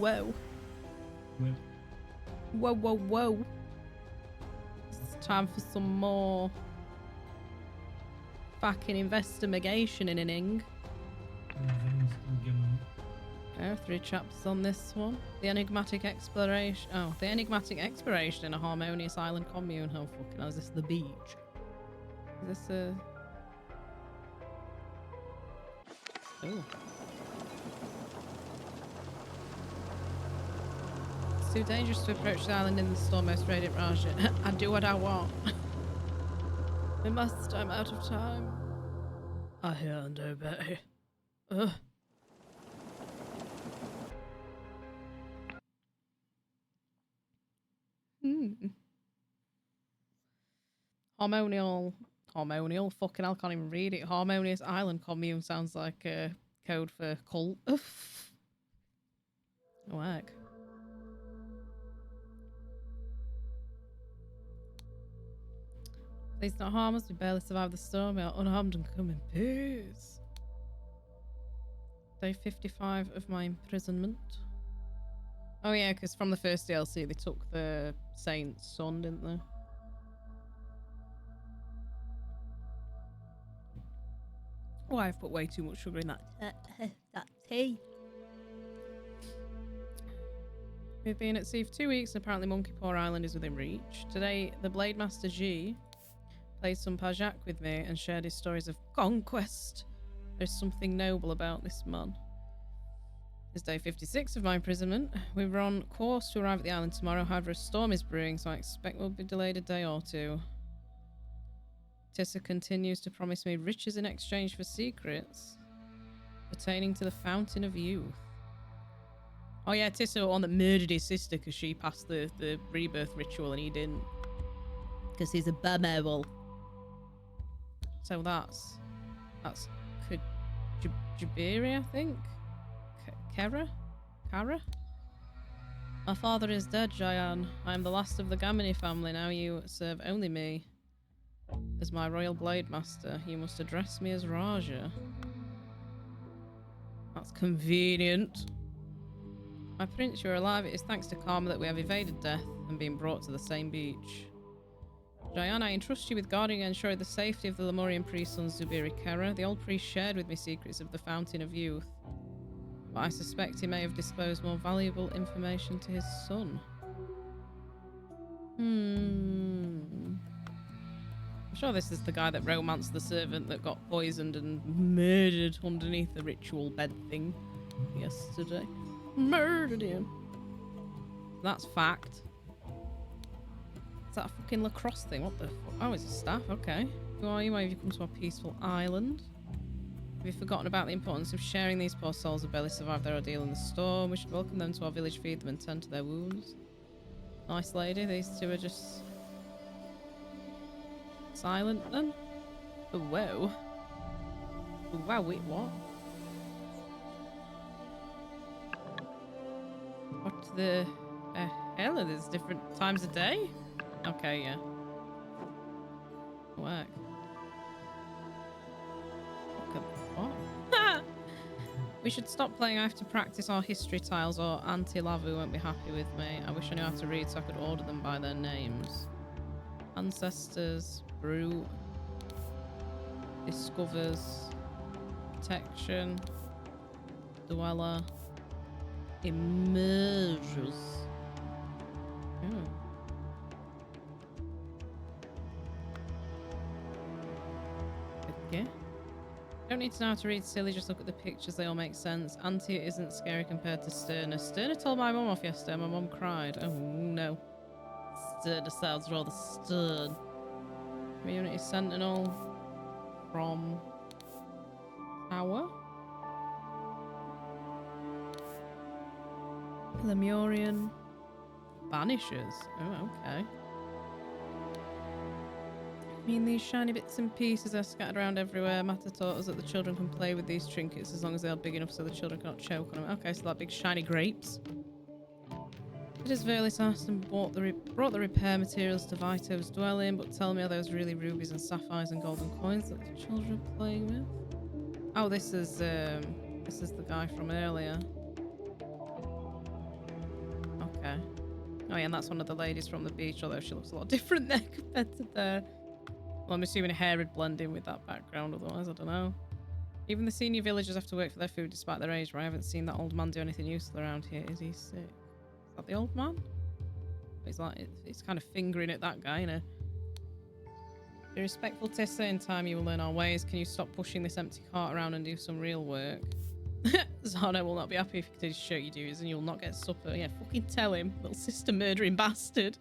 Whoa. Well, Whoa, whoa, whoa. It's time for some more fucking investigation in Ening. Oh, 3 chapters on this one. The Enigmatic Exploration. Oh, the Enigmatic Expiration in a Harmonious Island Commune. Oh, fucking hell. Is this the beach? Is this a... Oh. It's too dangerous to approach the island in the storm, most radiant Raja. I do what I want. We must. I'm out of time. I hear and obey. Ugh. Harmonial. Fucking hell, can't even read it. Harmonious Island Commune sounds like a code for cult. Oof. Whack. Please not harm us. We barely survived the storm. We are unharmed and come in peace. Day 55 of my imprisonment. Oh yeah, because from the first DLC they took the saint's son, didn't they? Oh, I've put way too much sugar in that tea. We've been at sea for 2 weeks and apparently Monkey Paw Island is within reach. Today, the Blade Master G played some Pajak with me and shared his stories of conquest. There's something noble about this man. It's day 56 of my imprisonment. We were on course to arrive at the island tomorrow, however a storm is brewing, so I expect we'll be delayed a day or two. Tissa continues to promise me riches in exchange for secrets pertaining to the Fountain of Youth. Oh yeah, Tissa the one that murdered his sister because she passed the rebirth ritual and he didn't. Because he's a bumhole. So that's Jabiri, I think? Kara? My father is dead, Jayan. I am the last of the Gamini family. Now you serve only me. As my royal blade master, you must address me as Raja. That's convenient. My prince, you're alive. It is thanks to Karma that we have evaded death and been brought to the same beach. Jayan, I entrust you with guarding and ensuring the safety of the Lemurian priest son Zubiri Kera. The old priest shared with me secrets of the Fountain of Youth, but I suspect he may have disclosed more valuable information to his son. I'm sure this is the guy that romanced the servant that got poisoned and murdered underneath the ritual bed thing yesterday. Murdered him. That's fact. Is that a fucking lacrosse thing? What the fuck? Oh, it's a staff. Okay. Who are you? Why have you come to our peaceful island? Have you forgotten about the importance of sharing these poor souls who barely survived their ordeal in the storm? We should welcome them to our village, feed them and tend to their wounds. Nice lady. These two are just... silent then? Oh, whoa. Oh, wow, wait, what? What the hell are these different times a day? Okay, yeah. Work. What? We should stop playing. I have to practice our history tiles or Auntie Lavu won't be happy with me. I wish I knew how to read so I could order them by their names. Ancestors, Brute, Discovers, Protection, Dweller, Emerges. Okay. Don't need to know how to read, silly, just look at the pictures, they all make sense. Auntie isn't scary compared to Sterna. Sterna told my mum off yesterday, my mum cried. Oh no. Sterna sounds rather stern. Community Sentinel from Tower. Lemurian Banishers. Oh, okay. I mean, these shiny bits and pieces are scattered around everywhere. Mata taught us that the children can play with these trinkets as long as they are big enough so the children cannot choke on them. Okay, so like big shiny grapes. It is Verlis asked and brought the repair materials to Vito's dwelling, but tell me, are those really rubies and sapphires and golden coins that the children are playing with? Oh, this is the guy from earlier. Oh yeah, and that's one of the ladies from the beach, although she looks a lot different there compared to there. Well, I'm assuming hair would blend in with that background, otherwise I don't know. Even the senior villagers have to work for their food despite their age, but I haven't seen that old man do anything useful around here. Is he sick? Is that the old man? It's like, it's kind of fingering at that guy, you know. Be respectful, Tissa. In time you will learn our ways. Can you stop pushing this empty cart around and do some real work? Zana will not be happy if you continue to shirk your duties and you'll not get supper. Yeah, fucking tell him, little sister murdering bastard.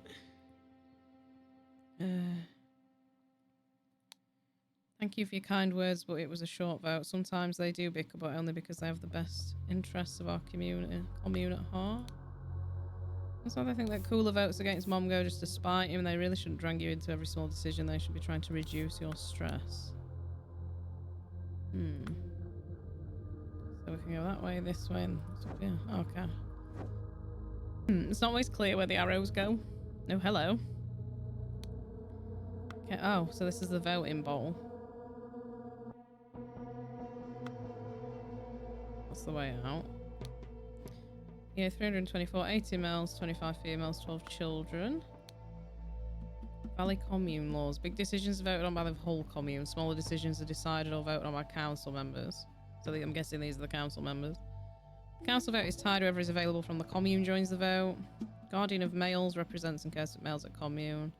Thank you for your kind words, but it was a short vote. Sometimes they do bicker, but only because they have the best interests of our commune at heart. That's why I think that cooler votes against Mom go just to spite him. They really shouldn't drag you into every small decision. They should be trying to reduce your stress. So we can go that way, this way, and yeah, okay. It's not always clear where the arrows go. No, hello. Okay, oh, so this is the voting bowl. That's the way out. Yeah, 324, 80 males, 25 females, 12 children. Valley Commune laws. Big decisions are voted on by the whole commune. Smaller decisions are decided or voted on by council members. So I'm guessing these are the council members. The council vote is tied. Whoever is available from the commune joins the vote. Guardian of males represents and cares for males at commune.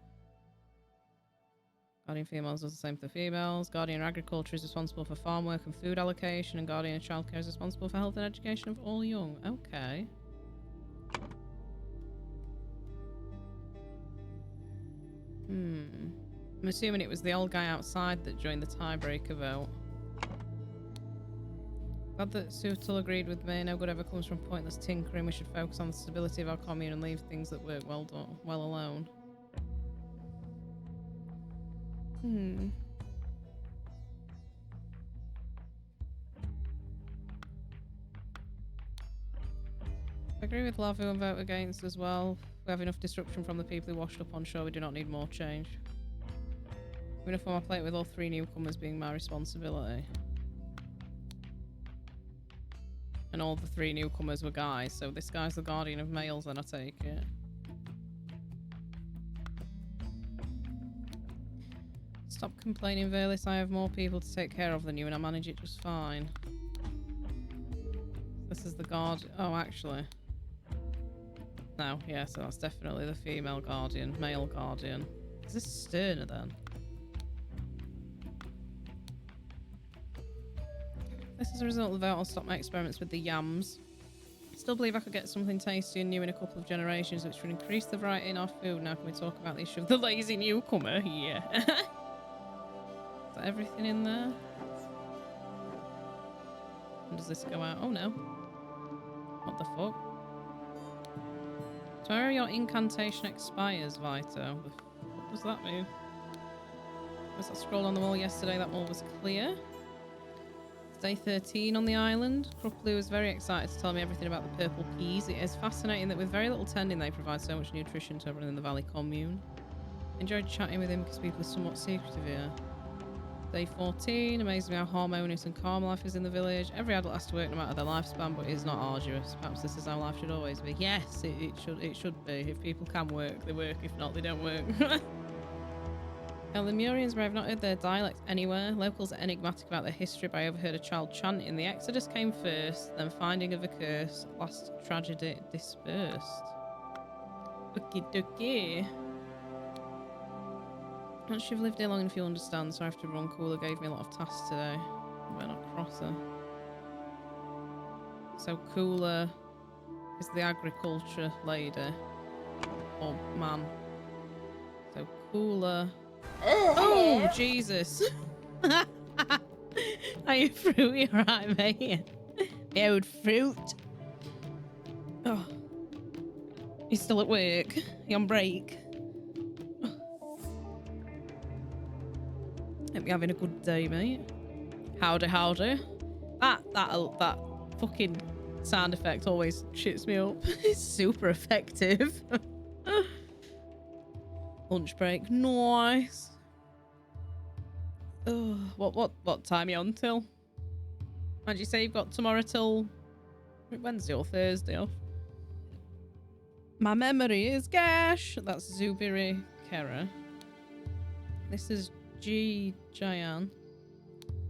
Guardian females does the same for the females. Guardian of agriculture is responsible for farm work and food allocation. And Guardian of childcare is responsible for health and education of all young. Okay. I'm assuming it was the old guy outside that joined the tiebreaker vote. Glad that Sutil agreed with me. No good ever comes from pointless tinkering. We should focus on the stability of our commune and leave things that work well alone. I agree with Lavu and vote against as well. We have enough disruption from the people who washed up on shore. We do not need more change. Enough on my plate with all 3 newcomers being my responsibility. And all the 3 newcomers were guys, so this guy's the guardian of males, then I take it. Stop complaining, Verlis. I have more people to take care of than you and I manage it just fine. This is the guard. Oh, actually. No, yeah, so that's definitely the female guardian, male guardian. Is this Sterner then? This is a result of the vote. I'll stop my experiments with the yams. Still believe I could get something tasty and new in a couple of generations, which would increase the variety in our food. Now can we talk about the issue of the lazy newcomer? Yeah. Is that everything in there? And does this go out? Oh no. What the fuck? Tomorrow your incantation expires, Vito. What does that mean? Was that scroll on the wall yesterday? That wall was clear. Day 13 on the island. Crookblue was very excited to tell me everything about the purple peas. It is fascinating that with very little tending they provide so much nutrition to everyone in the Valley Commune. Enjoyed chatting with him because people are somewhat secretive here. Day 14. Amazed me how harmonious and calm life is in the village. Every adult has to work no matter their lifespan, but it is not arduous. Perhaps this is how life should always be. Yes, it should be. If people can work, they work. If not, they don't work. Now, the Lemurians, where I've not heard their dialect anywhere. Locals are enigmatic about their history, but I overheard a child chanting. The Exodus came first, then finding of a curse, last tragedy dispersed. Okie dokie. Once you've lived here long enough, you'll understand, so I have to run. Cooler gave me a lot of tasks today. I better not cross her. So Cooler is the agriculture lady. Or man. So Cooler... Oh, Jesus. Are you fruity? Right, mate. The old fruit. Oh. You're still at work? You're on break? Hope you're having a good day, mate. Howdy, howdy. That fucking sound effect always shits me up. It's super effective. Lunch break, nice. What time are you on till? How'd you say you've got tomorrow till Wednesday or Thursday off? My memory is gash. That's Zubiri Kera. This is G Jayan.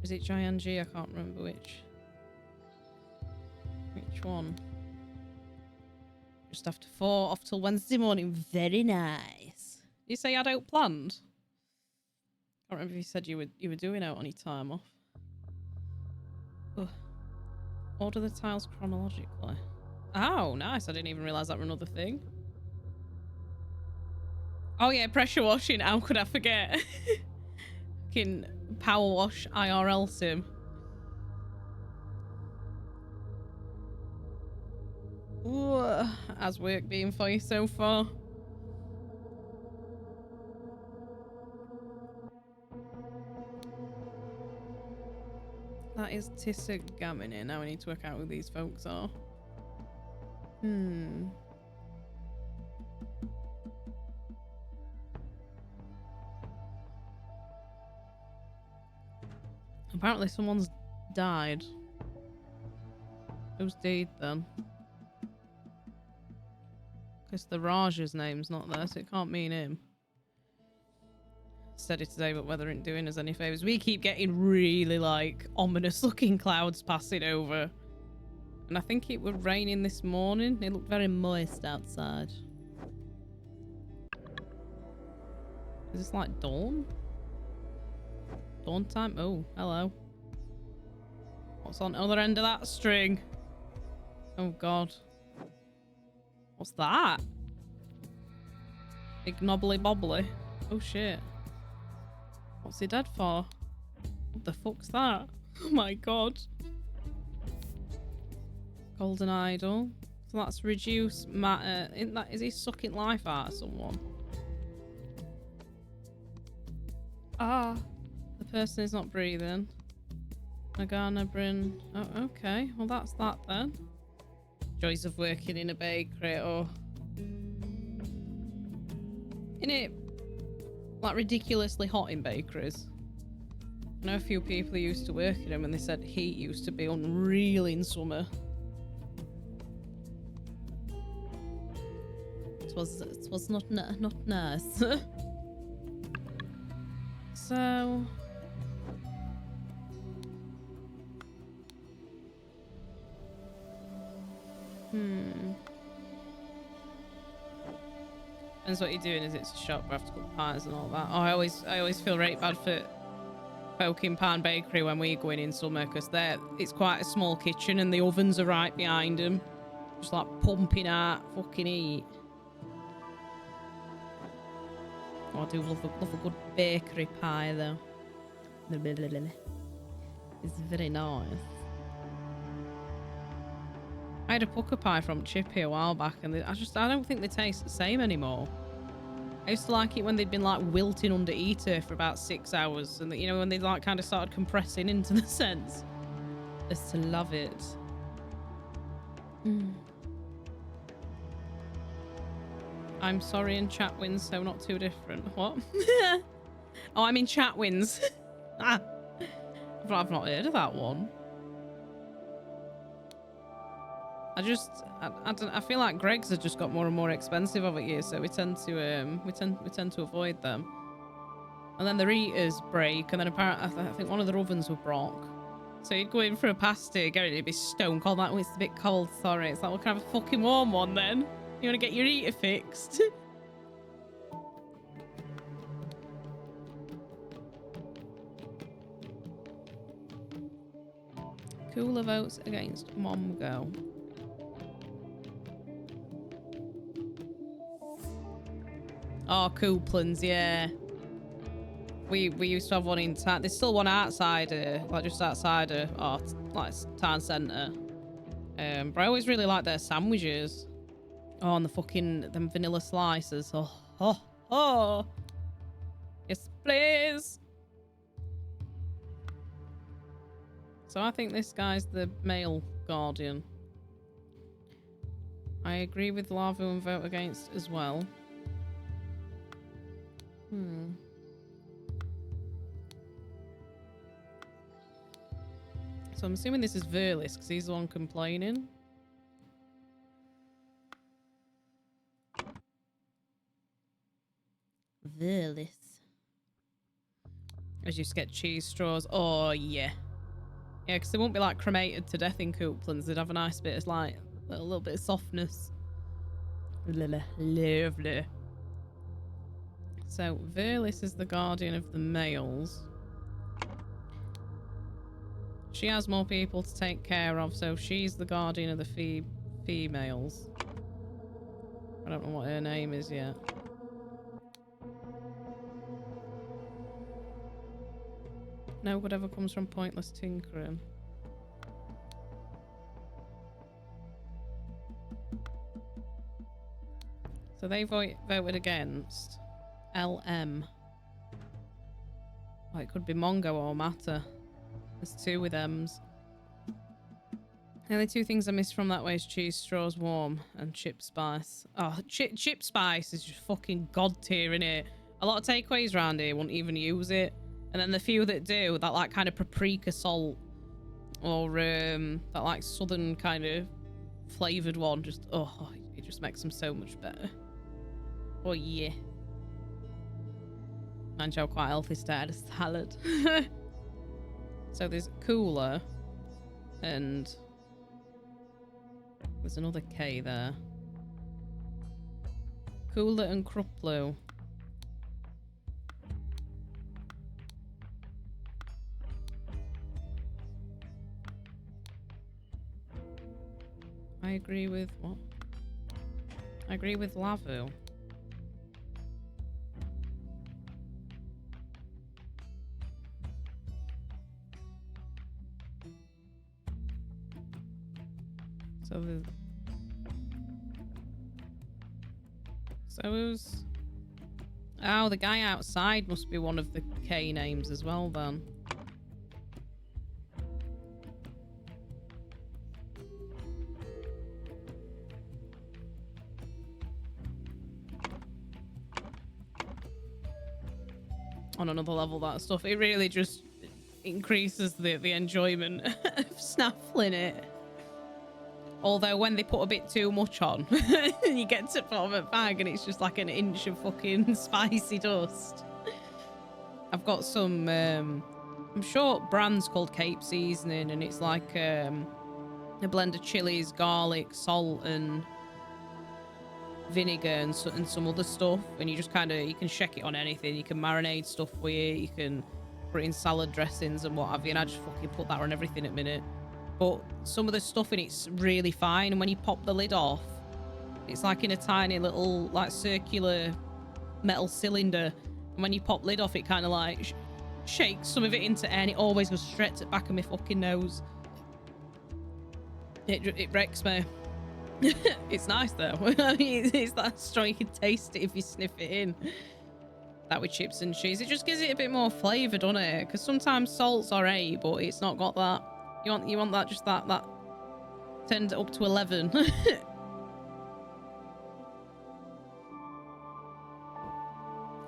Is it Jayan G? I can't remember which. Which one? Just after 4, off till Wednesday morning. Very nice. You say you had out planned? I can't remember if you said you were doing out on your time off. Ugh. Order the tiles chronologically. Oh, nice. I didn't even realise that was another thing. Oh yeah, pressure washing. How could I forget? Fucking power wash IRL sim. Ooh, how's work been for you so far? That is Tissa Gamini. Now we need to work out who these folks are. Apparently someone's died. Who's dead then? Because the Raj's name's not there, so it can't mean him. Said it today, but whether it doing us any favours. We keep getting really, like, ominous looking clouds passing over. And I think it was raining this morning. It looked very moist outside. Is this like dawn? Dawn time? Oh, hello. What's on the other end of that string? Oh, God. What's that? Big knobbly bobbly. Oh, shit. What's he dead for? What the fuck's that? Oh, my God. Golden idol. So that's reduce matter. Is he sucking life out of someone? Ah. The person is not breathing. Nagana Bryn. Oh, okay. Well, that's that then. Joys of working in a bakery or... Isn't it like ridiculously hot in bakeries? I know a few people who used to work in them and they said heat used to be unreal in summer. It was not nice. So... Depends what you're doing. Is it's a shop where I have to cook pies and all that. Oh, I always feel right bad for folk in Pan Bakery when we go in summer because it's quite a small kitchen and the ovens are right behind them, just like pumping out fucking heat. Oh, I do love a good bakery pie though. It's very nice. I had a pucker pie from Chippy a while back and I don't think they taste the same anymore. I used to like it when they'd been like wilting under heater for about 6 hours and you know when they like kind of started compressing into the sense. I used to love it. I'm sorry in chat wins, so not too different. What? Oh, I'm in chat wins. I've not heard of that one. I feel like Greg's have just got more and more expensive over here, so we tend to avoid them. And then their eaters break, and then apparently I think one of their ovens were broke. So you'd go in for a pasty, get it, it'd be stone cold. Like, oh, it's a bit cold, sorry. It's like, well, can I have a fucking warm one then? You want to get your eater fixed? Cooler votes against Momgo. Oh, Couplands, yeah. We used to have one in town. There's still one outside, like just outside, like town centre. But I always really like their sandwiches. Oh, and them vanilla slices. Oh. Yes, please. So I think this guy's the male guardian. I agree with Lava and vote against as well. So I'm assuming this is Verlis because he's the one complaining. Verlis. I just get cheese straws. Oh, yeah. Yeah, because they won't be like cremated to death in Couplands. They'd have a nice bit of like a little bit of softness. Lovely. So Verlis is the guardian of the males. She has more people to take care of, so she's the guardian of the females. I don't know what her name is yet. No good ever comes from pointless tinkering. So they voted against LM. Oh, it could be Mongo or Matter. There's two with M's. The only two things I missed from that way is cheese straws warm and chip spice. Oh, chip spice is just fucking god tier, innit? A lot of takeaways around here won't even use it. And then the few that do, that like kind of paprika salt or that like southern kind of flavoured one, just, oh, it just makes them so much better. Oh yeah. Mind you, quite healthy start a salad. So there's Cooler and there's another K there. Cooler and Kruplu. I agree with what? I agree with Lavu. So who's... Oh, the guy outside must be one of the K names as well, then. On another level, that stuff, it really just increases the enjoyment of snaffling it. Although when they put a bit too much on, you get to the bottom of a bag and it's just like an inch of fucking spicy dust. I've got some, I'm sure brand's called Cape Seasoning, and it's like a blend of chilies, garlic, salt, and vinegar and some other stuff. And you just kind of, you can check it on anything. You can marinate stuff with it. You can put it in salad dressings and what have you. And I just fucking put that on everything at the minute. But some of the stuff in it's really fine, and when you pop the lid off, it's like in a tiny little like circular metal cylinder, and when you pop lid off, it kind of like shakes some of it into air, and it always goes straight to the back of my fucking nose. It wrecks me. It's nice though. It's that strong, you can taste it if you sniff it in. That with chips and cheese, it just gives it a bit more flavour, doesn't it? Because sometimes salt's alright, but it's not got that. You want that, just that turned up to 11.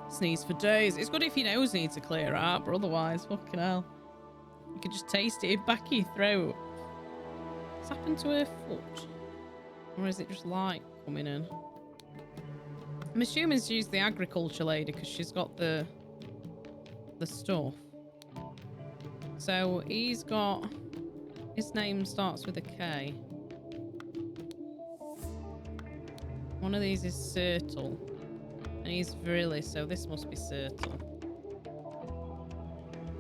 Sneeze for days. It's good if your nose needs to clear out, but otherwise, fucking hell. You can just taste it back of your throat. What's happened to her foot? Or is it just light coming in? I'm assuming she's the agriculture lady because she's got the stuff. So he's got... His name starts with a K. One of these is Sertle. And he's Virilis, so this must be Sertle.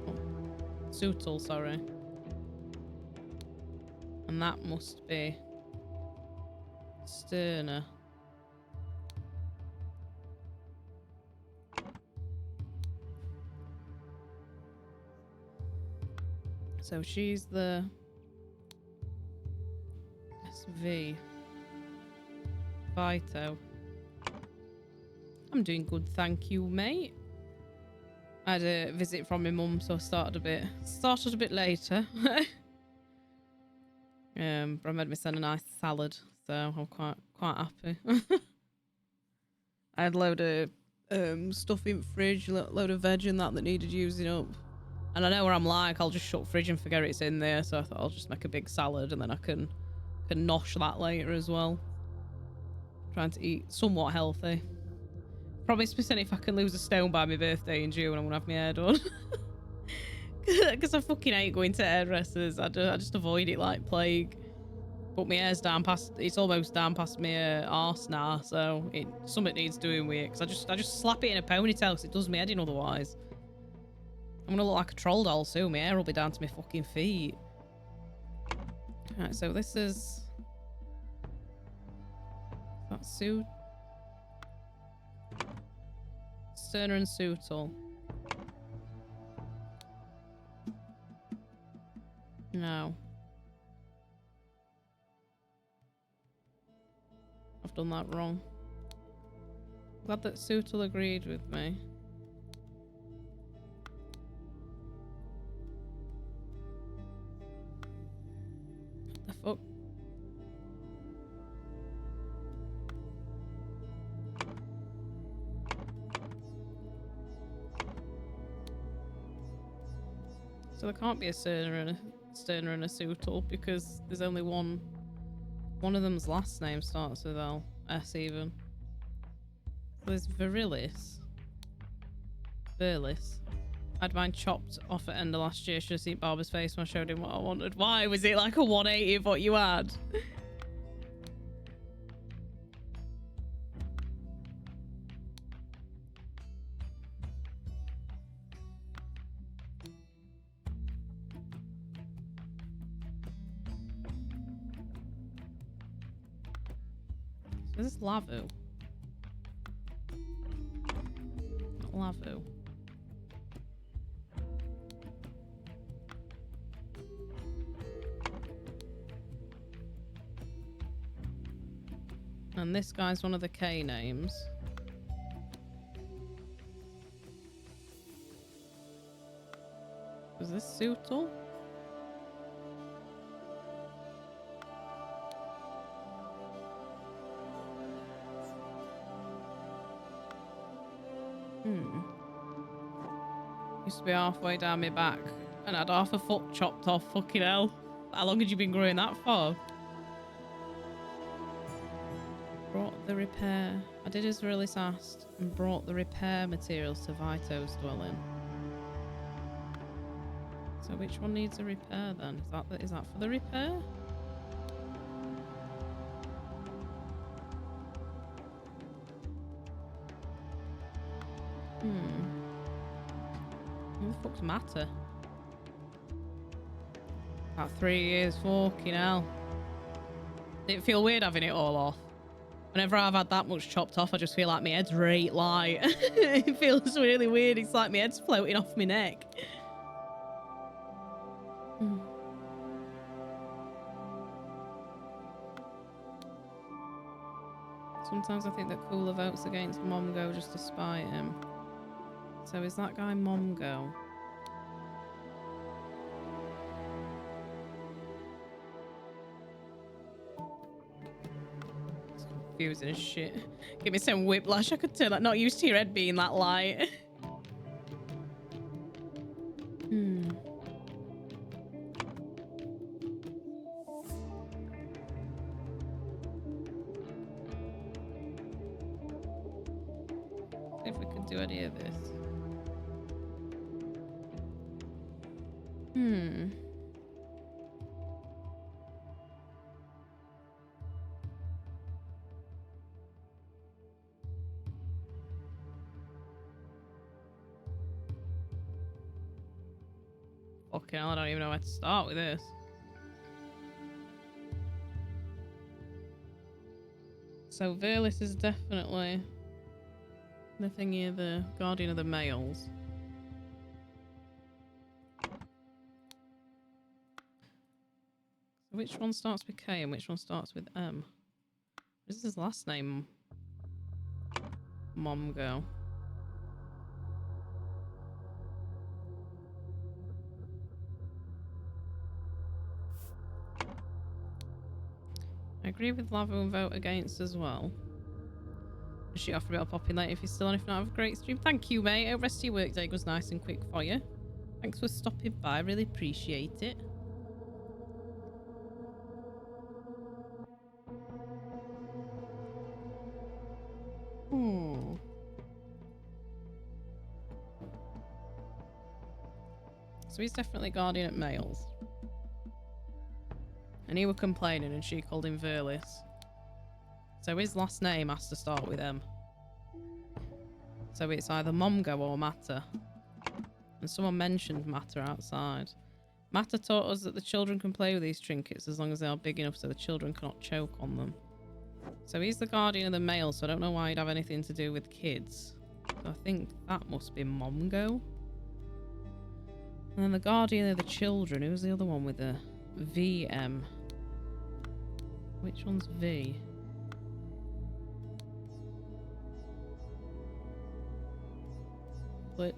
Oh, Sutal, sorry. And that must be Sterner. So she's the SV. Vito. I'm doing good, thank you, mate. I had a visit from my mum, so I started a bit later. But I made myself a nice salad, so I'm quite happy. I had a load of stuff in the fridge, a load of veg and that needed using up. And I know where I'm like, I'll just shut the fridge and forget it's in there, so I thought I'll just make a big salad and then I can nosh that later as well. Trying to eat somewhat healthy. promised me if I can lose a stone by my birthday in June, I'm gonna have my hair done. Because I fucking hate going to hairdressers. I just avoid it like plague. But my hair's down past, it's almost down past my arse now, so something needs doing with it. Because I just slap it in a ponytail because it does my head in otherwise. I'm gonna look like a troll doll soon. My hair will be down to my fucking feet. Alright, so this is... That's Sue. Sterner and Sootle. No. I've done that wrong. Glad that Sootle agreed with me. What the fuck? So there can't be a Sterner and a Sootle because there's only one. One of them's last name starts with L. S even. So there's Virilis. Verlis. I had mine chopped off at end of last year. Should have seen Barbara's face when I showed him what I wanted. Why? Was it like a 180 of what you had? So this is Lavu. Not Lavu. And this guy's one of the K names. Was this Sootle? Used to be halfway down my back and had half a foot chopped off. Fucking hell. How long had you been growing that for? Brought the repair. I did as Virilis asked and brought the repair materials to Vito's dwelling. So which one needs a repair then? Is that for the repair? What the fuck's matter? About 3 years, fucking hell. Did it feel weird having it all off? Whenever I've had that much chopped off, I just feel like my head's right light. It feels really weird. It's like my head's floating off my neck. Sometimes I think that Cooler votes against Momgo just to spite him. So is that guy Momgo? It's confusing as shit. Give me some whiplash. I could tell that. Not used to your head being that light. If we could do any of this. Fucking hell, I don't even know where to start with this. So Verlis is definitely the thingy, the guardian of the males. So which one starts with K and which one starts with M? This is his last name. Momgo. I agree with Lavo and vote against as well. She offered me I'll pop in later if you're still on. If not, have a great stream. Thank you, mate. Hope the rest of your work day was nice and quick for you. Thanks for stopping by. Really appreciate it. So he's definitely guardian at males. And he were complaining and she called him Verlis. So his last name has to start with M. So it's either Momgo or Matter. And someone mentioned Matter outside. Matter taught us that the children can play with these trinkets as long as they are big enough so the children cannot choke on them. So he's the guardian of the male, so I don't know why he'd have anything to do with kids. So I think that must be Momgo. And then the guardian of the children, who's the other one with the VM? Which one's V? But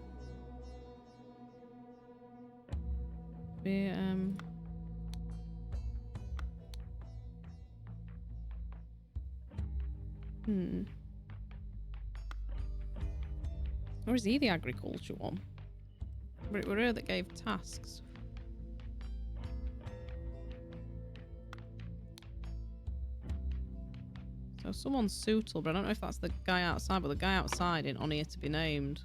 VM. Or is he the agriculture one? But it were her that gave tasks. So someone's suitable, but I don't know if that's the guy outside, but the guy outside isn't on here to be named.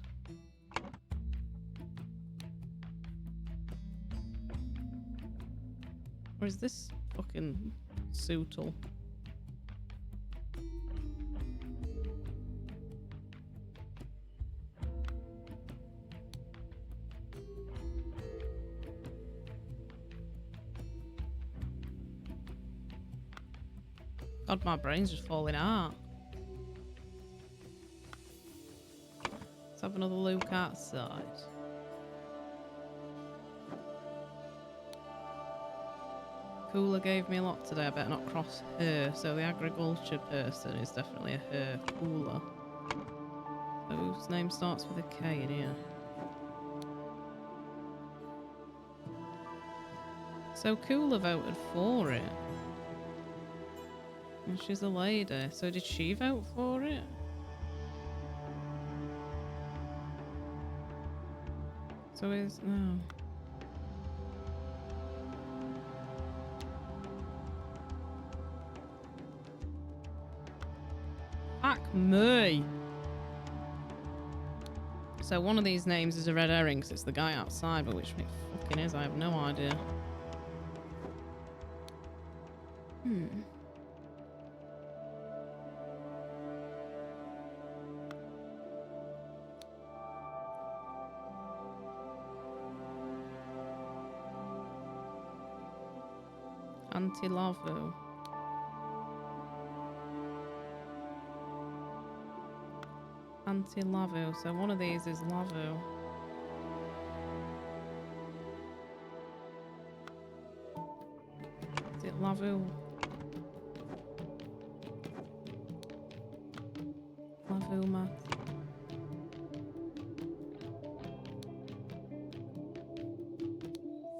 Or is this fucking suitable? God, my brain's just falling out. Let's have another look outside. Cooler gave me a lot today. I better not cross her. So the agriculture person is definitely a her. Cooler. So whose name starts with a K in here? So Cooler voted for it. And she's a lady. So did she vote for it? So is no. Fuck me. So one of these names is a red herring because it's the guy outside, but which one it fucking is, I have no idea. Anti-Lavo. Anti-Lavo. So one of these is Lavo. Is it Lavo? Lavo Mat.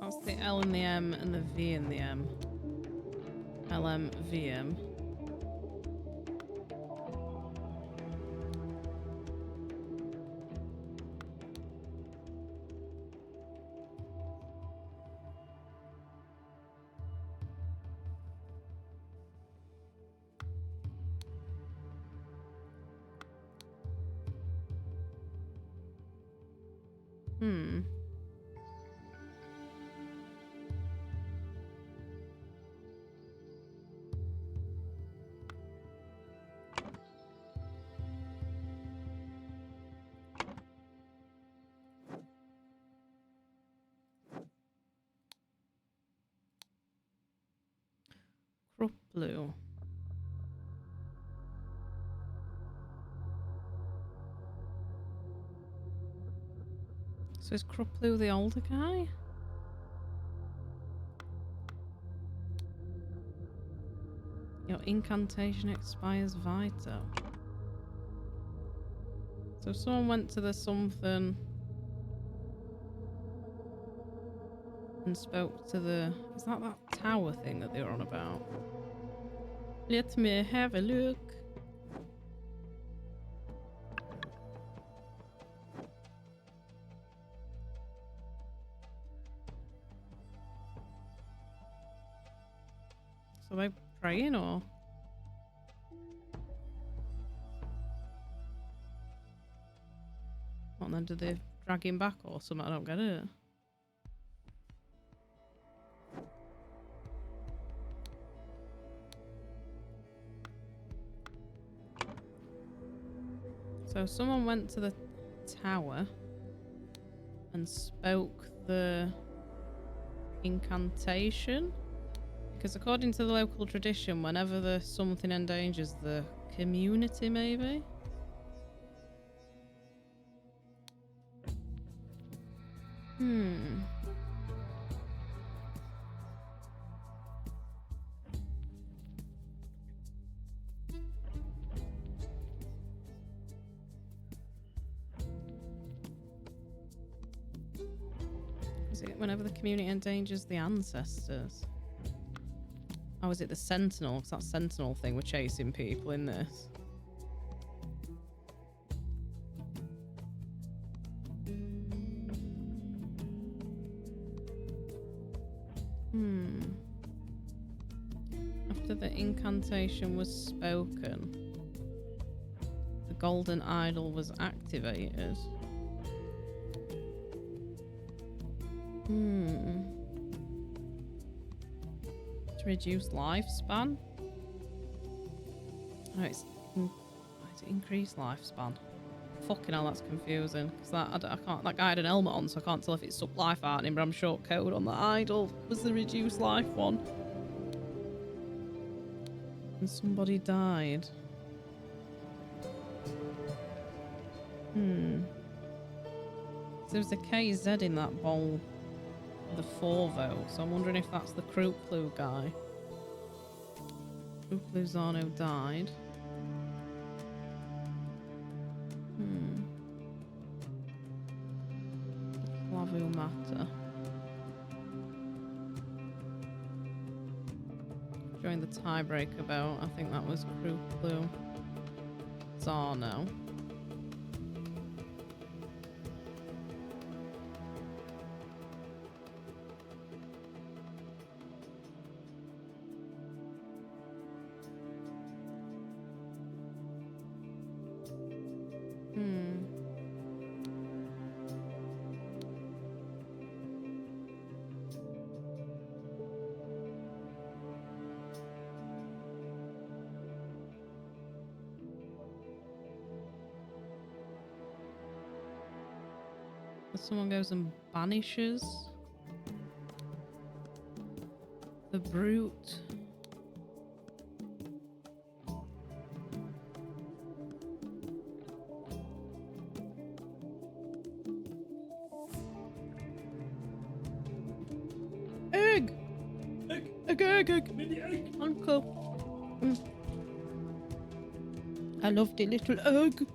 That's the L and the M and the V and the M. LMVM. Blue. So is Kruplu the older guy? Your incantation expires vital. So someone went to the something and spoke to the... Is that tower thing that they were on about? Let me have a look. So they praying or? What then? Did they drag him back or something? I don't get it. So someone went to the tower and spoke the incantation, because according to the local tradition, whenever the something endangers the community, maybe. Is it whenever the community endangers the ancestors? Oh, is it the sentinel? Because that sentinel thing, we're chasing people in this. After the incantation was spoken, the golden idol was activated. To reduce lifespan? Oh, it's increased lifespan. Fucking hell, that's confusing. Because I can't. That guy had an helmet on, so I can't tell if it's sucked life out of him. But I'm sure code on the idol was the reduced life one. And somebody died. So there's a KZ in that bowl. The 4 vote, so I'm wondering if that's the Kruplu guy. Kruplu Zano died. Slavu Mata. During the tiebreaker vote, I think that was Kruplu Zano. Someone goes and banishes the brute. Egg! Egg! Uncle. I love the little egg.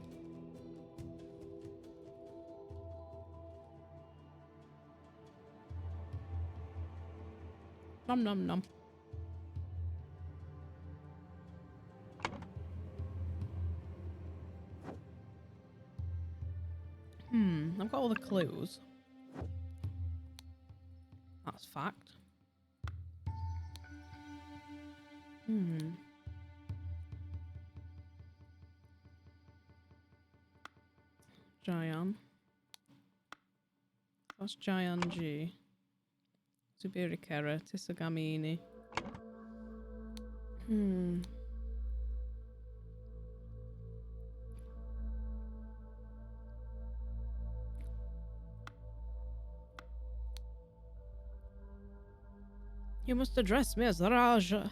Nom nom nom. I've got all the clues. That's fact. Jayan. That's Jayan G. Subirikera, Tisagamini. You must address me as Raja.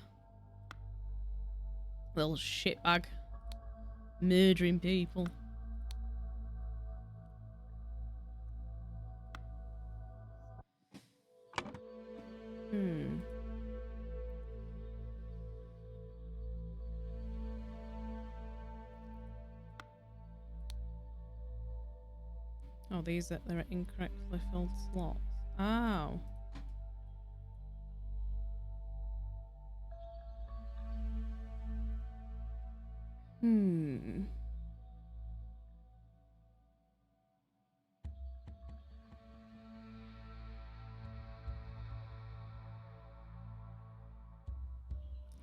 Little shitbag. Murdering people. Oh, these are they're incorrectly filled slots. Oh.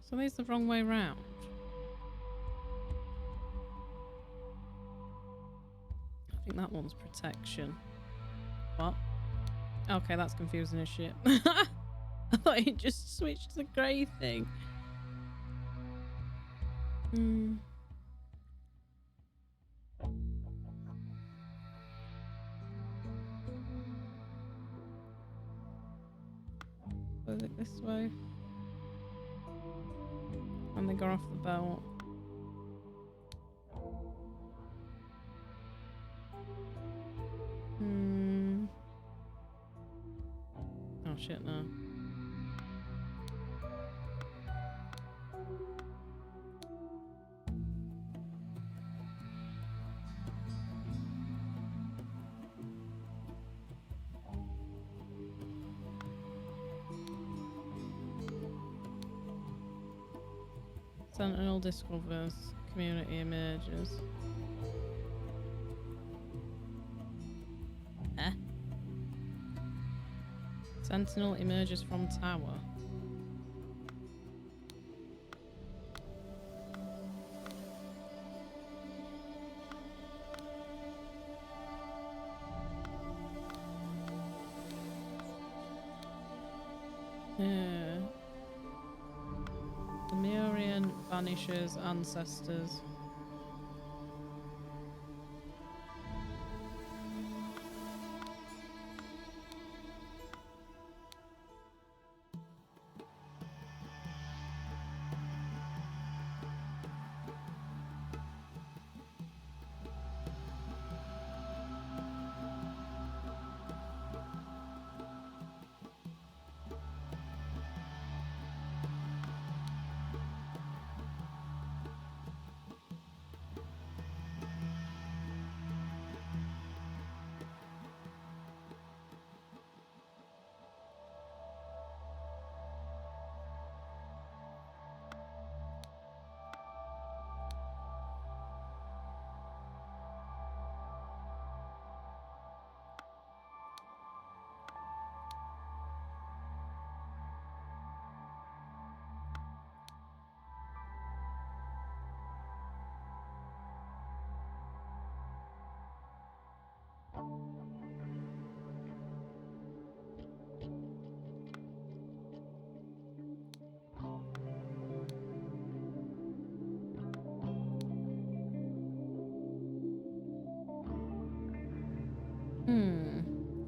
So these are the wrong way round. I think that one's protection. What? Okay, that's confusing as shit. I thought it just switched to the grey thing. this way. And they go off the boat. Oh shit, no. Sentinel discovers, community emerges. Eh? Sentinel emerges from tower. Yeah. Lemurian vanishes ancestors.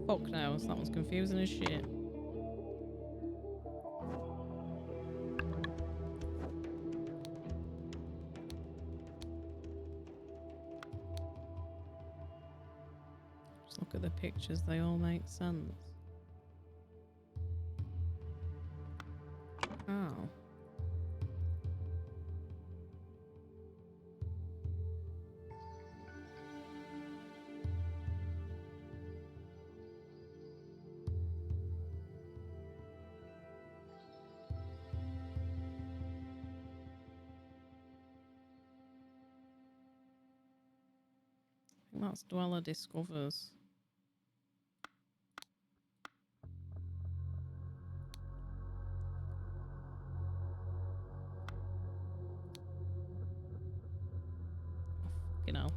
Fuck knows, that was confusing as shit. Just look at the pictures, they all make sense. Oh. I think that's Dweller discovers. You know.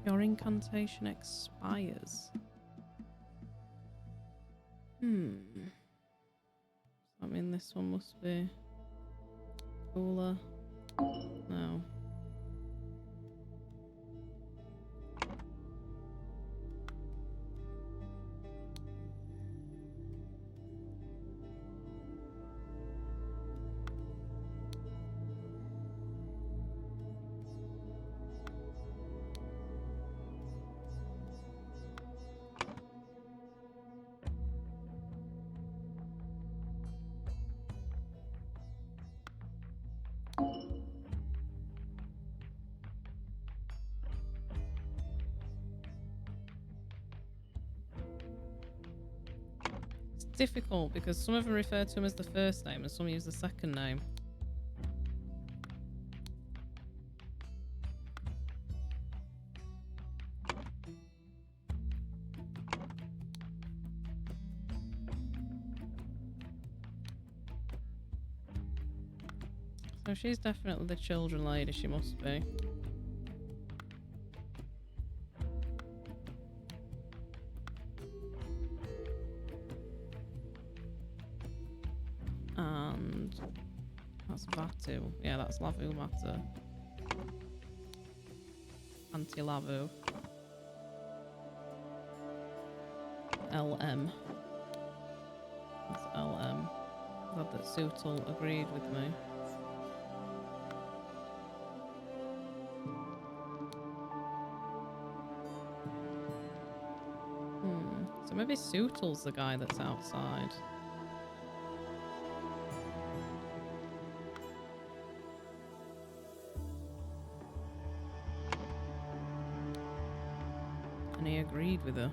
Your incantation expires. I mean, this one must be cooler. No. Difficult because some of them refer to him as the first name and some use the second name. So she's definitely the children lady, she must be. And that's Vatu. Yeah, that's Lavu Mata. Anti-Lavu. LM. That's LM. Glad that Sutal agreed with me. So maybe Sutal's the guy that's outside. And he agreed with her.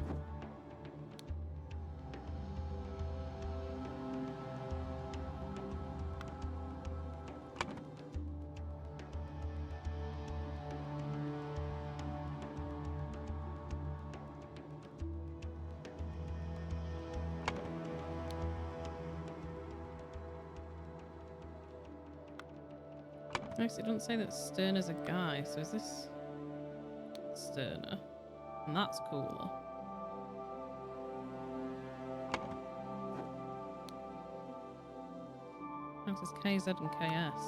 Actually, it doesn't say that Sterner's a guy, so is this Sterner? And that's cooler. This is KZ and KS.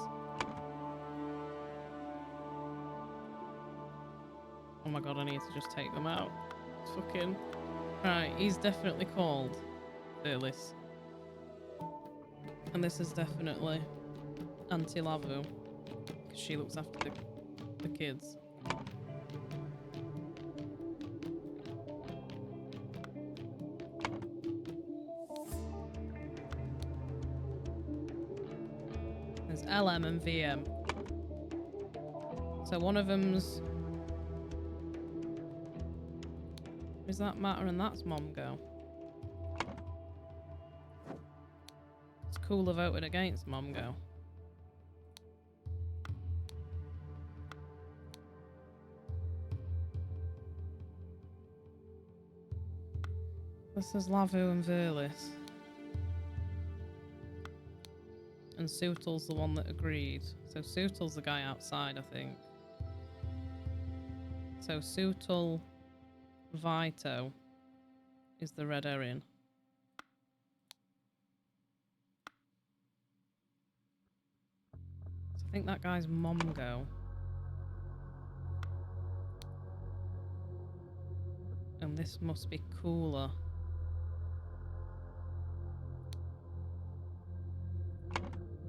Oh my god, I need to just take them out. It's fucking... Right, he's definitely called Fearless. And this is definitely Anti-Lavu. Because she looks after the kids. There's LM and VM. So one of them's... Is that Matter and that's Momgo? It's cooler voted against Momgo. This is Lavu and Verlis. And Sutal's the one that agreed. So Sutal's the guy outside, I think. So Sutal Vito is the red herring. So I think that guy's Momgo. And this must be cooler.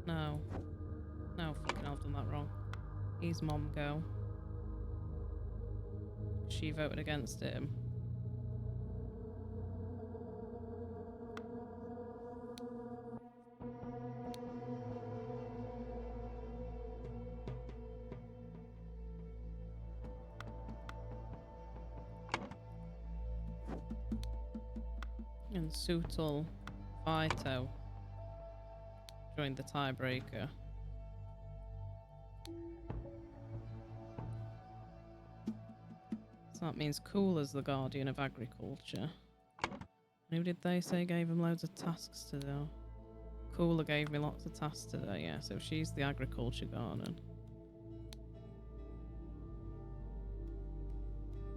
No. No, fucking I've done that wrong. He's Momgo. She voted against him. And Sutal Vito joined the tiebreaker. So that means Coola's the guardian of agriculture. Who did they say gave him loads of tasks to do? Cooler gave me lots of tasks to do, yeah, so she's the agriculture guardian.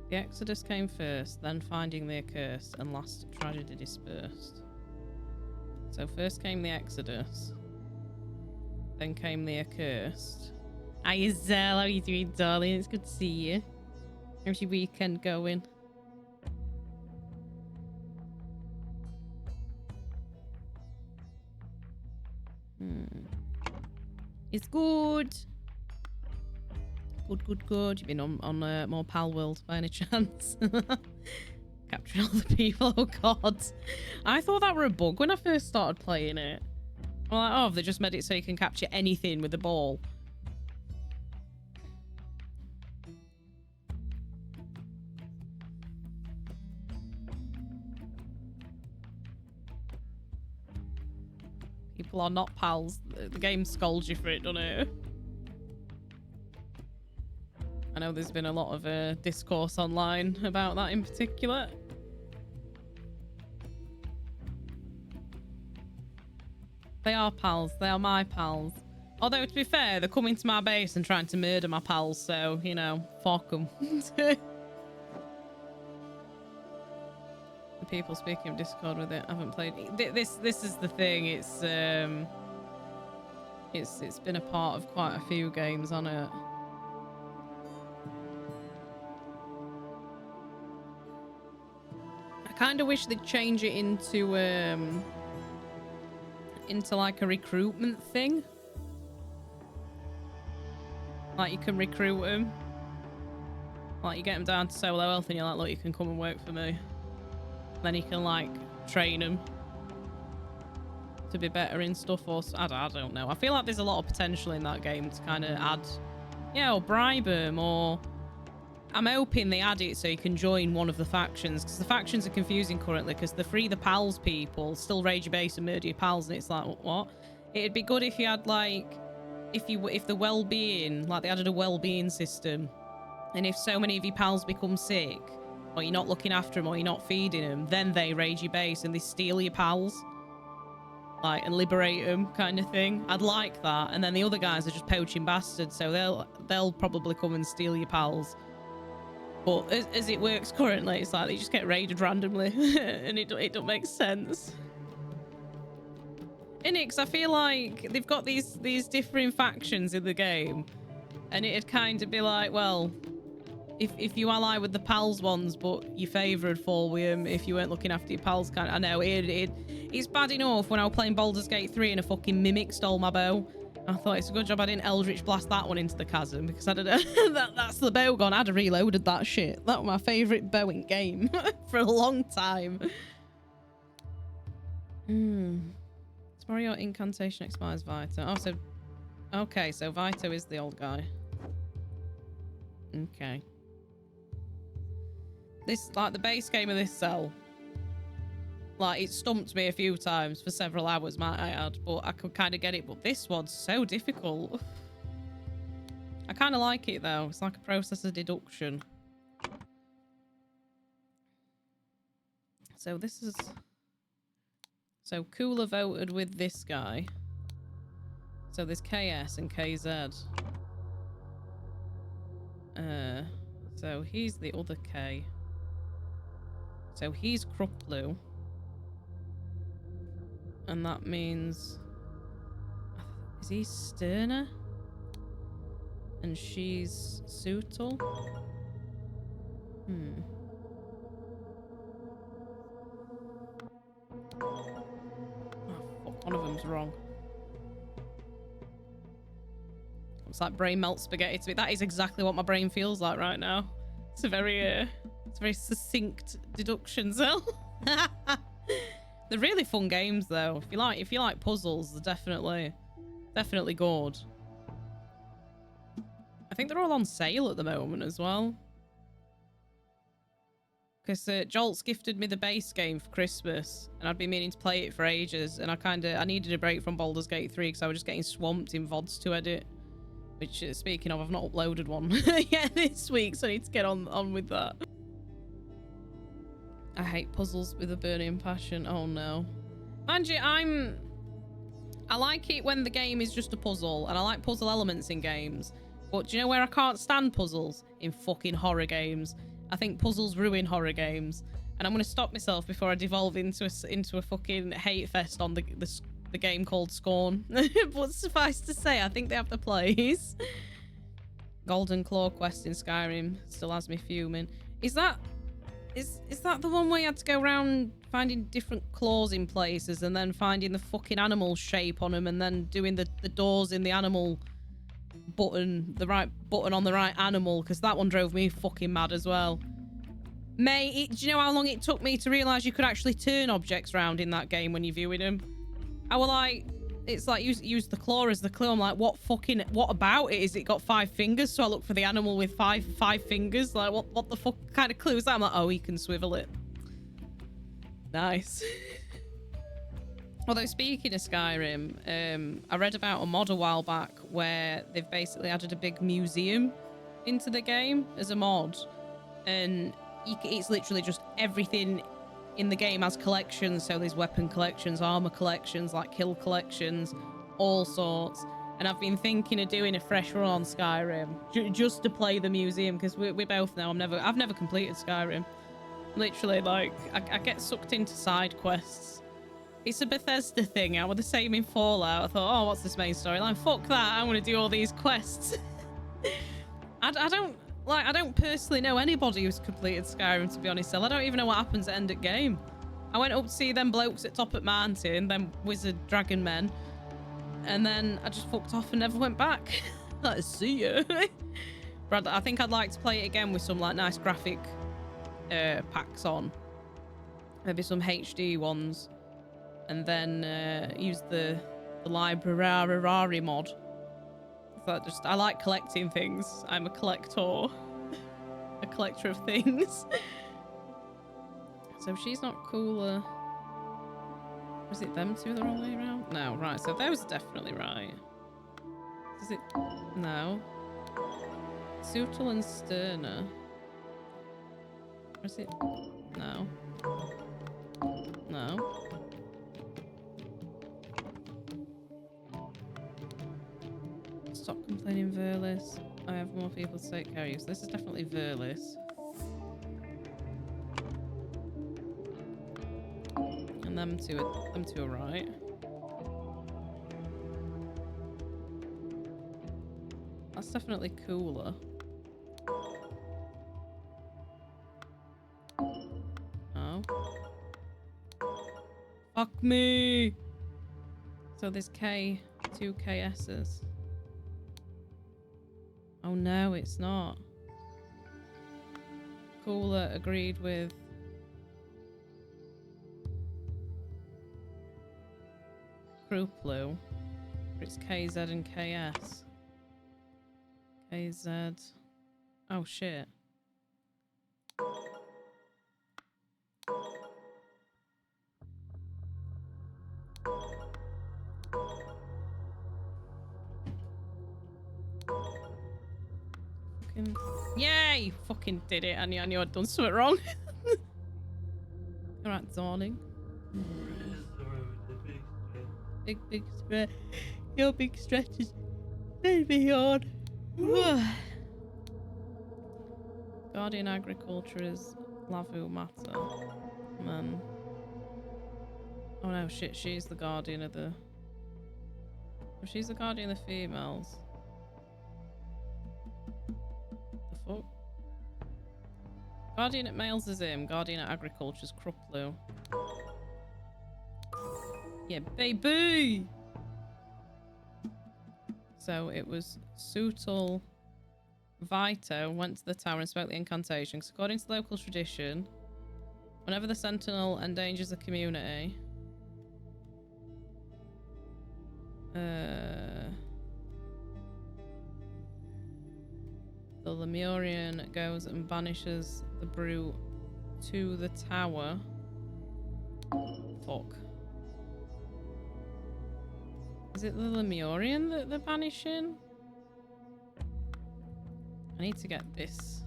The Exodus came first, then finding the accursed, and last tragedy dispersed. So first came the Exodus, then came the accursed. Hi Zell, how are you doing, darling? It's good to see you. How's your weekend going? It's good. Good. You've been on more Pal World by any chance? Capturing all the people. Oh god. I thought that were a bug when I first started playing it. I'm like, oh, they just made it so you can capture anything with the ball. People are not pals. The game scolds you for it, doesn't it? I know there's been a lot of discourse online about that in particular. They are pals. They are my pals. Although, to be fair, they're coming to my base and trying to murder my pals, so, you know, fuck them. The people speaking of Discord with it, I haven't played... This is the thing, it's been a part of quite a few games on it. I kind of wish they'd change it into like a recruitment thing. Like, you can recruit them. Like, you get them down to so low health and you're like, look, you can come and work for me. Then you can, like, train them to be better in stuff, or... I don't know. I feel like there's a lot of potential in that game to kind of add... Yeah, or bribe them, or... I'm hoping they add it so you can join one of the factions, because the factions are confusing currently, because the free the pals people still raid your base and murder your pals, and it's like, what? It'd be good if you had, like... If the well-being, like they added a well-being system, and if so many of your pals become sick, or you're not looking after them, or you're not feeding them, then they raid your base and they steal your pals, like, and liberate them, kind of thing. I'd like that. And then the other guys are just poaching bastards, so they'll probably come and steal your pals. But as it works currently, it's like they just get raided randomly, and it don't make sense. Because I feel like they've got these differing factions in the game, and it'd kind of be like, well, if you ally with the pals ones, but your favour would fall with them if you weren't looking after your pals. I know it's bad enough when I was playing Baldur's Gate 3 and a fucking mimic stole my bow. I thought it's a good job I didn't Eldritch Blast that one into the chasm, because I don't know, that's the bow gone. I'd have reloaded that shit. That was my favourite bow in game for a long time. Tomorrow your incantation expires Vito. Oh, so... Okay, so Vito is the old guy. Okay. This, like, the base game of this cell, like, it stumped me a few times for several hours, might I add, but I could kind of get it. But this one's so difficult. I kind of like it, though. It's like a process of deduction. So this is... So Cooler voted with this guy. So there's KS and KZ. So he's the other K. So he's Kruplu. And that means... Is he Sterner? And she's Sutal? One of them's wrong. It's like brain melt spaghetti to me. That is exactly what my brain feels like right now. It's a very succinct deduction cell. They're really fun games though. If you like puzzles, they're definitely good. I think they're all on sale at the moment as well. Because Jolt's gifted me the base game for Christmas, and I'd been meaning to play it for ages, and I needed a break from Baldur's Gate 3 because I was just getting swamped in VODs to edit. Which, speaking of, I've not uploaded one yet this week, so I need to get on with that. I hate puzzles with a burning passion. Oh no. Mind you, I like it when the game is just a puzzle, and I like puzzle elements in games. But do you know where I can't stand puzzles? In fucking horror games. I think puzzles ruin horror games, and I'm going to stop myself before I devolve into a fucking hate fest on the game called Scorn. But suffice to say, I think they have the place. Golden Claw quest in Skyrim still has me fuming. Is that the one where you had to go around finding different claws in places and then finding the fucking animal shape on them and then doing the doors in the animal button, the right button on the right animal? Because that one drove me fucking mad as well. Mate, do you know how long it took me to realise you could actually turn objects around in that game when you're viewing them? I was like, it's like use the claw as the clue. I'm like, what about it? Is it got 5 fingers? So I look for the animal with five fingers. Like, what the fuck kind of clue is that? I'm like, oh, you can swivel it. Nice. Although, speaking of Skyrim, I read about a mod a while back where they've basically added a big museum into the game as a mod. And it's literally just everything in the game has collections. So there's weapon collections, armor collections, like kill collections, all sorts. And I've been thinking of doing a fresh run on Skyrim just to play the museum, because we both know I've never completed Skyrim. Literally, like, I get sucked into side quests. It's a Bethesda thing. I was the same in Fallout. I thought, oh, what's this main storyline? Fuck that. I want to do all these quests. I don't personally know anybody who's completed Skyrim, to be honest. I don't even know what happens at end of game. I went up to see them blokes at top at mountain, them wizard dragon men, and then I just fucked off and never went back. Like, see ya. But I think I'd like to play it again with some like nice graphic packs on, maybe some HD ones, and then use the library mod. So I like collecting things. I'm a collector. A collector of things. So she's not cooler. Was it them two the wrong way around? No, right. So that was definitely right. Is it? No. Sutil and Sterner. Was it? No. No. Stop complaining, Verlis. I have more people to take care of you. So this is definitely Verlis. And them two are right. That's definitely cooler. Oh. Fuck me! So there's two KS's. Oh no, it's not. Cooler agreed with Kruplu. It's KZ and KS. KZ. Oh shit. Yay! Fucking did it. I knew I'd done something wrong. Alright, Zorning. Big stretch. Your big stretches made me yawn. Guardian Agriculture is Lavu Mata. Man. Oh no, shit, she's the guardian of the... Oh, she's the guardian of the females. The fuck? Guardian at males is him. Guardian at agriculture is Kruplu. Yeah, baby! So it was Sutal Vito went to the tower and spoke the incantation. So according to local tradition, whenever the sentinel endangers the community, the Lemurian goes and banishes the brute to the tower. Fuck. Is it the Lemurian that they're banishing? I need to get this.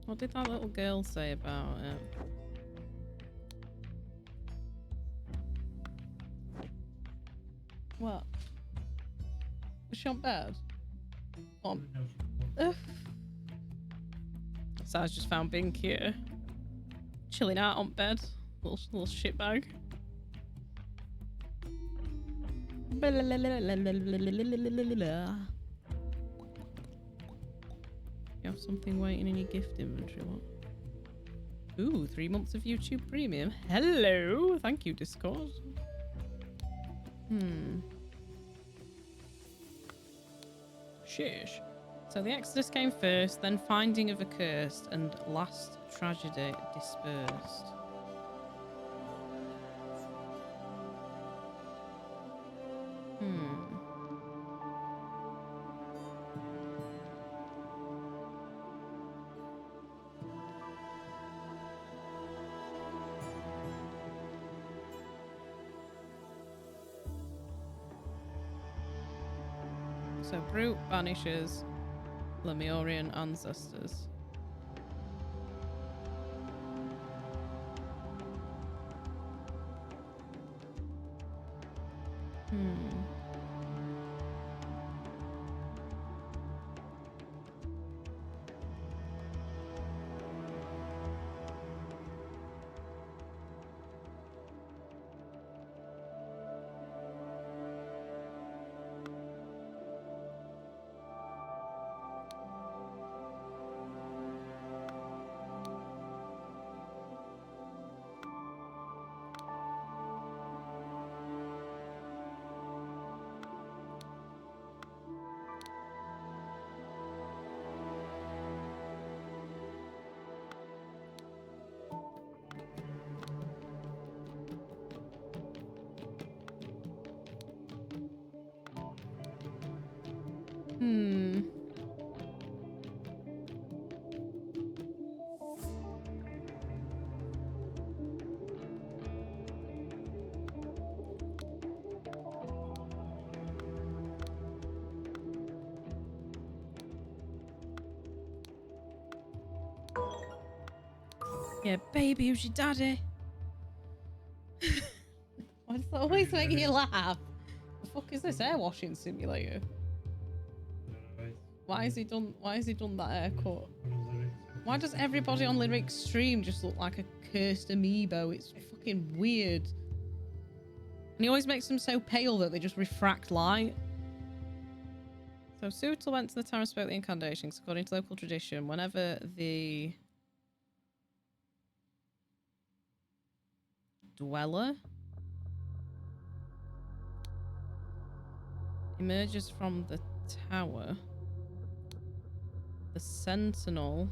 What did that little girl say about it? What? Was she on bed? So I just found Bink here. Chilling out on bed. Little shitbag. You have something waiting in your gift inventory. What? Ooh, 3 months of YouTube Premium. Hello! Thank you, Discord. Shush. So the Exodus came first, then Finding of Accursed, and Last Tragedy Dispersed. So Brute banishes Lemurian ancestors. Yeah, baby, who's your daddy? Why does that always make you laugh? The fuck is this hair washing simulator? Why has he done that haircut? Why does everybody on Lyric Stream just look like a cursed amiibo? It's fucking weird. And he always makes them so pale that they just refract light. So Sutal went to the tower and spoke the incantation, because according to local tradition, whenever the dweller emerges from the tower, the sentinel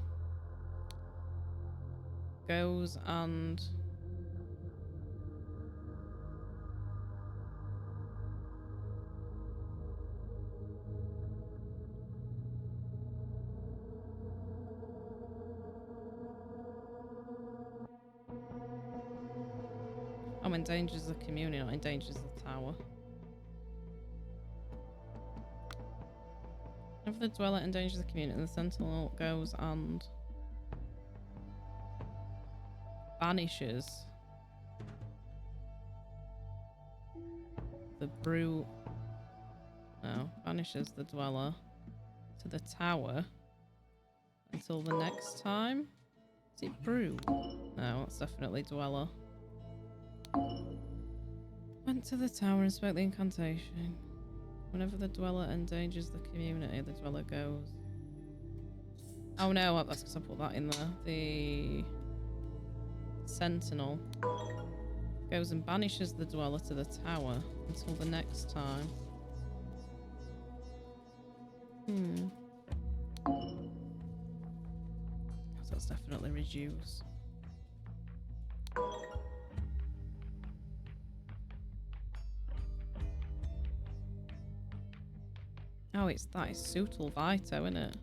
goes and endangers the community, not endangers the tower. If the dweller endangers the community, the sentinel goes and banishes the banishes the dweller to the tower until the next time. Is it brew? No, that's definitely dweller. Went to the tower and spoke the incantation. Whenever the dweller endangers the community, the dweller goes. Oh no, that's because I put that in there. The sentinel goes and banishes the dweller to the tower until the next time. So that's definitely reduce. Oh, that is Sutal Vito, isn't it?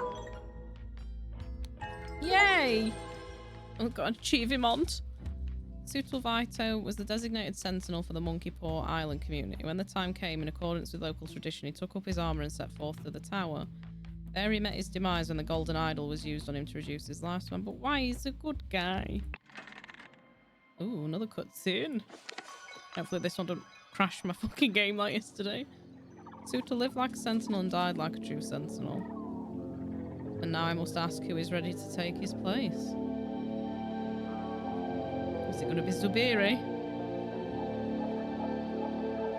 Yay! I've got an achievement. Sutal Vito was the designated sentinel for the Monkey Paw Island community. When the time came, in accordance with local tradition, he took up his armour and set forth to the tower. There he met his demise when the golden idol was used on him to reduce his lifespan. But why? He's a good guy. Ooh, another cutscene. Hopefully this one doesn't crash my fucking game like yesterday. Sutal lived like a sentinel and died like a true sentinel. And now I must ask who is ready to take his place. Is it going to be Zubiri?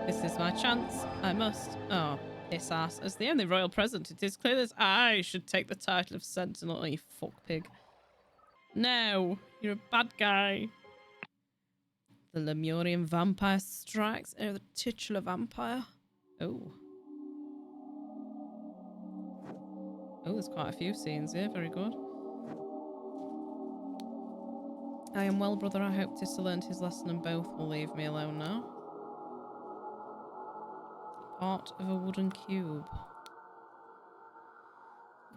This is my chance. I must. Oh, piss ass. As the only royal present, it is clear that I should take the title of sentinel. Oh, you fuck pig. No, you're a bad guy. The Lemurian vampire strikes. Oh, the titular vampire. Oh. Oh, there's quite a few scenes here. Very good. I am well, brother. I hope Tissa learned his lesson and both will leave me alone now. Part of a wooden cube.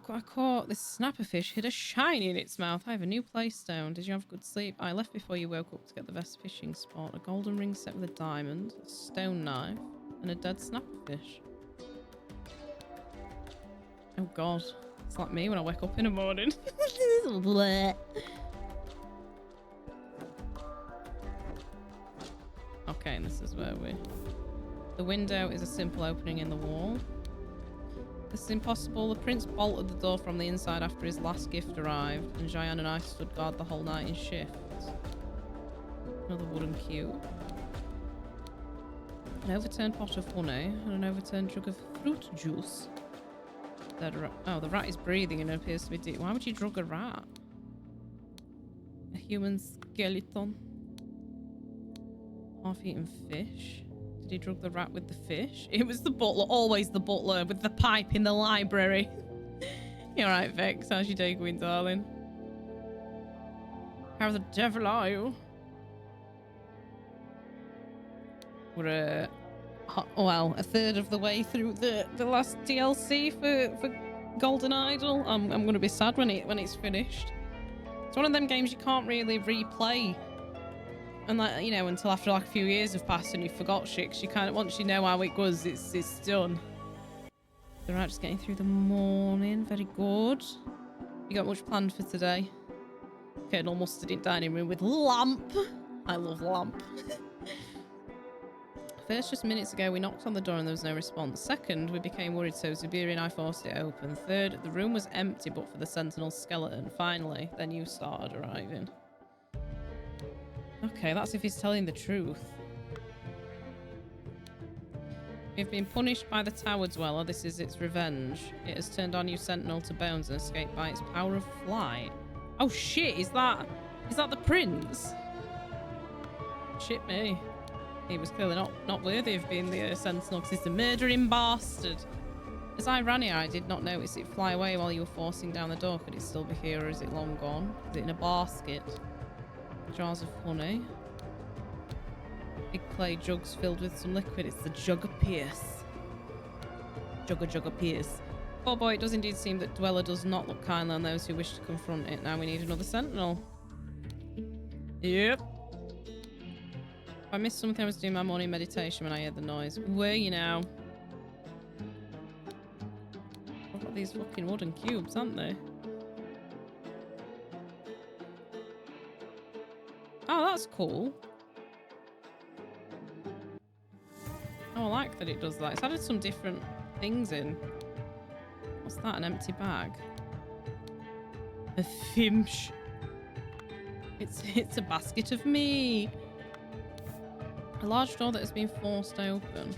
I caught this snapperfish hid a shiny in its mouth. I have a new playstone. Did you have good sleep? I left before you woke up to get the best fishing spot. A golden ring set with a diamond, a stone knife, and a dead snapperfish. Oh god. It's like me when I wake up in the morning. Okay, and this is where we... The window is a simple opening in the wall. This is impossible. The prince bolted the door from the inside after his last gift arrived, and Cheyenne and I stood guard the whole night in shifts. Another wooden cube. An overturned pot of honey and an overturned jug of fruit juice. Oh, the rat is breathing and appears to be deep. Why would you drug a rat? A human skeleton. Half-eaten fish. Did he drug the rat with the fish? It was the butler, always the butler, with the pipe in the library. You alright, Vex? How's your day going, darling? How the devil are you? We're well, a third of the way through the last DLC for Golden Idol. I'm gonna be sad when it's finished. It's one of them games you can't really replay, and like, you know, until after like a few years have passed and you forgot shit. 'Cause you kind of, once you know how it goes, it's done. So right, just getting through the morning. Very good. You got much planned for today? Colonel Mustard in dining room with lamp. I love lamp. First, just minutes ago, we knocked on the door and there was no response. Second, we became worried, so Zubiri and I forced it open. Third, the room was empty but for the sentinel skeleton. Finally, then you started arriving. Okay, that's if he's telling the truth. We've been punished by the Tower Dweller. This is its revenge. It has turned our new sentinel to bones and escaped by its power of flight. Oh shit, is that the prince? Shit me. He was clearly not worthy of being the sentinel because he's a murdering bastard. As I ran here, I did not notice it fly away while you were forcing down the door. Could it still be here or is it long gone? Is it in a basket? Jars of honey. Big clay jugs filled with some liquid. It's the Jug of Pierce. Jug of Pierce. Oh boy, it does indeed seem that Dweller does not look kindly on those who wish to confront it. Now we need another sentinel. Yep. I missed something. I was doing my morning meditation when I heard the noise. Were you now? I've got these fucking wooden cubes, aren't they? Oh, that's cool. Oh, I like that it does that. It's added some different things in. What's that? An empty bag? A fimsh. It's a basket of meat. A large door that has been forced open.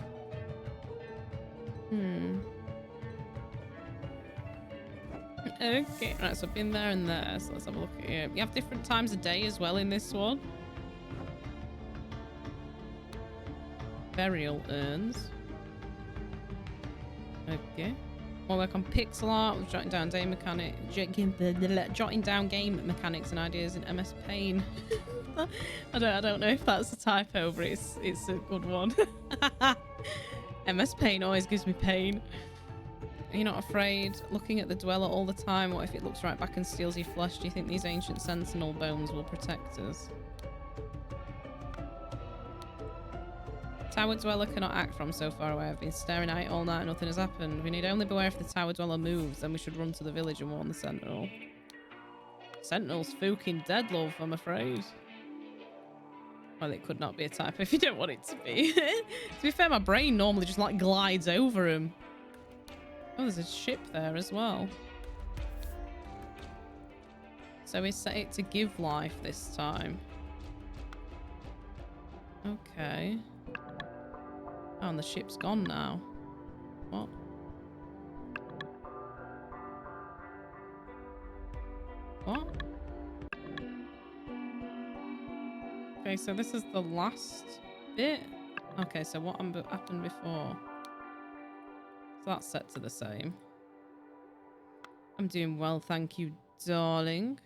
Okay, right, so I've been there and there, so let's have a look at it. You have different times of day as well in this one. Burial urns. Okay. More work on pixel art, with jotting down game mechanics and ideas in MS Paint. I don't know if that's a typo, but it's a good one. MS Paint always gives me pain. Are you not afraid? Looking at the Dweller all the time, what if it looks right back and steals your flesh? Do you think these ancient sentinel bones will protect us? Tower Dweller cannot act from so far away. I've been staring at it all night and nothing has happened. We need only beware if the Tower Dweller moves, then we should run to the village and warn the sentinel. Sentinel's fucking dead, love, I'm afraid. Well, it could not be a typo if you don't want it to be. To be fair, my brain normally just like glides over him. Oh, there's a ship there as well. So we set it to give life this time. Okay. Oh, and the ship's gone now. What? What? Okay, so this is the last bit. Okay, so what happened before? So that's set to the same. I'm doing well, thank you, darling.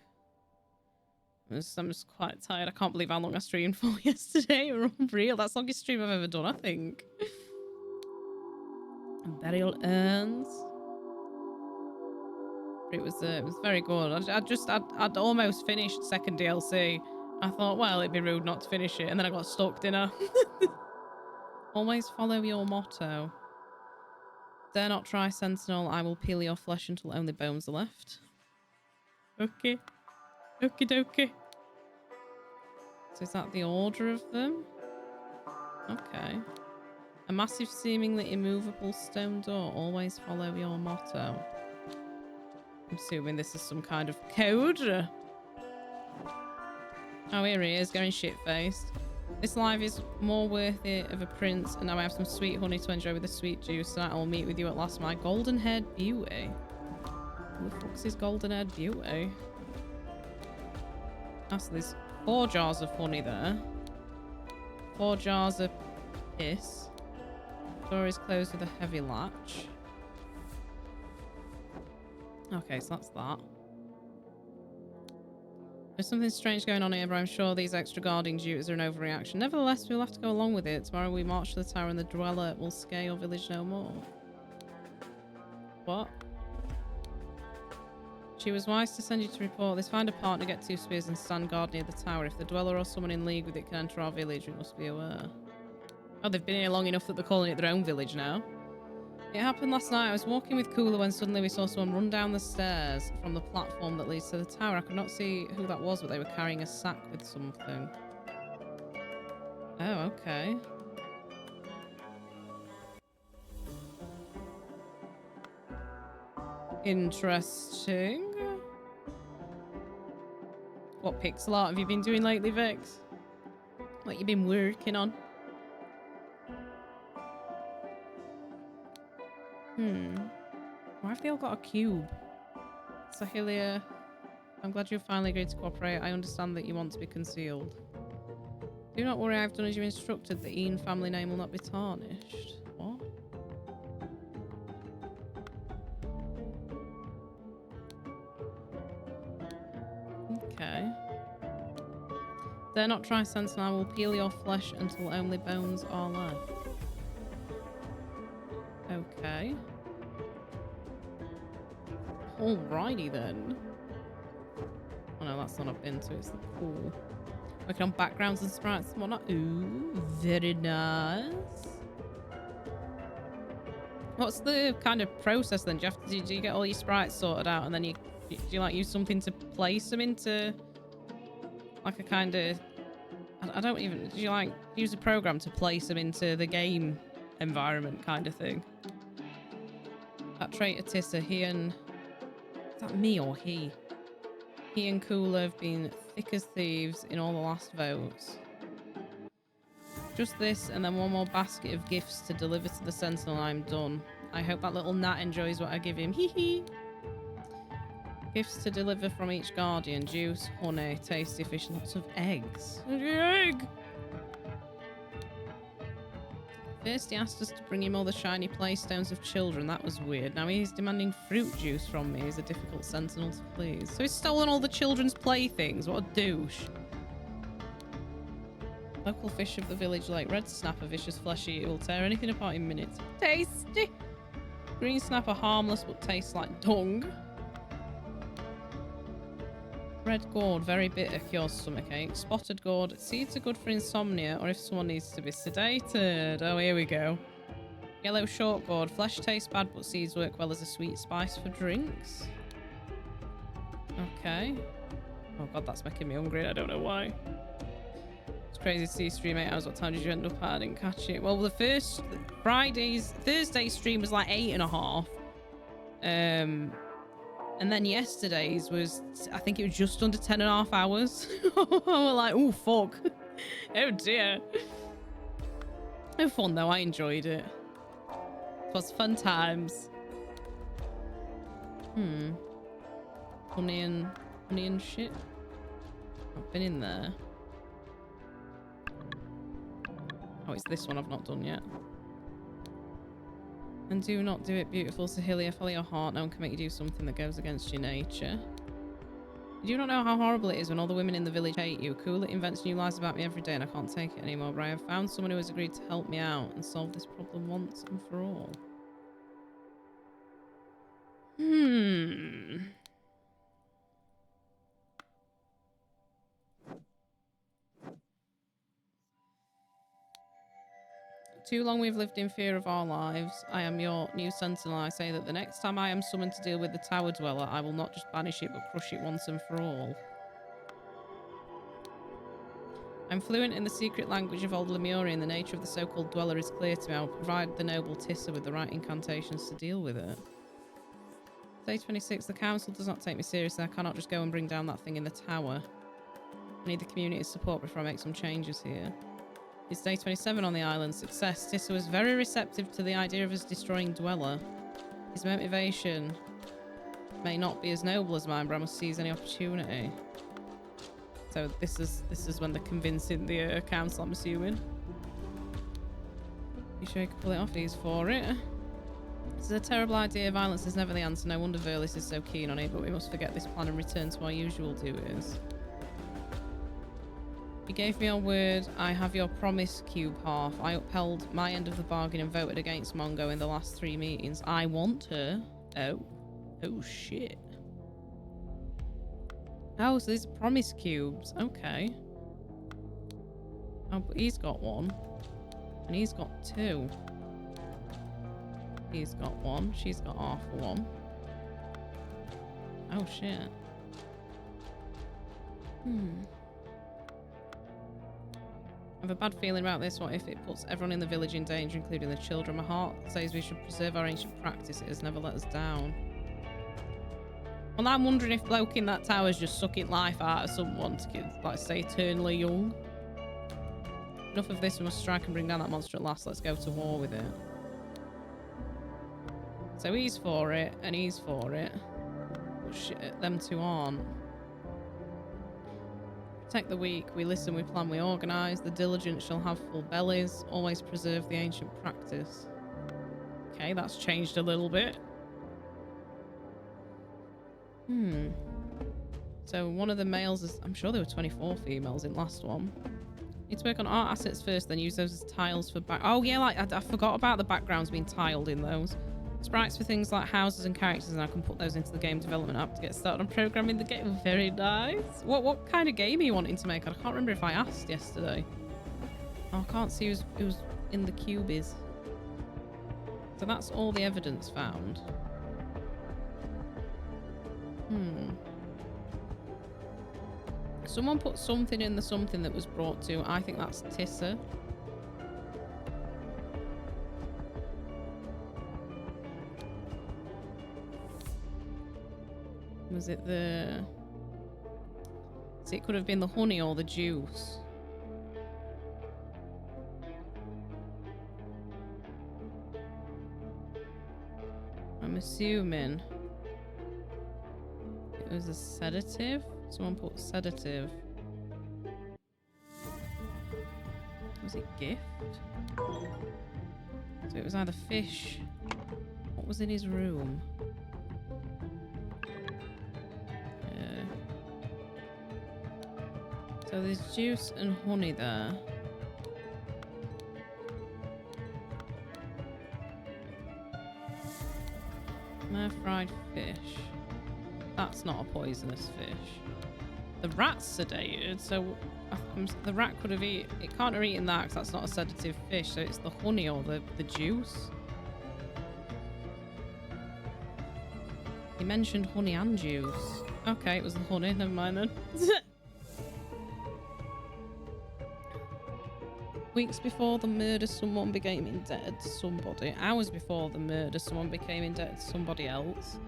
I'm just quite tired. I can't believe how long I streamed for yesterday. Unreal. That's the longest stream I've ever done, I think. And burial urns. It was very good. I'd almost finished second DLC. I thought, well, it'd be rude not to finish it, and then I got stuck, didn't I? Always follow your motto. Dare not try, Sentinel. I will peel your flesh until only bones are left. Okay. Okie dokie. So is that the order of them? Okay. A massive, seemingly immovable stone door. Always follow your motto. I'm assuming this is some kind of code. Oh, here he is, going shit-faced. This life is more worth it of a prince, and now I have some sweet honey to enjoy with the sweet juice, and I will meet with you at last, my golden-haired beauty. Who the fuck's his golden-haired beauty? Oh, so there's 4 jars of honey there. 4 jars of piss. Door is closed with a heavy latch. Okay, so that's that. There's something strange going on here, but I'm sure these extra guarding duties are an overreaction. Nevertheless, we'll have to go along with it. Tomorrow we march to the tower and the dweller will scare your village no more. What? She was wise to send you to report this. Find a partner, get 2 spears and stand guard near the tower. If the dweller or someone in league with it can enter our village, we must be aware. Oh, they've been here long enough that they're calling it their own village now. It happened last night. I was walking with Cooler when suddenly we saw someone run down the stairs from the platform that leads to the tower. I could not see who that was, but they were carrying a sack with something. Oh, okay. Interesting. What pixel art have you been doing lately, Vix? What you been working on? Why have they all got a cube? Sahilia, I'm glad you finally agreed to cooperate. I understand that you want to be concealed. Do not worry, I've done as you instructed. The Ian family name will not be tarnished. What? Okay. Dare not try, Sentinel. I will peel your flesh until only bones are left. Okay. Alrighty then. Oh no, that's not up into, it's the pool. Working on backgrounds and sprites and whatnot. Ooh, very nice. What's the kind of process then? Do you get all your sprites sorted out and then do you like use something to place them into like a kind of, I don't even, do you like use a program to place them into the game environment kind of thing? That traitor Tissa, he and, is that me or he? He and Cooler have been thick as thieves in all the last votes. Just this and then one more basket of gifts to deliver to the Sentinel. I'm done. I hope that little gnat enjoys what I give him. Hee hee. Gifts to deliver from each guardian. Juice, honey, tasty fish, lots of eggs. Egg! First he asked us to bring him all the shiny playstones of children. That was weird. Now he's demanding fruit juice from me. He's a difficult Sentinel to please. So he's stolen all the children's playthings. What a douche. Local fish of the village lake. Red snapper, vicious fleshy. It will tear anything apart in minutes. Tasty. Green snapper, harmless but tastes like dung. Red gourd, very bitter, cures stomachache. Spotted gourd, seeds are good for insomnia or if someone needs to be sedated. Oh, here we go. Yellow short gourd, flesh tastes bad but seeds work well as a sweet spice for drinks. Okay. Oh god, that's making me hungry. I don't know why. It's crazy to see you stream 8 hours. What time did you end up at? I didn't catch it. Well, the first Thursday stream was like 8.5. And then yesterday's was, I think it was just under 10.5 hours. We're like, oh, fuck. Oh, dear. No fun, though. I enjoyed it. It was fun times. Honey and shit. I've been in there. Oh, it's this one I've not done yet. And do not do it, beautiful Sahilia. Follow your heart. No one can make you do something that goes against your nature. You do not know how horrible it is when all the women in the village hate you. Cooler invents new lies about me every day and I can't take it anymore. But I have found someone who has agreed to help me out and solve this problem once and for all. too long we've lived in fear of our lives. I am your new sentinel. I say that the next time I am summoned to deal with the Tower Dweller, I will not just banish it, but crush it once and for all. I'm fluent in the secret language of old Lemurian. The nature of the so-called dweller is clear to me. I'll provide the noble Tissa with the right incantations to deal with it. Day 26. The council does not take me seriously. I cannot just go and bring down that thing in the tower. I need the community's support before I make some changes here. It's day 27 on the island. Success. Tissa was very receptive to the idea of us destroying Dweller. His motivation may not be as noble as mine, but I must seize any opportunity. So this is when they're convincing the council, I'm assuming. You sure you can pull it off? He's for it. This is a terrible idea. Violence is never the answer. No wonder Verlis is so keen on it, but we must forget this plan and return to our usual doers. You gave me your word. I have your promise, Cube Half. I upheld my end of the bargain and voted against Mongo in the last 3 meetings. I want her. Oh shit. Oh, so these are promise cubes. Okay. Oh, but he's got one. And he's got 2. He's got 1. She's got half of 1. Oh, shit. I have a bad feeling about this. What if it puts everyone in the village in danger, including the children? My heart says we should preserve our ancient practice. It has never let us down. Well, I'm wondering if bloke in that tower is just sucking life out of someone to get, like, stay eternally young. Enough of this. We must strike and bring down that monster at last. Let's go to war with it. So he's for it, and he's for it. But shit, them two aren't. Protect the weak. We listen, we plan, we organise. The diligent shall have full bellies. Always preserve the ancient practice. Okay, that's changed a little bit. So one of the males is... I'm sure there were 24 females in last one. Need to work on art assets first, then use those as tiles for back... Oh, yeah, like, I forgot about the backgrounds being tiled in those. Sprites for things like houses and characters, and I can put those into the game development app to get started on programming the game. Very nice. What kind of game are you wanting to make? I can't remember if I asked yesterday. Oh, I can't see who's in the cubies. So that's all the evidence found. Someone put something in the something that was brought to. I think that's Tissa. Was it the... So it could have been the honey or the juice. I'm assuming it was a sedative. Someone put sedative. Was it gift? So it was either fish. What was in his room? So there's juice and honey there. Fried fish. That's not a poisonous fish. The rat's sedated, so the rat could have eaten... It can't have eaten that because that's not a sedative fish, so it's the honey or the juice. He mentioned honey and juice. Okay, it was the honey. Never mind then. Weeks before the murder, someone became indebted to somebody. Hours before the murder, someone became indebted to somebody else.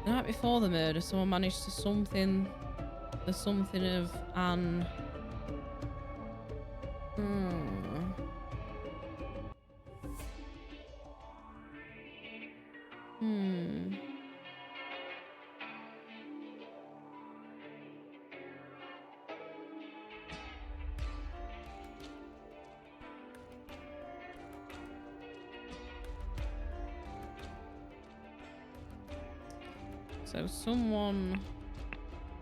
The night before the murder, someone managed to something... The something of an... So someone...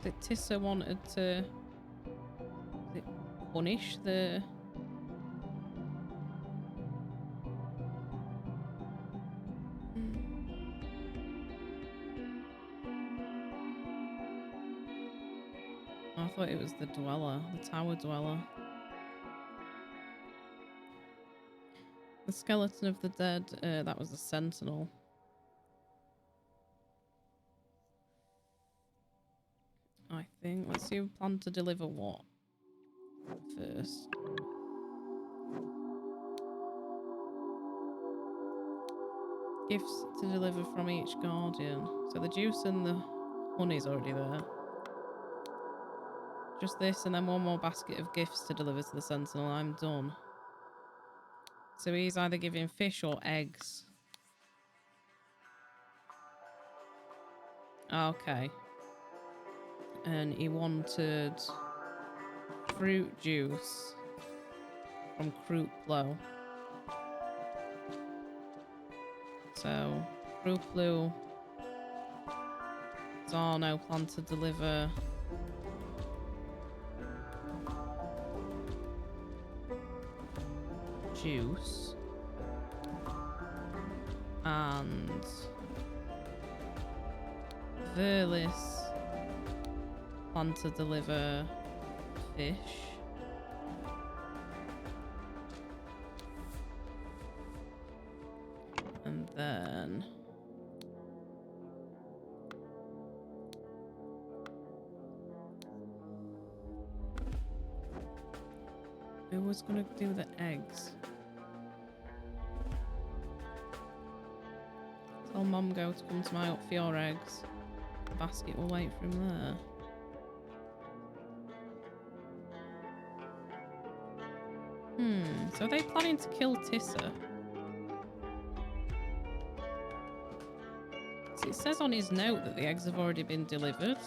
That Tissa wanted to punish the... I thought it was the dweller, the tower dweller. The skeleton of the dead, that was a sentinel. I think. Let's see if we plan to deliver what first. Gifts to deliver from each guardian. So the juice and the honey's already there. Just this and then one more basket of gifts to deliver to the sentinel. I'm done. So he's either giving fish or eggs. Okay. And he wanted fruit juice from Crouplot. So Crouplot, Zarno plan to deliver juice and Verlis plan to deliver fish. And then who was gonna do the eggs? Tell Mum go to come to my hut for your eggs. The basket will wait from there. So are they planning to kill Tissa? So it says on his note that the eggs have already been delivered.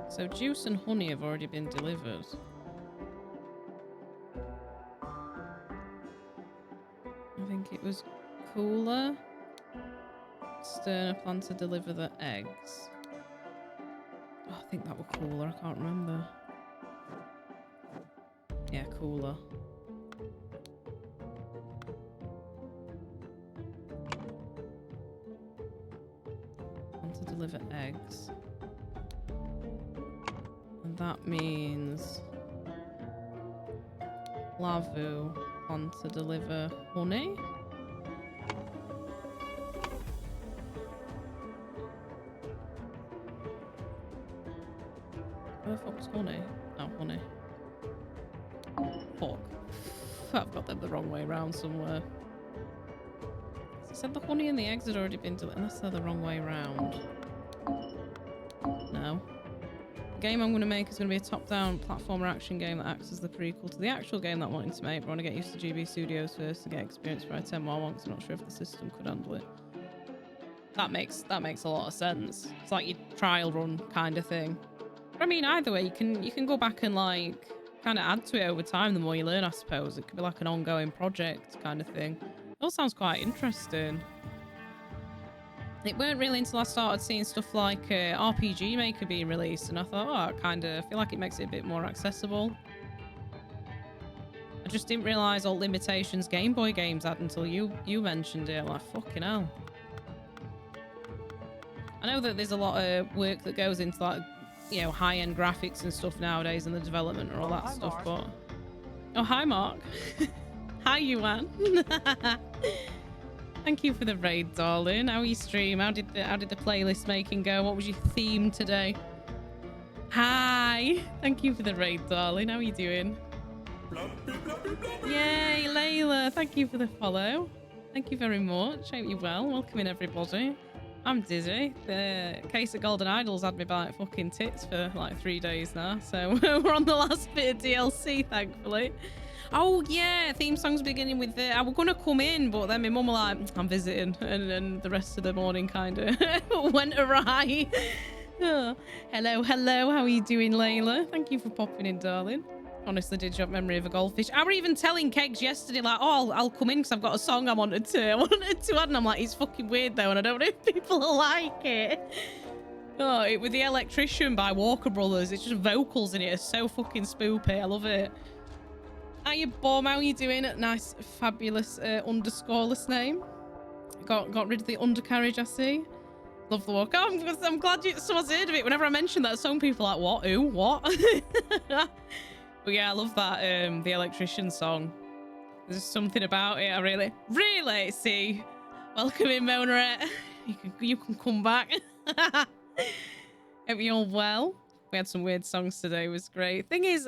So juice and honey have already been delivered. I think it was Cooler. Sterner plan to deliver the eggs. Oh, I think that was Cooler. I can't remember. Yeah, Cooler. Plan to deliver eggs. And that means Lavu plan to deliver honey. Where the fuck's honey? Oh, honey. Fuck. I've got them the wrong way around somewhere. It said the honey and the eggs had already been delivered, unless they're the wrong way around. No. The game I'm going to make is going to be a top-down platformer action game that acts as the prequel to the actual game that I'm wanting to make, but I want to get used to GB Studios first to get experience for 10 more ones. I'm not sure if the system could handle it. That makes a lot of sense. It's like your trial run kind of thing. But I mean, either way, you can go back and like kind of add to it over time the more you learn, I suppose. It could be like an ongoing project kind of thing. It all sounds quite interesting. It weren't really until I started seeing stuff like RPG Maker being released, and I thought, oh, I kind of feel like it makes it a bit more accessible. I just didn't realise all limitations Game Boy games had until you mentioned it. I'm like, fucking hell. I know that there's a lot of work that goes into like, you know, high-end graphics and stuff nowadays and the development and all that stuff, Mark. But... Oh, hi, Mark. Hi, Yuan. Thank you for the raid, darling. How are you stream? How did the playlist making go? What was your theme today? Hi. Thank you for the raid, darling. How are you doing? Yay, Layla. Thank you for the follow. Thank you very much. Hope you're well. Welcome in, everybody. I'm dizzy. The case of Golden Idols had me by like fucking tits for like 3 days now. So we're on the last bit of DLC, thankfully. Oh yeah, theme song's beginning with the... I was going to come in, but then my mum was like, I'm visiting. And then the rest of the morning kind of went awry. Oh, hello. How are you doing, Layla? Thank you for popping in, darling. Honestly, did you have memory of a goldfish? I were even telling Kegs yesterday, like, oh, I'll come in because I've got a song I wanted to add. And I'm like, it's fucking weird though, and I don't know if people will like it. Oh, it with the Electrician by Walker Brothers. It's just vocals in it. It's so fucking spoopy. I love it. Hiya, Bom. How are you doing? Nice, fabulous underscoreless name. Got rid of the undercarriage, I see. Love the walk. Oh, I'm glad someone's heard of it. Whenever I mention that song, people are like, what? Who? What? But yeah, I love that, the electrician song. There's something about it. I really see. Welcome in, Monaret. You can come back. Hope you're all well. We had some weird songs today. It was great. Thing is,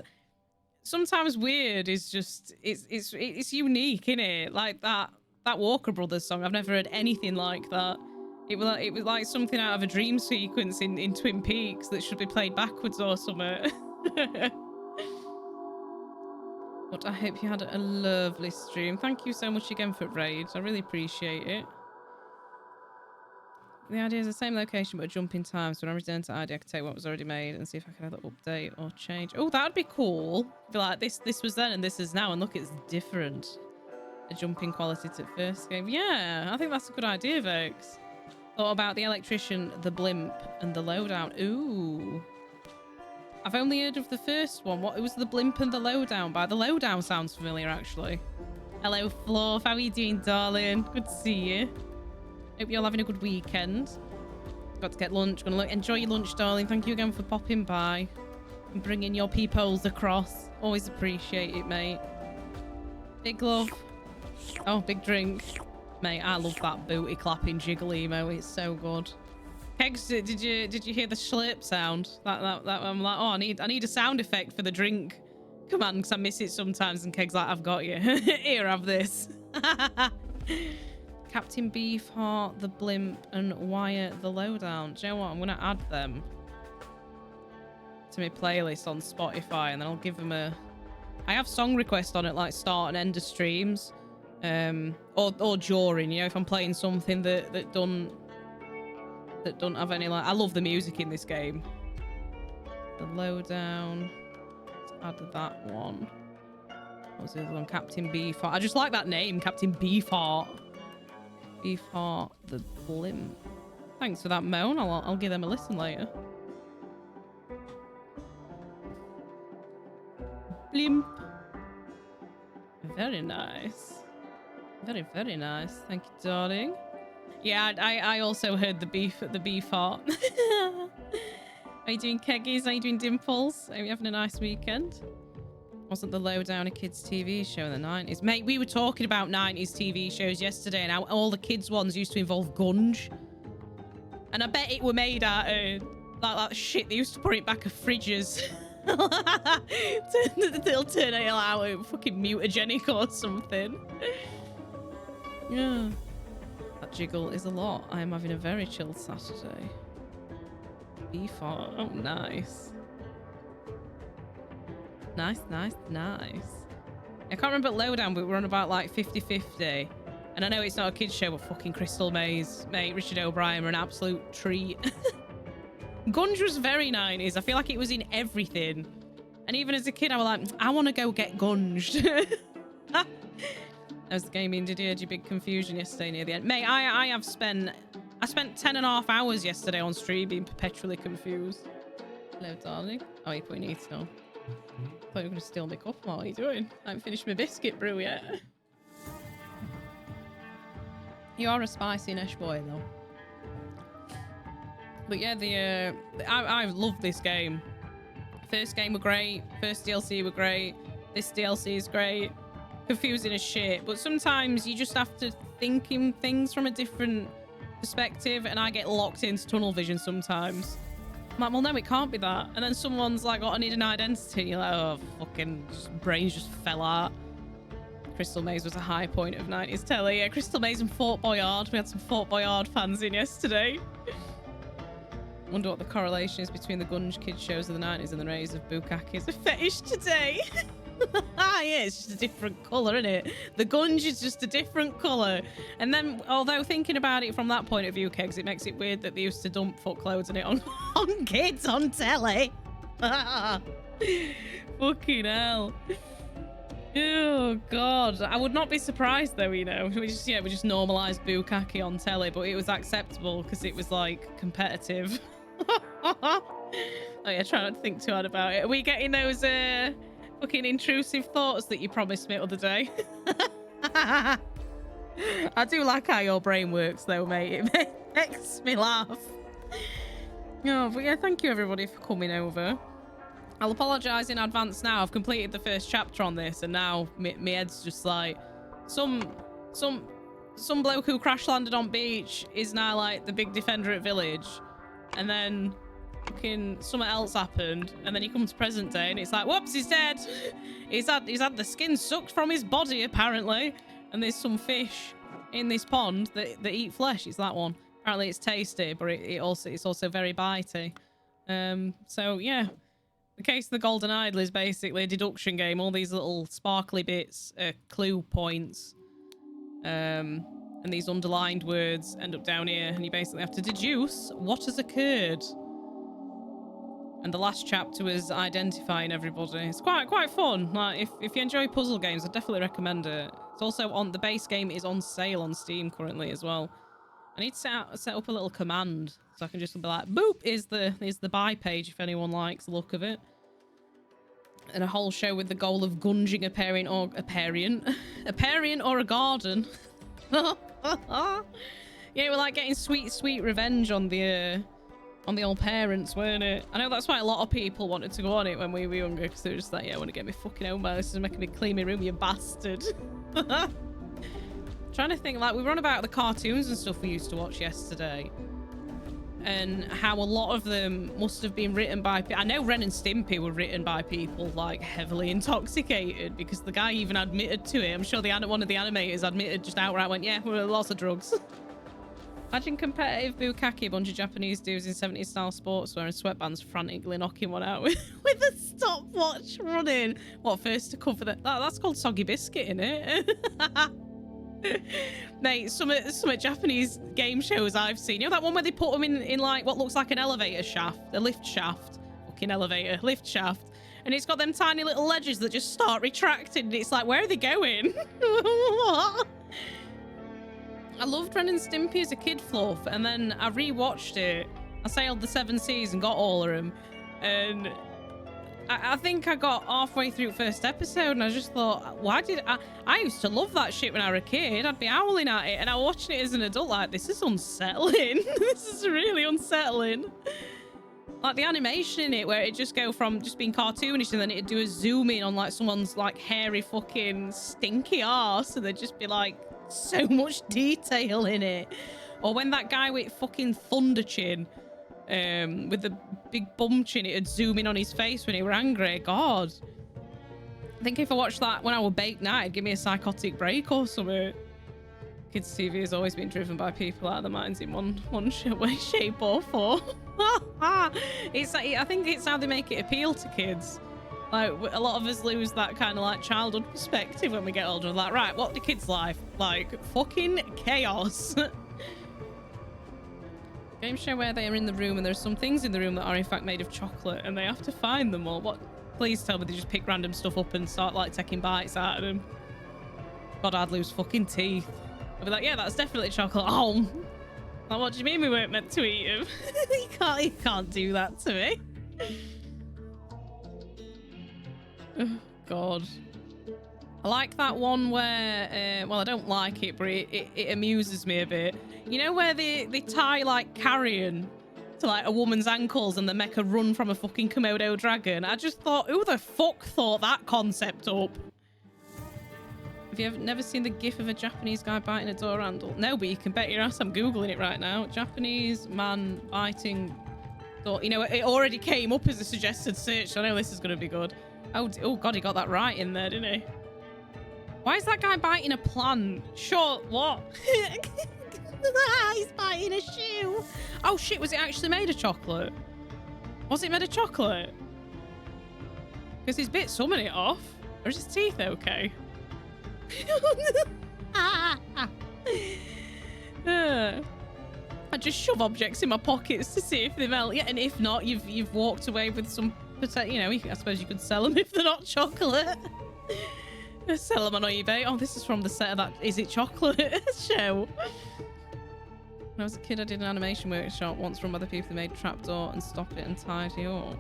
sometimes weird is just it's unique, innit? Like that Walker Brothers song. I've never heard anything like that. It was like something out of a dream sequence in Twin Peaks that should be played backwards or something. But I hope you had a lovely stream. Thank you so much again for raids. I really appreciate it. The idea is the same location but a jump in time. So when I return to ID, I can take what was already made and see if I can either update or change. Oh, that would be cool. Be like, this was then and this is now, and look, it's different. A jump in quality to first game. Yeah, I think that's a good idea, Vex. Thought about the electrician, the blimp, and the lowdown. Ooh. I've only heard of the first one. What? It was the blimp and the lowdown. By the lowdown sounds familiar, actually. Hello, Fluff. How are you doing, darling? Good to see you. Hope you're all having a good weekend. Got to get lunch. Gonna enjoy your lunch, darling. Thank you again for popping by and bringing your peepholes across. Always appreciate it, mate. Big love. Oh, big drink. Mate, I love that booty clapping jiggle emo. It's so good. Kegs, did you hear the slurp sound? That I'm like, oh, I need a sound effect for the drink command because I miss it sometimes. And Kegs like, I've got you. Here, have this. Captain Beefheart, the blimp, and Wyatt, the lowdown. Do you know what? I'm gonna add them to my playlist on Spotify, and then I'll give them a. I have song requests on it, like start and end of streams, or during. You know, if I'm playing something that don't have any like. I love the music in this game. The lowdown. Let's add that one. What was the other one? Captain Beefheart. I just like that name, Captain Beefheart. Beefheart, the blimp. Thanks for that, Moan. I'll give them a listen later. Blimp. Very nice. Very, very nice. Thank you, darling. Yeah, I also heard the Beefheart. Are you doing keggies? Are you doing dimples? Are you having a nice weekend? Wasn't the lowdown a kids' TV show in the 90s? Mate, we were talking about 90s TV shows yesterday and how all the kids' ones used to involve gunge. And I bet it were made out of like that shit they used to put it back of fridges. They'll turn it out fucking mutagenic or something. Yeah. That jiggle is a lot. I am having a very chilled Saturday. Beefheart. Oh, nice. Nice. I can't remember lowdown, but we're on about like 50-50. And I know it's not a kids show, but fucking Crystal Maze, mate, Richard O'Brien were an absolute treat. Gunge was very 90s. I feel like it was in everything. And even as a kid, I was like, I want to go get gunged. As the game ended, you had your big confusion yesterday near the end. Mate, I spent 10.5 hours yesterday on stream being perpetually confused. Hello, darling. Oh, you're putting it on. I thought you were going to steal my cup. What are you doing? I haven't finished my biscuit brew yet. You are a spicy Nesh boy, though. But yeah, I love this game. First game were great. First DLC were great. This DLC is great. Confusing as shit. But sometimes you just have to think in things from a different perspective, and I get locked into tunnel vision sometimes. I'm like, well, no, it can't be that. And then someone's like, I need an identity. And you're like, oh, fucking brains just fell out. Crystal Maze was a high point of 90s telly. Yeah, Crystal Maze and Fort Boyard. We had some Fort Boyard fans in yesterday. Wonder what the correlation is between the Gunge kids shows of the 90s and the rays of Bukkake is a fetish today. Yeah, it's just a different colour, isn't it? The Gunge is just a different colour. And then, although thinking about it from that point of view, Kegs, it makes it weird that they used to dump foot clothes in it on kids on telly. Fucking hell. Oh, God. I would not be surprised, though, you know. We just normalised Bukkake on telly, but it was acceptable because it was, like, competitive. Oh, yeah, try not to think too hard about it. Are we getting those, fucking intrusive thoughts that you promised me the other day? I do like how your brain works though, mate. It makes me laugh. Oh, but yeah, thank you everybody for coming over. I'll apologise in advance now. I've completed the first chapter on this, and now my head's just like some bloke who crash landed on beach is now like the big defender at village, and then fucking something else happened, and then he comes to present day, and it's like, whoops, he's dead. He's had the skin sucked from his body apparently, and there's some fish in this pond that eat flesh. It's that one. Apparently it's tasty, but it's also very bitey. So yeah. The case of the Golden Idol is basically a deduction game. All these little sparkly bits are clue points. And these underlined words end up down here, and you basically have to deduce what has occurred. And the last chapter was identifying everybody. It's quite fun. Like, if you enjoy puzzle games, I definitely recommend it. It's also on the base game is on sale on Steam currently as well. I need to set up a little command so I can just be like, boop, is the buy page if anyone likes the look of it. And a whole show with the goal of gunging a parent or a garden. Yeah, we're like getting sweet revenge on the old parents, weren't it? I know that's why a lot of people wanted to go on it when we were younger, because they were just like, yeah, I want to get me fucking home by this is making me clean my room, you bastard. Trying to think, like, we were on about the cartoons and stuff we used to watch yesterday, and how a lot of them must have been written by... I know Ren and Stimpy were written by people, like, heavily intoxicated, because the guy even admitted to it. I'm sure one of the animators admitted just outright, went, yeah, there were lots of drugs. Imagine competitive bukkake, a bunch of Japanese dudes in 70s style sports wearing sweatbands frantically knocking one out with a stopwatch running. What, first to cover that? That's called soggy biscuit, innit? Mate, some Japanese game shows I've seen. You know that one where they put them in like what looks like an elevator shaft, a lift shaft, fucking elevator, lift shaft, and it's got them tiny little ledges that just start retracting, and it's like, where are they going? What? I loved Ren and Stimpy as a kid, Fluff, and then I rewatched it. I sailed the 7 seas and got all of them, and I think I got halfway through the first episode and I just thought, why did I used to love that shit when I was a kid. I'd be owling at it, and I watched it as an adult like, this is unsettling. This is really unsettling. Like the animation in it, where it just go from just being cartoonish and then it'd do a zoom in on like someone's like hairy fucking stinky arse, and there'd just be like so much detail in it. Or when that guy with fucking thunder chin, with the big bum chin, it'd zoom in on his face when he were angry. God, I think if I watched that when I was baked now, it'd give me a psychotic break or something. Kids TV has always been driven by people out of their minds in one way, shape or form. It's like, I think it's how they make it appeal to kids. Like, a lot of us lose that kind of like childhood perspective when we get older. Like, right, what the kids' life? Like, fucking chaos. Game show where they are in the room and there's some things in the room that are in fact made of chocolate and they have to find them all. What? Please tell me they just pick random stuff up and start like taking bites out of them. God, I'd lose fucking teeth. I'd be like, yeah, that's definitely chocolate. Oh, like, what do you mean we weren't meant to eat them? You can't do that to me. Oh, God. I like that one where, well, I don't like it, but it amuses me a bit. You know where they tie like carrion to like a woman's ankles and they make her run from a fucking Komodo dragon? I just thought, who the fuck thought that concept up? Have you never seen the gif of a Japanese guy biting a door handle? No, but you can bet your ass I'm Googling it right now. Japanese man biting door. You know, it already came up as a suggested search, so I know this is going to be good. Oh God, he got that right in there, didn't he? Why is that guy biting a plant? Sure, what? He's biting a shoe. Oh shit, was it actually made of chocolate? Was it made of chocolate? Because he's bit some of it off. Or is his teeth okay? I just shove objects in my pockets to see if they melt. Yeah, and if not, you've walked away with some, you know, I suppose you could sell them if they're not chocolate. Sell them on eBay. Oh, this is from the set of that Is It Chocolate show. When I was a kid, I did an animation workshop once run by the people who made trapdoor and stop it and tidy up.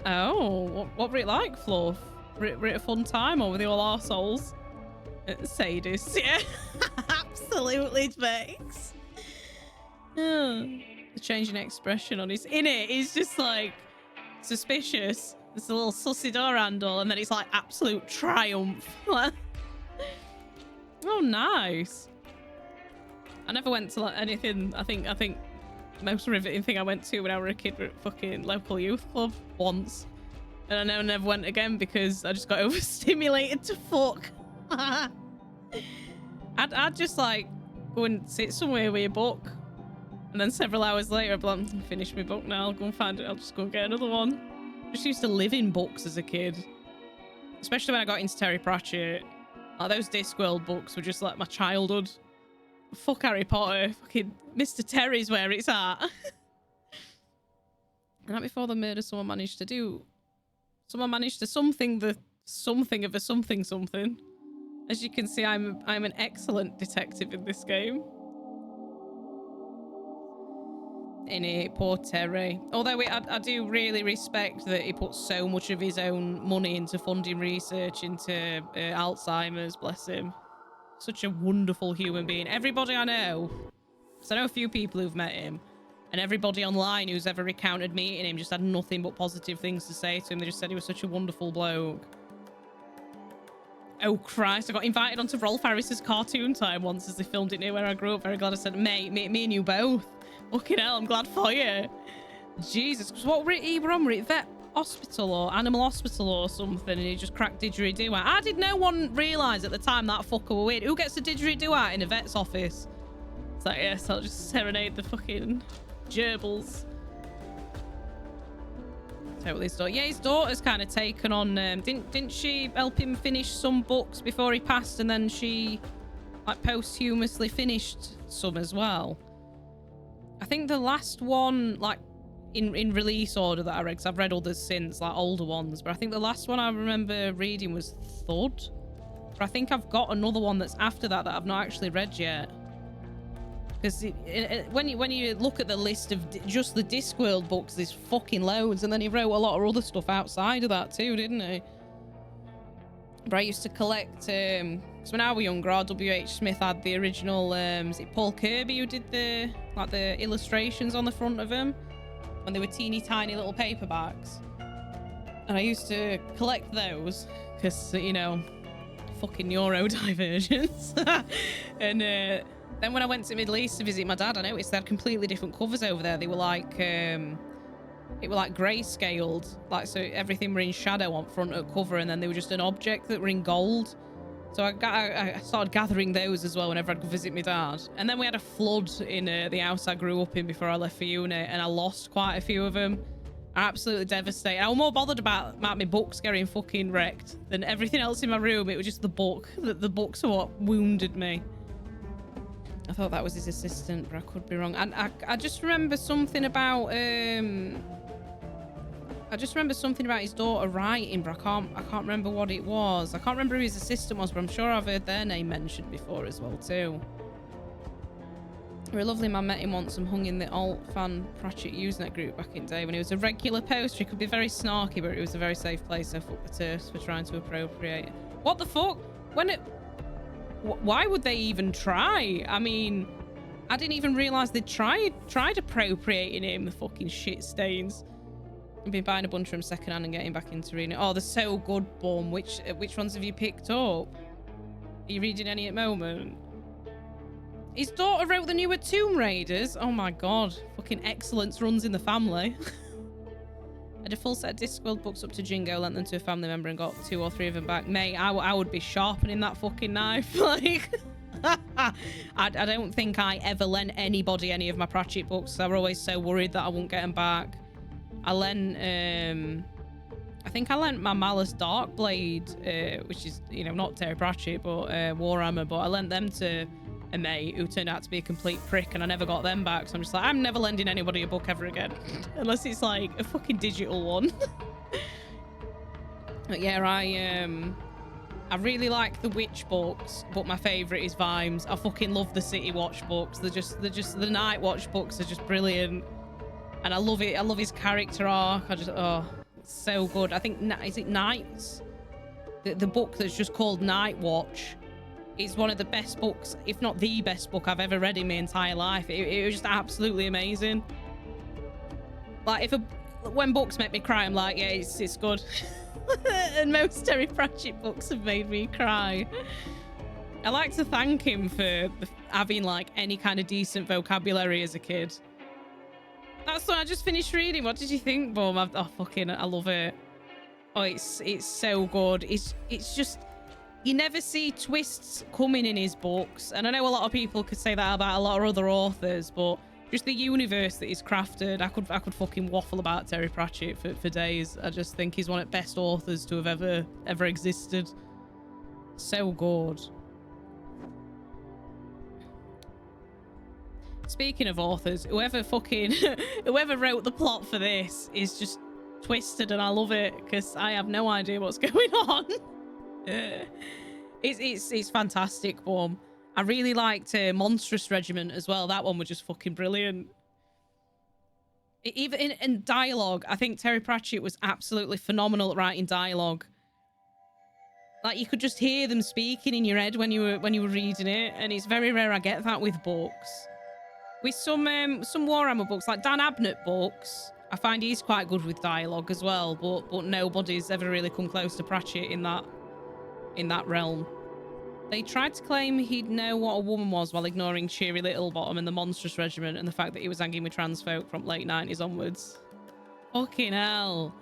Oh, what were it like, Fluff? Were it a fun time, or were they all arseholes? Sadist, yeah. Absolutely Bex. The changing expression on his he's just like suspicious. There's a little sussy door handle, and then it's like absolute triumph. Oh, nice. I never went to like anything. I think most riveting thing I went to when I was a kid were at fucking local youth club once, and I never went again because I just got overstimulated to fuck. I'd just like go and sit somewhere with a book, and then several hours later I'd be like, finish my book now, I'll go and find it, I'll just go and get another one. I just used to live in books as a kid, especially when I got into Terry Pratchett. Like those Discworld books were just like my childhood. Fuck Harry Potter, fucking Mr. Terry's where it's at. And that before the murder, someone managed to something of a something. As you can see, I'm an excellent detective in this game. Innit, poor Terry. Although I do really respect that he put so much of his own money into funding research into Alzheimer's, bless him. Such a wonderful human being. Everybody I know, because I know a few people who've met him, and everybody online who's ever recounted meeting him just had nothing but positive things to say to him. They just said he was such a wonderful bloke. Oh Christ, I got invited onto Rolf Harris's cartoon time once as they filmed it near where I grew up. Very glad I said, mate, me and you both. Fucking hell, I'm glad for you. Jesus, because what were he on? Were it vet hospital or animal hospital or something, and he just cracked didgeridoo out? How did no one realise at the time that fucker were weird? Who gets a didgeridoo out in a vet's office? It's like, yes, I'll just serenade the fucking gerbils. Totally his daughter. Yeah, his daughter's kind of taken on. Didn't she help him finish some books before he passed, and then she like posthumously finished some as well? I think the last one, like in release order that I read, because I've read others since, like older ones, but I think the last one I remember reading was Thud. But I think I've got another one that's after that I've not actually read yet. Because when you look at the list of just the Discworld books, there's fucking loads, and then he wrote a lot of other stuff outside of that too, didn't he? But I used to collect, because when I was younger, R.W.H. Smith had the original, is it Paul Kirby who did the illustrations on the front of them when they were teeny tiny little paperbacks? And I used to collect those because, you know, fucking neurodivergence. And then when I went to the Middle East to visit my dad, I noticed they had completely different covers over there. They were like, it were like grayscaled, like, so everything were in shadow on front of cover, and then they were just an object that were in gold. So I started gathering those as well whenever I'd go visit my dad. And then we had a flood in the house I grew up in before I left for uni, and I lost quite a few of them. Absolutely devastated. I was more bothered about my books getting fucking wrecked than everything else in my room. It was just the book. The books are what wounded me. I thought that was his assistant, but I could be wrong. And I just remember something about his daughter writing, but I can't remember what it was. I can't remember who his assistant was, but I'm sure I've heard their name mentioned before as well too. A lovely man, met him once and hung in the alt fan Pratchett Usenet group back in the day when he was a regular poster. He could be very snarky, but it was a very safe place. So fuck the turfs for trying to appropriate. What the fuck? Why would they even try? I mean, I didn't even realise they'd tried appropriating him, the fucking shit stains. I've been buying a bunch from secondhand and getting back into reading. Oh, they're so good, Bum. Which ones have you picked up? Are you reading any at the moment? His daughter wrote the newer Tomb Raiders. Oh my god. Fucking excellence runs in the family. I had a full set of Discworld books up to Jingo, lent them to a family member and got 2 or 3 of them back. Mate, I would be sharpening that fucking knife. Like, I don't think I ever lent anybody any of my Pratchett books. I was always so worried that I wouldn't get them back. I think I lent my Malice Darkblade, which is, you know, not Terry Pratchett, but Warhammer, but I lent them to a mate who turned out to be a complete prick, and I never got them back. So I'm just like, I'm never lending anybody a book ever again, unless it's like a fucking digital one. But yeah, I really like the Witch books, but my favourite is Vimes. I fucking love the City Watch books. They're just the Night Watch books are just brilliant. And I love it. I love his character arc. It's so good. I think, is it Nights? The book that's just called Night Watch is one of the best books, if not the best book I've ever read in my entire life. It was just absolutely amazing. Like, when books make me cry, I'm like, yeah, it's good. And most Terry Pratchett books have made me cry. I like to thank him for having like any kind of decent vocabulary as a kid. That's what I just finished reading. What did you think, Boom? I love it. Oh, it's so good. It's just, you never see twists coming in his books. And I know a lot of people could say that about a lot of other authors, but just the universe that he's crafted, I could fucking waffle about Terry Pratchett for days. I just think he's one of the best authors to have ever existed. So good. Speaking of authors, whoever wrote the plot for this is just twisted, and I love it because I have no idea what's going on. It's fantastic, Boom. I really liked Monstrous Regiment as well. That one was just fucking brilliant. Even in dialogue, I think Terry Pratchett was absolutely phenomenal at writing dialogue. Like, you could just hear them speaking in your head when you were reading it, and it's very rare I get that with books. With some Warhammer books, like Dan Abnett books, I find he's quite good with dialogue as well, but nobody's ever really come close to Pratchett in that realm. They tried to claim he'd know what a woman was while ignoring Cheery Littlebottom and the Monstrous Regiment and the fact that he was hanging with trans folk from late 90s onwards. Fucking hell.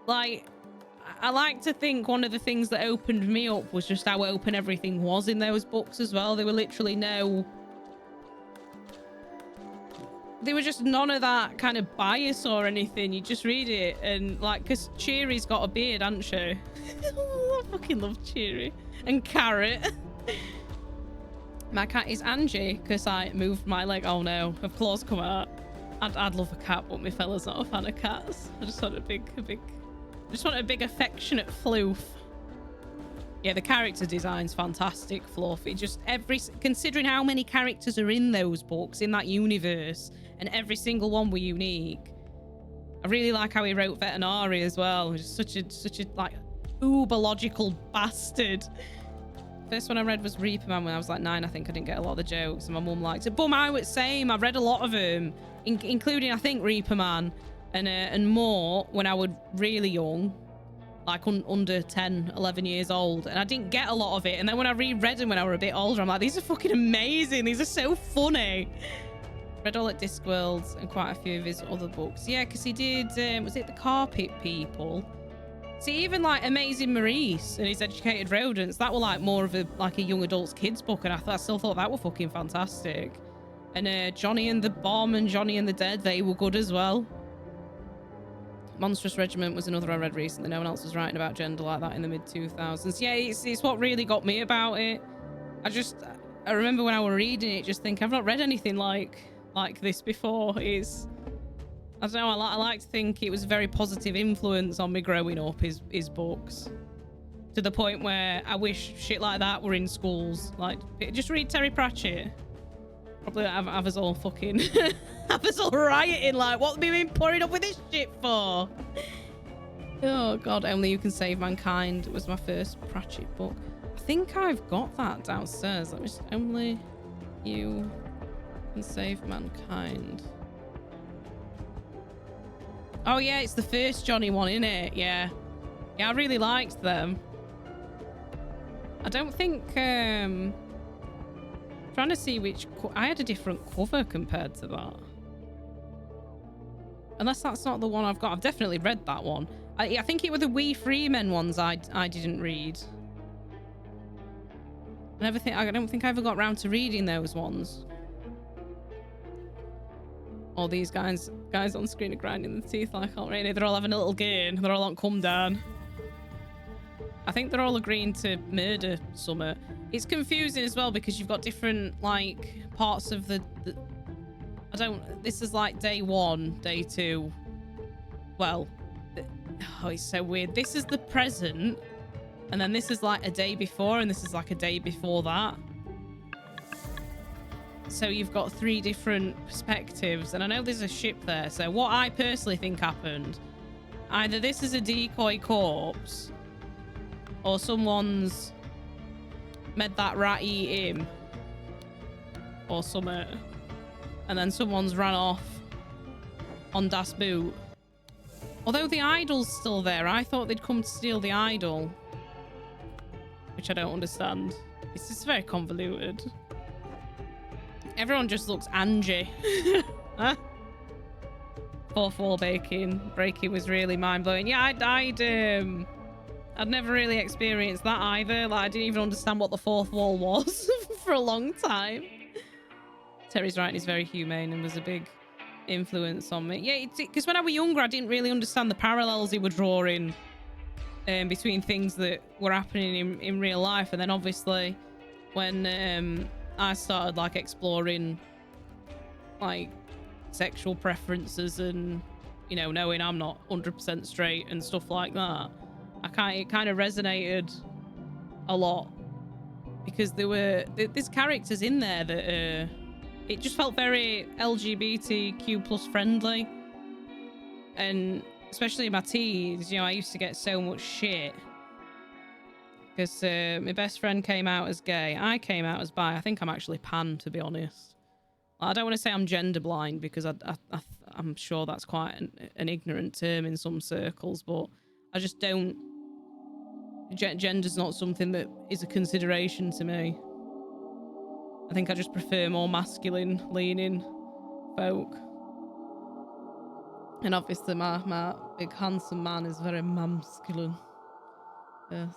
Like, I like to think one of the things that opened me up was just how open everything was in those books as well. There were just none of that kind of bias or anything. You just read it and, like, because Cheery's got a beard, hasn't she? I fucking love Cheery. And Carrot. My cat is Angie because I moved my leg. Oh no, have claws come out? I'd love a cat, but my fella's not a fan of cats. I just want a big affectionate floof. Yeah, the character design's fantastic, Fluff. It just considering how many characters are in those books in that universe, and every single one were unique. I really like how he wrote Vetinari as well. He's such a like uber logical bastard. First one I read was Reaper Man when I was like 9. I think I didn't get a lot of the jokes, and my mum liked it. But I was same. I read a lot of them, including I think Reaper Man and more when I was really young, like under 10, 11 years old, and I didn't get a lot of it. And then when I reread them when I was a bit older, I'm like, these are fucking amazing. These are so funny. Read all at Discworld and quite a few of his other books. Yeah, because he did, was it The Carpet People? See, even like Amazing Maurice and His Educated Rodents, that were like more of a young adult's kids book, and I still thought that were fucking fantastic. And Johnny and the Bomb and Johnny and the Dead, they were good as well. Monstrous Regiment was another I read recently. No one else was writing about gender like that in the mid-2000s. Yeah, it's what really got me about it. I remember when I was reading it, just think I've not read anything like this before. I don't know, I like to think it was a very positive influence on me growing up, his books. To the point where I wish shit like that were in schools. Like, just read Terry Pratchett. Probably have us all fucking... have us all rioting, like, what have we been pouring up with this shit for? Oh, God, Only You Can Save Mankind was my first Pratchett book. I think I've got that downstairs. Let me just... Only You Can Save Mankind. Oh, yeah, it's the first Johnny one, innit? Yeah. Yeah, I really liked them. I don't think... trying to see which... I had a different cover compared to that. Unless that's not the one I've got. I've definitely read that one. I think it were the We Free Men ones I didn't read. I don't think I ever got around to reading those ones. All these guys on screen are grinding the teeth like already. They're all having a little game. They're all on come down. I think they're all agreeing to murder Summer. It's confusing as well because you've got different like parts of the this is like day 1, day 2. Well, oh, it's so weird. This is the present, and then this is like a day before, and this is like a day before that. So you've got 3 different perspectives, and I know there's a ship there. So what I personally think happened, either this is a decoy corpse, or someone's made that rat eat him or something, and then someone's ran off on Das Boot. Although the idol's still there, I thought they'd come to steal the idol, which I don't understand. It's just very convoluted. Everyone just looks Angie. Huh? Fourth wall breaking was really mind-blowing. Yeah, I'd never really experienced that either. Like, I didn't even understand what the fourth wall was for a long time. Terry's right, he's very humane and was a big influence on me. Yeah, because when I was younger, I didn't really understand the parallels he was drawing between things that were happening in real life. And then obviously when I started like exploring like sexual preferences and, you know, knowing I'm not 100% straight and stuff like that, it kind of resonated a lot, because there's characters in there that it just felt very LGBTQ plus friendly. And especially in my teens, you know, I used to get so much shit because my best friend came out as gay. I came out as bi. I think I'm actually pan, to be honest. I don't want to say I'm gender blind, because I'm sure that's quite an ignorant term in some circles, but I just don't... Gender's not something that is a consideration to me. I think I just prefer more masculine leaning folk. And obviously my big handsome man is very masculine. Yes.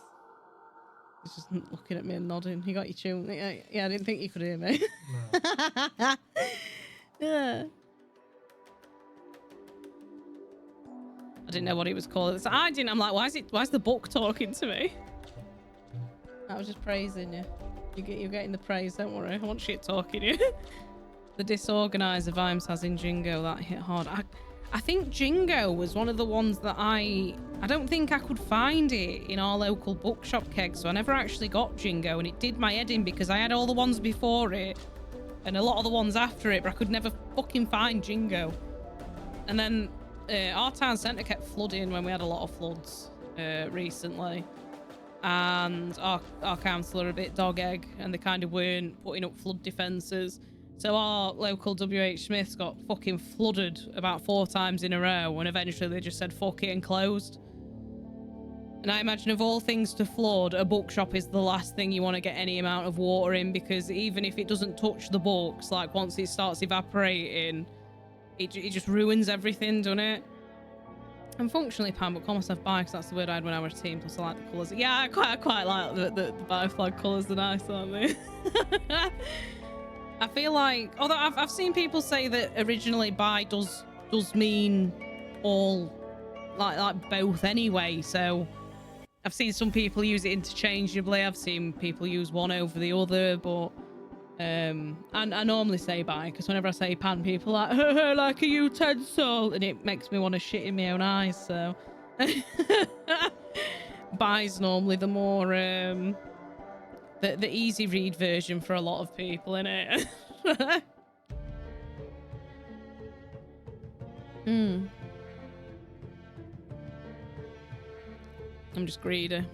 He's just looking at me and nodding. You got your tune? Yeah, I didn't think you could hear me. No. Yeah. I didn't know what he was called. So I didn't. I'm like, why's the book talking to me? I was just praising you. You're getting the praise, don't worry. I want shit talking you. The disorganizer Vimes has in Jingo, that hit hard. I think Jingo was one of the ones that I don't think I could find it in our local bookshop keg, so I never actually got Jingo, and it did my head in because I had all the ones before it and a lot of the ones after it, but I could never fucking find Jingo. And then our town centre kept flooding when we had a lot of floods recently. And our council are a bit dog egg, and they kind of weren't putting up flood defences. So our local WH Smiths got fucking flooded about 4 times in a row, and eventually they just said fuck it and closed. And I imagine of all things to flood, a bookshop is the last thing you want to get any amount of water in, because even if it doesn't touch the books, like once it starts evaporating, it just ruins everything, doesn't it? I'm functionally pan, but call myself bi, because that's the word I had when I was a teen, plus I like the colours. Yeah, I quite like the bi flag colours, are nice, aren't they? I feel like, although I've seen people say that originally bi does mean all, like both anyway, so I've seen some people use it interchangeably. I've seen people use one over the other, but and I normally say bi, because whenever I say pan, people are like, like a utensil, and it makes me want to shit in my own eyes, so bi's normally the more the easy read version for a lot of people, innit? I'm just greedy.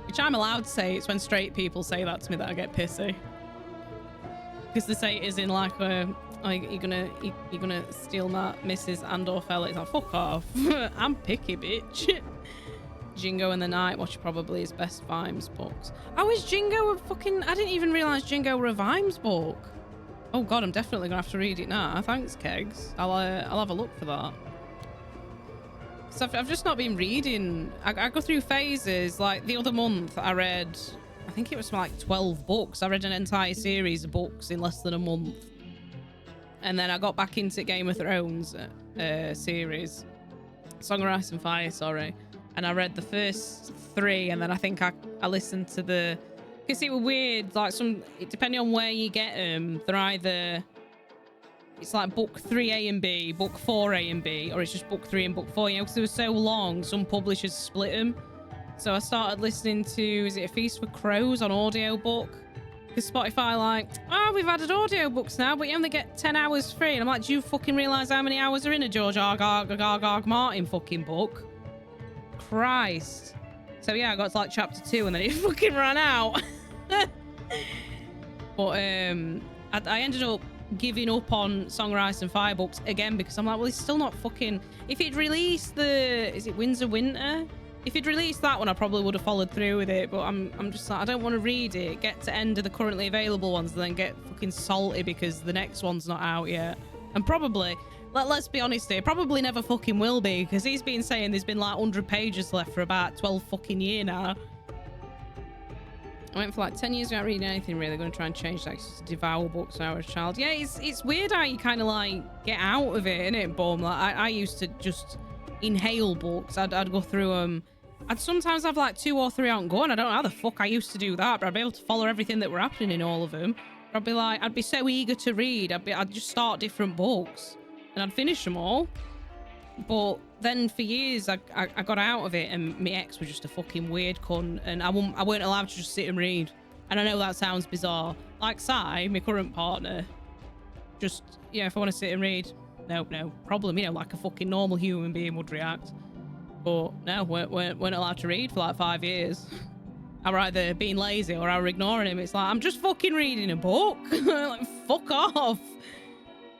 Which I'm allowed to say. It's when straight people say that to me that I get pissy. Because they say it is in like a, like, you're gonna steal my missus and or fella. It's like, fuck off. I'm picky, bitch. Jingo in the Night Watch probably his best Vimes books. Oh, is Jingo a fucking... I didn't even realise Jingo were a Vimes book. Oh god, I'm definitely gonna have to read it now. Thanks, Kegs. I'll have a look for that. So I've just not been reading. I go through phases. Like the other month I read, I think it was like 12 books. I read an entire series of books in less than a month. And then I got back into Game of Thrones series. Song of Ice and Fire, sorry. And I read the first 3, and then I think I listened to the... Because it was weird, like depending on where you get them, they're either... It's like book 3A and B, book 4A and B, or it's just book 3 and book 4, you know, because they were so long, some publishers split them. So I started listening to, is it A Feast for Crows on audiobook? Because Spotify like, oh, we've added audiobooks now, but you only get 10 hours free. And I'm like, do you fucking realise how many hours are in a George R. R. Martin fucking book? Christ. So yeah, I got to like chapter 2 and then it fucking ran out. But I ended up giving up on Song of Ice and Fire books again because I'm like, well, it's still not fucking... If he'd released the... Is it Winds of Winter? If he'd released that one, I probably would have followed through with it. But I'm just like, I don't want to read it, get to end of the currently available ones, and then get fucking salty because the next one's not out yet. And probably... Let's be honest here, probably never fucking will be, because he's been saying there's been like 100 pages left for about 12 fucking years now. I went for like 10 years without reading anything really. Going to try and change that to devour books when I was a child. Yeah, it's weird how you kind of like get out of it, innit, Boom? Like I used to just inhale books. I'd go through them. I'd sometimes have like 2 or 3 ongoing. I don't know how the fuck I used to do that, but I'd be able to follow everything that were happening in all of them. I'd be like, I'd be so eager to read. I'd just start different books and I'd finish them all. But then for years I got out of it, and my ex was just a fucking weird cunt, and I weren't allowed to just sit and read. And I know that sounds bizarre. Like Sai, my current partner, just, yeah, if I want to sit and read, no problem, you know, like a fucking normal human being would react. But no, weren't allowed to read for like 5 years. I were either being lazy or I were ignoring him. It's like, I'm just fucking reading a book. Like, fuck off.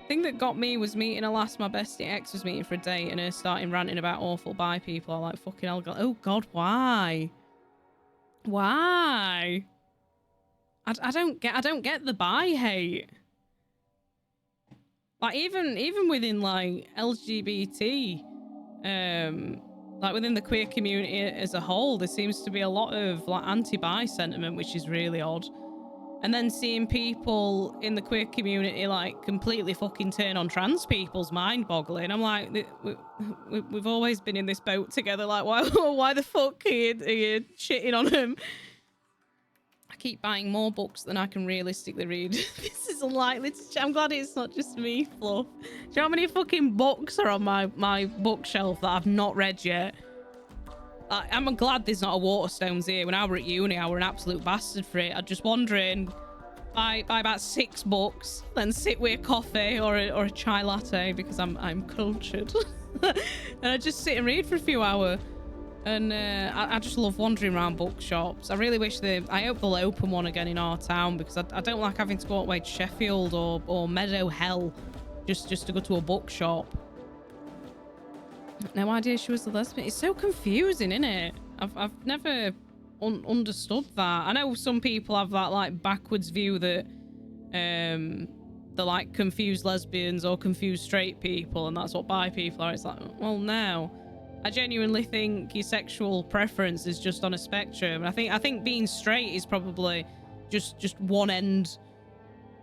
Thing that got me was meeting my bestie ex was meeting for a date, and her starting ranting about awful bi people. I'm like, fucking hell, oh god, why I don't get the bi hate. Like even within like LGBT, like within the queer community as a whole, there seems to be a lot of like anti-bi sentiment, which is really odd. And then seeing people in the queer community like completely fucking turn on trans people's mind-boggling. I'm like, we've always been in this boat together. Like, why the fuck are you shitting on them? I keep buying more books than I can realistically read. This is unlikely to... I'm glad it's not just me, Fluff. Do you know how many fucking books are on my bookshelf that I've not read yet? I'm glad there's not a Waterstones here. When I were at uni, I were an absolute bastard for it. I'd just wander in, buy about 6 books, then sit with a coffee or a chai latte because I'm cultured. And I'd just sit and read for a few hours. And I just love wandering around bookshops. I really wish I hope they'll open one again in our town, because I don't like having to go all the way to Sheffield or Meadow Hell just to go to a bookshop. No idea she was a lesbian. It's so confusing, isn't it? I've never understood that. I know some people have that like backwards view that they're like confused lesbians or confused straight people, and that's what bi people are. It's like, well, no. I genuinely think your sexual preference is just on a spectrum. And I think being straight is probably just one end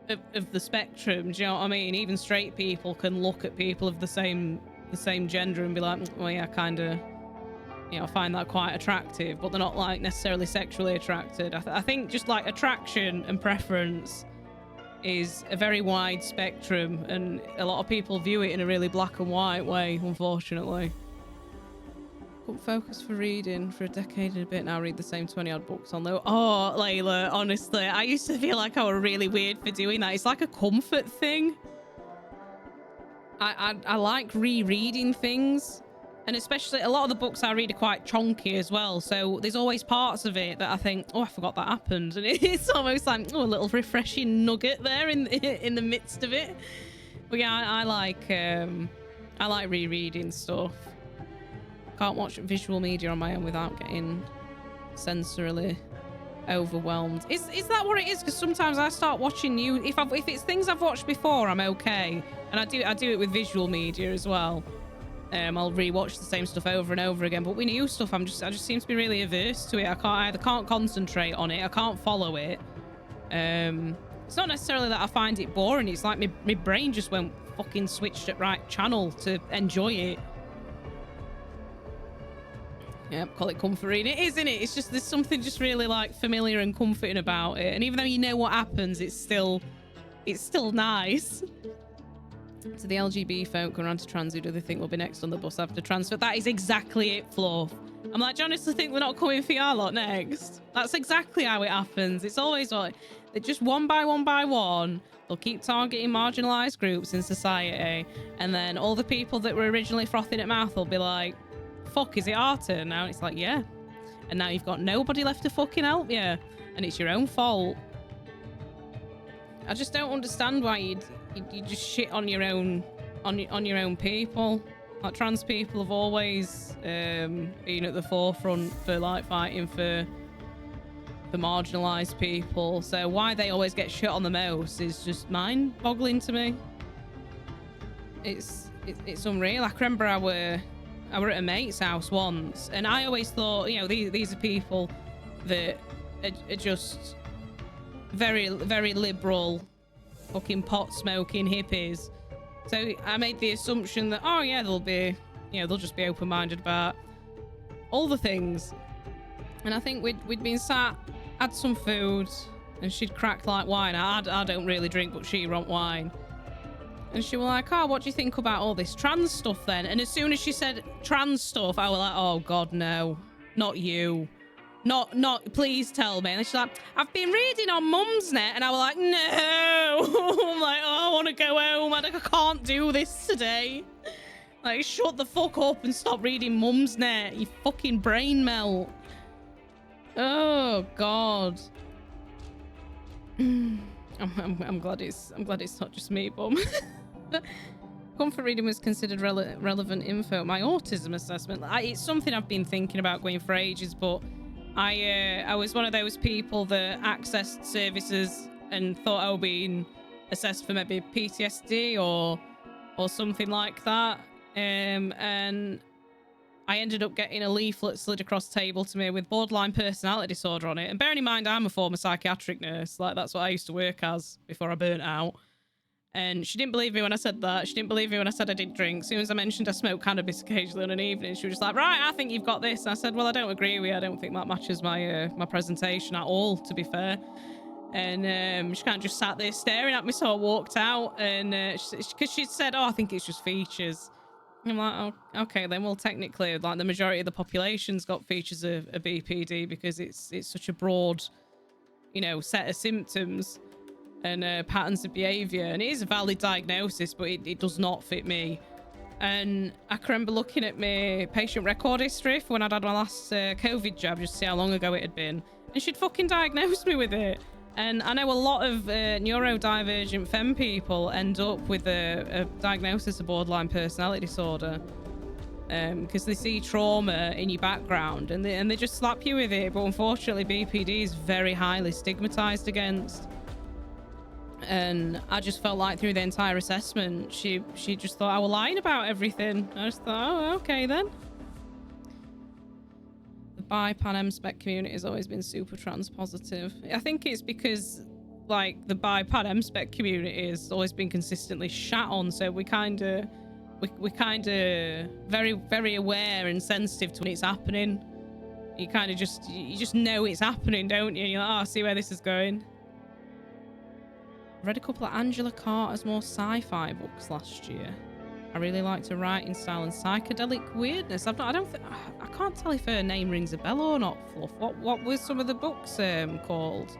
of the spectrum. Do you know what I mean? Even straight people can look at people of the same gender and be like, well, yeah, kind of, you know, find that quite attractive, but they're not like necessarily sexually attracted. I think just like attraction and preference is a very wide spectrum, and a lot of people view it in a really black and white way, unfortunately. Couldn't focus for reading for a decade and a bit now. Read the same 20 odd books on though. Oh, Layla, honestly, I used to feel like I were really weird for doing that. It's like a comfort thing. I like rereading things, and especially a lot of the books I read are quite chunky as well, so there's always parts of it that I think, oh, I forgot that happened, and it's almost like, oh, a little refreshing nugget there in the midst of it. But yeah, I like rereading stuff. Can't watch visual media on my own without getting sensorily overwhelmed. Is that what it is? Because sometimes I start watching new, if it's things I've watched before, I'm okay, and I do it with visual media as well. I'll rewatch the same stuff over and over again, but with new stuff I just seem to be really averse to it. I can't concentrate on it, I can't follow it. It's not necessarily that I find it boring, it's like my brain just went fucking switched at right channel to enjoy it. Yep, call it comforting. It is, isn't it? It's just, there's something just really like familiar and comforting about it. And even though you know what happens, it's still nice. So the LGB folk going around to trans, who do they think will be next on the bus after transfer? That is exactly it, Fluff. I'm like, do you honestly think we're not coming for your lot next? That's exactly how it happens. It's always like, they're just one by one. They'll keep targeting marginalised groups in society. And then all the people that were originally frothing at mouth will be like, fuck, is it our turn now? And it's like, yeah. and now you've got nobody left to fucking help you, and it's your own fault. I just don't understand why you just shit on your own people. Like, trans people have always been at the forefront for like fighting for marginalised people. So why they always get shit on the most is just mind-boggling to me. It's unreal. I can remember I were at a mate's house once, and I always thought, you know, these are people that are just very, very liberal, fucking pot smoking hippies. So I made the assumption that, oh yeah, they'll just be open-minded about all the things. And I think we'd been sat, had some food, and she'd cracked like wine. I don't really drink, but she want wine. And she was like, oh, what do you think about all this trans stuff then? And as soon as she said trans stuff, I was like, oh God, no, not you. Not, please tell me. And she's like, I've been reading on Mumsnet. And I was like, no. I'm like, oh, I want to go home. I can't do this today. Like, shut the fuck up and stop reading Mumsnet. You fucking brain melt. Oh God. I'm glad it's not just me, bum. Comfort reading was considered relevant info. My autism assessment. It's something I've been thinking about going for ages, but I was one of those people that accessed services and thought I was being assessed for maybe PTSD or something like that. And I ended up getting a leaflet slid across the table to me with borderline personality disorder on it. And bearing in mind, I'm a former psychiatric nurse. Like, that's what I used to work as before I burnt out. And she didn't believe me when I said that. She didn't believe me when I said I didn't drink. As soon as I mentioned I smoke cannabis occasionally on an evening, she was just like, right, I think you've got this. And I said, well, I don't agree with you. I don't think that matches my my presentation at all, to be fair. And she kind of just sat there staring at me, so I walked out. And because she'd said, oh, I think it's just features. I'm like, oh, okay, then, well, technically, like, the majority of the population's got features of BPD because it's such a broad, you know, set of symptoms and patterns of behaviour. And it is a valid diagnosis, but it does not fit me. And I can remember looking at my patient record history for when I'd had my last COVID jab, just to see how long ago it had been. And she'd fucking diagnosed me with it. And I know a lot of neurodivergent femme people end up with a diagnosis of borderline personality disorder because they see trauma in your background and they just slap you with it. But unfortunately, BPD is very highly stigmatized against. And I just felt like through the entire assessment, she just thought I was lying about everything. I just thought, oh, okay then. The bi-pan spec community has always been super trans positive. I think it's because, like, the bi-pan spec community has always been consistently shat on, so we kind of very, very aware and sensitive to when it's happening. You kind of just know it's happening, don't you? And you're like, oh, I see where this is going. I read a couple of Angela Carter's more sci-fi books last year. I really liked her writing style and psychedelic weirdness. I can't tell if her name rings a bell or not, Fluff. What were some of the books called?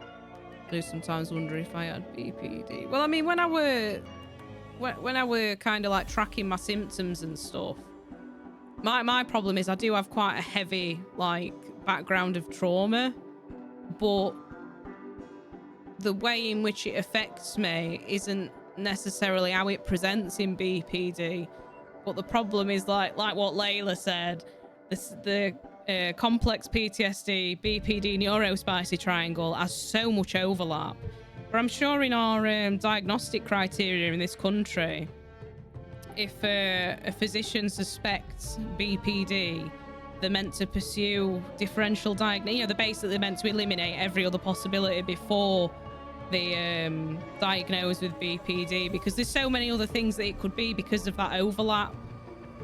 I do sometimes wonder if I had BPD. Well, I mean, when I were kind of like tracking my symptoms and stuff, my problem is I do have quite a heavy like background of trauma, but the way in which it affects me isn't necessarily how it presents in BPD. But the problem is like what Layla said, the complex PTSD BPD neurospicy triangle has so much overlap. But I'm sure in our diagnostic criteria in this country, if a physician suspects BPD, they're meant to pursue differential diagnosis. You know, they're basically meant to eliminate every other possibility before they diagnose with BPD, because there's so many other things that it could be because of that overlap.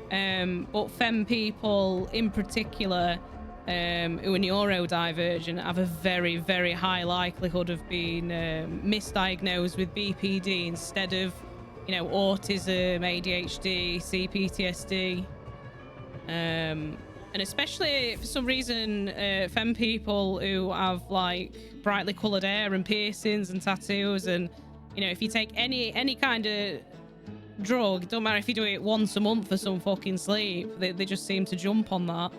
But femme people in particular who are neurodivergent have a very, very high likelihood of being misdiagnosed with BPD instead of, you know, autism, ADHD, CPTSD. And especially for some reason, femme people who have like brightly coloured hair and piercings and tattoos, and, you know, if you take any kind of drug, it don't matter if you do it once a month for some fucking sleep, they just seem to jump on that.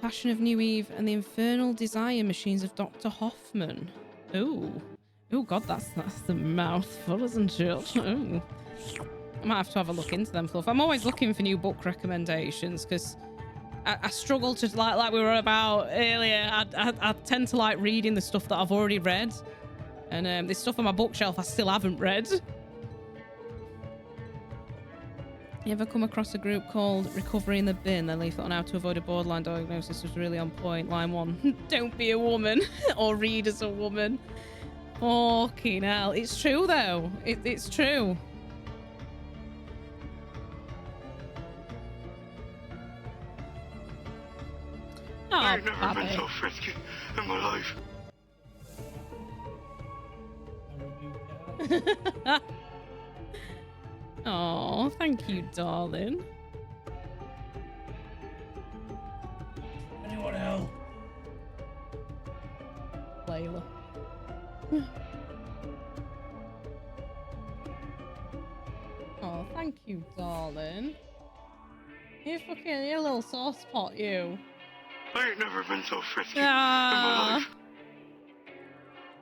Passion of New Eve and the Infernal Desire Machines of Dr. Hoffman. Ooh. Oh God, that's the mouthful, isn't it? Ooh. I might have to have a look into them, Fluff. I'm always looking for new book recommendations because I struggle to, like we were about earlier, I tend to like reading the stuff that I've already read. And this stuff on my bookshelf I still haven't read. You ever come across a group called Recovery in the Bin? Their leaflet on how to avoid a borderline diagnosis was really on point. Line 1, don't be a woman or read as a woman. Fucking hell. It's true though. It's true. Oh, I've never been so frisky in my life. Oh, thank you, darling. Anyone else? Layla. Oh, thank you, darling. You little sauce pot, you. I ain't never been so frisky in my life.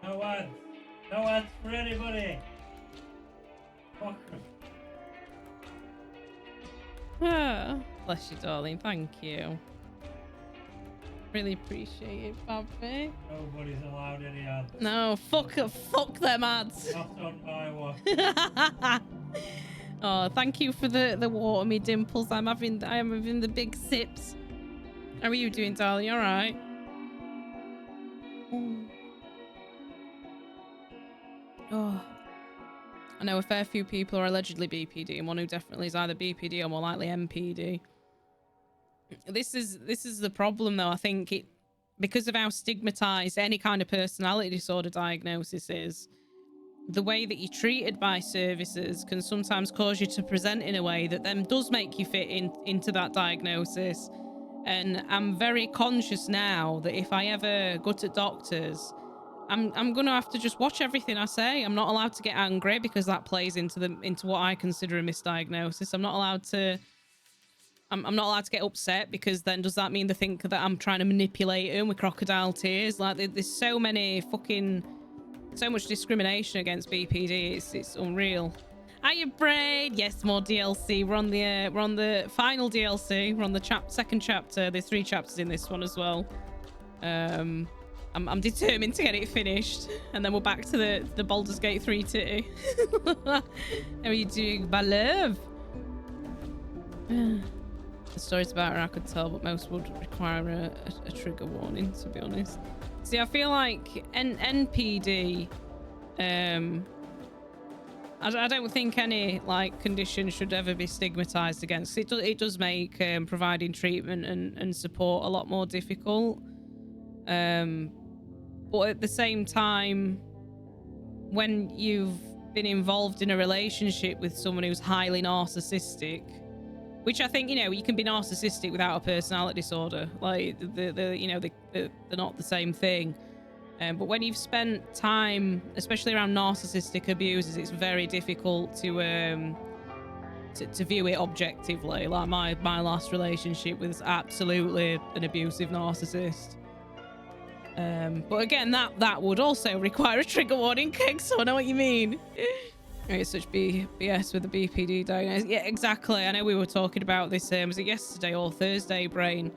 No ads. No ads for anybody. Fuck 'em. Ah, bless you, darling. Thank you. Really appreciate it, Bobby. Nobody's allowed any ads. No, fuck them ads. Not on my watch. Oh, thank you for the water, me dimples. I am having the big sips. How are you doing, darling? You all right? Oh. I know a fair few people are allegedly BPD, and one who definitely is either BPD or more likely MPD. This is the problem, though. I think because of how stigmatized any kind of personality disorder diagnosis is, the way that you're treated by services can sometimes cause you to present in a way that then does make you fit into that diagnosis. And I'm very conscious now that if I ever go to doctors, I'm gonna have to just watch everything I say. I'm not allowed to get angry because that plays into what I consider a misdiagnosis. I'm not allowed to get upset because then does that mean they think that I'm trying to manipulate them with crocodile tears? Like there's so much discrimination against BPD. It's unreal. Hiya, Braid. Yes, more DLC. We're on the final DLC. We're on the second chapter. There's 3 chapters in this one as well. I'm determined to get it finished, and then we're back to the Baldur's Gate 3 titty. How are you doing, my love? The stories about her I could tell, but most would require a trigger warning, to be honest. See, I feel like NPD, I don't think any like condition should ever be stigmatized against. It does make providing treatment and support a lot more difficult. But at the same time, when you've been involved in a relationship with someone who's highly narcissistic, which I think, you can be narcissistic without a personality disorder. Like they're not the same thing. But when you've spent time, especially around narcissistic abusers, it's very difficult to view it objectively. Like my last relationship was absolutely an abusive narcissist. But again, that would also require a trigger warning, Keg, so I know what you mean. It's such BS with the BPD diagnosis. Yeah, exactly. I know we were talking about this, was it yesterday or Thursday, Brain?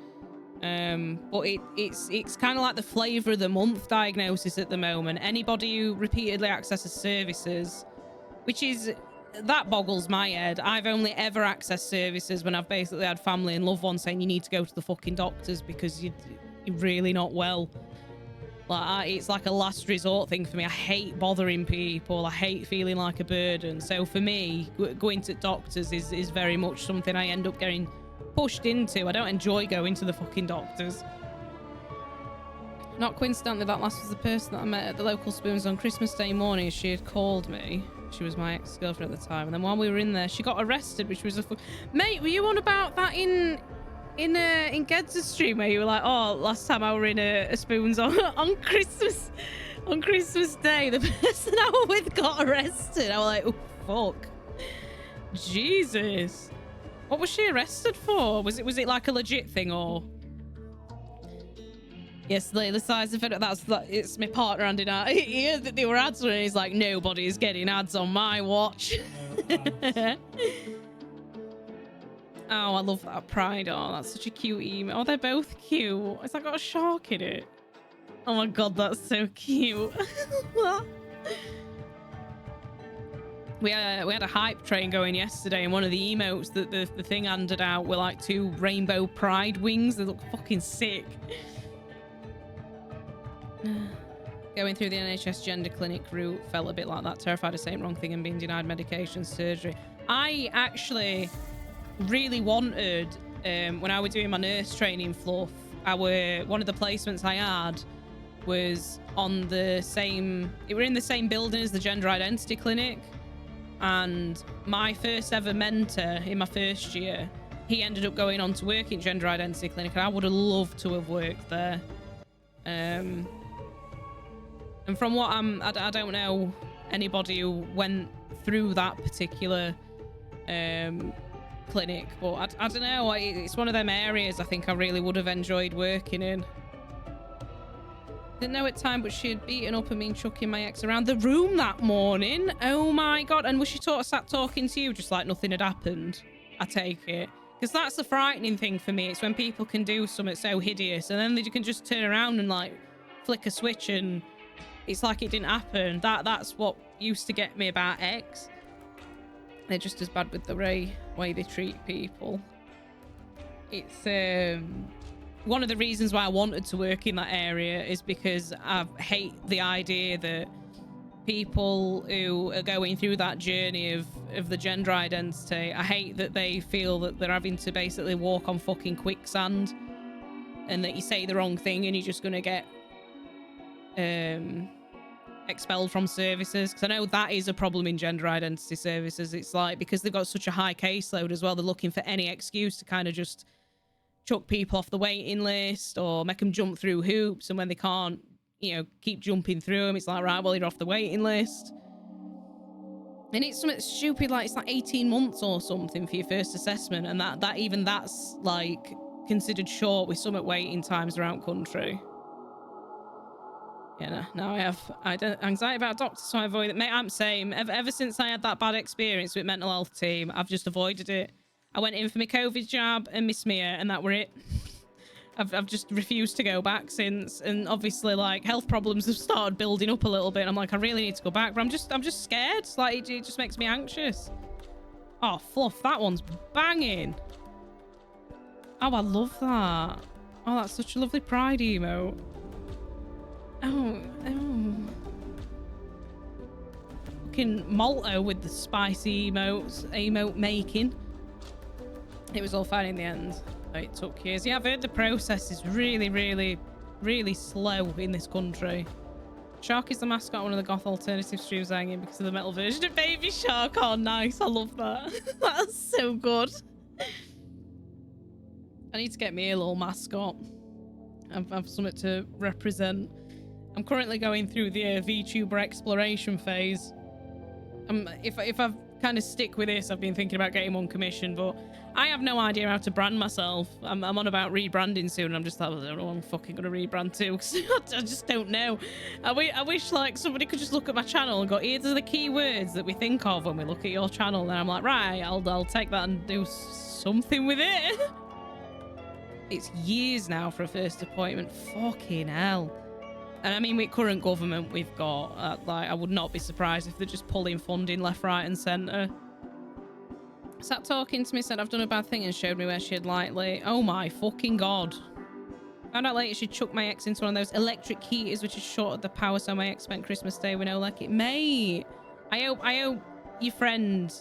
But it's kind of like the flavour of the month diagnosis at the moment. Anybody who repeatedly accesses services, that boggles my head. I've only ever accessed services when I've basically had family and loved ones saying you need to go to the fucking doctors because you're really not well. Like it's like a last resort thing for me. I hate bothering people. I hate feeling like a burden. So for me, going to doctors is very much something I end up getting pushed into. I don't enjoy going to the fucking doctors. Not coincidentally, that last was the person that I met at the local Spoons on Christmas Day morning. She had called me. She was my ex-girlfriend at the time. And then while we were in there, she got arrested, which was Mate, were you on about that in Ged's stream where you were like, oh, last time I were in a Spoons on Christmas Day, the person I was with got arrested. I was like, oh, fuck. Jesus. What was she arrested for? Was it like a legit thing or Yes, the size of it. It's my partner handing out. He heard that they were ads, and he's like, nobody's getting ads on my watch. No ads. Oh, I love that Pride. Oh, that's such a cute email. Oh, they're both cute. It's like got a shark in it. Oh my god, that's so cute. We had a hype train going yesterday, and one of the emotes that the thing handed out were like 2 rainbow pride wings. They look fucking sick. Going through the NHS gender clinic route felt a bit like that. Terrified of saying wrong thing and being denied medication, surgery. I actually really wanted, when I was doing my nurse training fluff, one of the placements I had was on the same, it were in the same building as the gender identity clinic. And my first ever mentor in my first year, he ended up going on to work in gender identity clinic, and I would have loved to have worked there. And from what I don't know anybody who went through that particular clinic, but I don't know, it's one of them areas I think I really would have enjoyed working in. Didn't know at time, but she had beaten up and been chucking my ex around the room that morning. Oh my god. And was she sat talking to you just like nothing had happened? I take it. Because that's the frightening thing for me. It's when people can do something so hideous and then they can just turn around and like flick a switch and it's like it didn't happen. That's what used to get me about ex. They're just as bad with the way they treat people. It's one of the reasons why I wanted to work in that area is because I hate the idea that people who are going through that journey of the gender identity, I hate that they feel that they're having to basically walk on fucking quicksand and that you say the wrong thing and you're just going to get expelled from services. Because I know that is a problem in gender identity services. It's like, because they've got such a high caseload as well, they're looking for any excuse to kind of just chuck people off the waiting list or make them jump through hoops, and when they can't, you know, keep jumping through them, it's like, right, well, you're off the waiting list. And it's something stupid, like it's like 18 months or something for your first assessment, and that's like considered short with some waiting times around country. Yeah, now I have anxiety about doctors, so I avoid it. Mate, I'm same. Ever since I had that bad experience with mental health team, I've just avoided it. I went in for my COVID jab and my smear, and that were it. I've just refused to go back since, and obviously like health problems have started building up a little bit. I'm like, I really need to go back, but I'm just scared. Like it just makes me anxious. Oh, fluff, that one's banging. Oh, I love that. Oh, that's such a lovely pride emote. Oh. Fucking Malto with the spicy emote making. It was all fine in the end. It took years. Yeah, I've heard the process is really, really, really slow in this country. Shark is the mascot of one of the goth alternative streams I'm in because of the metal version of Baby Shark. Oh, nice. I love that. That's so good. I need to get me a little mascot. I've something to represent. I'm currently going through the VTuber exploration phase. If I've kind of stick with this, I've been thinking about getting one commissioned, but I have no idea how to brand myself. I'm on about rebranding soon. I'm just like, I don't know what I'm fucking gonna rebrand to, because I just don't know. I wish like somebody could just look at my channel and go, here are the keywords that we think of when we look at your channel, and I'm like, right, I'll take that and do something with it. It's years now for a first appointment. Fucking hell. And I mean, with current government we've got, like, I would not be surprised if they're just pulling funding left, right and centre. Sat talking to me, said I've done a bad thing, and showed me where she had lightly. Oh my fucking god. Found out later she chucked my ex into one of those electric heaters which is shorted the power, so my ex spent Christmas Day with no like it. Mate, I hope your friend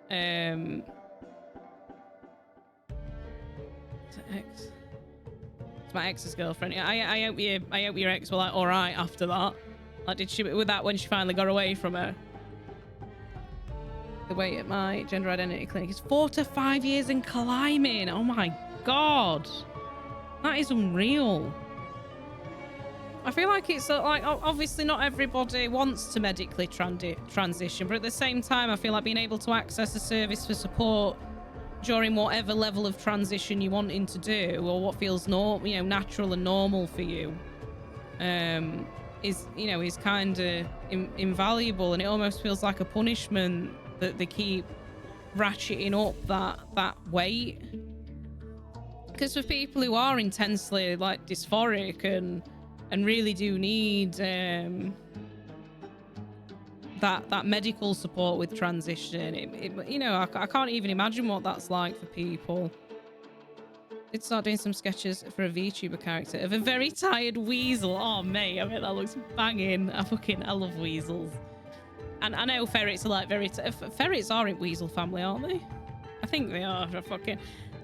ex. It's my ex's girlfriend. I hope your ex were like alright after that. Like, did she with that when she finally got away from her? The wait at my gender identity clinic is 4 to 5 years and climbing. Oh my god, that is unreal. I feel like it's like, obviously not everybody wants to medically transition, but at the same time I feel like being able to access a service for support during whatever level of transition you're wanting to do, or what feels natural and normal for you, is kind of invaluable, and it almost feels like a punishment that they keep ratcheting up that weight. Because for people who are intensely like dysphoric and really do need that medical support with transition, I can't even imagine what that's like for people. Did start doing some sketches for a VTuber character of a very tired weasel. Oh mate, I bet that looks banging. I love weasels. And I know ferrets are like ferrets aren't weasel family, aren't they? I think they are.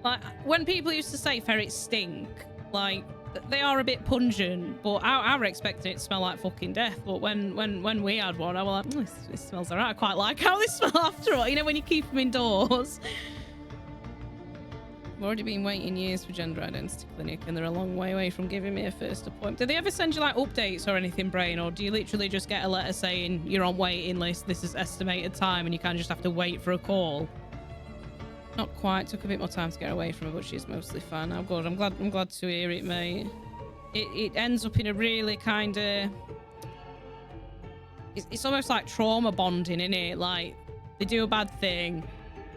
Like, when people used to say ferrets stink, like, they are a bit pungent, but I were expecting it to smell like fucking death. But when we had one, I was like, this smells alright. I quite like how they smell after all. When you keep them indoors. I've already been waiting years for gender identity clinic, and they're a long way away from giving me a first appointment. Do they ever send you like updates or anything, Brain, or do you literally just get a letter saying you're on waiting list, this is estimated time, and you kind of just have to wait for a call? Not quite. Took a bit more time to get away from her, but she's mostly fine now. Good. I'm glad to hear it, mate. It ends up in a really kind of... It's almost like trauma bonding, innit? Like, they do a bad thing,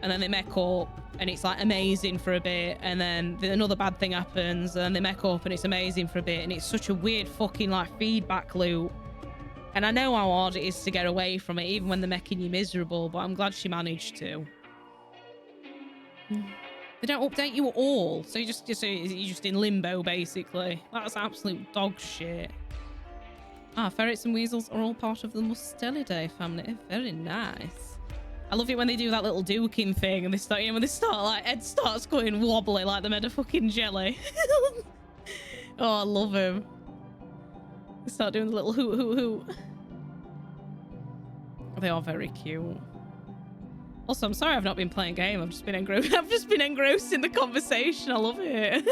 and then they make up, and it's like amazing for a bit, and then another bad thing happens, and then they make up, and it's amazing for a bit, and it's such a weird fucking like feedback loop. And I know how hard it is to get away from it, even when they're making you miserable, but I'm glad she managed to. They don't update you at all, so you're just in limbo basically. That's absolute dog shit. Ferrets and weasels are all part of the Mustelidae family. Very nice. I love it when they do that little duking thing, and they start, when they start like Ed starts going wobbly like the made of fucking jelly. Oh, I love him. They start doing the little hoot hoot hoot. They are very cute. Also, I'm sorry I've not been playing a game. I've just been engrossed in the conversation. I love it.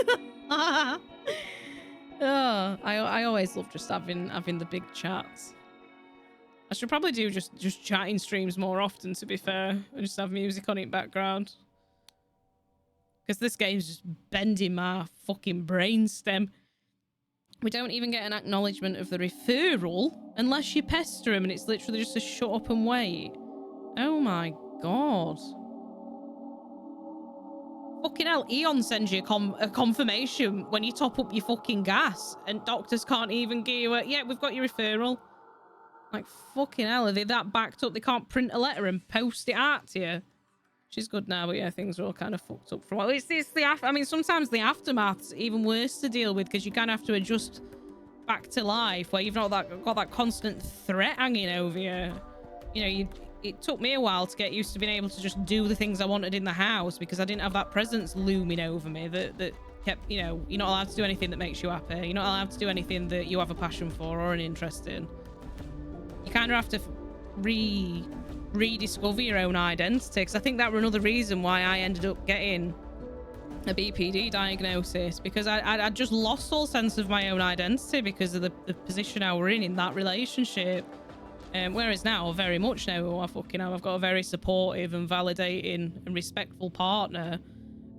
I always love just having the big chats. I should probably do just chatting streams more often, to be fair, and just have music on in background. Because this game's just bending my fucking brainstem. We don't even get an acknowledgement of the referral unless you pester him, and it's literally just a shut up and wait. Oh my God. Fucking hell, Eon sends you a confirmation when you top up your fucking gas, and doctors can't even give you yeah, we've got your referral. Like, fucking hell, are they that backed up they can't print a letter and post it out to you? She's good now, but yeah, things are all kind of fucked up for a while. It's I mean, sometimes the aftermath's even worse to deal with, because you kind of have to adjust back to life where you've not got that constant threat hanging over you. It took me a while to get used to being able to just do the things I wanted in the house, because I didn't have that presence looming over me that kept, you're not allowed to do anything that makes you happy. You're not allowed to do anything that you have a passion for or an interest in. You kind of have to rediscover your own identity, because I think that were another reason why I ended up getting a BPD diagnosis, because I just lost all sense of my own identity because of the position I were in that relationship. Whereas now, very much now, I've got a very supportive and validating and respectful partner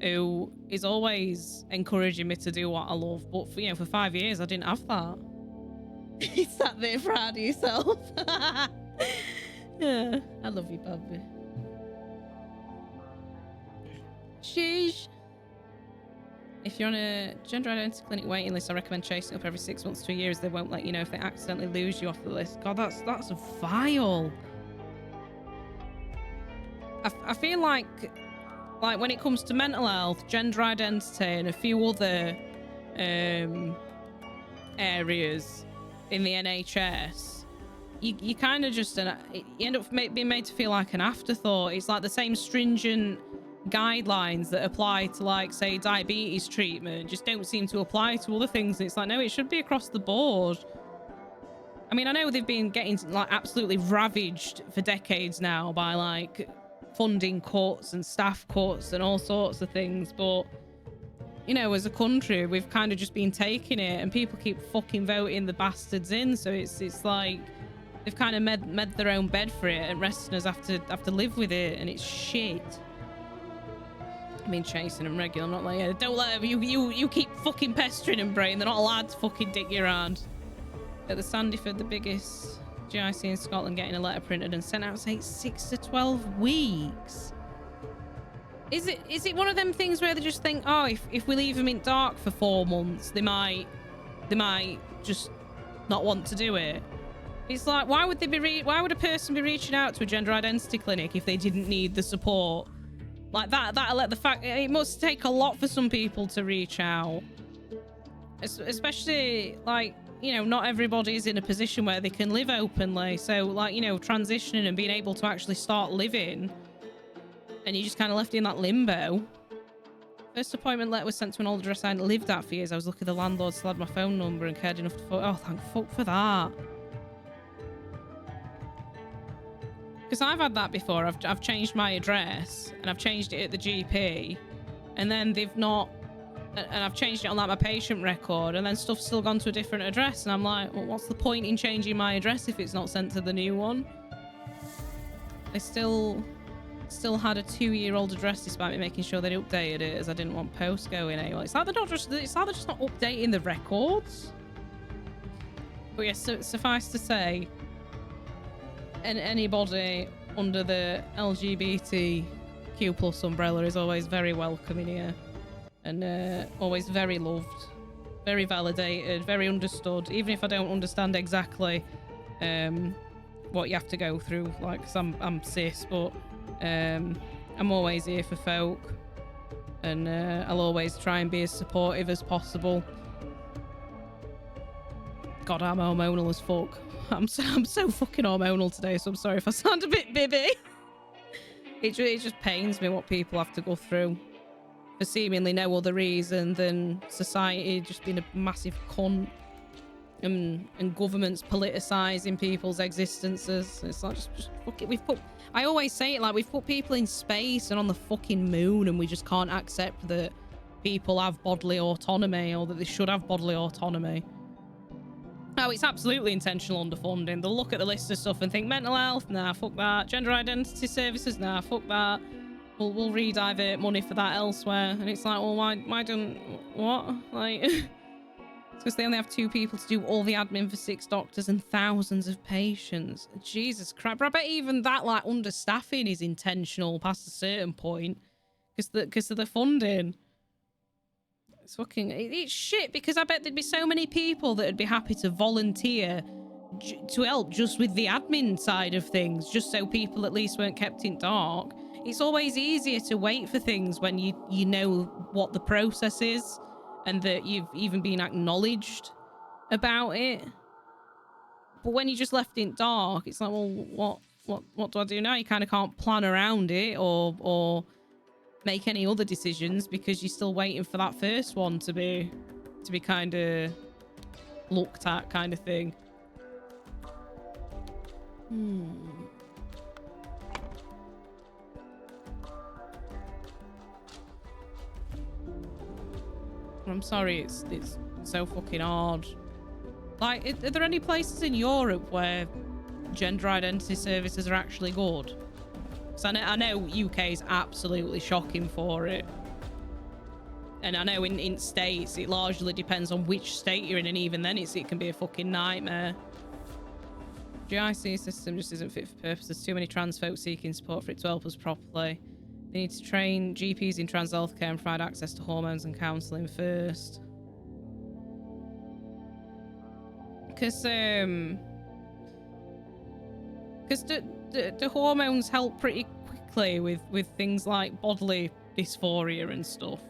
who is always encouraging me to do what I love. But for 5 years, I didn't have that. You sat there proud of yourself. Yeah, I love you, Bobby. Sheesh. If you're on a gender identity clinic waiting list, I recommend chasing up every 6 months to a year, as they won't let you know if they accidentally lose you off the list. God, that's vile. I feel like when it comes to mental health, gender identity, and a few other areas in the NHS, you kind of just you end up being made to feel like an afterthought. It's like the same stringent guidelines that apply to, say, diabetes treatment just don't seem to apply to other things. And it's like, no, it should be across the board. I mean, I know they've been getting absolutely ravaged for decades now by funding cuts and staff cuts and all sorts of things, but as a country, we've kind of just been taking it, and people keep fucking voting the bastards in. So it's like they've kind of made their own bed for it, and rest of us have to live with it, and it's shit. I mean, chasing them regular. I'm not like, yeah, don't let them. You keep fucking pestering them, brain. They're not allowed to fucking dick you around. At the Sandyford, the biggest GIC in Scotland, getting a letter printed and sent out takes 6 to 12 weeks. Is it one of them things where they just think, oh, if we leave them in dark for 4 months, they might just not want to do it? It's like, why would a person be reaching out to a gender identity clinic if they didn't need the support? Like it must take a lot for some people to reach out. Especially, like, you know, not everybody is in a position where they can live openly. So, like, you know, transitioning and being able to actually start living, and you just kind of left in that limbo. First appointment letter was sent to an old address I hadn't lived at for years. I was lucky the landlord still had my phone number and cared enough to oh, thank fuck for that. Because I've had that before. I've changed my address and I've changed it at the GP, and then they've not, and I've changed it on like my patient record, and then stuff's still gone to a different address, and I'm like, well, what's the point in changing my address if it's not sent to the new one? I still had a 2-year-old address despite me making sure they updated it, as I didn't want posts going anyway. It's like they're just not updating the records. But yes, suffice to say, and anybody under the LGBTQ plus umbrella is always very welcome in here, and always very loved, very validated, very understood, even if I don't understand exactly what you have to go through, like, 'cause I'm cis, but I'm always here for folk, and I'll always try and be as supportive as possible. God, I'm hormonal as fuck. I'm so fucking hormonal today, so I'm sorry if I sound a bit bibby. It just pains me what people have to go through for seemingly no other reason than society just being a massive cunt, and governments politicising people's existences. It's like, just fuck it. I always say it, like, we've put people in space and on the fucking moon, and we just can't accept that people have bodily autonomy, or that they should have bodily autonomy. Oh, it's absolutely intentional underfunding. They'll look at the list of stuff and think mental health, nah, fuck that. Gender identity services, nah, fuck that. We'll redivert money for that elsewhere. And it's like, well, why don't, what? Like, it's because they only have 2 people to do all the admin for 6 doctors and thousands of patients. Jesus Christ. But I bet even that, like, understaffing is intentional past a certain point, because of the funding. It's fucking, it's shit, because I bet there'd be so many people that would be happy to volunteer to help just with the admin side of things, just so people at least weren't kept in dark. It's always easier to wait for things when you know what the process is, and that you've even been acknowledged about it. But when you're just left in dark, it's like, well, what do I do now? You kind of can't plan around it or make any other decisions, because you're still waiting for that first one to be kind of looked at, kind of thing. I'm sorry, it's so fucking hard. Like, are there any places in Europe where gender identity services are actually good? Because I know UK is absolutely shocking for it. And I know in states, it largely depends on which state you're in, and even then it can be a fucking nightmare. GIC system just isn't fit for purpose. There's too many trans folk seeking support for it to help us properly. They need to train GPs in trans healthcare and provide access to hormones and counselling first. Because the hormones help pretty quickly with things like bodily dysphoria and stuff.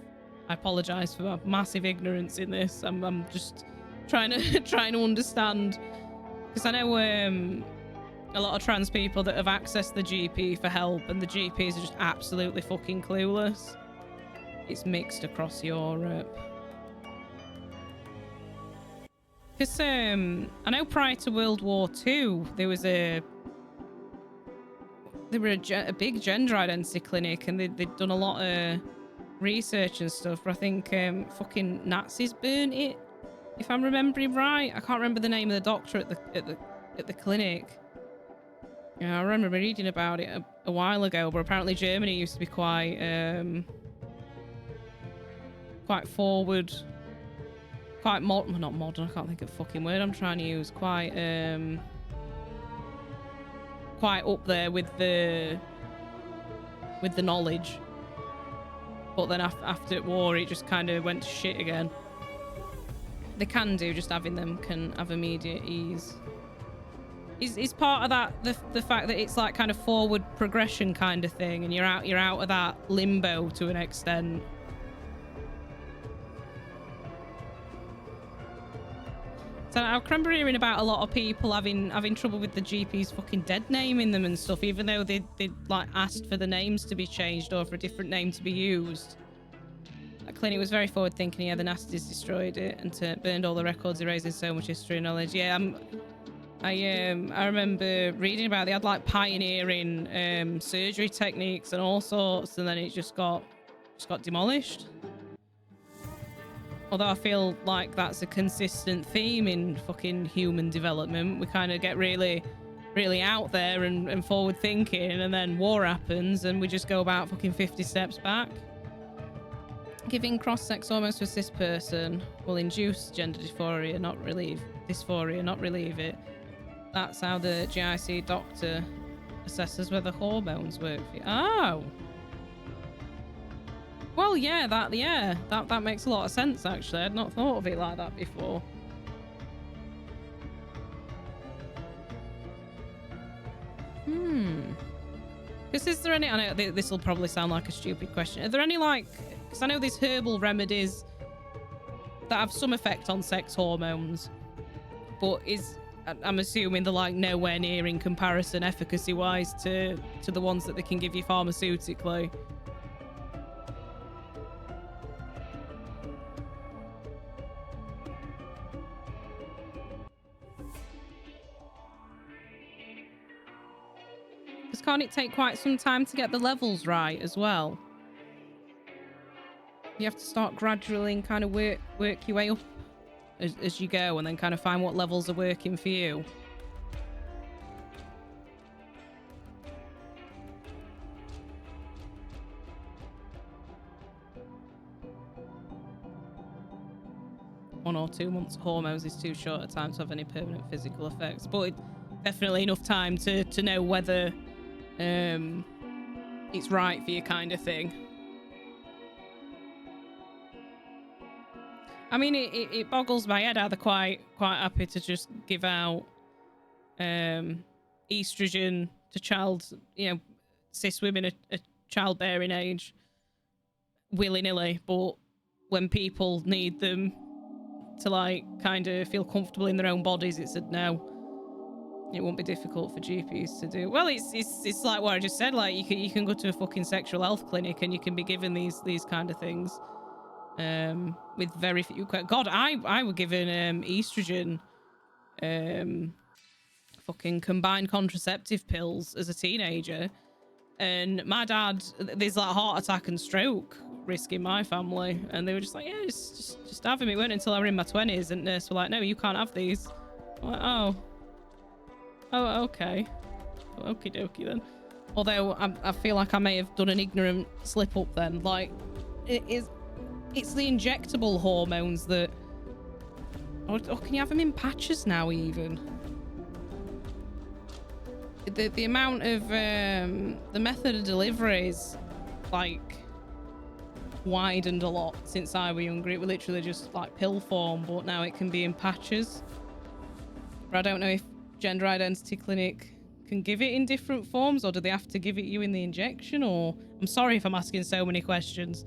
I apologise for my massive ignorance in this. I'm just trying to understand, because I know a lot of trans people that have accessed the GP for help, and the GPs are just absolutely fucking clueless. It's mixed across Europe. Because I know prior to World War II, there were a big gender identity clinic, and they'd done a lot of research and stuff. But I think fucking Nazis burnt it, if I'm remembering right. I can't remember the name of the doctor at the clinic. Yeah, I remember reading about it a while ago, but apparently Germany used to be quite quite forward, quite modern. Well, not modern. I can't think of the fucking word I'm trying to use. Quite up there with the knowledge. But then after war, it just kind of went to shit again. They can do, just having them can have immediate ease. Is part of that the fact that it's like kind of forward progression kind of thing, and you're out of that limbo to an extent. So I remember hearing about a lot of people having trouble with the GP's fucking dead naming them and stuff, even though they like asked for the names to be changed or for a different name to be used. That clinic was very forward thinking. Yeah, the Nasties destroyed it and burned all the records, erasing so much history and knowledge. Yeah, I remember reading about it. They had like pioneering surgery techniques and all sorts, and then it just got demolished. Although I feel like that's a consistent theme in fucking human development. We kind of get really, really out there and forward thinking, and then war happens and we just go about fucking 50 steps back. Giving cross-sex hormones to a cis person will induce gender dysphoria, not relieve it. That's how the GIC doctor assesses whether hormones work for you. Oh! Well, yeah, that makes a lot of sense, actually. I'd not thought of it like that before. Because is there any... I know this will probably sound like a stupid question. Are there any, like... Because I know there's herbal remedies that have some effect on sex hormones, but I'm assuming they're, like, nowhere near in comparison efficacy-wise to the ones that they can give you pharmaceutically. Because can't it take quite some time to get the levels right as well? You have to start gradually and kind of work your way up as you go, and then kind of find what levels are working for you. One or 2 months of hormones is too short a time to have any permanent physical effects, but definitely enough time to know whether it's right for you, kind of thing. I mean, it boggles my head how they're quite happy to just give out estrogen to cis women at childbearing age willy-nilly, but when people need them to, like, kind of feel comfortable in their own bodies, it's a no. It won't be difficult for GPs to do. Well, it's like what I just said. Like, you can go to a fucking sexual health clinic and you can be given these kind of things. With very few... God, I were given estrogen, fucking combined contraceptive pills as a teenager, and my dad, there's like heart attack and stroke risk in my family, and they were just like, yeah, just have him. It weren't until I were in my 20s and nurse were like, no, you can't have these. I'm like, oh, okay, okie dokie then. Although I feel like I may have done an ignorant slip up then. Like, it's the injectable hormones that... Oh, can you have them in patches now, even? The amount of... the method of delivery is, like, widened a lot since I was younger. It was literally just, like, pill form, but now it can be in patches. But I don't know if Gender Identity Clinic can give it in different forms, or do they have to give it you in the injection, or... I'm sorry if I'm asking so many questions.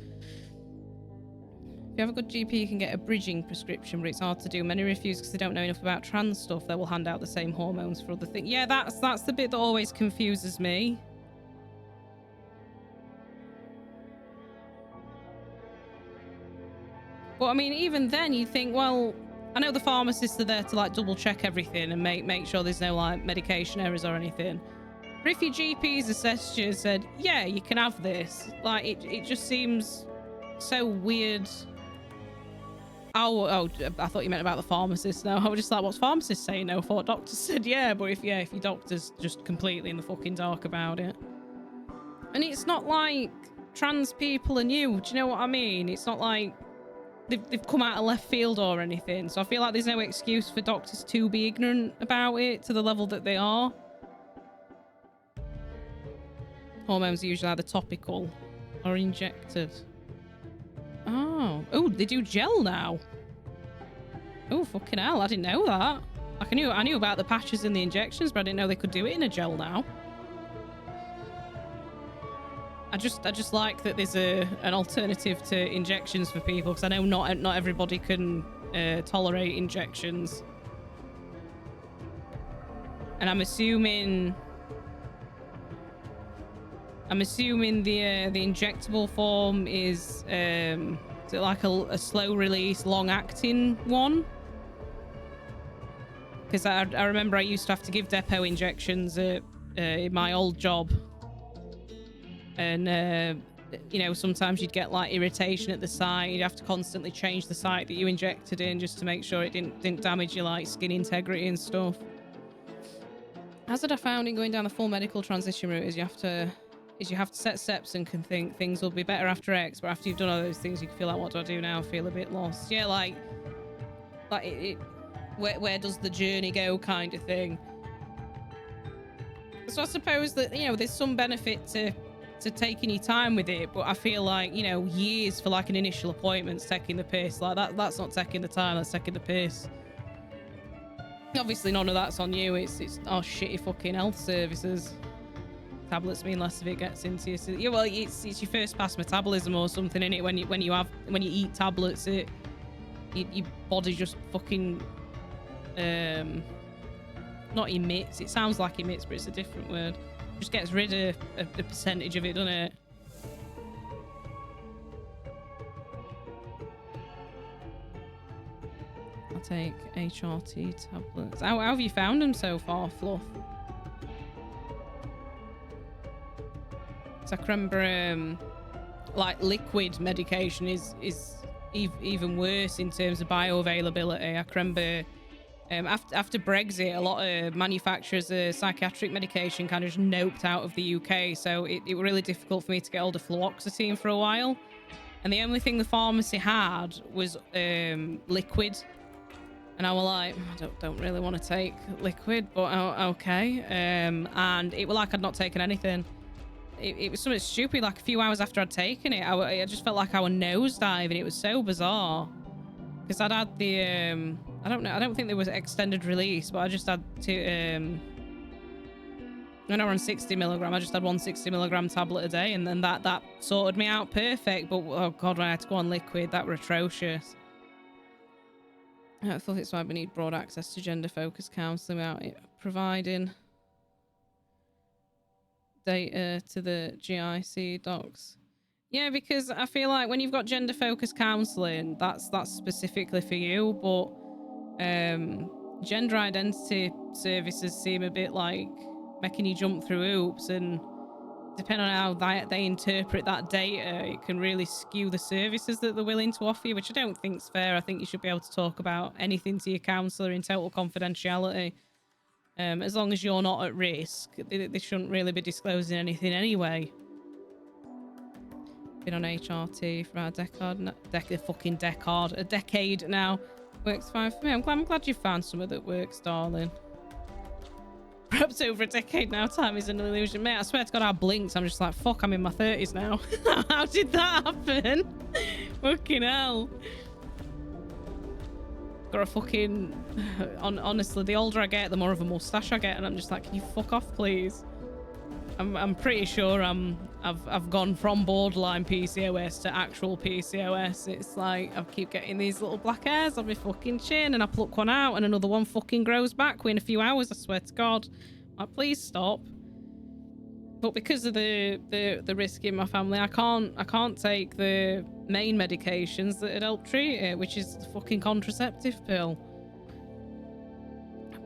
If you have a good GP, you can get a bridging prescription, but it's hard to do. Many refuse because they don't know enough about trans stuff. They will hand out the same hormones for other things. Yeah, that's the bit that always confuses me. But I mean, even then, you think, well, I know the pharmacists are there to, like, double check everything and make sure there's no, like, medication errors or anything. But if your GP's assessed you and said, yeah, you can have this, like, it just seems so weird. Oh, I thought you meant about the pharmacist. No, I was just like, what's pharmacist saying? No, I thought doctors said yeah, but if your doctor's just completely in the fucking dark about it. And it's not like trans people are new. Do you know what I mean? It's not like they've come out of left field or anything. So I feel like there's no excuse for doctors to be ignorant about it to the level that they are. Hormones are usually either topical or injected. Oh, they do gel now. Oh, fucking hell! I didn't know that. Like I knew about the patches and the injections, but I didn't know they could do it in a gel now. I just like that there's an alternative to injections for people, because I know not everybody can tolerate injections. And I'm assuming the injectable form is it like a slow release, long acting one? Because I remember I used to have to give depot injections in my old job. And, you know, sometimes you'd get like irritation at the site. You'd have to constantly change the site that you injected in just to make sure it didn't damage your like skin integrity and stuff. Hazard I found in going down the full medical transition route is you have to set steps and can think things will be better after X, but after you've done all those things, you can feel like, what do I do now? I feel a bit lost. Yeah, like where does the journey go kind of thing. So I suppose that, you know, there's some benefit to taking your time with it, but I feel like, you know, years for like an initial appointment's taking the piss. Like that's not taking the time, that's taking the piss. Obviously none of that's on you. It's our shitty fucking health services. Tablets mean less if it gets into you. So, yeah, well, it's your first pass metabolism or something, innit? When you eat tablets, your body just fucking not emits. It sounds like emits, but it's a different word. Just gets rid of a percentage of it, doesn't it? I'll take HRT tablets. How have you found them so far, Fluff? So I can remember like liquid medication is even worse in terms of bioavailability. I can remember after Brexit, a lot of manufacturers of psychiatric medication kind of just noped out of the UK, so it was really difficult for me to get hold of fluoxetine for a while. And the only thing the pharmacy had was liquid. And I was like, I don't really want to take liquid, but okay. And it was like I'd not taken anything. It was something stupid. Like a few hours after I'd taken it, I just felt like I was nosediving. It was so bizarre. Because I'd had the, I don't know, I don't think there was extended release, but I just had when I was on 60 milligram, I just had one 60 milligram tablet a day, and then that sorted me out perfect. But oh god, when I had to go on liquid, that were atrocious. I thought it's why we need broad access to gender-focused counselling without it providing data to the GIC docs. Yeah, because I feel like when you've got gender-focused counselling, that's specifically for you, but gender identity services seem a bit like making you jump through hoops, and depending on how they interpret that data, it can really skew the services that they're willing to offer you, which I don't think is fair. I think you should be able to talk about anything to your counsellor in total confidentiality. As long as you're not at risk, they shouldn't really be disclosing anything anyway. Been on HRT for a decade now. Works fine for me. I'm glad you found somewhere that works, darling. Perhaps over a decade now. Time is an illusion, mate. I swear to God, I blinked. I'm just like, fuck, I'm in my 30s now. How did that happen? Fucking hell. Got a fucking... honestly, the older I get, the more of a mustache I get, and I'm just like, can you fuck off, please? I'm pretty sure I've gone from borderline PCOS to actual PCOS. It's like I keep getting these little black hairs on my fucking chin, and I pluck one out and another one fucking grows back within a few hours, I swear to God. Like, please stop. But because of the risk in my family, I can't take the main medications that would help treat it, which is the fucking contraceptive pill.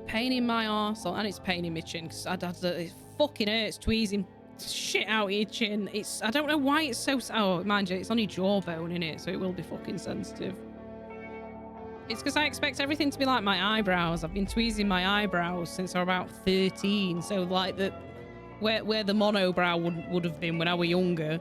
Pain in my arsehole, and it's pain in my chin, because it fucking hurts tweezing shit out of your chin. I don't know why it's so... Oh, mind you, it's on your jawbone, innit? So it will be fucking sensitive. It's because I expect everything to be like my eyebrows. I've been tweezing my eyebrows since I was about 13. So like where the monobrow would have been when I was younger.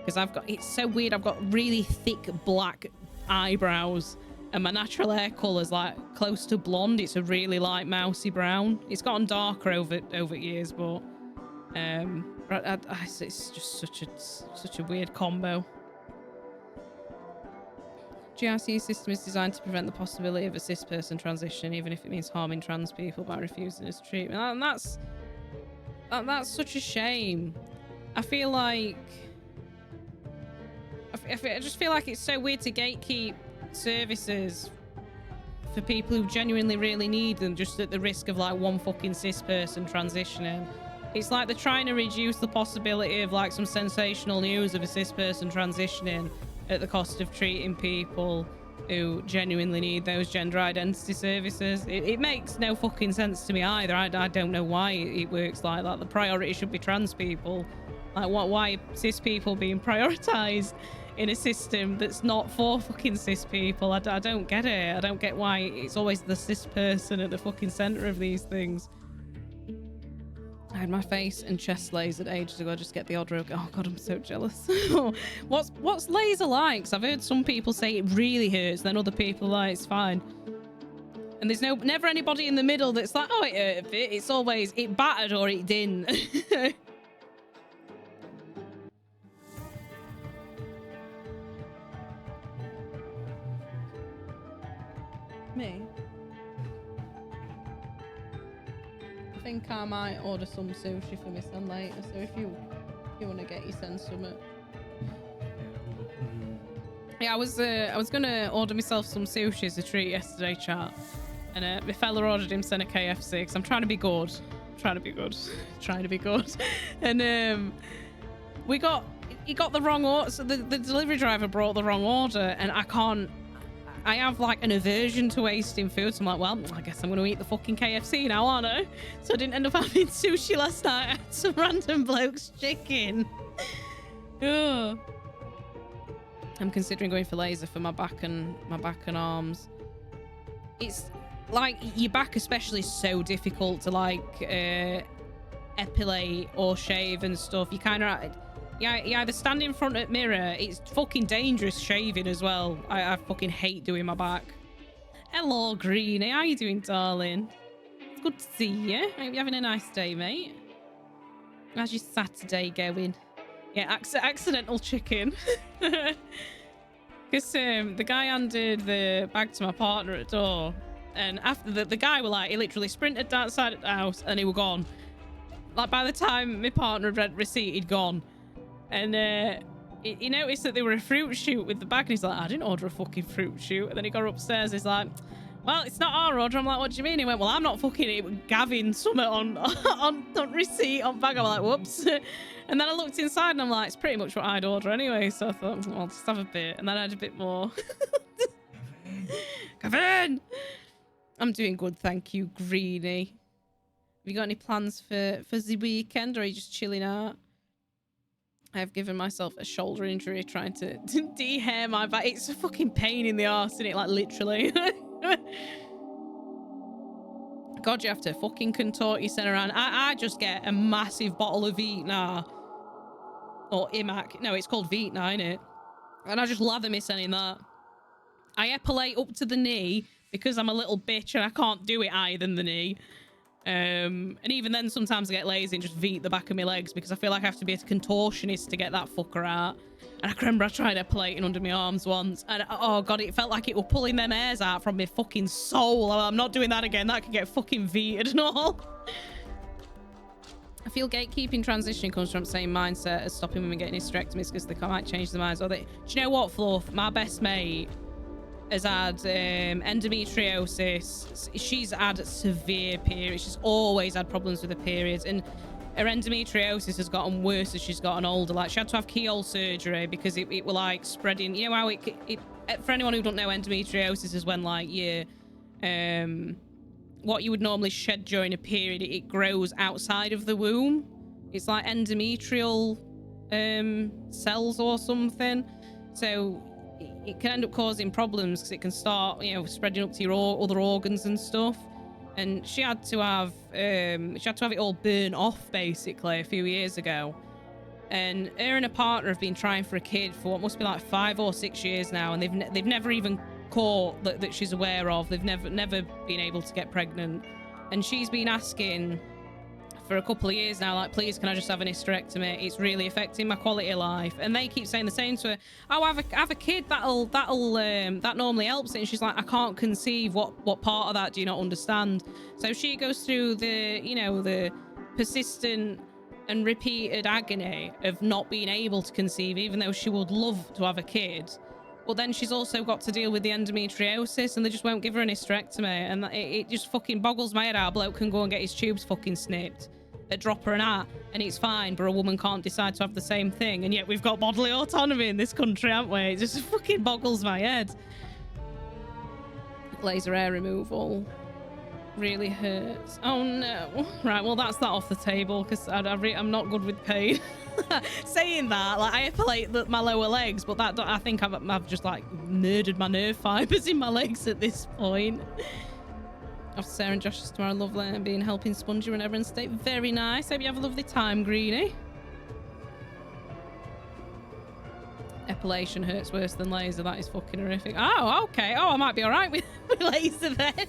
Because it's so weird. I've got really thick black eyebrows, and my natural hair colour's like close to blonde. It's a really light mousy brown. It's gotten darker over years, but it's just such a weird combo. GRC system is designed to prevent the possibility of a cis person transition, even if it means harming trans people by refusing this treatment. And that's such a shame. I feel like I just feel like it's so weird to gatekeep services for people who genuinely really need them, just at the risk of like one fucking cis person transitioning. It's like they're trying to reduce the possibility of like some sensational news of a cis person transitioning at the cost of treating people who genuinely need those gender identity services. It makes no fucking sense to me either. I don't know why it works like that. The priority should be trans people. Like, why cis people being prioritized in a system that's not for fucking cis people? I don't get it. I don't get why it's always the cis person at the fucking center of these things. I had my face and chest lasered ages ago. Just get the odd rogue. Oh god, I'm so jealous. What's laser like? 'Cause I've heard some people say it really hurts, then other people like it's fine. And there's never anybody in the middle that's like, oh, it hurt a bit. It's always it battered or it didn't. Me? I think I might order some sushi for my son later, so if you want to get your son some. Yeah, I was gonna order myself some sushi as a treat yesterday, chat, and my fella ordered himself a KFC because I'm trying to be good, and he got the wrong order, so the delivery driver brought the wrong order, and I have like an aversion to wasting food, so I'm like, well, I guess I'm going to eat the fucking KFC now, aren't I? So I didn't end up having sushi last night. I had some random bloke's chicken. Ugh. I'm considering going for laser for my back and arms. It's like your back especially is so difficult to like epilate or shave and stuff. You kind of... Yeah, you either stand in front of the mirror. It's fucking dangerous shaving as well. I fucking hate doing my back. Hello, Greenie. How you doing, darling? It's good to see you. I hope you're having a nice day, mate. How's your Saturday going? Yeah, accidental chicken. Because the guy handed the bag to my partner at the door. And after the guy were like, he literally sprinted outside of the house and he were gone. Like, by the time my partner had read receipt, he'd gone. And he noticed that they were a fruit shoot with the bag, and he's like, I didn't order a fucking fruit shoot. And then he got upstairs, he's like, well, it's not our order. I'm like, what do you mean? He went, well, I'm not fucking it. Gavin something on receipt on bag. I'm like, whoops. And then I looked inside and I'm like, it's pretty much what I'd order anyway. So I thought, well, I'll just have a bit. And then I had a bit more. Gavin! I'm doing good, thank you, Greenie. Have you got any plans for the weekend, or are you just chilling out? I've given myself a shoulder injury trying to de-hair my back. It's a fucking pain in the arse, isn't it? Like, literally. God, you have to fucking contort your center around. I just get a massive bottle of Vitna. Or Imac. No, it's called Vitna, isn't it? And I just lather my son in that. I epilate up to the knee because I'm a little bitch and I can't do it higher than the knee. And even then, sometimes I get lazy and just veet the back of my legs because I feel like I have to be a contortionist to get that fucker out. And I remember I tried epilating under my arms once, and oh god, it felt like it were pulling them hairs out from my fucking soul. I'm not doing that again. That could get fucking veeted and all. I feel gatekeeping transition comes from the same mindset as stopping women getting hysterectomies because they might change their minds. Or do you know what, Fluff? My best mate has had endometriosis. She's had severe periods. She's always had problems with her periods, and her endometriosis has gotten worse as she's gotten older. Like, she had to have keyhole surgery because it were like spreading. You know how it for anyone who don't know, endometriosis is when like you what you would normally shed during a period, it grows outside of the womb. It's like endometrial cells or something. So it can end up causing problems because it can start, you know, spreading up to your other organs and stuff. And she had to have it all burn off basically a few years ago. and her and her partner have been trying for a kid for what must be like 5 or 6 years now, and they've never even caught that she's aware of. They've never been able to get pregnant, and she's been asking for a couple of years now, like, please, can I just have an hysterectomy? It's really affecting my quality of life. And they keep saying the same to her. Oh, have a kid. That normally helps it. And she's like, I can't conceive. What part of that do you not understand? So she goes through the, you know, the persistent and repeated agony of not being able to conceive, even though she would love to have a kid. But then she's also got to deal with the endometriosis, and they just won't give her an hysterectomy. And it just fucking boggles my head how a bloke can go and get his tubes fucking snipped, a drop or an hat, and it's fine, but a woman can't decide to have the same thing. And yet we've got bodily autonomy in this country, haven't we? It just fucking boggles my head. Laser hair removal really hurts. Oh no. Right, well, that's that off the table, because I'm not good with pain. Saying that, like, I epilate my lower legs, but that I think I've just like murdered my nerve fibers in my legs at this point. After Sarah and Josh's tomorrow, lovely, and being helping Spongy whenever in state. Very nice. Hope you have a lovely time, Greenie. Epilation hurts worse than laser. That is fucking horrific. Oh, okay. Oh, I might be all right with laser then.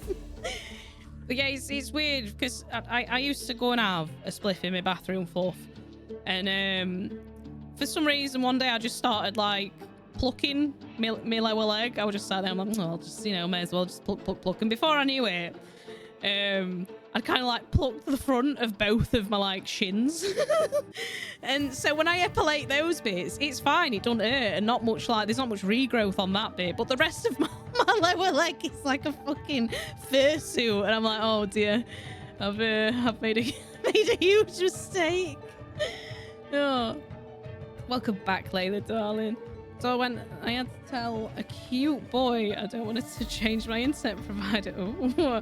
But yeah, it's weird because I used to go and have a spliff in my bathroom fluff, and for some reason one day I just started like plucking my lower leg. I was just sat there, I'm like, oh, I'll just, you know, may as well just pluck. And before I knew it, I'd kind of like plucked the front of both of my like shins. And so when I epilate those bits, it's fine, it don't hurt, and not much, like, there's not much regrowth on that bit, but the rest of my lower leg is like a fucking fursuit, and I'm like, oh dear, I've made a huge mistake. Oh, welcome back, Layla, darling. So I had to tell a cute boy I don't want it to change my internet provider. Ooh.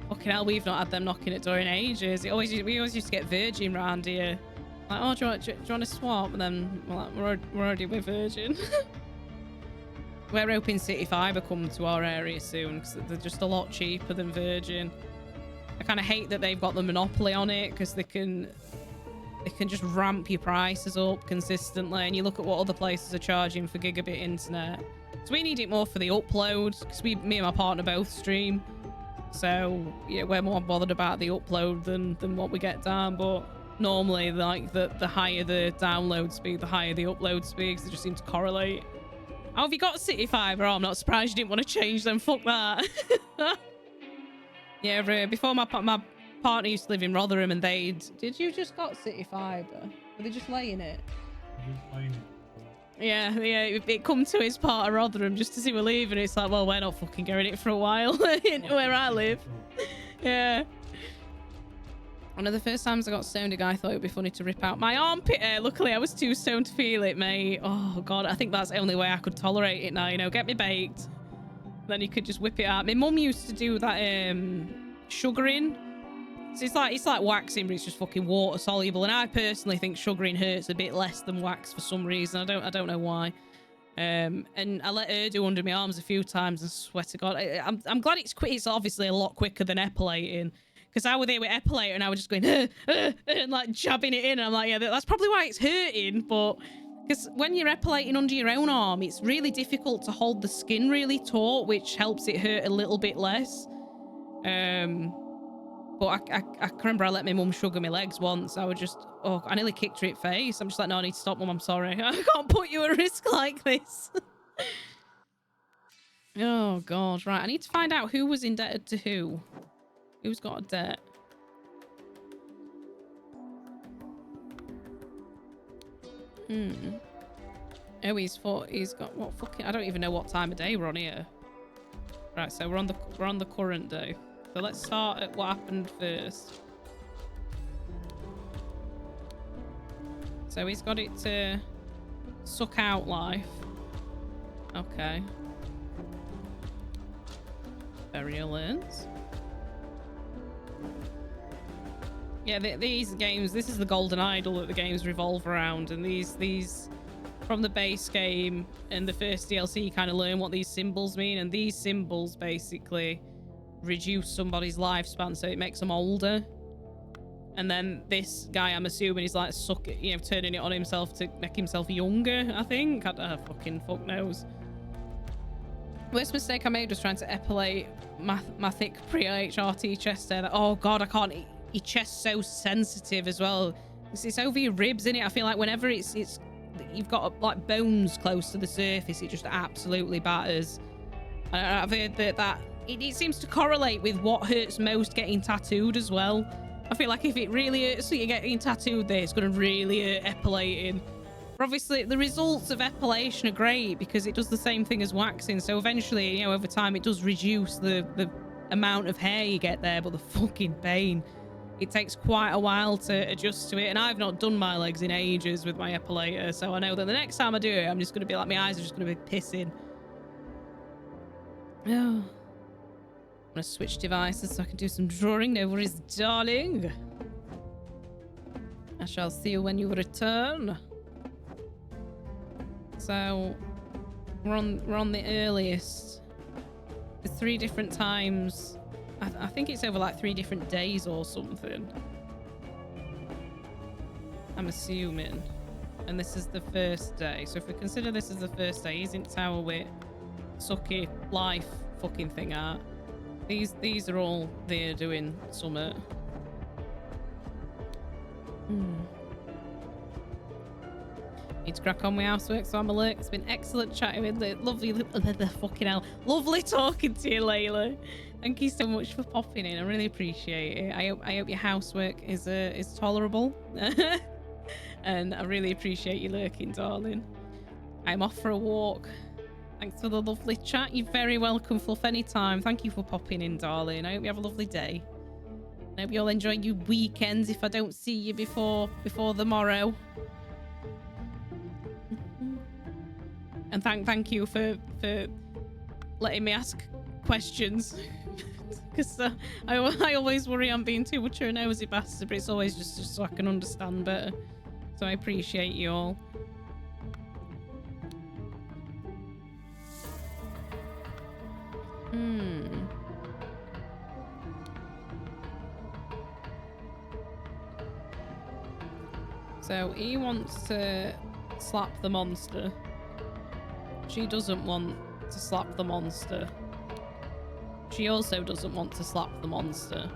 Fucking hell, we've not had them knocking at door in ages. We always used to get Virgin round here. Like, oh, do you want to swap? And then we're already with Virgin. We're hoping City Fibre come to our area soon, because they're just a lot cheaper than Virgin. I kind of hate that they've got the monopoly on it, because they can just ramp your prices up consistently, and you look at what other places are charging for gigabit internet. So we need it more for the upload, because me and my partner both stream. So yeah, we're more bothered about the upload than what we get down. But normally, like, the higher the download speed, the higher the upload speed, because they just seem to correlate. Oh, have you got City Fibre? Oh, I'm not surprised you didn't want to change them. Fuck that. Yeah, before my partner used to live in Rotherham, and did you just got City Fibre? Were they just laying it? Just laying it. Yeah, it come to his part of Rotherham just to see we're leaving. It's like, well, we're not fucking getting it for a while where I live. Yeah. One of the first times I got stoned, a guy thought it would be funny to rip out my armpit hair. Luckily, I was too stoned to feel it, mate. Oh, God, I think that's the only way I could tolerate it now, you know, get me baked. Then you could just whip it out. My mum used to do that sugaring. So it's like waxing, but it's just fucking water soluble. And I personally think sugaring hurts a bit less than wax for some reason. I don't know why. And I let her do under my arms a few times, and swear to God, I'm glad it's quick. It's obviously a lot quicker than epilating, because I was there with epilator and I was just going and like jabbing it in. And I'm like, yeah, that's probably why it's hurting. But because when you're epilating under your own arm, it's really difficult to hold the skin really taut, which helps it hurt a little bit less. But I can remember I let my mum sugar my legs once. I would just, I nearly kicked her in the face. I'm just like, no, I need to stop, Mum. I'm sorry. I can't put you at risk like this. Oh, God. Right. I need to find out who was indebted to who. Who's got a debt? Oh, he's got what fucking... I don't even know what time of day we're on here. Right, so we're on the current day. So let's start at what happened first. So he's got it to suck out life. Okay. Burial urns. Yeah, these games, this is the golden idol that the games revolve around, and these from the base game and the first DLC, you kind of learn what these symbols mean, and these symbols basically reduce somebody's lifespan, so it makes them older. And then this guy, I'm assuming, is like turning it on himself to make himself younger, I think. Fucking fuck knows. Worst mistake I made was trying to epilate my thick pre-HRT chest there. Oh god, I can't. Your chest's so sensitive as well. It's over your ribs, innit? I feel like whenever it's you've got like bones close to the surface, it just absolutely batters. I've heard that it seems to correlate with what hurts most getting tattooed as well. I feel like if it really hurts that you're getting tattooed there, it's going to really hurt epilating. But obviously, the results of epilation are great because it does the same thing as waxing. So eventually, you know, over time, it does reduce the amount of hair you get there, but the fucking pain. It takes quite a while to adjust to it. And I've not done my legs in ages with my epilator. So I know that the next time I do it, I'm just going to be like, my eyes are just going to be pissing. Oh. I'm going to switch devices so I can do some drawing. No worries, darling. I shall see you when you return. So, we're on the earliest. There's 3 different times. I think it's over like 3 different days or something. I'm assuming. And this is the first day. So if we consider this as the first day, he's in Tower Wit, Sucky, Life, fucking thing art. These are all there doing summit. Need to crack on with housework, so I'm alert. It's been excellent chatting with the lovely fucking hell. Lovely talking to you, Layla. Thank you so much for popping in. I really appreciate it. I hope your housework is tolerable. And I really appreciate you lurking, darling. I'm off for a walk. Thanks for the lovely chat. You're very welcome, Fluff, anytime. Thank you for popping in, darling. I hope you have a lovely day. I hope you all enjoy your weekends if I don't see you before the morrow. And thank you for letting me ask questions. Because I always worry I'm being too much of a nosy bastard, but it's always just so I can understand better. So I appreciate you all. So he wants to slap the monster. She doesn't want to slap the monster. She also doesn't want to slap the monster.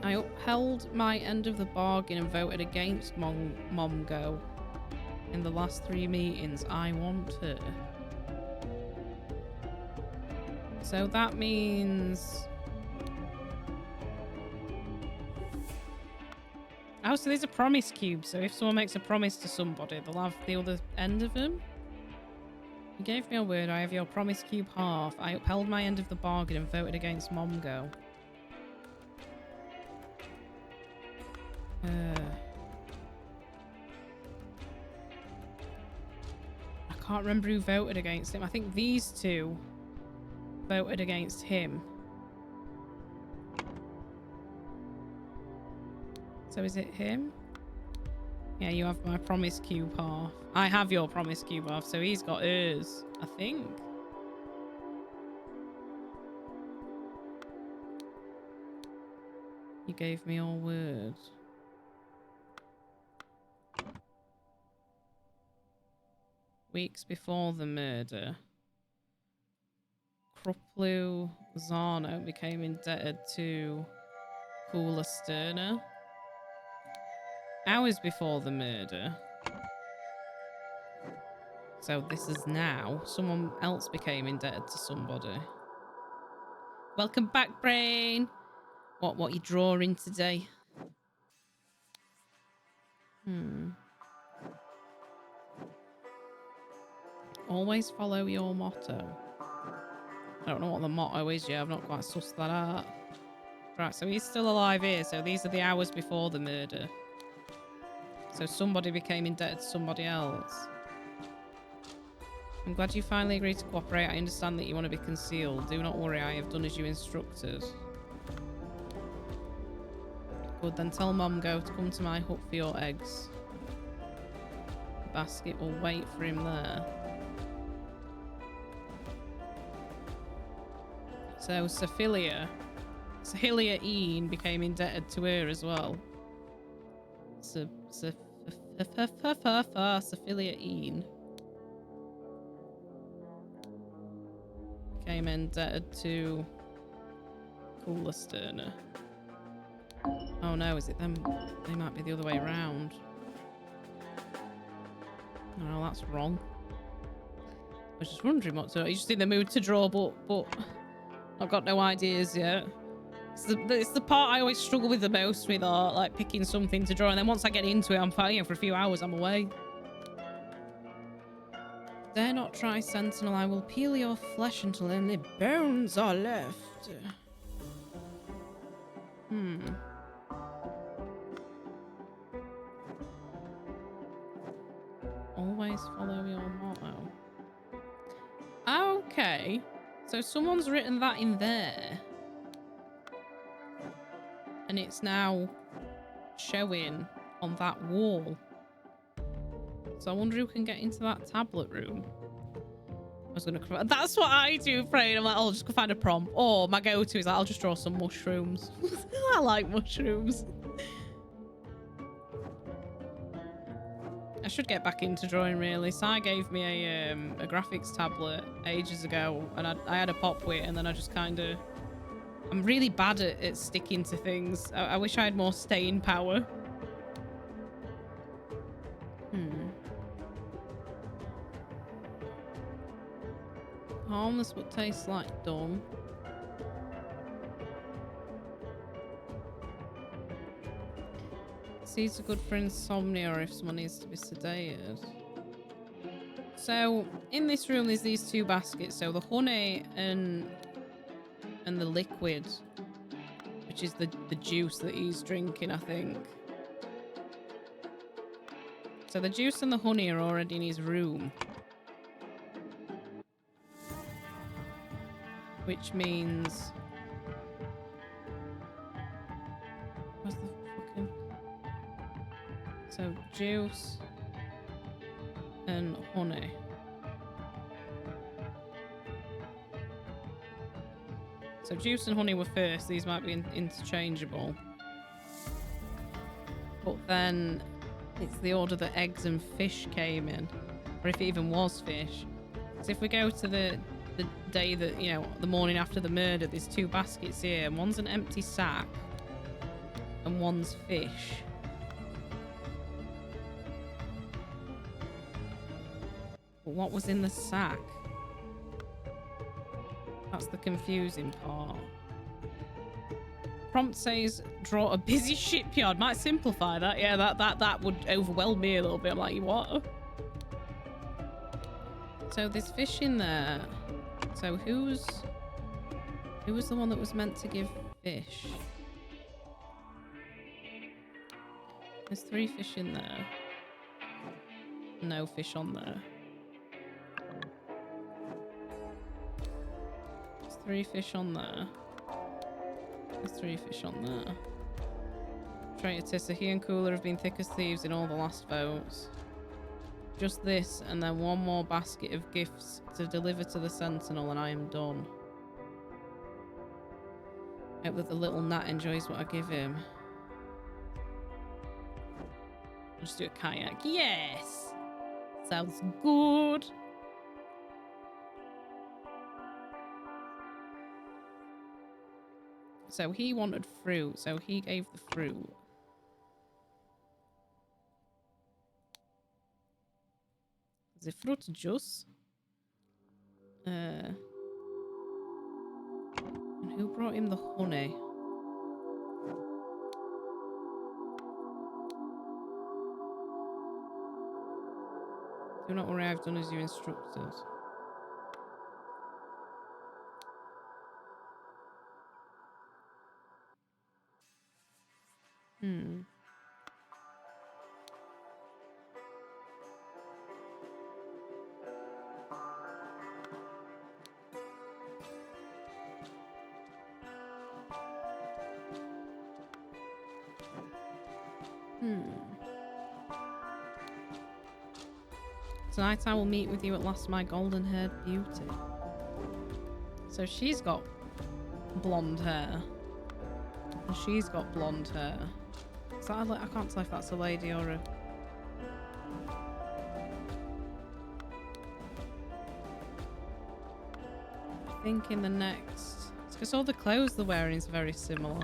I upheld my end of the bargain and voted against Momgo. In the last 3 meetings, I want her. So that means... Oh, so there's a promise cube. So if someone makes a promise to somebody, they'll have the other end of them. You gave me a word. I have your promise cube half. I upheld my end of the bargain and voted against Momgo. I can't remember who voted against him. I think these two voted against him. So is it him? Yeah, you have my promise cube half. I have your promise cube half, so he's got hers, I think. You gave me your word. Weeks before the murder, Kruplu Zarno became indebted to Kula Sterner. Hours before the murder. So this is now. Someone else became indebted to somebody. Welcome back, Brain. What you drawing today? Always follow your motto. I don't know what the motto is yet. I've not quite sussed that out. Right, so he's still alive here. So these are the hours before the murder. So somebody became indebted to somebody else. I'm glad you finally agreed to cooperate. I understand that you want to be concealed. Do not worry, I have done as you instructed. Good, then tell Momgo to come to my hut for your eggs. The basket will wait for him there. So Sophilia Ian became indebted to her as well. Sophilia Ian became indebted to Coolasterner. Oh no, is it them? They might be the other way around. No, that's wrong. I was just wondering what to. He's just in the mood to draw, but I've got no ideas yet. It's the part I always struggle with the most with art, like picking something to draw, and then once I get into it, I'm fine. For a few hours, I'm away. Dare not try, Sentinel. I will peel your flesh until only bones are left. Always follow your motto. Okay. So someone's written that in there. And it's now showing on that wall. So I wonder who can get into that tablet room. I was gonna. That's what I do, Frey. I'm like, I'll just go find a prompt. Or my go-to is like, I'll just draw some mushrooms. I like mushrooms. I should get back into drawing, really. Sai gave me a graphics tablet ages ago, and I had a pop with it, and then I just kind of... I'm really bad at sticking to things. I wish I had more staying power. Harmless but tastes like dung. Seeds are good for insomnia or if someone needs to be sedated. So in this room there's these two baskets. So the honey and the liquid, which is the juice that he's drinking, I think. So the juice and the honey are already in his room. Which means... Where's the fucking... So juice and honey. So juice and honey were first. These might be interchangeable. But then it's the order that eggs and fish came in. Or if it even was fish. So if we go to the day that, you know, the morning after the murder, there's two baskets here. And one's an empty sack. And one's fish. But what was in the sack? That's the confusing part. Prompt says, draw a busy shipyard. Might simplify that. Yeah, that would overwhelm me a little bit. I'm like, what? So there's fish in there. So who was the one that was meant to give fish? There's 3 fish in there. No fish on there. 3 fish on there. There's 3 fish on there. Traitor Tissa, he and Cooler have been thick as thieves in all the last votes. Just this, and then one more basket of gifts to deliver to the Sentinel, and I am done. Hope that the little gnat enjoys what I give him. I'll just do a kayak. Yes! Sounds good. So he wanted fruit, so he gave the fruit. The fruit juice. And who brought him the honey? Do not worry, I've done as you instructed. Tonight I will meet with you at last, my golden-haired beauty. So she's got blonde hair. And she's got blonde hair. Is that I can't tell if that's a lady or a... I think in the next... It's because all the clothes they're wearing is very similar.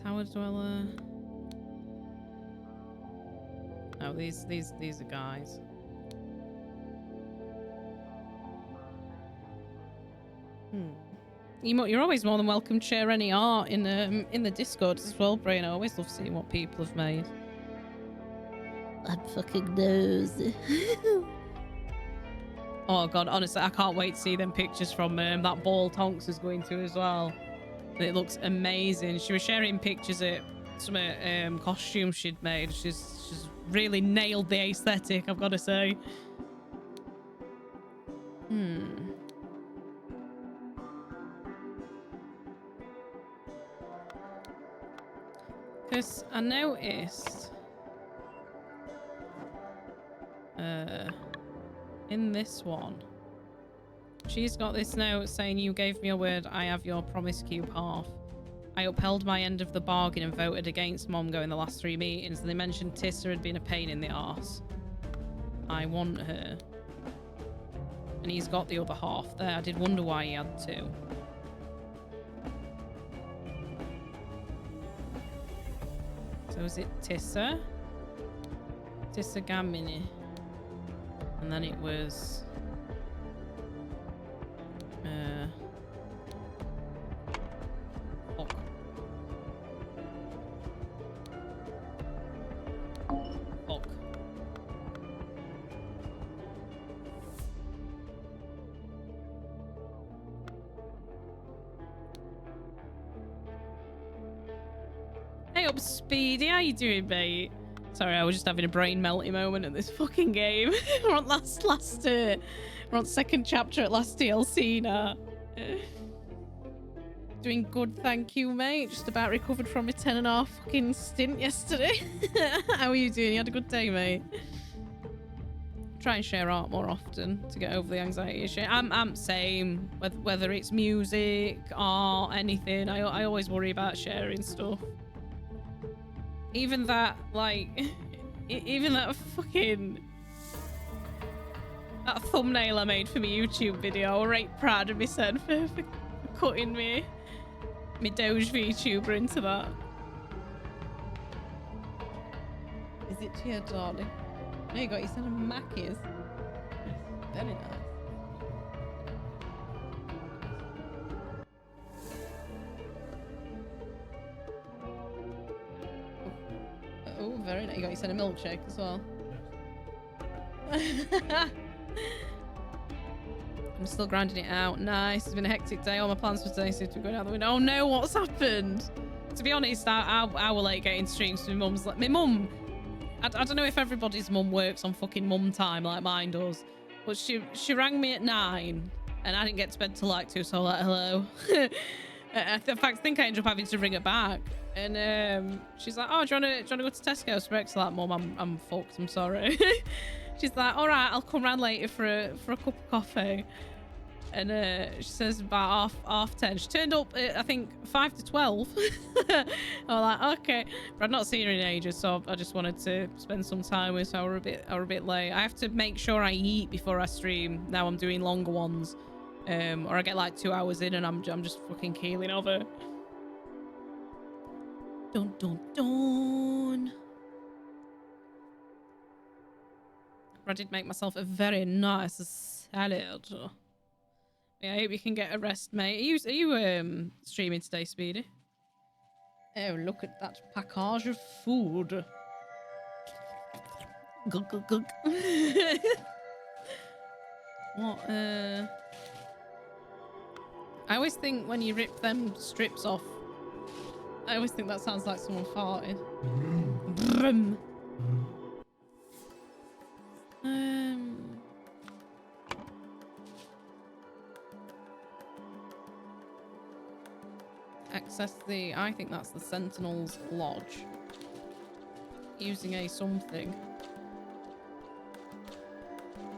Tower Dweller... No, these are guys. You're always more than welcome to share any art in the Discord as well, Brain. I always love seeing what people have made. I'm fucking nosy. Oh god, honestly, I can't wait to see them pictures from that ball Tonks is going to as well. It looks amazing. She was sharing pictures of some costumes she'd made. She's really nailed the aesthetic, I've got to say. Because I noticed in this one, she's got this note saying, "You gave me a word, I have your promise cube half. I upheld my end of the bargain and voted against Mom going the last 3 meetings, and they mentioned Tissa had been a pain in the arse. I want her." And he's got the other half there. I did wonder why he had two. So is it Tissa? Tissa Gamini. And then it was... Fuck. Fuck. Hey up, Speedy. How you doing, mate? Sorry, I was just having a brain melty moment at this fucking game. We're on we're on second chapter at last DLC now. Doing good, thank you, mate. Just about recovered from a 10.5 fucking stint yesterday. How are you doing? You had a good day, mate? Try and share art more often to get over the anxiety issue. I'm same. Whether it's music, art, anything, I always worry about sharing stuff. Even that, like, even that fucking... That thumbnail I made for my YouTube video, I'm right proud of myself for cutting me Doge VTuber into that. Is it here, darling? No, you got yourself a Mackies. Very nice. Oh, very nice. You got yourself a milkshake as well. I'm still grinding it out. Nice. It's been a hectic day. All my plans for today seem to be going out the window. Oh no, what's happened? To be honest, I will like getting streams to my mum's. Like, my mum, I don't know if everybody's mum works on fucking mum time like mine does, but she rang me at 9 and I didn't get to bed till like 2, so I was like, hello. In fact, I think I ended up having to ring her back. And she's like, oh, do you want to go to Tesco's for breakfast? Like, Mum, I'm fucked. I'm sorry. She's like, all right, I'll come round later for a cup of coffee. And she says about half 10. She turned up, I think, 5 to 12. I was like, okay. But I've not seen her in ages, so I just wanted to spend some time with her. We're a bit late. I have to make sure I eat before I stream. Now I'm doing longer ones. Or I get like 2 hours in and I'm just fucking keeling over. Dun dun dun. I did make myself a very nice salad. Yeah, I hope you can get a rest, mate. Are you streaming today, Speedy? Oh, look at that package of food. Gug, gug, gug. What, I always think when you rip them strips off, I always think that sounds like someone farting. Brum. Access the... I think that's the Sentinel's Lodge. Using a something.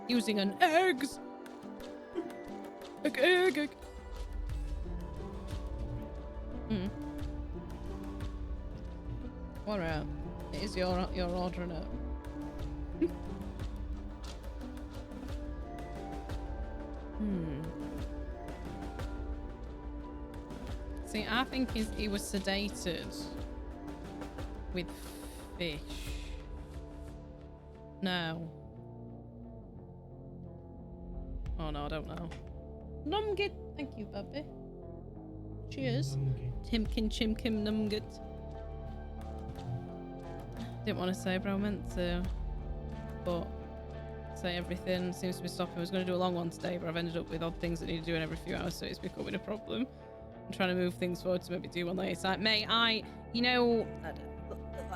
Using an eggs. Egg. What out? It is your order now. See, I think he was sedated with fish. No. Oh no, I don't know. Numgit. Thank you, Bubby. Cheers. Timkin chimkim numgit. Didn't want to say, but I meant to. But say everything seems to be stopping. I was going to do a long one today, but I've ended up with odd things that need to do in every few hours, so it's becoming a problem. I'm trying to move things forward to maybe do one later. It's like, mate, you know,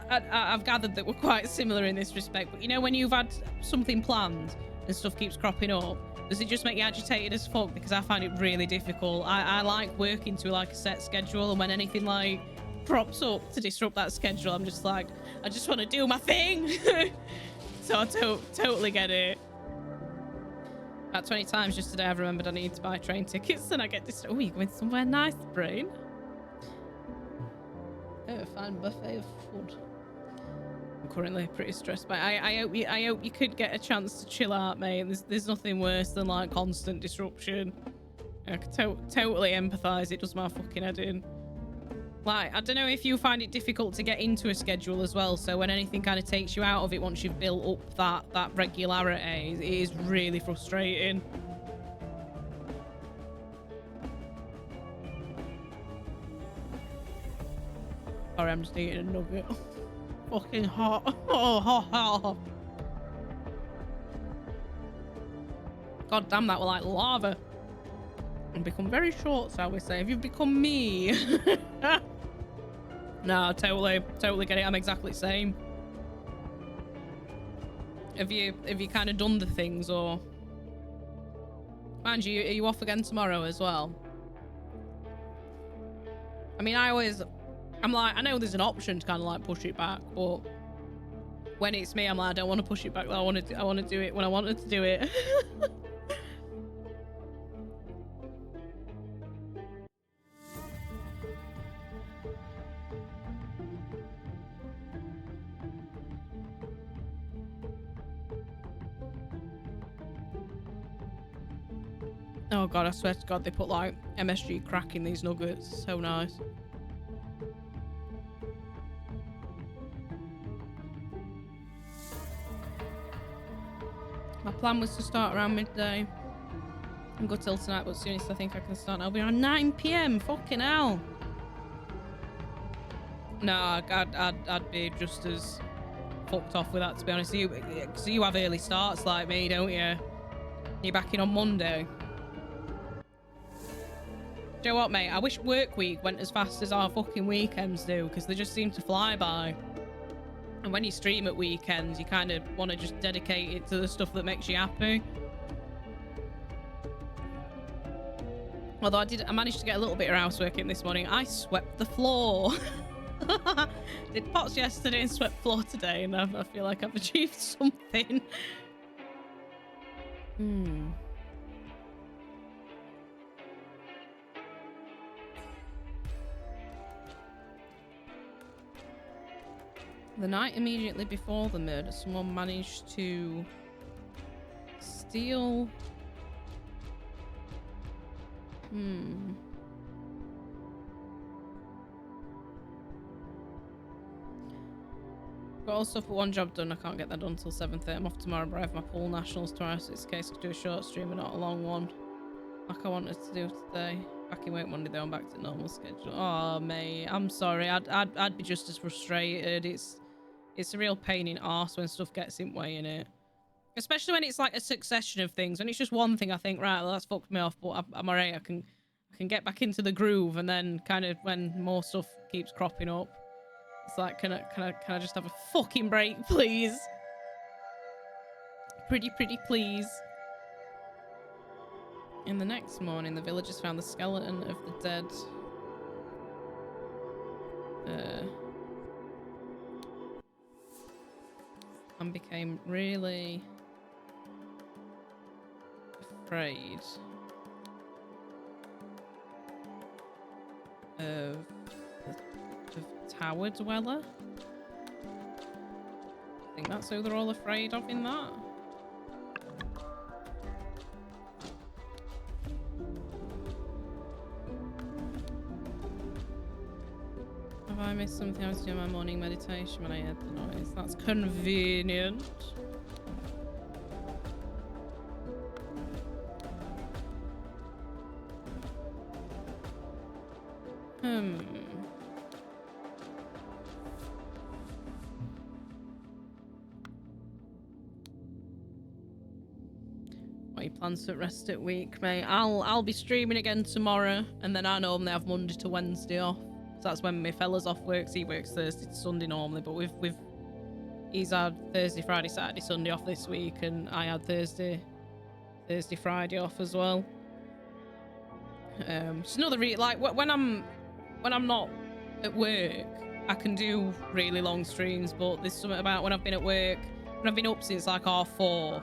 I've gathered that we're quite similar in this respect, but you know when you've had something planned and stuff keeps cropping up, does it just make you agitated as fuck? Because I find it really difficult. I like working to like a set schedule, and when anything like crops up to disrupt that schedule, I'm just like, I just want to do my thing. So I totally get it. About 20 times just today I've remembered I need to buy train tickets and I get this. Oh, you're going somewhere nice, brain? Oh, a fine buffet of food. I'm currently pretty stressed, but I hope you could get a chance to chill out, mate. There's nothing worse than like constant disruption. I can totally empathise. It does my fucking head in. Like, I don't know if you find it difficult to get into a schedule as well, so when anything kind of takes you out of it once you've built up that regularity, it is really frustrating. Sorry, I'm just eating a nugget. Fucking hot. Oh, hot. God damn, that were like lava. And become very short, shall we say. If you've become me. No, totally get it. I'm exactly the same. Have you kind of done the things, or mind you, are you off again tomorrow as well? I mean, I'm like, I know there's an option to kind of like push it back, but when it's me, I'm like, I don't want to push it back. I want to do it when I wanted to do it. Oh god, I swear to god, they put like MSG crack in these nuggets. So nice. My plan was to start around midday and go till tonight, but soonest I think I can start, I'll be around 9 PM. Fucking hell. No, I'd be just as fucked off with that, to be honest. So you have early starts like me, don't you? You're back in on Monday. Do you know what, mate? I wish work week went as fast as our fucking weekends do, because they just seem to fly by. And when you stream at weekends, you kind of want to just dedicate it to the stuff that makes you happy. Although I managed to get a little bit of housework in this morning. I swept the floor. Did pots yesterday and swept floor today, and I feel like I've achieved something. The night immediately before the murder, someone managed to steal... Got all stuff for one job done. I can't get that done until 7:30. I'm off tomorrow, but I have my pool nationals tomorrow, so it's a case I could do a short stream and not a long one, like I wanted to do today. Back in work Monday though, I'm back to normal schedule. Oh mate, I'm sorry. I'd be just as frustrated. It's a real pain in arse when stuff gets in way in it, especially when it's like a succession of things. When it's just one thing, I think, right, well, that's fucked me off, but I'm alright. I can get back into the groove, and then kind of when more stuff keeps cropping up, it's like, can I just have a fucking break, please? Pretty please. In the next morning, the villagers found the skeleton of the dead and became really afraid of Tower Dweller. I think that's who they're all afraid of in that. Have I missed something? I was doing my morning meditation when I heard the noise. That's convenient. What are your plans for rest at week, mate? I'll be streaming again tomorrow, and then I normally have Monday to Wednesday off. So that's when my fella's off work. He works Thursday to Sunday normally, but he's had Thursday, Friday, Saturday, Sunday off this week, and I had Thursday, Friday off as well. It's another like when I'm not at work, I can do really long streams, but there's something about when I've been at work, when I've been up since like 4:30,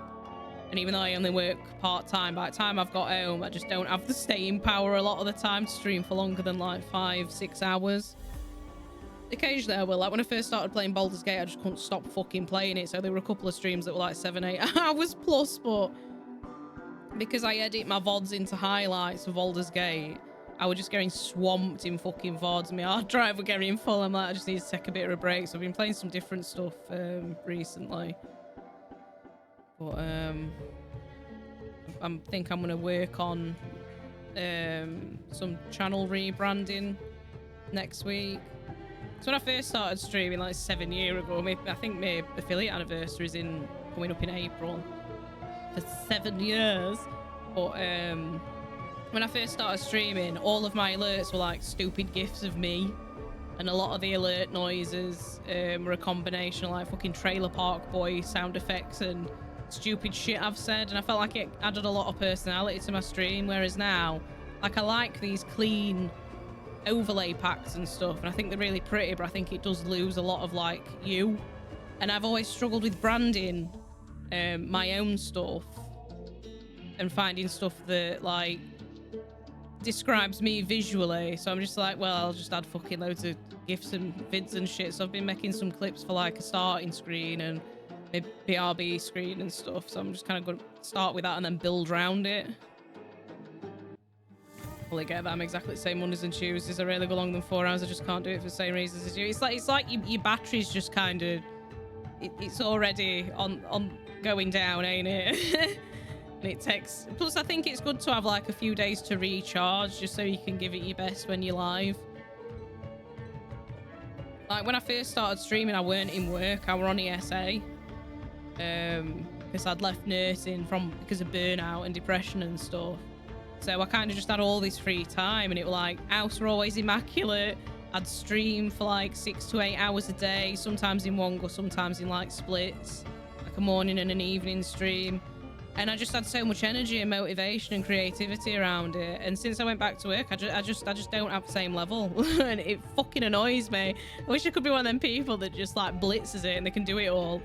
and even though I only work part-time, by the time I've got home, I just don't have the staying power a lot of the time to stream for longer than like 5-6 hours. Occasionally I will. Like when I first started playing Baldur's Gate, I just couldn't stop fucking playing it, so there were a couple of streams that were like 7-8 hours plus, but because I edit my VODs into highlights of Baldur's Gate, I was just getting swamped in fucking VODs. My hard drive were getting full. I'm like, I just need to take a bit of a break. So I've been playing some different stuff recently. But I think I'm going to work on some channel rebranding next week. So when I first started streaming like 7 years ago, I think my affiliate anniversary is coming up in April for 7 years. But when I first started streaming, all of my alerts were like stupid gifs of me, and a lot of the alert noises were a combination of like fucking Trailer Park Boy sound effects and stupid shit I've said, and I felt like it added a lot of personality to my stream. Whereas now, like, I like these clean overlay packs and stuff, and I think they're really pretty, but I think it does lose a lot of like you. And I've always struggled with branding my own stuff and finding stuff that like describes me visually. So I'm just like, well, I'll just add fucking loads of GIFs and vids and shit. So I've been making some clips for like a starting screen and a BRB screen and stuff. So I'm just kind of going to start with that and then build around it. Well, I get that I'm exactly the same Mondays and Tuesdays. I rarely go longer than 4 hours. I just can't do it for the same reasons as you. It's like your battery's just kind of, it's already on going down, ain't it? And it takes, plus I think it's good to have like a few days to recharge, just so you can give it your best when you're live. Like when I first started streaming, I weren't in work, I were on ESA, because I'd left nursing because of burnout and depression and stuff. So I kind of just had all this free time, and it was like, house were always immaculate. I'd stream for like 6 to 8 hours a day, sometimes in one go, sometimes in like splits, like a morning and an evening stream. And I just had so much energy and motivation and creativity around it. And since I went back to work, I just don't have the same level. And it fucking annoys me. I wish I could be one of them people that just like blitzes it and they can do it all.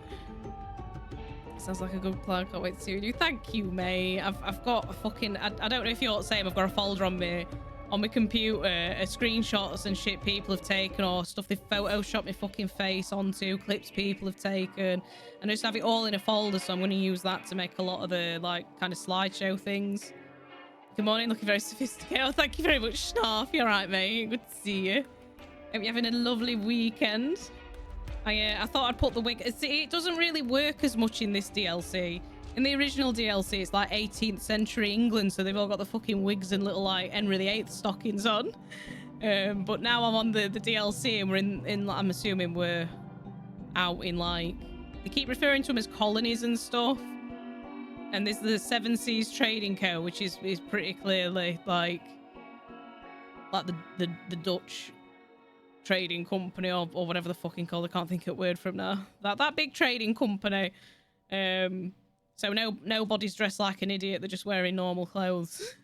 Sounds like a good plan. Can't wait to see you. Thank you, mate. I've got a fucking, I don't know if you're the same. I've got a folder on my computer, screenshots and shit people have taken, or stuff they've photoshopped my fucking face onto, clips people have taken, and I just have it all in a folder. So I'm going to use that to make a lot of the like kind of slideshow things. Good morning, looking very sophisticated. Oh, thank you very much, Snarf. You're right, mate. Good to see you. Hope you're having a lovely weekend. I thought I'd put the wig. See, it doesn't really work as much in this DLC. In the original DLC, it's like 18th century England, so they've all got the fucking wigs and little like Henry VIII stockings on. But now I'm on the DLC, and we're in I'm assuming we're out in like, they keep referring to them as colonies and stuff. And there's the Seven Seas Trading Co, which is pretty clearly like the Dutch trading company or whatever the fucking called. I can't think of a word from now. That big trading company. So nobody's dressed like an idiot. They're just wearing normal clothes.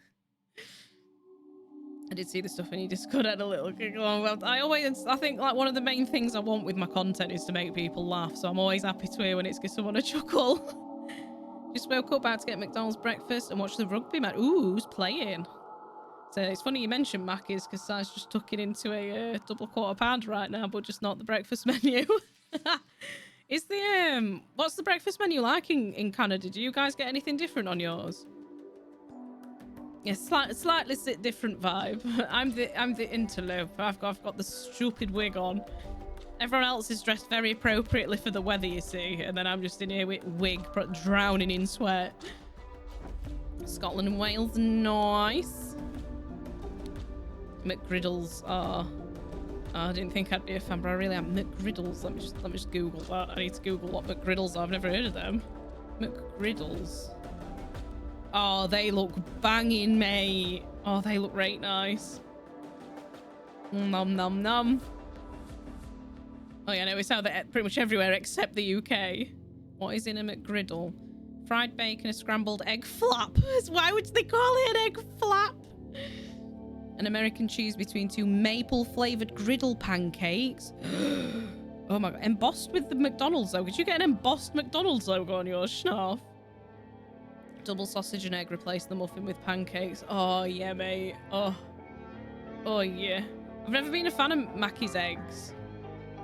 I did see the stuff in your Discord. I had a little giggle. I think like one of the main things I want with my content is to make people laugh. So I'm always happy to hear when it's gives someone a chuckle. Just woke up about to get McDonald's breakfast and watch the rugby match. Ooh, who's playing? So it's funny you mentioned Mackey's because I was just tucking into a double quarter pound right now, but just not the breakfast menu. Is the what's the breakfast menu like in Canada? Do you guys get anything different on yours? Yeah, slightly different vibe. I'm the interloper. I've got the stupid wig on. Everyone else is dressed very appropriately for the weather, you see, and then I'm just in here with wig, drowning in sweat. Scotland and Wales, nice. McGriddles are. Oh, I didn't think I'd be a fan, but I really am. McGriddles. Let me just Google that. I need to Google what McGriddles are. I've never heard of them. McGriddles. Oh, they look banging, mate. Oh, they look right nice. Nom nom nom. Oh yeah, no, it's how they're pretty much everywhere except the UK. What is in a McGriddle? Fried bacon, a scrambled egg flap. Why would they call it an egg flap? An American cheese between two maple-flavoured griddle pancakes. Oh my god. Embossed with the McDonald's though. Could you get an embossed McDonald's logo on yours, Schnarf? Double sausage and egg replace the muffin with pancakes. Oh yeah, mate. Oh yeah. I've never been a fan of Mackey's eggs,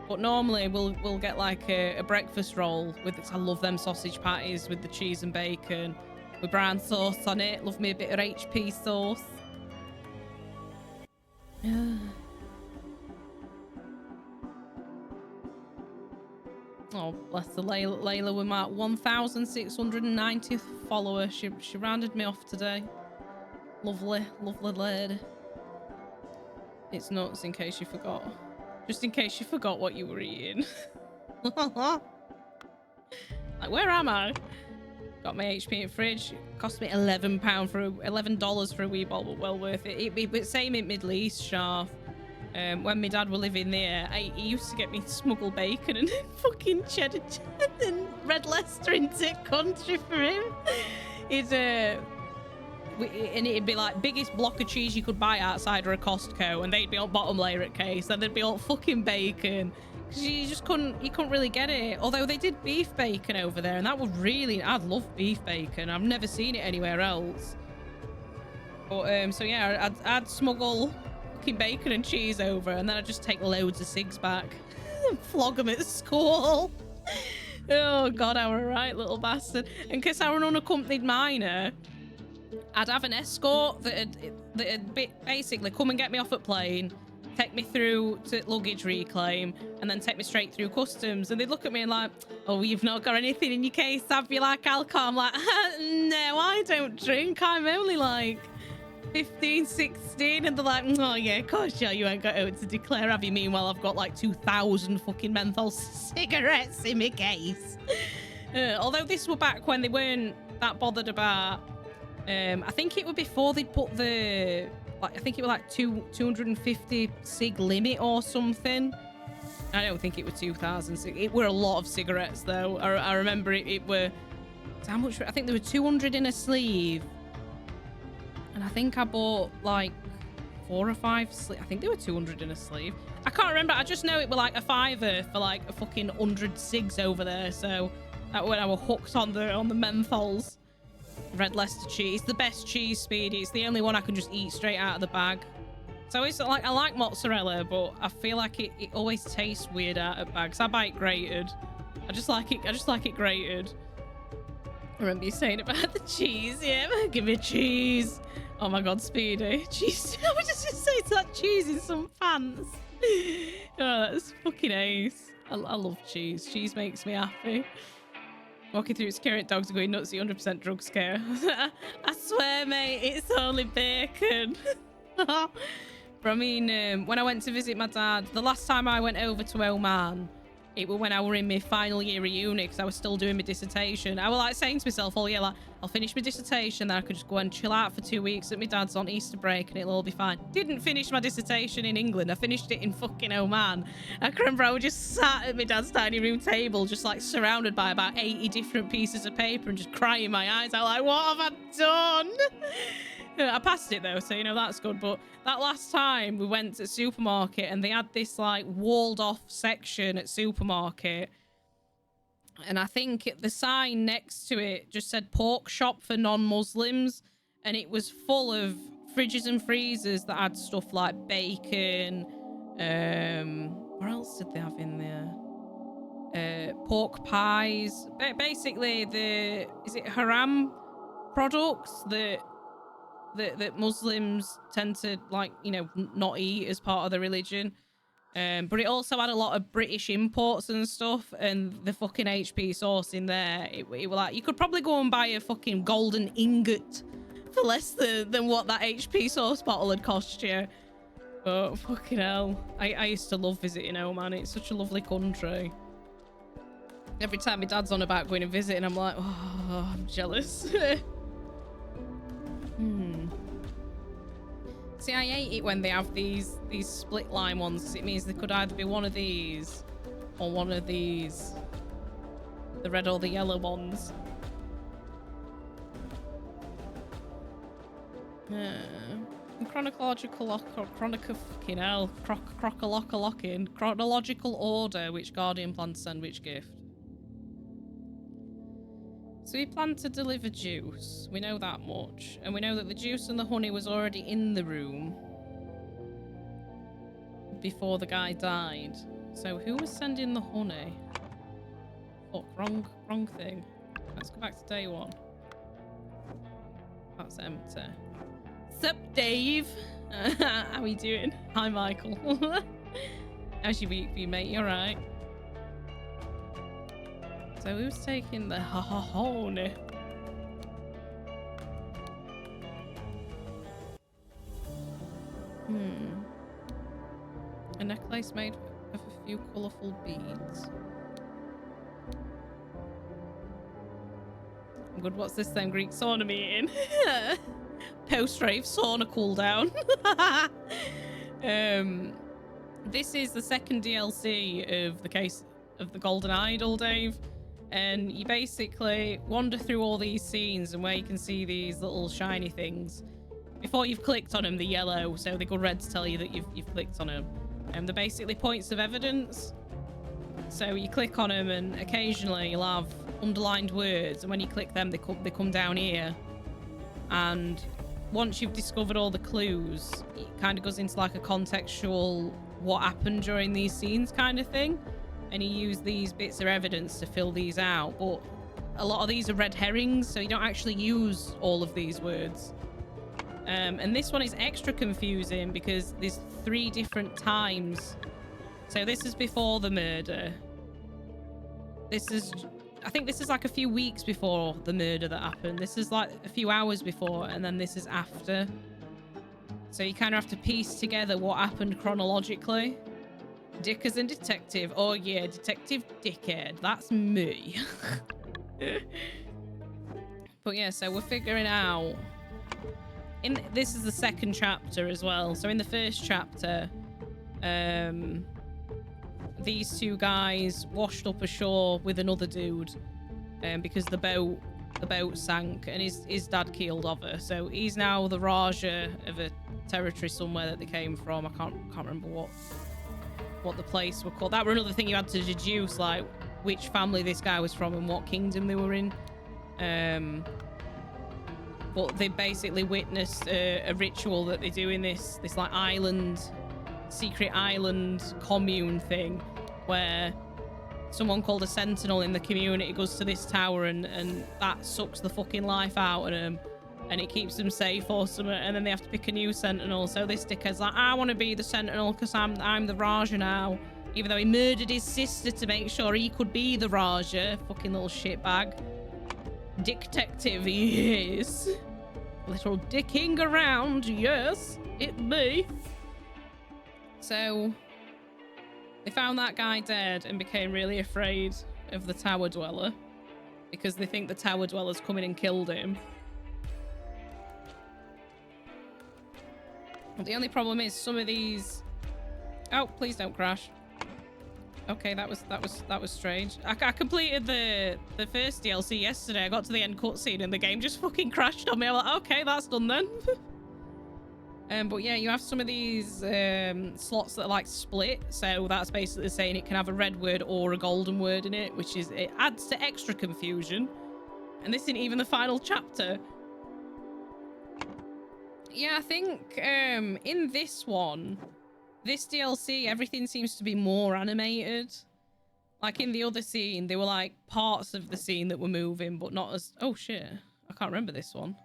but normally we'll get like a breakfast roll with it. I love them sausage patties with the cheese and bacon with brown sauce on it. Love me a bit of HP sauce. Oh, bless the Layla with my 1,690th follower. She rounded me off today. Lovely lady. It's nuts in case you forgot. Just in case you forgot what you were eating. Like, where am I? Got my HP in fridge. Cost me $11 for $11 for a wee bottle, but well worth it. But same in Middle East, Sharf. When my dad were living there, he used to get me smuggle bacon and fucking cheddar and Red Leicester into country for him. And it'd be like biggest block of cheese you could buy outside or a Costco, and they'd be on bottom layer at case, and they'd be all fucking bacon. Cause you couldn't really get it. Although they did beef bacon over there, and that was really, I'd love beef bacon. I've never seen it anywhere else. But so yeah, I'd smuggle fucking bacon and cheese over, and then I'd just take loads of cigs back and flog them at school. Oh god, I were a right little bastard. And because I were an unaccompanied minor, I'd have an escort that'd basically come and get me off at plane, take me through to luggage reclaim, and then take me straight through customs. And they'd look at me and like, oh, you've not got anything in your case, have you, like alcohol? I'm like, no, I don't drink. I'm only like 15, 16. And they're like, oh yeah, of course, yeah, you ain't got out to declare, have you? Meanwhile, I've got like 2,000 fucking menthol cigarettes in my case. Although this were back when they weren't that bothered about... I think it was before they put the, like, I think it was like 250 cig limit or something. I don't think it was 2,000. It were a lot of cigarettes though. I remember it were, how much? I think there were 200 in a sleeve. And I think I bought like 4 or 5 I think there were 200 in a sleeve. I can't remember. I just know it were like a $5 for like a fucking 100 cigs over there. So that when I were hooked on the menthols. Red Leicester cheese, the best cheese, Speedy. It's the only one I can just eat straight out of the bag. So it's like, I like mozzarella, but I feel like it always tastes weird out of bags. I buy it grated. I just like it grated. I remember you saying about the cheese. Yeah, give me cheese. Oh my god, Speedy. Cheese. I was just say it's that cheese in some pants. Oh, that's fucking ace. I love cheese. Cheese makes me happy. Walking through scary dogs are going nuts, 100% drug scare. I swear, mate, it's only bacon. But I mean, when I went to visit my dad, the last time I went over to Oman, it was when I were in my final year of uni, because I was still doing my dissertation. I was like saying to myself, oh yeah, like, I'll finish my dissertation, then I could just go and chill out for 2 weeks at my dad's on Easter break and it'll all be fine. Didn't finish my dissertation in England. I finished it in fucking Oman. I can remember I was just sat at my dad's dining room table, just like surrounded by about 80 different pieces of paper and just crying my eyes out like, what have I done? I passed it though, so you know that's good. But that last time we went to the supermarket and they had this like walled off section at supermarket And I think the sign next to it just said pork shop for non-Muslims, and it was full of fridges and freezers that had stuff like bacon. What else did they have in there? Pork pies. Basically, is it haram products that Muslims tend to, like, you know, not eat as part of the religion. But it also had a lot of British imports and stuff, and the fucking HP sauce in there, it was like, you could probably go and buy a fucking golden ingot for less than what that HP sauce bottle had cost you. But fucking hell, I used to love visiting Oman. It's such a lovely country. Every time my dad's on about going to visit, and I'm like, oh, I'm jealous. See, I hate it when they have these split line ones, because it means they could either be one of these or one of these. The red or the yellow ones. Chronological order, which guardian plans to send which gift. So we plan to deliver juice. We know that much. And we know that the juice and the honey was already in the room before the guy died. So who was sending the honey? Fuck, wrong thing. Let's go back to day one. That's empty. Sup, Dave? How we doing? Hi, Michael. How's your week been, mate? You alright? So who's taking the honey? A necklace made of a few colourful beads. Good, what's this then? Greek sauna meeting? Post-rave sauna cooldown. This is the second DLC of the case of the Golden Idol, Dave. And you basically wander through all these scenes, and where you can see these little shiny things. Before you've clicked on them, they're yellow, so they go red to tell you that you've clicked on them. And they're basically points of evidence. So you click on them, and occasionally you'll have underlined words, and when you click them, they come down here. And once you've discovered all the clues, it kind of goes into like a contextual what happened during these scenes kind of thing. And you use these bits of evidence to fill these out, but a lot of these are red herrings, so you don't actually use all of these words. And this one is extra confusing because there's 3 different times. So this is before the murder. I think this is like a few weeks before the murder that happened. This is like a few hours before, and then this is after. So you kind of have to piece together what happened chronologically. Dick as a detective. Oh yeah, Detective Dickhead. That's me. But yeah, so we're figuring out... This is the second chapter as well. So in the first chapter, these 2 guys washed up ashore with another dude because the boat sank, and his dad keeled over. So he's now the Raja of a territory somewhere that they came from. I can't remember what the place were called. That were another thing you had to deduce, like which family this guy was from and what kingdom they were in. But they basically witnessed a ritual that they do in this like secret island commune thing, where someone called a sentinel in the community goes to this tower and that sucks the fucking life out of them, and it keeps them safe or something, and then they have to pick a new sentinel. So this dicker's like, I want to be the sentinel because I'm the Raja now, even though he murdered his sister to make sure he could be the Raja. Fucking little shitbag. Dick detective he is. Little dicking around, yes, it me. So they found that guy dead and became really afraid of the tower dweller because they think the tower dweller's come in and killed him. The only problem is some of these... Oh, please don't crash. Okay, that was strange. I completed the first DLC yesterday. I got to the end cutscene and the game just fucking crashed on me. I'm like, okay, that's done then. But yeah, you have some of these slots that are like split. So that's basically saying it can have a red word or a golden word in it, which is, it adds to extra confusion. And this isn't even the final chapter. Yeah, I think in this one, this DLC, everything seems to be more animated. Like in the other scene, there were like parts of the scene that were moving, but not as... Oh shit, I can't remember this one.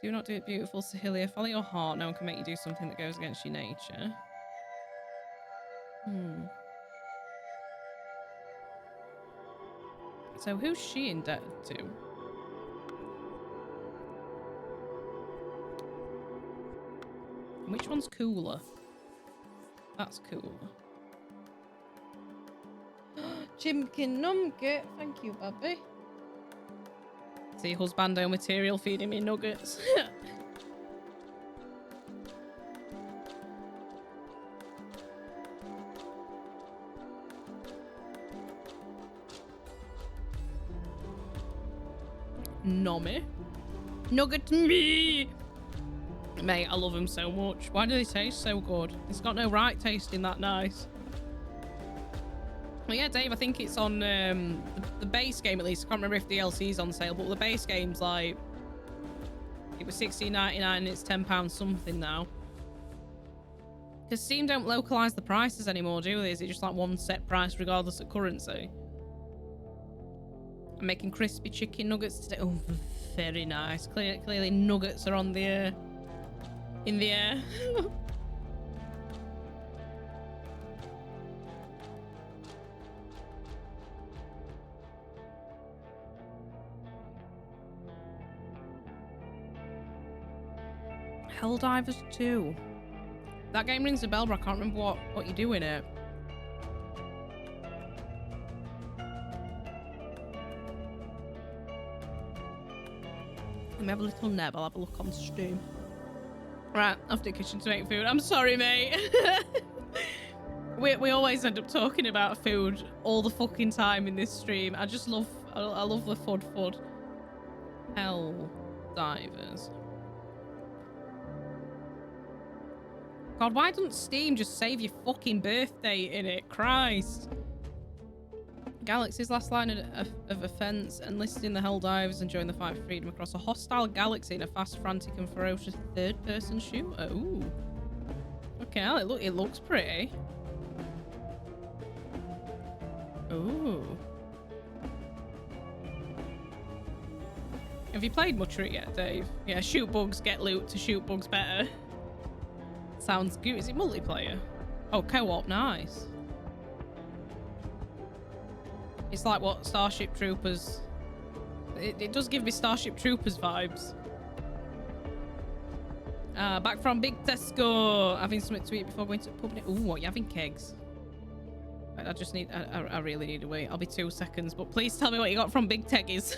Do not do it, beautiful Sahilia. Follow your heart. No one can make you do something that goes against your nature. So who's she indebted to? Which one's cooler? That's cooler. Chimkin Numket. Thank you, Bubby. See, husbando material feeding me nuggets. Nommy. Nugget me! Mate, I love them so much. Why do they taste so good? It's got no right tasting that nice. Well, yeah, Dave, I think it's on the base game at least. I can't remember if the DLC's on sale, but the base game's like... It was $16.99 and it's £10 something now. Because Steam don't localise the prices anymore, do they? Is it just like one set price regardless of currency? I'm making crispy chicken nuggets today. Oh, very nice. Clearly nuggets are on the in the air. Helldivers 2. That game rings a bell, but I can't remember what you do in it. Let me have a little neb. I'll have a look on stream. Right, off to the kitchen to make food. I'm sorry, mate. we always end up talking about food all the fucking time in this stream. I just love... I love the fud. Helldivers. God, why doesn't Steam just save your fucking birthday in it? Christ. Galaxy's last line of offense: enlisting the Helldivers and join the fight for freedom across a hostile galaxy in a fast, frantic and ferocious third-person shooter. Ooh. Okay, it looks pretty. Ooh. Have you played much of it yet, Dave? Yeah, shoot bugs, get loot to shoot bugs better. Sounds good. Is it multiplayer? Oh, co-op, nice. It's like what Starship Troopers... It does give me Starship Troopers vibes. Back from Big Tesco. Having something to eat before going to the pub. Ooh, what are you having, kegs? I just need... I really need to wait. I'll be 2 seconds, but please tell me what you got from Big Teggies.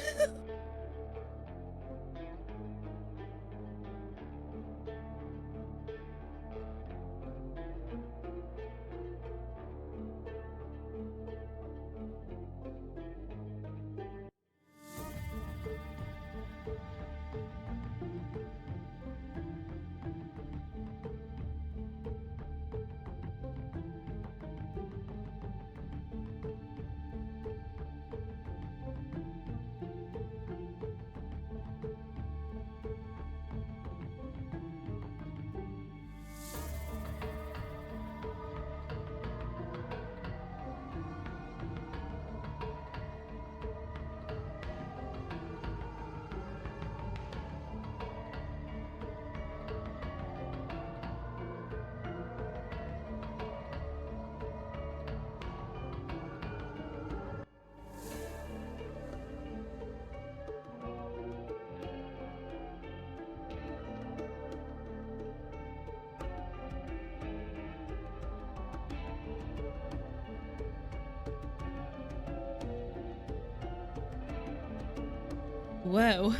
Whoa.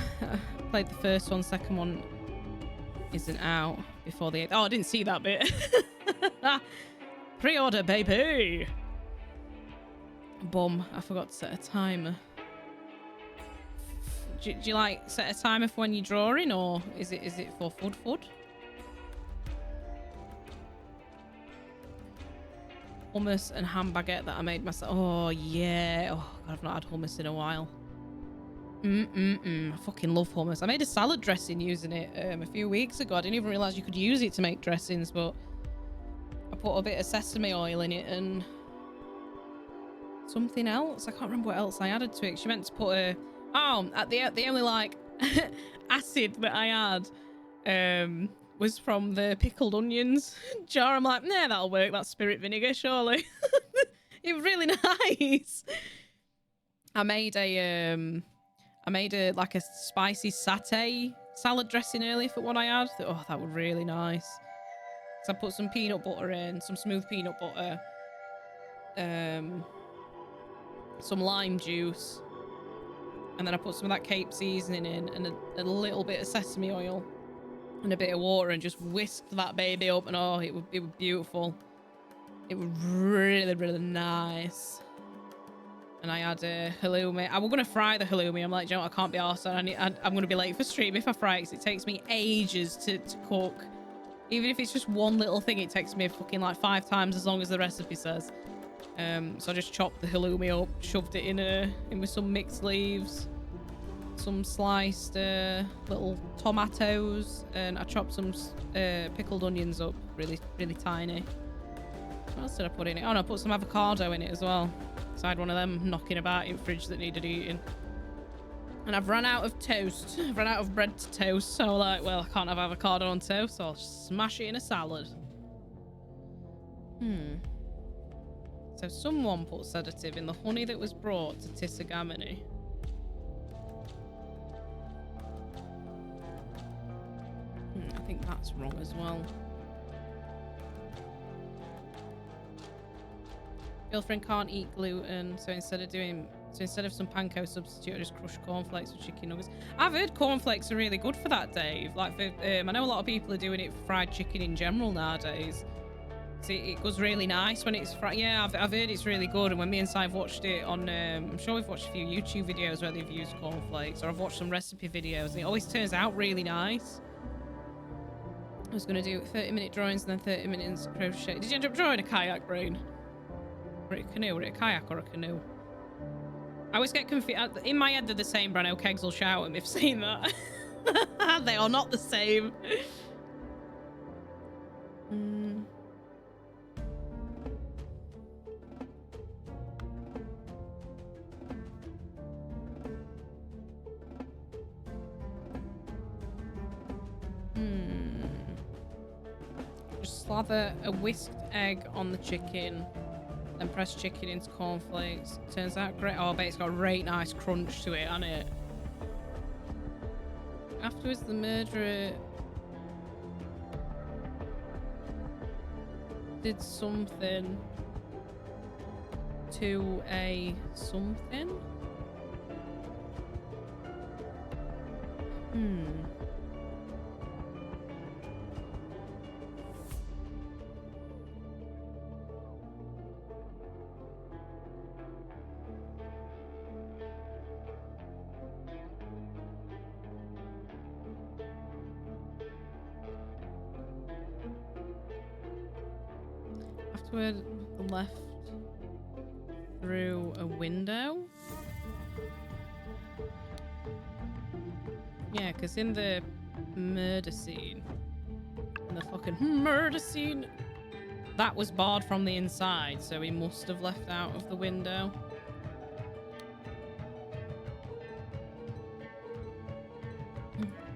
Played the first one, second one isn't out before the 8th. Oh, I didn't see that bit. Pre-order, baby. Bum, I forgot to set a timer. Do you like set a timer for when you're drawing, or is it for fud? hummus and ham baguette that I made myself. Oh yeah. Oh God, I've not had hummus in a while. I fucking love hummus. I made a salad dressing using it a few weeks ago. I didn't even realize you could use it to make dressings, but I put a bit of sesame oil in it and something else. I can't remember what else I added to it. She meant to put a the only like acid that I had was from the pickled onions jar. I'm like, nah, that'll work. That's spirit vinegar, surely. It was really nice. I made a like a spicy satay salad dressing earlier for what I had. Oh, that was really nice. So I put some peanut butter in, some smooth peanut butter, some lime juice, and then I put some of that Cape seasoning in and a little bit of sesame oil and a bit of water and just whisked that baby up, and oh, it was beautiful. It was really, really nice. And I had halloumi. I was going to fry the halloumi. I'm like, you know what? I can't be arsed. I'm going to be late for stream if I fry it, because it takes me ages to cook. Even if it's just one little thing, it takes me fucking like 5 times as long as the recipe says. So I just chopped the halloumi up, shoved it in with some mixed leaves, some sliced little tomatoes, and I chopped some pickled onions up really, really tiny. What else did I put in it? Oh no, I put some avocado in it as well. So I had one of them knocking about in the fridge that needed eating. And I've run out of toast. I've run out of bread to toast. So like, well, I can't have avocado on toast, so I'll smash it in a salad. So someone put sedative in the honey that was brought to Tissagamony. I think that's wrong as well. Girlfriend can't eat gluten, so instead of some panko substitute, I just crush cornflakes with chicken nuggets. I've heard cornflakes are really good for that, Dave. Like, for, I know a lot of people are doing it for fried chicken in general nowadays. So it goes really nice when it's fried. Yeah, I've heard it's really good. And when me and Si have watched it on, I'm sure we've watched a few YouTube videos where they've used cornflakes, or I've watched some recipe videos, and it always turns out really nice. I was going to do 30-minute drawings and then 30 minutes crochet. Did you end up drawing a kayak, Brain? Or a canoe? Or a kayak or a canoe? I always get confused. In my head, they're the same, but I know Kegs will shout at me for saying that. They are not the same. Just slather a whisked egg on the chicken. Then press chicken into cornflakes. Turns out great. Oh, I bet it's got a great nice crunch to it, hasn't it? Afterwards, the murderer did something to a something. Afterward, left through a window. Yeah, because in the murder scene, that was barred from the inside, so he must have left out of the window.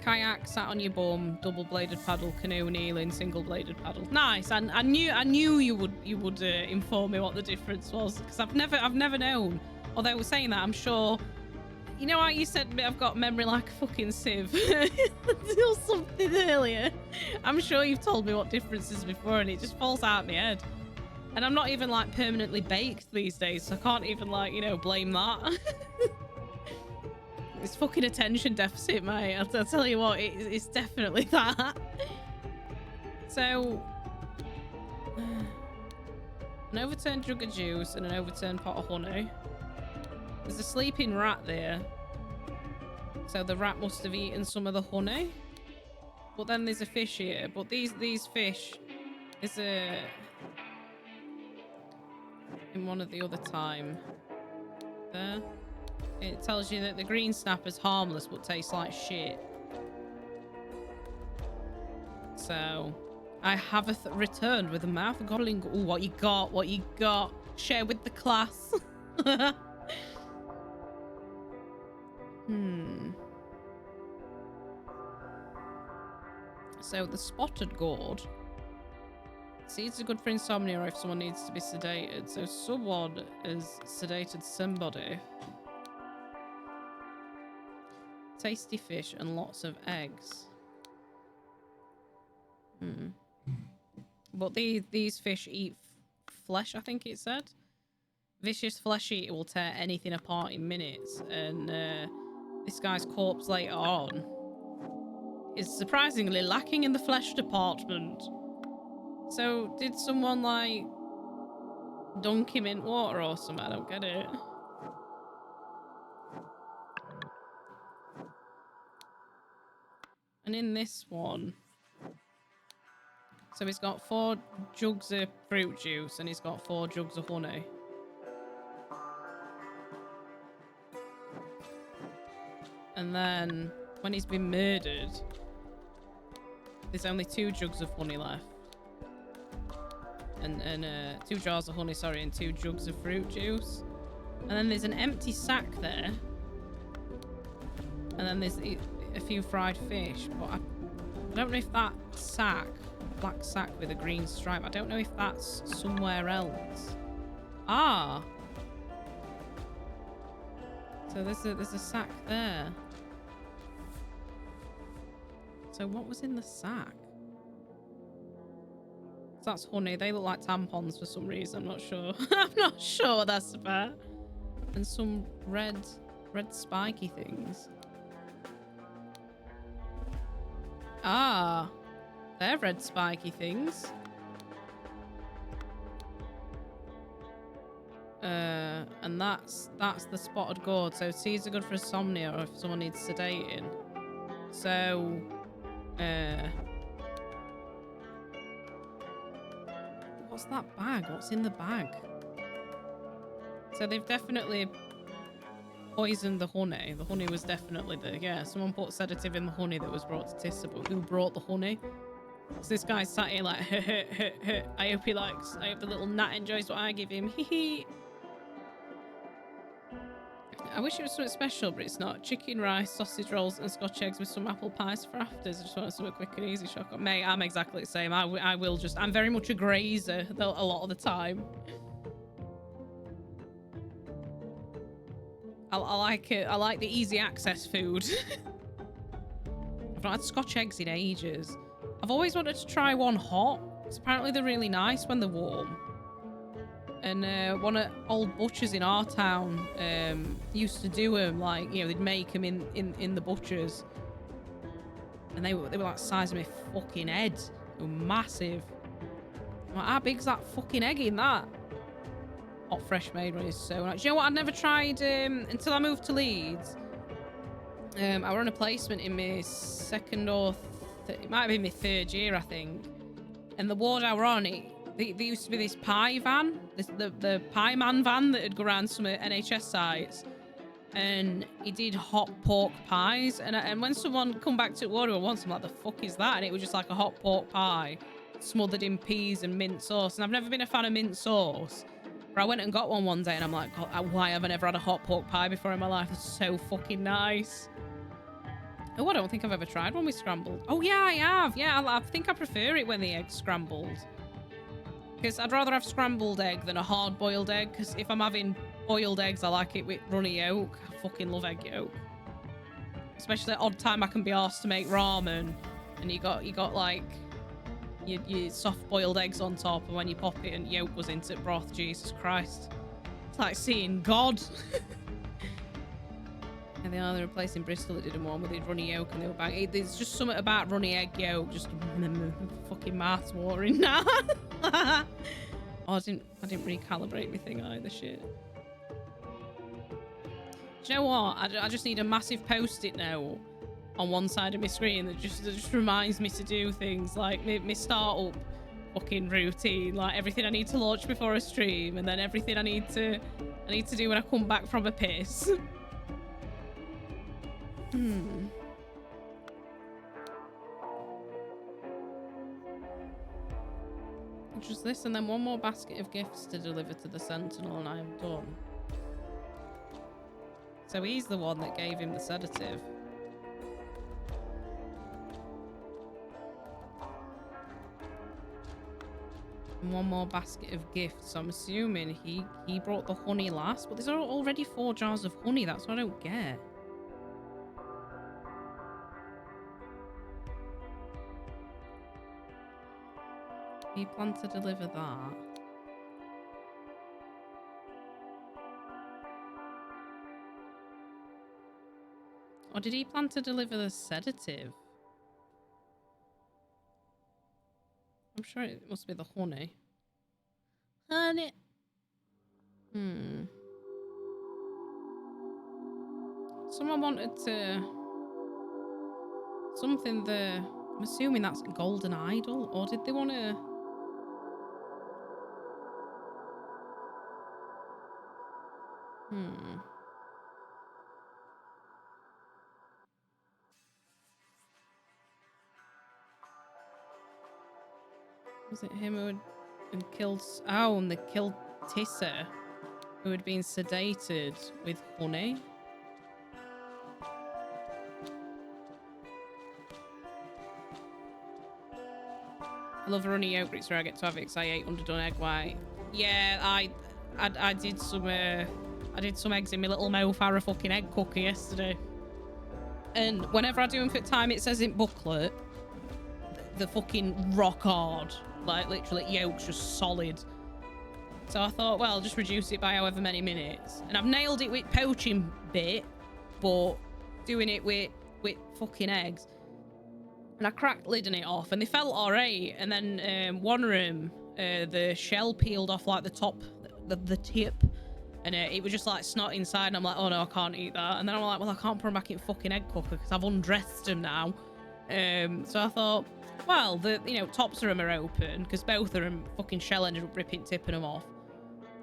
Kayak, sat on your bum, double-bladed paddle, canoe, kneeling, single-bladed paddle. Nice. And I knew you would inform me what the difference was, because I've never known. Although saying that, I'm sure. You know how you said I've got memory like a fucking sieve or something earlier. I'm sure you've told me what differences before, and it just falls out of my head. And I'm not even like permanently baked these days, so I can't even like blame that. It's fucking attention deficit, mate. I'll tell you what, it's definitely that. So, an overturned jug of juice and an overturned pot of honey. There's a sleeping rat there. So the rat must have eaten some of the honey. But then there's a fish here. But these fish is a... in one of the other time. There. It tells you that the green snapper's harmless but tastes like shit. So, I have returned with a mouth gobbling. Ooh, what you got? What you got? Share with the class. So, the spotted gourd. Seeds are good for insomnia or if someone needs to be sedated. So, someone has sedated somebody. Tasty fish and lots of eggs. But these fish eat flesh, I think it said. Vicious flesh eater will tear anything apart in minutes. And this guy's corpse later on is surprisingly lacking in the flesh department. So did someone like dunk him in water or something? I don't get it. And in this one, so he's got 4 jugs of fruit juice and he's got 4 jugs of honey. And then when he's been murdered, there's only 2 jugs of honey left. And 2 jars of honey, sorry, and 2 jugs of fruit juice. And then there's an empty sack there. And then there's a few fried fish. But I don't know if that sack, black sack with a green stripe, I don't know if that's somewhere else. Ah! So there's a sack there. So what was in the sack? So that's honey. They look like tampons for some reason. I'm not sure. I'm not sure what that's about. And some red spiky things. Ah, they're red spiky things. And that's the spotted gourd. So seeds are good for insomnia or if someone needs sedating. So, what's that bag? What's in the bag? So they've definitely poisoned the honey. The honey was definitely there. Yeah, someone put sedative in the honey that was brought to Tissa, but who brought the honey? So this guy's sat here like, I hope he likes, I hope the little gnat enjoys what I give him. Hee. I wish it was something special, but it's not. Chicken, rice, sausage rolls, and Scotch eggs with some apple pies for afters. I just want something quick and easy. Shock. Mate, I'm exactly the same. I will just, I'm very much a grazer a lot of the time. I like it. I like the easy access food. I've not had Scotch eggs in ages. I've always wanted to try one hot. Because apparently they're really nice when they're warm. And one of old butchers in our town used to do them. Like, you know, they'd make them in the butchers. And they were like the size of my fucking head. They were massive. I'm like, how big's that fucking egg in that? Hot fresh made one is so nice. Do you know what? I'd never tried until I moved to Leeds. I were on a placement in my second or it might have been my 3rd year, I think. And the ward I were on, there used to be this pie van, the pie man van that would go around some NHS sites, and he did hot pork pies. And when someone come back to ward once, I'm like, the fuck is that? And it was just like a hot pork pie smothered in peas and mint sauce. And I've never been a fan of mint sauce. But I went and got one day and I'm like, God, why have I never had a hot pork pie before in my life? It's so fucking nice. Oh, I don't think I've ever tried one with scrambled. Oh, yeah, I have. Yeah, I think I prefer it when the egg's scrambled. Because I'd rather have scrambled egg than a hard-boiled egg. Because if I'm having boiled eggs, I like it with runny yolk. I fucking love egg yolk. Especially at odd time I can be asked to make ramen. And you got like... Your soft boiled eggs on top, and when you pop it and yolk goes into broth, Jesus Christ, it's like seeing God. And they are replacing Bristol that did them one with the runny yolk and they were bang. There's just something about runny egg yolk, just fucking mouth's watering now. Oh, I didn't recalibrate my thing either. Shit. Do you know what? I just need a massive post-it note on one side of my screen that just reminds me to do things like my startup fucking routine. Like everything I need to launch before a stream, and then everything I need to do when I come back from a piss. Just this, and then one more basket of gifts to deliver to the Sentinel, and I am done. So he's the one that gave him the sedative. And one more basket of gifts. So I'm assuming he brought the honey last, but there's already 4 jars of honey. That's what I don't get. He planned to deliver that. Or did he plan to deliver the sedative? I'm sure it must be the honey. Honey. Someone wanted to... Something the... I'm assuming that's Golden Idol. Or did they want to... Was it him who had killed... Oh, and they killed Tissa, who had been sedated with honey. I love runny yogurt. It's where I get to have it because I ate underdone egg white. Yeah, I did some eggs in my little Mofara fucking egg cooker yesterday. And whenever I do them for time, it says in booklet, the fucking rock hard. Like, literally, yolk's just solid. So I thought, well, I'll just reduce it by however many minutes. And I've nailed it with poaching bit, but doing it with fucking eggs. And I cracked lid on it off, and they felt alright. And then one of them, the shell peeled off, like, the top, the tip. And it was just, like, snot inside. And I'm like, oh, no, I can't eat that. And then I'm like, well, I can't put them back in fucking egg cooker because I've undressed them now. So I thought... Well, the tops of them are open because both of them fucking shell ended up ripping, tipping them off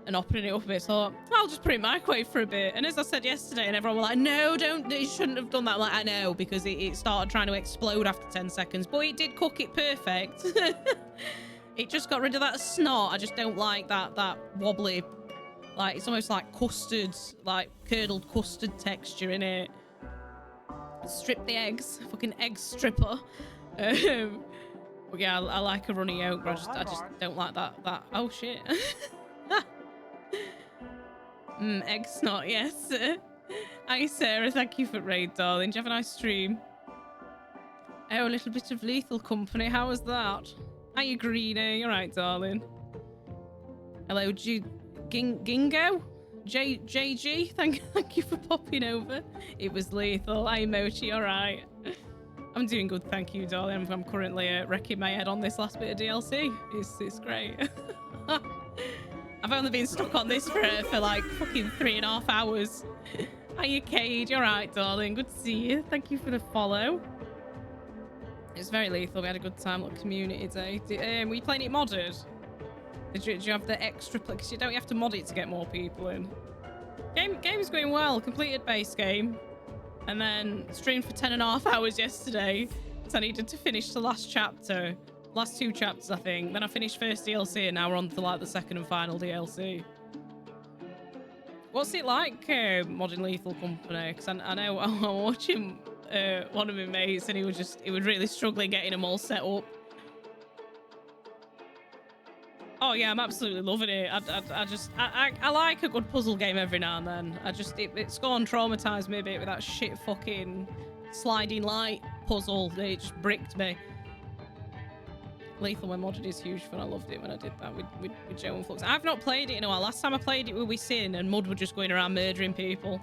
and opening it up a bit. So I thought, I'll just put it in the microwave for a bit. And as I said yesterday, and everyone was like, no, you shouldn't have done that. I'm like, I know, because it started trying to explode after 10 seconds. But it did cook it perfect. It just got rid of that snot. I just don't like that wobbly, like, it's almost like custard, like curdled custard texture in it. Strip the eggs. Fucking egg stripper. But yeah, I like a runny yolk, but I just don't like that. Oh shit. Egg snot, yes. Hi Sarah, thank you for raid, darling. Did you have a nice stream? Oh, a little bit of Lethal Company. How was that? Hiya Greenie, you're right, darling. Hello, Gingo? JG, thank you for popping over. It was Lethal. Hi Mochi, alright. I'm doing good, thank you, darling. I'm currently wrecking my head on this last bit of DLC. It's great. I've only been stuck on this for like fucking 3.5 hours. Hiya, Cade. You're right, darling. Good to see you. Thank you for the follow. It's very lethal. We had a good time at community day. Were you playing it modded? Did you have the extra... Because you don't have to mod it to get more people in. Game's going well. Completed base game. And then streamed for 10.5 hours yesterday. So I needed to finish the last chapter. Last 2 chapters, I think. Then I finished first DLC and now we're on to like the second and final DLC. What's it like, Modern Lethal Company? Because I know I'm watching one of my mates and he was really struggling getting them all set up. Oh yeah, I'm absolutely loving it. I like a good puzzle game every now and then. It's gone traumatized me a bit with that shit fucking sliding light puzzle. It just bricked me. Lethal when modded is huge fun. I loved it when I did that with Joe and Flux. I've not played it in a while. Last time I played it with Sin and Mud were just going around murdering people.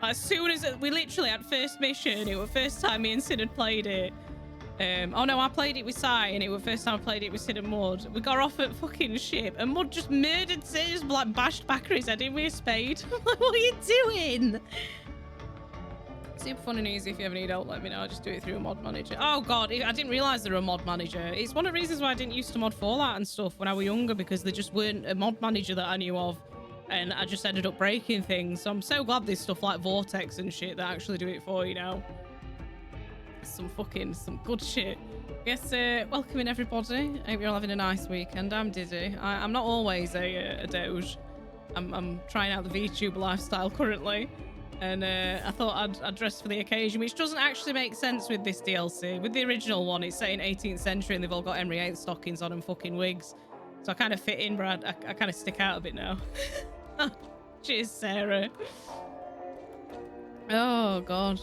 As soon as we literally had first mission, it was the first time me and Sin had played it. Oh no, I played it with Sai and it was the first time I played it with Sid and Mud. We got off at fucking ship and Mud just murdered Sid, just like bashed back his head in with a spade. I'm like, what are you doing? Super fun and easy. If you ever need help, let me know. I'll just do it through a mod manager. Oh god, I didn't realise there were a mod manager. It's one of the reasons why I didn't used to mod Fallout and stuff when I was younger, because there just weren't a mod manager that I knew of, and I just ended up breaking things. So I'm so glad there's stuff like Vortex and shit that actually do it for you now. Some good shit. Yes, welcoming everybody. I hope you're all having a nice weekend. I'm Diddy. I'm not always a doge. I'm trying out the VTuber lifestyle currently. And I thought I'd dress for the occasion, which doesn't actually make sense with this DLC. With the original one, it's set in 18th century and they've all got Henry VIII stockings on and fucking wigs. So I kind of fit in, but I kind of stick out a bit now. Cheers, Sarah. Oh, God.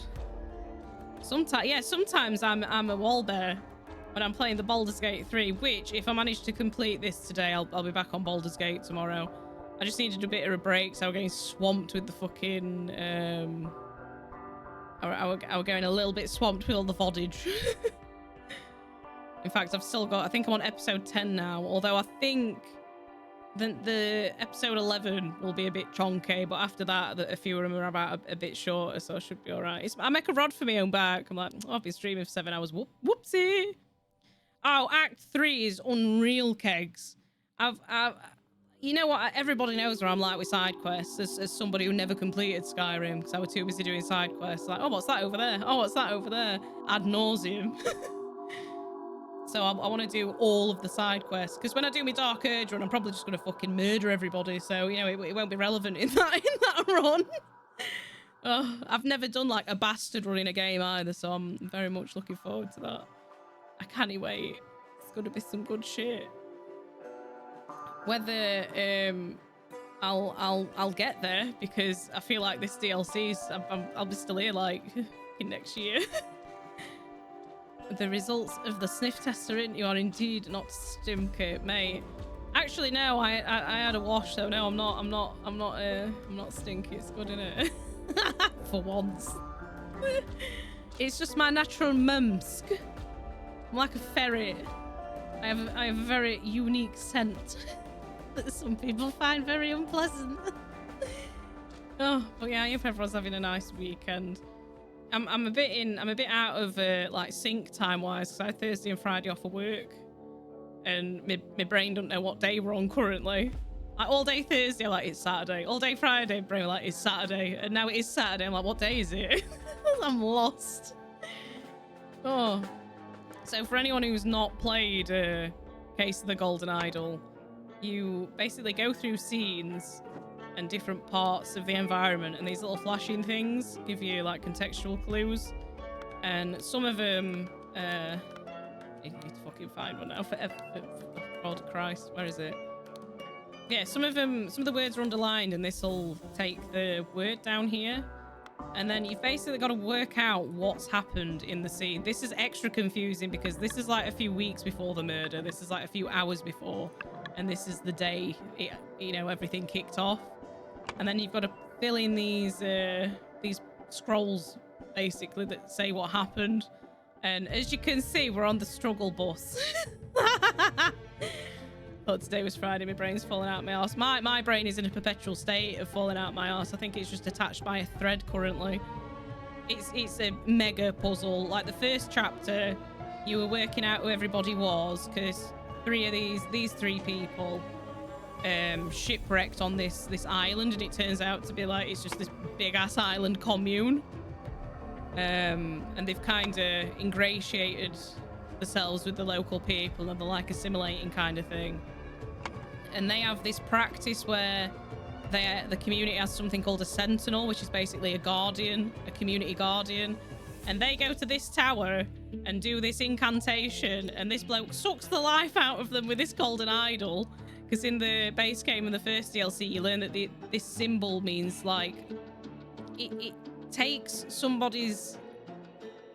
Sometimes I'm a wall bear when I'm playing the Baldur's Gate 3, which, if I manage to complete this today, I'll be back on Baldur's Gate tomorrow. I just needed a bit of a break, so I was getting swamped with the fucking... I was going a little bit swamped with all the vodage. In fact, I've still got... I think I'm on episode 10 now, although I think the episode 11 will be a bit chonky, but after that, a few of them are about a bit shorter, so I should be all right. I make a rod for my own back. I'm like, oh, I've been streaming for 7 hours. Whoopsie. Oh, Act 3 is unreal, kegs. You know what? Everybody knows where I'm like with side quests as somebody who never completed Skyrim because I was too busy doing side quests. Like, oh, what's that over there? Oh, what's that over there? Ad nauseum. So I want to do all of the side quests because when I do my Dark Urge run, I'm probably just going to fucking murder everybody. So, you know, it won't be relevant in that run. Oh, I've never done like a bastard run in a game either, so I'm very much looking forward to that. I can't wait. It's going to be some good shit. Whether I'll get there because I feel like this DLC's I'll be still here like in next year. The results of the sniff test are in. You are indeed not stinky, mate. Actually, no. I had a wash, so no, I'm not stinky. It's good, innit? For once. It's just my natural mumsk. I'm like a ferret. I have a very unique scent that some people find very unpleasant. Oh, but yeah, I hope everyone's having a nice weekend. I'm a bit out of like sync time wise because I had Thursday and Friday off of work, and my brain don't know what day we're on currently. Like all day Thursday, I'm like it's Saturday. All day Friday, brain like it's Saturday, and now it is Saturday. I'm like, what day is it? I'm lost. Oh, so for anyone who's not played Case of the Golden Idol, you basically go through scenes and different parts of the environment, and these little flashing things give you like contextual clues, and some of them I need to fucking find one now for God Christ, where is it? Yeah, some of the words are underlined, and this will take the word down here, and then you've basically got to work out what's happened in the scene. This is extra confusing because this is like a few weeks before the murder, this is like a few hours before, and this is the day everything kicked off. And then you've got to fill in these scrolls basically that say what happened. And as you can see, we're on the struggle bus. Thought today was Friday, my brain's falling out my arse. My brain is in a perpetual state of falling out my arse. I think it's just attached by a thread currently. It's a mega puzzle. Like the first chapter, you were working out who everybody was because these three people shipwrecked on this island, and it turns out to be like it's just this big ass island commune, and they've kind of ingratiated themselves with the local people, and they're like assimilating kind of thing. And they have this practice where the community has something called a sentinel, which is basically a guardian, a community guardian, and they go to this tower and do this incantation, and this bloke sucks the life out of them with this golden idol. Because in the base game in the first DLC, you learn that this symbol means like it takes somebody's,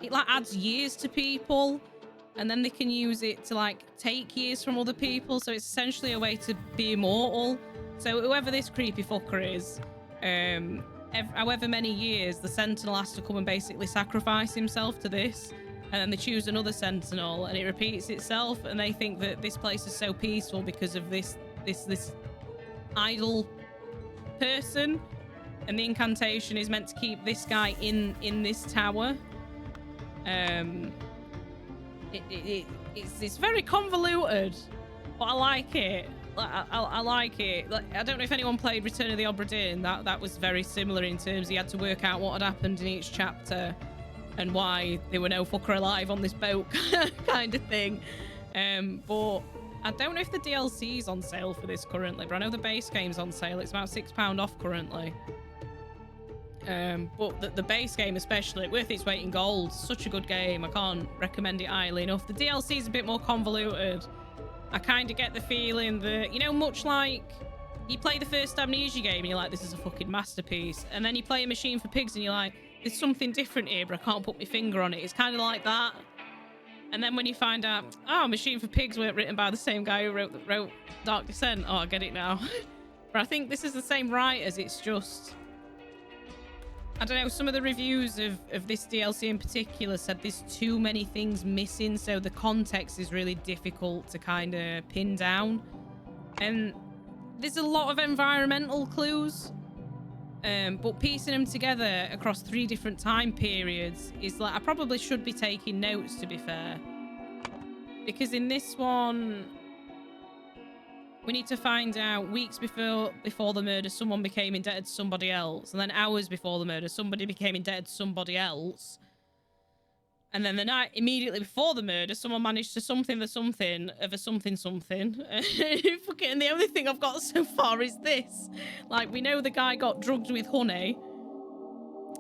it like adds years to people, and then they can use it to like take years from other people. So it's essentially a way to be immortal. So whoever this creepy fucker is, however many years, the sentinel has to come and basically sacrifice himself to this. And then they choose another sentinel, and it repeats itself. And they think that this place is so peaceful because of this idol person. And the incantation is meant to keep this guy in this tower. It's very convoluted, but I like it. I like it. Like, I don't know if anyone played Return of the Obra Dinn. That was very similar in terms you had to work out what had happened in each chapter and why there were no fucker alive on this boat kind of thing. But I don't know if the DLC is on sale for this currently, but I know the base game's on sale. It's about £6 off currently. But the base game especially, worth its weight in gold. Such a good game. I can't recommend it highly enough. The DLC is a bit more convoluted. I kind of get the feeling that, you know, much like you play the first Amnesia game and you're like, this is a fucking masterpiece. And then you play a Machine for Pigs and you're like, there's something different here, but I can't put my finger on it. It's kind of like that. And then when you find out, oh, Machine for Pigs weren't written by the same guy who wrote Dark Descent. Oh, I get it now. But I think this is the same writers. It's just, I don't know, some of the reviews of this DLC in particular said there's too many things missing, so the context is really difficult to kind of pin down. And there's a lot of environmental clues, but piecing them together across 3 different time periods is like, I probably should be taking notes, to be fair. Because in this one, we need to find out weeks before the murder, someone became indebted to somebody else. And then hours before the murder, somebody became indebted to somebody else. And then the night immediately before the murder, someone managed to something the something of a something something. And the only thing I've got so far is this. Like, we know the guy got drugged with honey.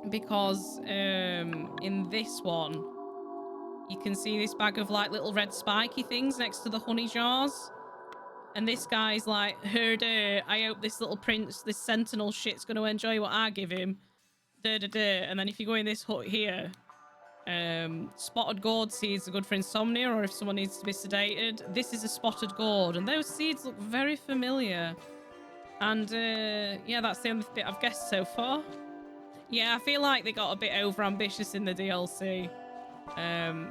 Because in this one, you can see this bag of like little red spiky things next to the honey jars. And this guy's like, I hope this little prince, this sentinel shit's going to enjoy what I give him. And then if you go in this hut here, spotted gourd seeds are good for insomnia or if someone needs to be sedated. This is a spotted gourd, and those seeds look very familiar. And yeah, that's the only bit I've guessed so far. Yeah, I feel like they got a bit over ambitious in the DLC,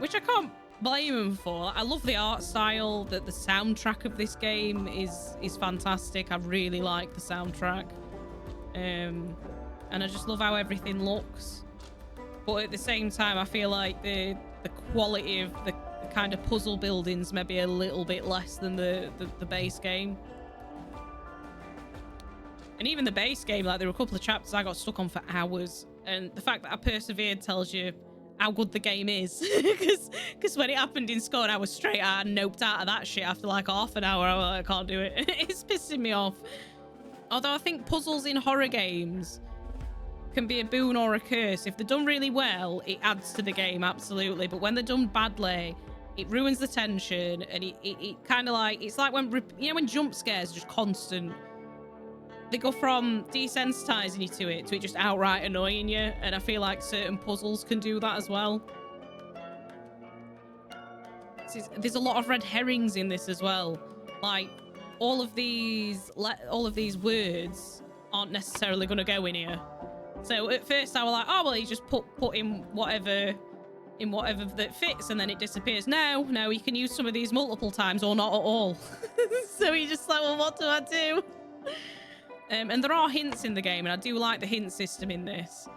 which I can't blame them for. I love the art style. That the soundtrack of this game is fantastic. I really like the soundtrack, and I just love how everything looks. But at the same time, I feel like the quality of the kind of puzzle buildings maybe a little bit less than the base game. And even the base game, like, there were a couple of chapters I got stuck on for hours, and the fact that I persevered tells you how good the game is. Because when it happened in Scone, I was straight out and noped out of that shit after like half an hour. I can't do it. It's pissing me off. Although I think puzzles in horror games can be a boon or a curse. If they're done really well, it adds to the game, absolutely. But when they're done badly, it ruins the tension, and it kind of like, it's like when, you know, when jump scares are just constant. They go from desensitizing you to it just outright annoying you, and I feel like certain puzzles can do that as well. There's a lot of red herrings in this as well. Like, all of these words aren't necessarily going to go in here. So at first I was like, oh well, you just put in whatever that fits, and then it disappears. No, you can use some of these multiple times or not at all. So you're just like, well, what do I do? And there are hints in the game, and I do like the hint system in this,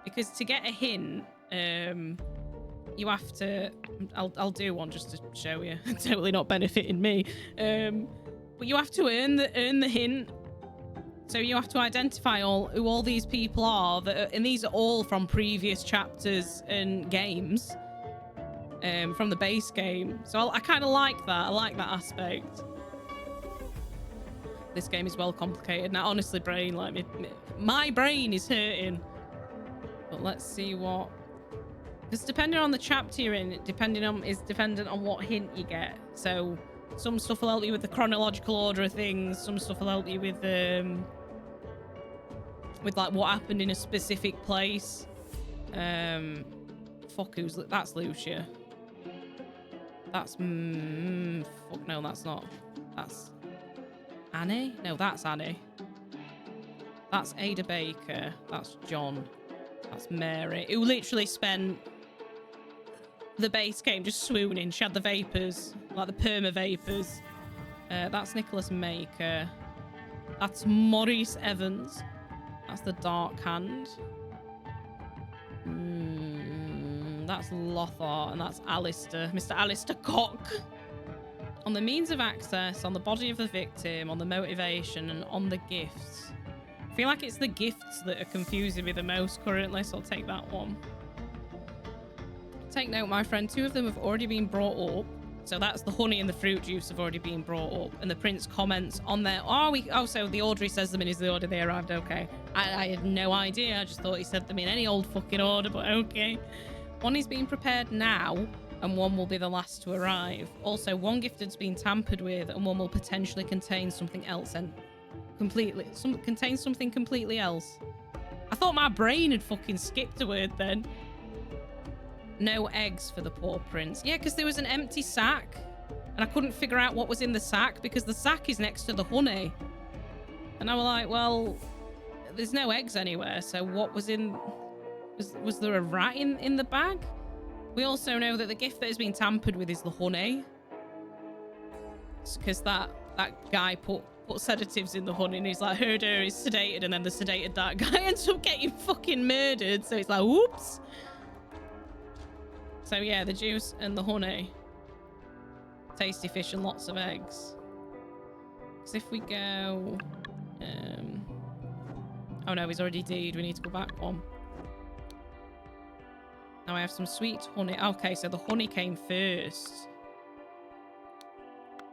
because to get a hint, you have to. I'll do one just to show you. Totally not benefiting me, but you have to earn the hint. So you have to identify who all these people are, and these are all from previous chapters and games, from the base game. So I kind of like that. I like that aspect. This game is well complicated. Now, honestly, brain, like my brain is hurting. But let's see what, because depending on the chapter you're in, dependent on what hint you get. So some stuff will help you with the chronological order of things. Some stuff will help you with like what happened in a specific place. Fuck, that's Lucia. That's fuck, no, that's not. That's Annie? No, that's Annie. That's Ada Baker. That's John. That's Mary, who literally spent the base game just swooning. She had the vapors, like the perma vapors. That's Nicholas Maker. That's Maurice Evans. That's the Dark Hand. That's Lothar, and that's Alistair. Mr. Alistair Cock. On the means of access, on the body of the victim, on the motivation, and on the gifts. I feel like it's the gifts that are confusing me the most currently, so I'll take that one. Take note, my friend, 2 of them have already been brought up. So that's the honey and the fruit juice have already been brought up. And the prince comments on there. Oh, so the order he says them in is the order they arrived. Okay. I had no idea. I just thought he said them in any old fucking order, but okay. 1 is being prepared now, and 1 will be the last to arrive. Also, 1 gifted's been tampered with, and 1 will potentially contain something else and contain something completely else. I thought my brain had fucking skipped a word then. No eggs for the poor prince. Yeah, because there was an empty sack, and I couldn't figure out what was in the sack because the sack is next to the honey. And I was like, well, there's no eggs anywhere, so what was in... Was there a rat in the bag? We also know that the gift that has been tampered with is the honey. Because that guy put sedatives in the honey, and he's like, herder is sedated, and then the sedated that guy ends up getting fucking murdered, so it's like, whoops. So yeah, the juice and the honey. Tasty fish and lots of eggs. Because if we go... oh no, he's already deed. We need to go back 1. Now I have some sweet honey. Okay, so the honey came first.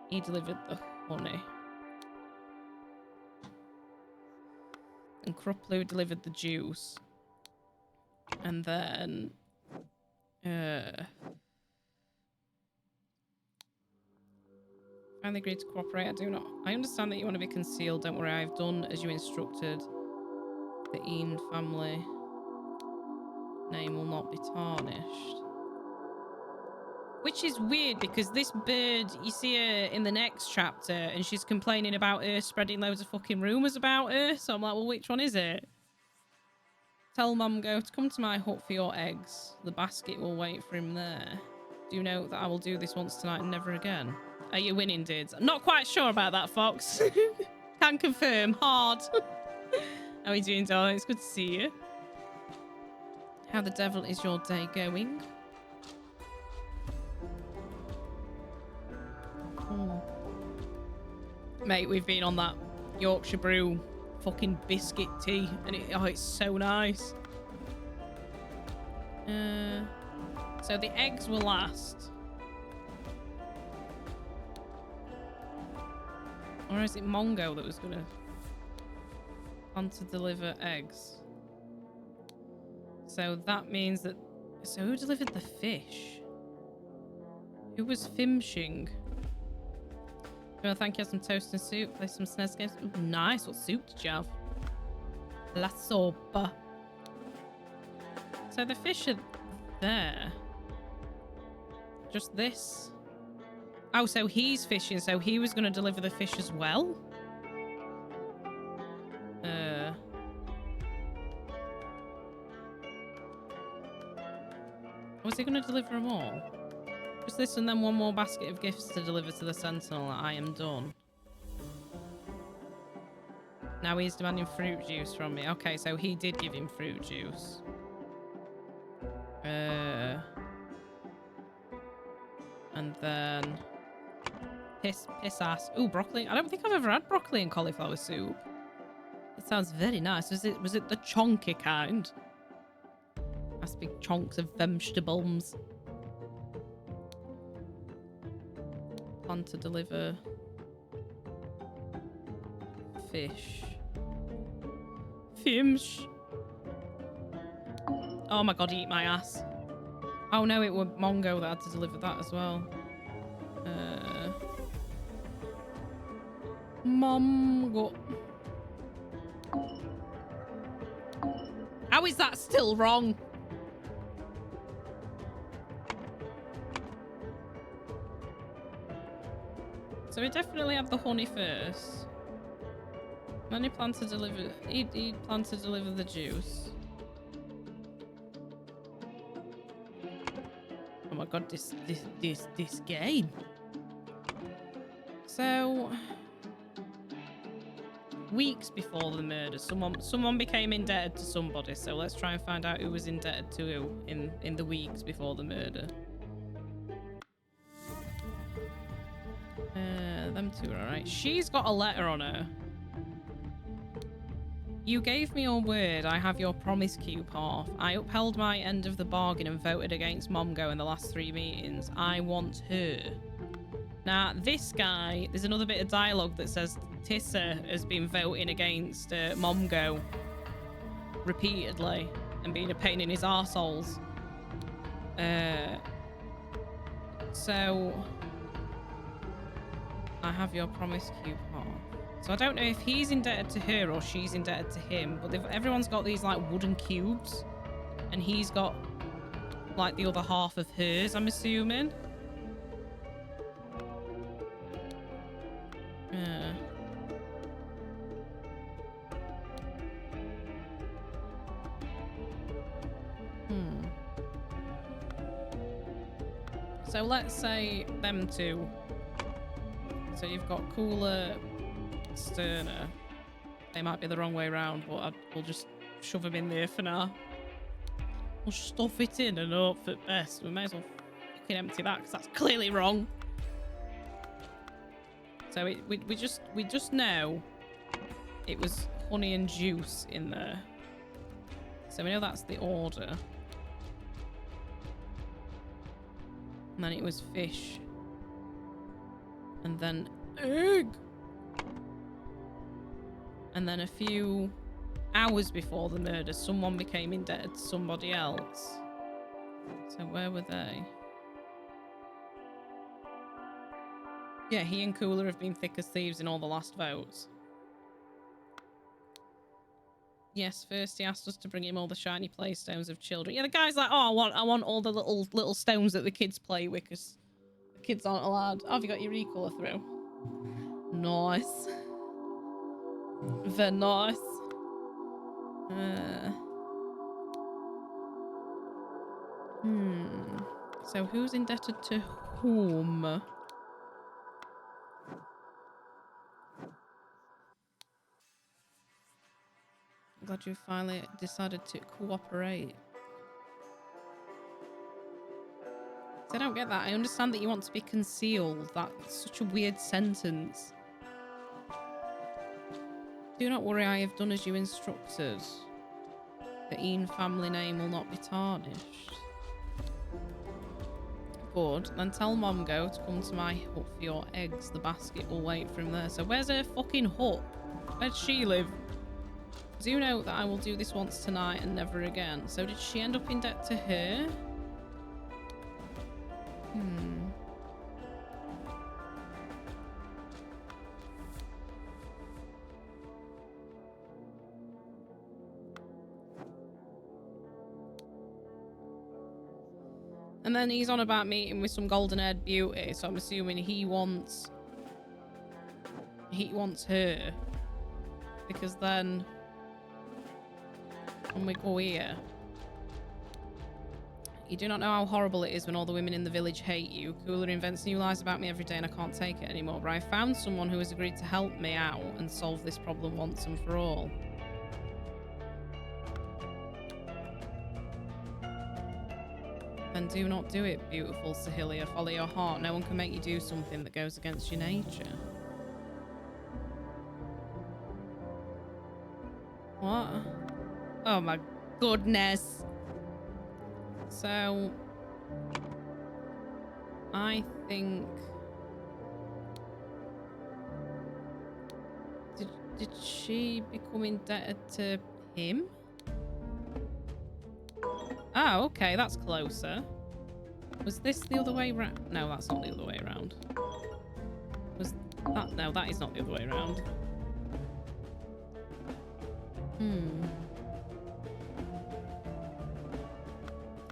He delivered the honey. And Kruplu delivered the juice. And then... finally agreed to cooperate. I understand that you want to be concealed. Don't worry, I've done as you instructed. The Ian family name will not be tarnished. Which is weird because this bird, you see her in the next chapter and she's complaining about her spreading loads of fucking rumours about her. So I'm like, well, which one is it? Tell Mum to come to my hut for your eggs. The basket will wait for him there. Do note that I will do this once tonight and never again. Are you winning, Dids? I'm not quite sure about that, Fox. Can confirm. Hard. How are you doing, darling? It's good to see you. How the devil is your day going? Mate, we've been on that Yorkshire brew fucking biscuit tea, and it's so nice. So the eggs will last. Or is it Mongo that was gonna plan to deliver eggs? So that means that... So who delivered the fish? Who was finishing? Well, thank you for some toast and soup. There's some SNES games. Ooh, nice. What soup did you have? La sopa. So the fish are there. Just this. Oh, so he's fishing. So he was going to deliver the fish as well? Was he going to deliver them all? Just this and then 1 more basket of gifts to deliver to the Sentinel. I am done. Now he's demanding fruit juice from me. Okay, so he did give him fruit juice. And then... Piss ass. Ooh, broccoli. I don't think I've ever had broccoli and cauliflower soup. It sounds very nice. Was it the chonky kind? That's big chunks of vegetables. Plan to deliver fish. Fish. Oh my god, eat my ass. Oh no, it was Mongo that had to deliver that as well. Mongo. How is that still wrong? So we definitely have the honey first. Then he planned to deliver... He planned to deliver the juice. Oh my god, this game. So... weeks before the murder, someone became indebted to somebody. So let's try and find out who was indebted to who in the weeks before the murder. Them two are alright. She's got a letter on her. You gave me your word. I have your promise, cube half. I upheld my end of the bargain and voted against Momgo in the last 3 meetings. I want her. Now, this guy, there's another bit of dialogue that says Tissa has been voting against Momgo repeatedly and being a pain in his arseholes. So, I have your promise, cube half. So I don't know if he's indebted to her or she's indebted to him, but everyone's got these like wooden cubes, and he's got like the other half of hers, I'm assuming. So let's say them two. So you've got Cooler, Sterner. They might be the wrong way around, but we'll just shove them in there for now. We'll stuff it in and hope for best. We may as well fucking empty that because that's clearly wrong. So we just know it was honey and juice in there. So we know that's the order. And then it was fish. And then egg. And then a few hours before the murder, someone became indebted to somebody else. So where were they? Yeah, he and Cooler have been thick as thieves in all the last votes. Yes, first he asked us to bring him all the shiny play stones of children. Yeah, the guy's like, oh, I want all the little stones that the kids play with, because the kids aren't allowed. Oh, have you got your recolor through? Nice. Very nice. So who's indebted to whom? I'm glad you finally decided to cooperate. I don't get that. I understand that you want to be concealed. That's such a weird sentence. Do not worry, I have done as you instructed. The Ian family name will not be tarnished. Good. Then tell Momgo to come to my hut for your eggs. The basket will wait for him there. So where's her fucking hut? Where'd she live? Do know that I will do this once tonight and never again. So did she end up in debt to her? And then he's on about meeting with some golden-haired beauty, so I'm assuming he wants her. Because then when we go here, you do not know how horrible it is when all the women in the village hate you. Cooler invents new lies about me every day and I can't take it anymore. But I found someone who has agreed to help me out and solve this problem once and for all. Then do not do it, beautiful Sahilia. Follow your heart. No one can make you do something that goes against your nature. What? Oh my goodness. So, I think... Did she become indebted to him? Oh, okay, that's closer. Was this the other way round? No, that's not the other way around. Was that? No, that is not the other way around.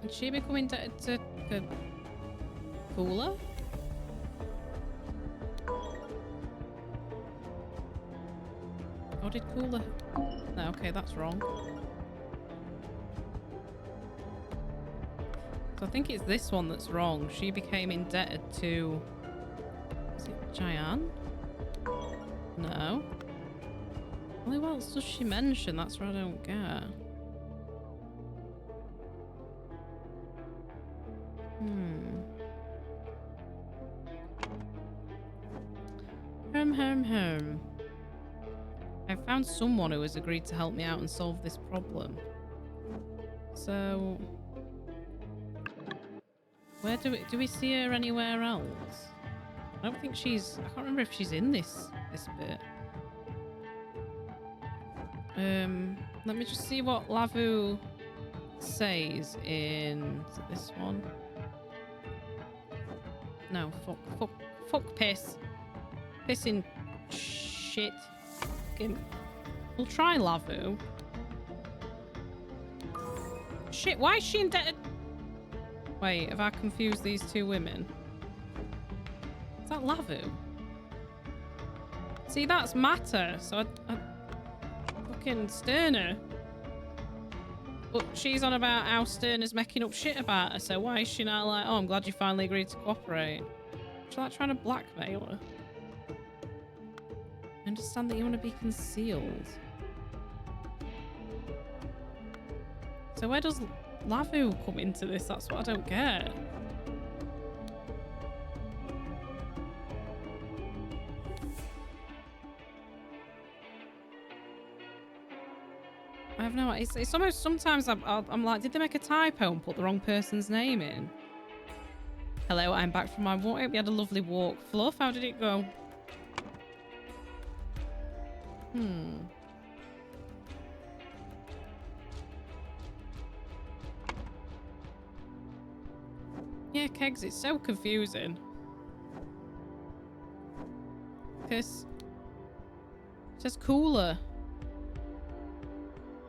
Did she become indebted to Cooler? Or did Cooler? No, okay, that's wrong. So I think it's this one that's wrong. She became indebted to... Is it Cheyenne? No. Who else does she mention? That's what I don't get. Home. I found someone who has agreed to help me out and solve this problem. So, where do we see her anywhere else? I don't think she's. I can't remember if she's in this bit. Let me just see what Lavu says in. Is it this one? No, fuck piss. Pissing shit. We'll try Lavu. Shit, why is she indebted? Wait, have I confused these two women? Is that Lavu? See, that's Matter, so I fucking Sterner. But she's on about how Sterner's making up shit about her, so why is she now like, oh, I'm glad you finally agreed to cooperate? She's like trying to blackmail her. I understand that you want to be concealed. So where does Lavu come into this? That's what I don't get. I have no idea. It's almost sometimes I'm like, did they make a typo and put the wrong person's name in? Hello, I'm back from my walk. We had a lovely walk. Fluff, how did it go? Yeah, Kegs, it's so confusing. Because it's just Cooler.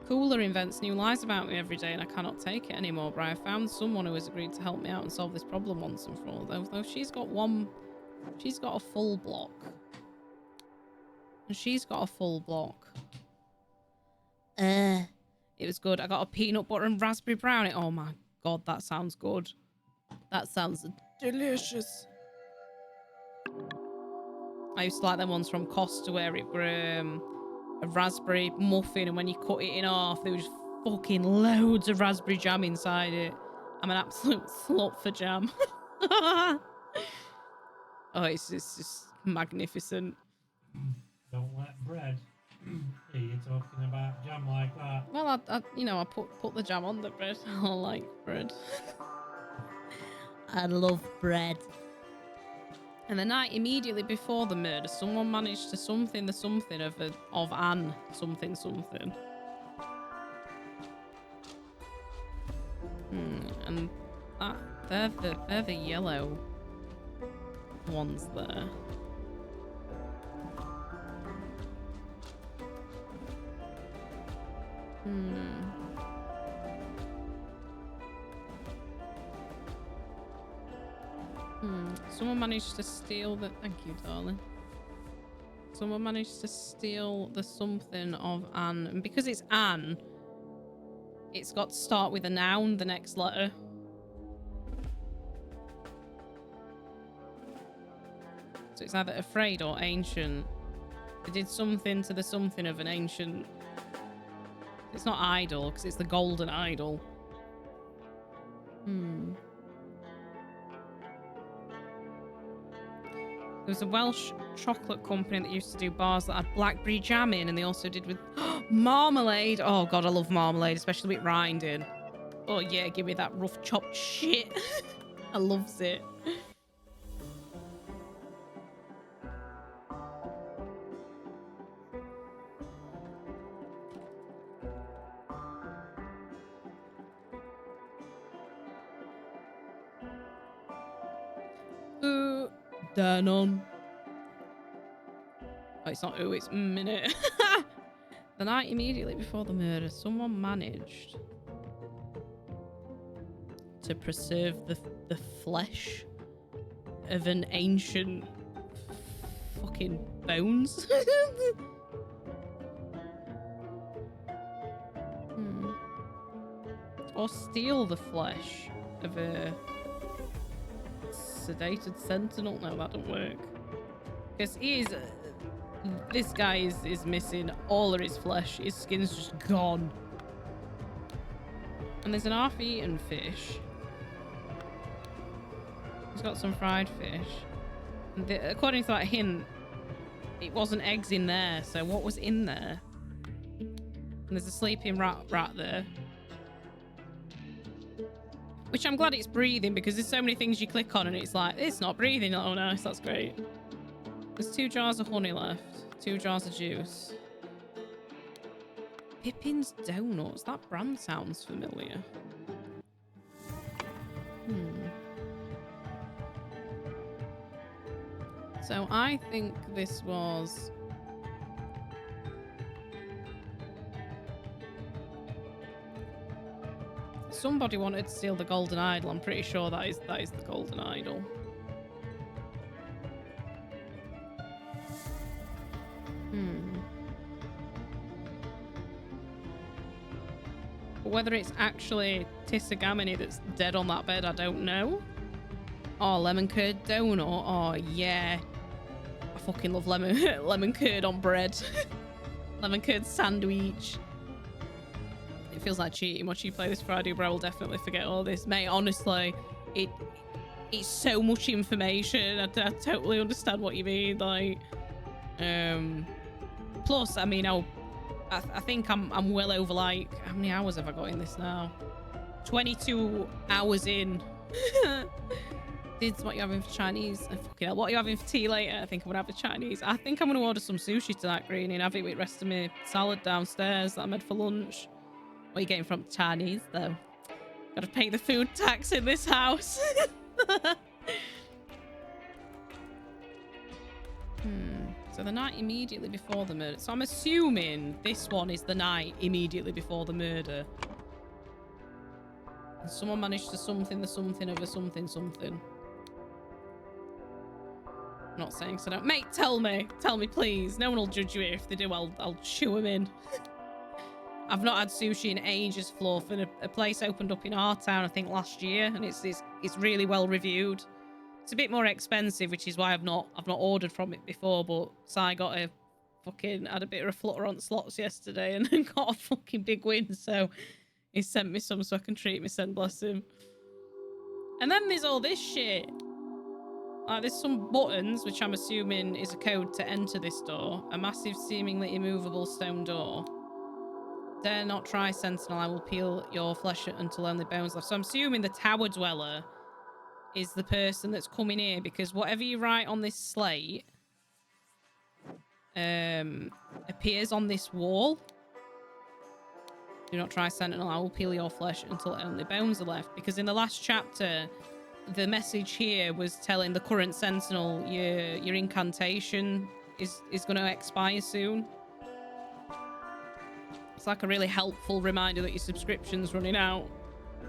Cooler invents new lies about me every day and I cannot take it anymore, but I found someone who has agreed to help me out and solve this problem once and for all. Though she's got a full block. And she's got a full block. It was good. I got a peanut butter and raspberry brownie. Oh my god, that sounds good. That sounds delicious. I used to like them ones from Costa where it were a raspberry muffin, and when you cut it in half, there was fucking loads of raspberry jam inside it. I'm an absolute slut for jam. Oh, it's just magnificent. Don't let bread. Are you talking about jam like that? Well, I put the jam on the bread. I like bread. I love bread. And the night immediately before the murder, someone managed to something the something of Anne something. And they're the yellow ones there. Someone managed to steal the... Thank you, darling. Someone managed to steal the something of Anne. And because it's Anne, it's got to start with a noun, the next letter. So it's either afraid or ancient. They did something to the something of an ancient... It's not idol, because it's the golden idol. There was a Welsh chocolate company that used to do bars that had blackberry jam in, and they also did with marmalade. Oh god, I love marmalade, especially with rind in. Oh yeah, give me that rough chopped shit. I loves it. Danon. Oh, it's not it's minute. The night immediately before the murder, someone managed to preserve the flesh of an ancient fucking bones. Or steal the flesh of a sedated sentinel. No, that don't work. Because This guy is missing all of his flesh. His skin's just gone. And there's an half-eaten fish. He's got some fried fish. And according to that hint, it wasn't eggs in there. So what was in there? And there's a sleeping rat there. Which I'm glad it's breathing, because there's so many things you click on and it's like, it's not breathing. Oh, nice. That's great. There's 2 jars of honey left. 2 jars of juice. Pippin's Donuts. That brand sounds familiar. So I think this was... Somebody wanted to steal the golden idol. I'm pretty sure that is the golden idol. But whether it's actually Tissagamini that's dead on that bed, I don't know. Oh, lemon curd donut. Oh, yeah. I fucking love lemon curd on bread. Lemon curd sandwich. It feels like cheating. Once you play this Friday, but I will definitely forget all this. Mate, honestly, it's so much information. I totally understand what you mean. Like, plus, I mean, I think I'm well over, like, how many hours have I got in this now? 22 hours in. Dids, what are you having for Chinese? Fucking hell, what are you having for tea later? I think I'm gonna have a Chinese. I think I'm gonna order some sushi tonight, Green, and have it with the rest of my salad downstairs that I made for lunch. What are you getting from Chinese, though? Gotta pay the food tax in this house. So the night immediately before the murder. So I'm assuming this one is the night immediately before the murder. And someone managed to something the something of a something something. I'm not saying so. Don't. Mate, tell me please. No one will judge you here. If they do, I'll chew them in. I've not had sushi in ages, Fluff, and a place opened up in our town, I think last year, and it's really well reviewed. It's a bit more expensive, which is why I've not ordered from it before, but Sai had a bit of a flutter on slots yesterday and got a fucking big win, so he sent me some so I can treat me son, bless him. And then there's all this shit. Like, there's some buttons, which I'm assuming is a code to enter this door. A massive, seemingly immovable stone door. Dare not try, Sentinel. I will peel your flesh until only bones left. So I'm assuming the tower dweller is the person that's coming here, because whatever you write on this slate appears on this wall. Do not try, Sentinel. I will peel your flesh until only bones are left. Because in the last chapter, the message here was telling the current Sentinel your incantation is going to expire soon. It's like a really helpful reminder that your subscription's running out.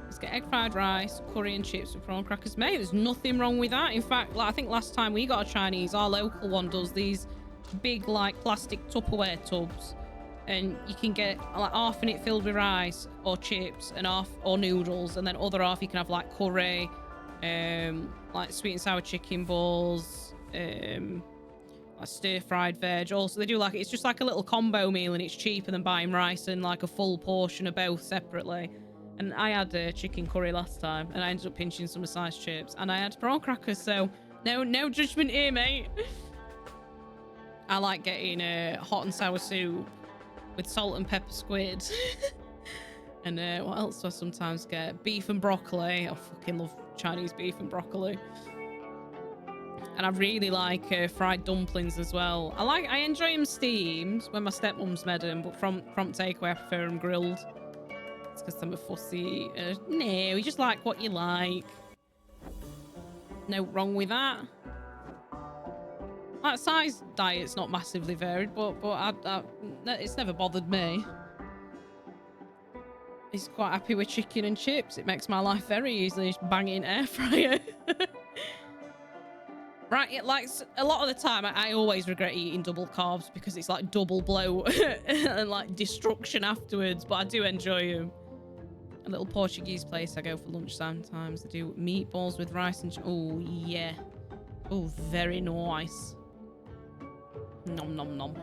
Let's get egg fried rice, curry and chips with prawn crackers. Mate, there's nothing wrong with that. In fact, like, I think last time we got a Chinese, our local one does these big, like, plastic Tupperware tubs. And you can get, like, half in it filled with rice or chips and half or noodles. And then other half you can have, like, curry, like sweet and sour chicken balls, like stir-fried veg. Also, they do, like, it's just like a little combo meal, and it's cheaper than buying rice and, like, a full portion of both separately. And I had chicken curry last time, and I ended up pinching some size chips, and I had prawn crackers, so no judgment here, mate. I like getting hot and sour soup with salt and pepper squid. And what else do I sometimes get? Beef and broccoli. I fucking love Chinese beef and broccoli. And I really like fried dumplings as well. I enjoy them steamed when my stepmom's made them, but from takeaway I prefer them grilled. It's because I'm a fussy. No, you just like what you like. No wrong with that. Like, size diet's not massively varied, but it's never bothered me. He's quite happy with chicken and chips. It makes my life very easy. Just bang in air fryer. Right, like a lot of the time, I always regret eating double carbs because it's like double bloat and like destruction afterwards. But I do enjoy them. A little Portuguese place I go for lunch sometimes. They do meatballs with rice and... Oh, yeah. Oh, very nice. Nom nom nom.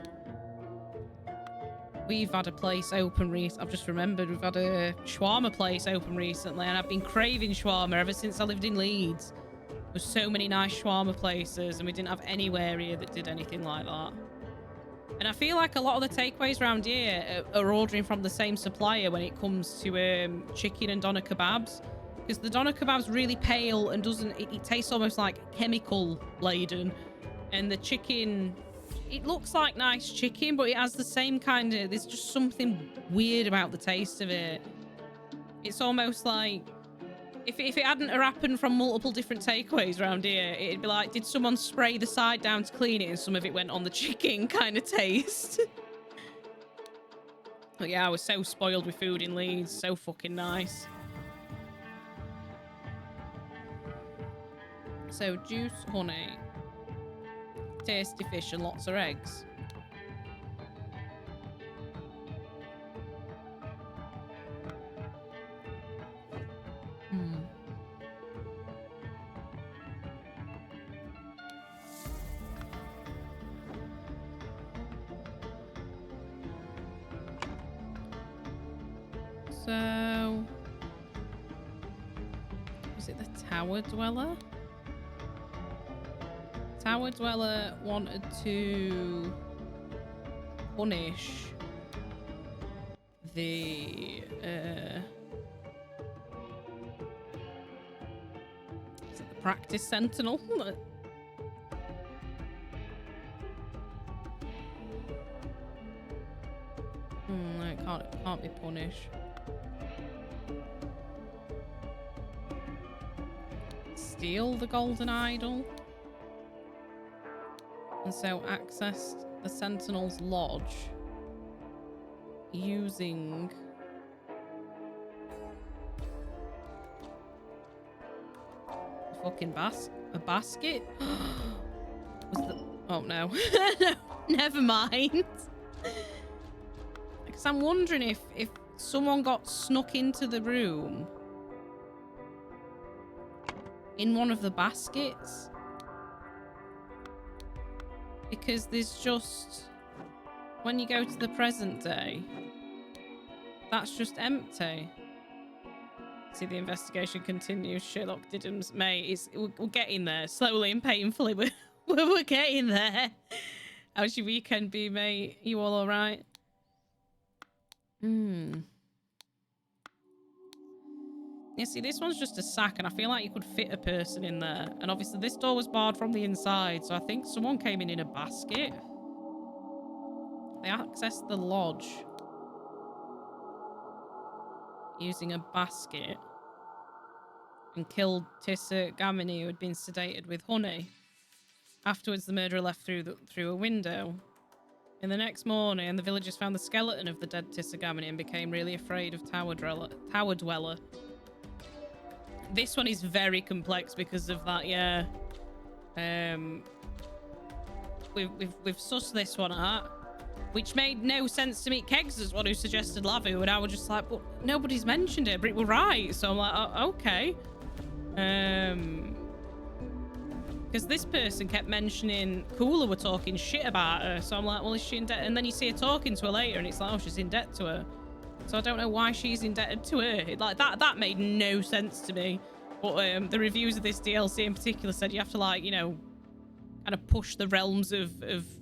We've had a place open recently. I've just remembered we've had a shawarma place open recently, and I've been craving shawarma ever since I lived in Leeds. There's so many nice shawarma places, and we didn't have anywhere here that did anything like that. And I feel like a lot of the takeaways around here are ordering from the same supplier when it comes to chicken and doner kebabs, because the doner kebab's really pale and it tastes almost like chemical laden, and the chicken, it looks like nice chicken, but it has the same kind of, there's just something weird about the taste of it. It's almost like, if it hadn't happened from multiple different takeaways around here, it'd be like, did someone spray the side down to clean it and some of it went on the chicken kind of taste. But yeah, I was so spoiled with food in Leeds. So fucking nice. So, juice, honey, tasty fish and lots of eggs. So, was it the Tower Dweller? Tower Dweller wanted to punish the is it the Practice Sentinel? No, it can't be punished. Steal the golden idol, and so accessed the Sentinel's lodge using a fucking basket. Was the, oh no. No, never mind. Because I'm wondering if someone got snuck into the room in one of the baskets, because there's just, when you go to the present day, that's just empty. See, the investigation continues. Sherlock Diddums, mate, we're getting there slowly and painfully, but we're getting there. How's your weekend be, mate? You all right? Yeah, see, this one's just a sack, and I feel like you could fit a person in there. And obviously, this door was barred from the inside, so I think someone came in a basket. They accessed the lodge using a basket and killed Tissa Gamini, who had been sedated with honey. Afterwards, the murderer left through a window. In the next morning, the villagers found the skeleton of the dead Tissa Gamini and became really afraid of Tower Dweller. This one is very complex because of that, yeah. We've sussed this one out, which made no sense to me. Kegs is one who suggested Lavu, and I was just like, but nobody's mentioned it, but it were right. So I'm like, oh, okay. Because this person kept mentioning Cooler were talking shit about her. So I'm like, well, is she in debt? And then you see her talking to her later, and it's like, oh, she's in debt to her. So I don't know why she's indebted to her. Like that made no sense to me. But the reviews of this DLC in particular said you have to, like, you know, kind of push the realms of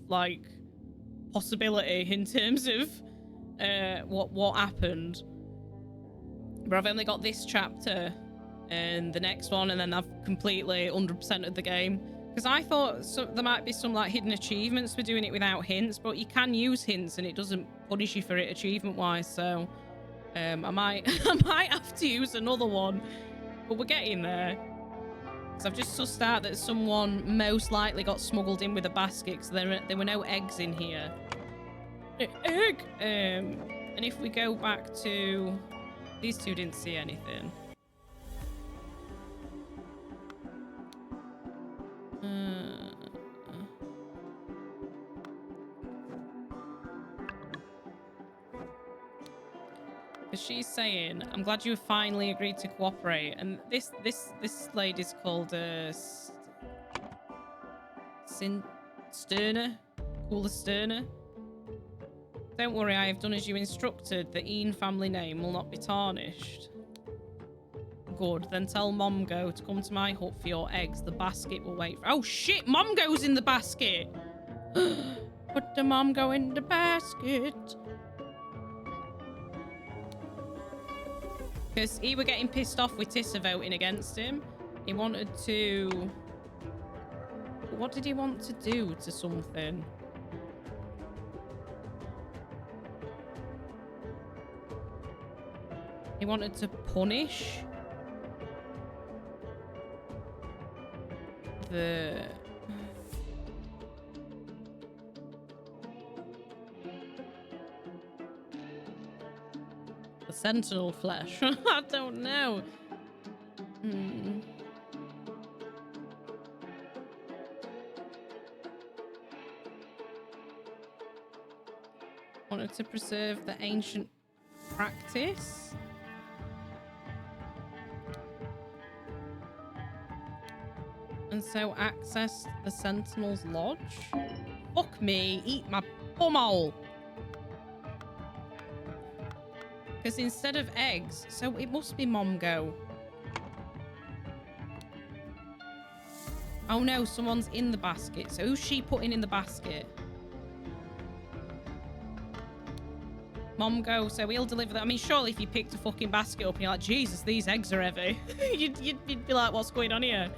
like possibility in terms of what happened. But I've only got this chapter and the next one, and then I've completely 100%ed the game. Because I thought there might be some like hidden achievements for doing it without hints, but you can use hints and it doesn't punish you for it achievement-wise. So I might have to use another one, but we're getting there. Because I've just sussed out that someone most likely got smuggled in with a basket, because there were no eggs in here. Egg! And if we go back to... These two didn't see anything. Because she's saying, I'm glad you finally agreed to cooperate. And this lady's called Sterner Cooler Sterner. Don't worry, I have done as you instructed. The Ian family name will not be tarnished. Good, then tell Momgo to come to my hut for your eggs. The basket will wait for— Oh shit, Momgo's in the basket! Put the Momgo in the basket. Because he were getting pissed off with Tissa voting against him. He wanted to... What did he want to do to something? He wanted to punish the sentinel flesh. I don't know. Wanted to preserve the ancient practice. And so access the Sentinel's Lodge. Fuck me, eat my bumhole. Because instead of eggs, so it must be Momgo. Oh no, someone's in the basket. So who's she putting in the basket? Momgo, so he'll deliver that. I mean, surely if you picked a fucking basket up and you're like, Jesus, these eggs are heavy. you'd be like, what's going on here?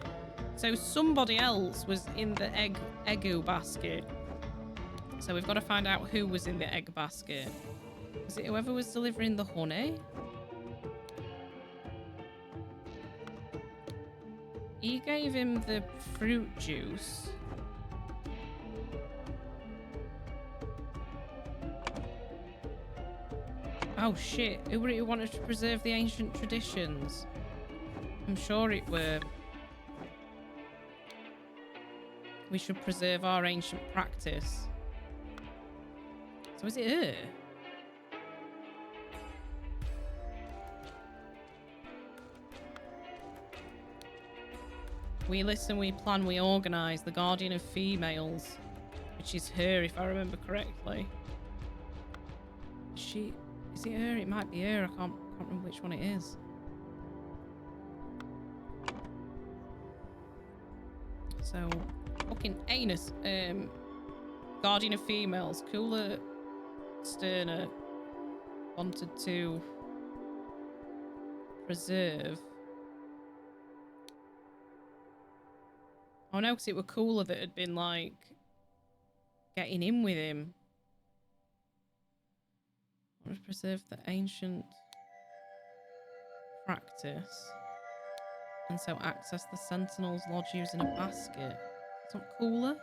So somebody else was in the eggu basket. So we've got to find out who was in the egg basket. Was it whoever was delivering the honey? He gave him the fruit juice. Oh shit, who wanted to preserve the ancient traditions? I'm sure it were... We should preserve our ancient practice. So is it her? We listen, we plan, we organise. The guardian of females. Which is her, if I remember correctly. Is it her? It might be her. I can't remember which one it is. So... Fucking anus. Guardian of females. Cooler Sterner wanted to preserve. Oh no, because it were Cooler that had been like getting in with him. I want to preserve the ancient practice. And so access the Sentinel's Lodge using a basket. It's not Cooler.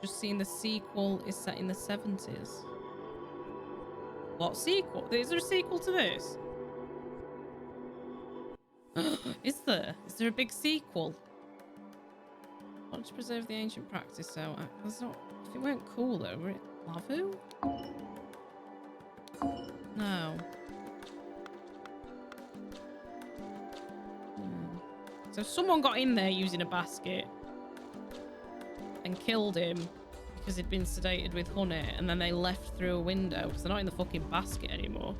Just seeing the sequel is set in the 70s. What sequel? Is there a sequel to this? Is there? Is there a big sequel? I want to preserve the ancient practice, so if it weren't Cooler, were it Lavu? No. So someone got in there using a basket and killed him because he'd been sedated with honey, and then they left through a window because they're not in the fucking basket anymore.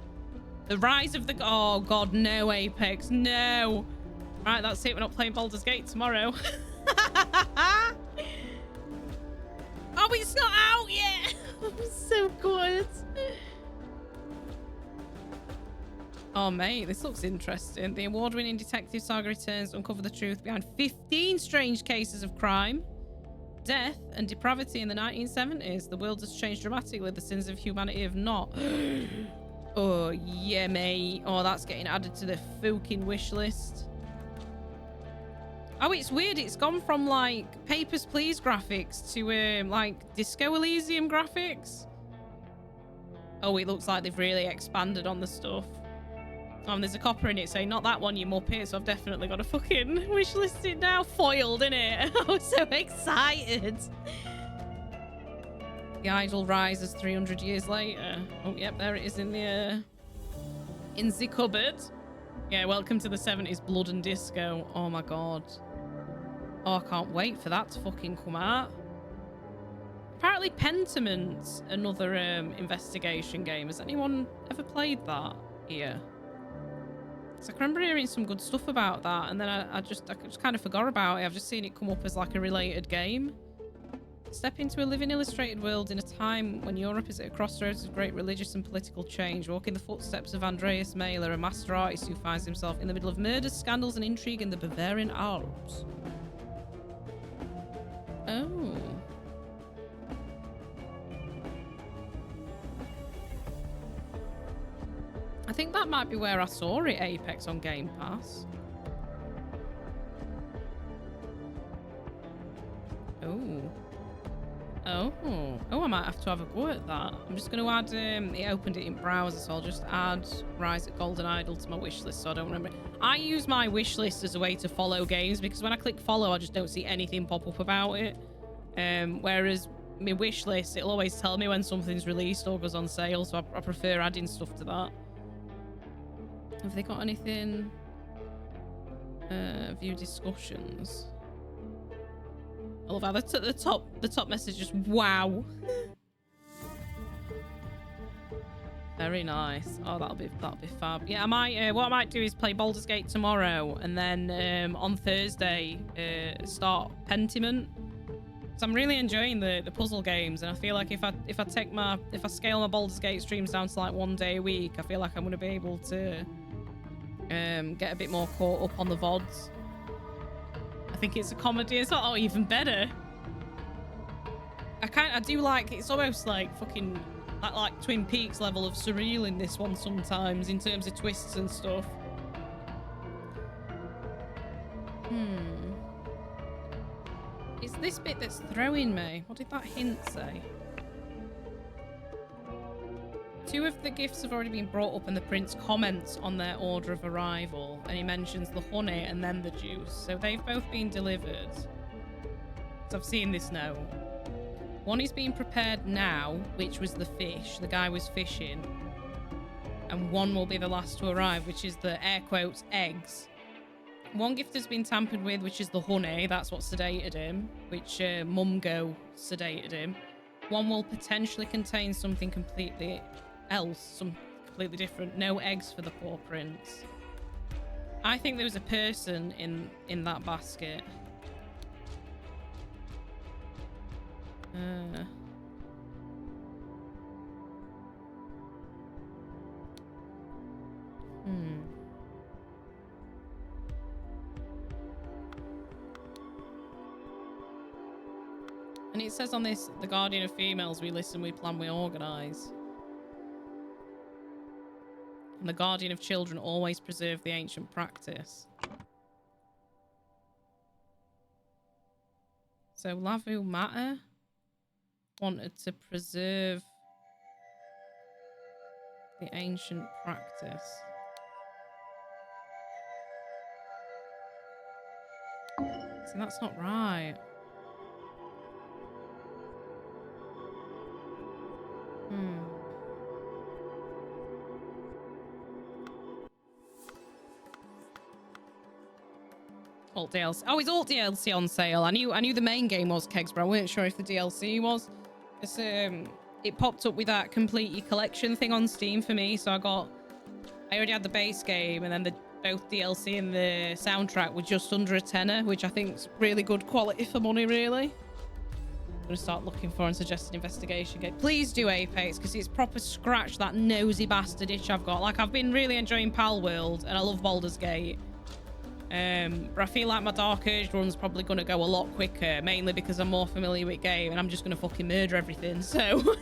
The rise of the... Oh god, no, Apex, no. Right, that's it. We're not playing Baldur's Gate tomorrow. Oh, it's not out yet. I'm so good. Oh, mate, this looks interesting. The award-winning detective saga returns to uncover the truth behind 15 strange cases of crime, death, and depravity in the 1970s. The world has changed dramatically. The sins of humanity have not. Oh, yeah, mate. Oh, that's getting added to the fucking wish list. Oh, it's weird. It's gone from, like, Papers, Please graphics to, like, Disco Elysium graphics. Oh, it looks like they've really expanded on the stuff. And there's a copper in it saying, not that one, you muppet. So I've definitely got to fucking wish list it now. Foiled, innit? I'm so excited. The idol rises 300 years later. Oh, yep, there it is in the cupboard. Yeah, welcome to the 70s blood and disco. Oh my god. Oh, I can't wait for that to fucking come out. Apparently Pentament's another investigation game. Has anyone ever played that here? So I remember hearing some good stuff about that, and then I just kind of forgot about it. I've just seen it come up as like a related game. Step into a living illustrated world in a time when Europe is at a crossroads of great religious and political change. Walk in the footsteps of Andreas Mailer, a master artist who finds himself in the middle of murders, scandals and intrigue in the Bavarian Alps. Oh. I think that might be where I saw it, Apex on Game Pass. Oh. Oh, I might have to have a go at that. I'm just going to add, it opened it in browser, so I'll just add Rise at Golden Idol to my wish list so I don't remember it. I use my wish list as a way to follow games because when I click follow, I just don't see anything pop up about it. Whereas my wish list, it'll always tell me when something's released or goes on sale, so I prefer adding stuff to that. Have they got anything? View discussions. I love how the top message is wow. Very nice. Oh, that'll be fab. Yeah, I might. What I might do is play Baldur's Gate tomorrow, and then on Thursday start Pentiment. So I'm really enjoying the puzzle games, and I feel like if I scale my Baldur's Gate streams down to like 1 day a week, I feel like I'm going to be able to get a bit more caught up on the VODs. I think it's a comedy. It's not even better. I do like, it's almost like fucking like Twin Peaks level of surreal in this one sometimes in terms of twists and stuff. It's this bit that's throwing me. What did that hint say? 2 of the gifts have already been brought up and the prince comments on their order of arrival, and he mentions the honey and then the juice. So they've both been delivered. So I've seen this note. One is being prepared now, which was the fish. The guy was fishing. And one will be the last to arrive, which is the air quotes eggs. One gift has been tampered with, which is the honey. That's what sedated him, which Mumgo sedated him. One will potentially contain something completely else, some completely different. No eggs for the poor prince. I think there was a person in that basket. And it says on this, the guardian of females, we listen, we plan, we organise. And the guardian of children always preserve the ancient practice. So Lavu Matter wanted to preserve the ancient practice. See, that's not right. Alt DLC. Oh, it's Alt DLC on sale. I knew the main game was Kegs, but I weren't sure if the DLC was. It's, it popped up with that complete your collection thing on Steam for me, so I already had the base game, and then both DLC and the soundtrack were just under a tenner, which I think is really good quality for money, really. I'm gonna start looking for and suggested investigation game. Please do Apex, because it's proper scratch that nosy bastard itch I've got. Like, I've been really enjoying Pal World, and I love Baldur's Gate. But I feel like my Dark Urge run's probably going to go a lot quicker, mainly because I'm more familiar with game and I'm just going to fucking murder everything, so...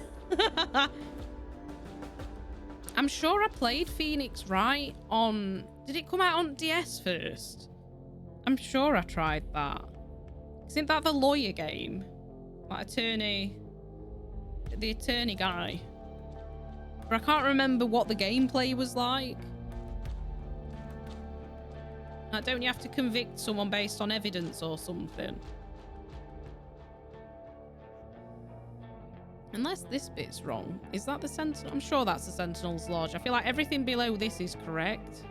I'm sure I played Phoenix Wright on... Did it come out on DS first? I'm sure I tried that. Isn't that the lawyer game? Like attorney... The attorney guy. But I can't remember what the gameplay was like. Don't you have to convict someone based on evidence or something? Unless this bit's wrong. Is that the Sentinel? I'm sure that's the Sentinel's Lodge. I feel like everything below this is correct.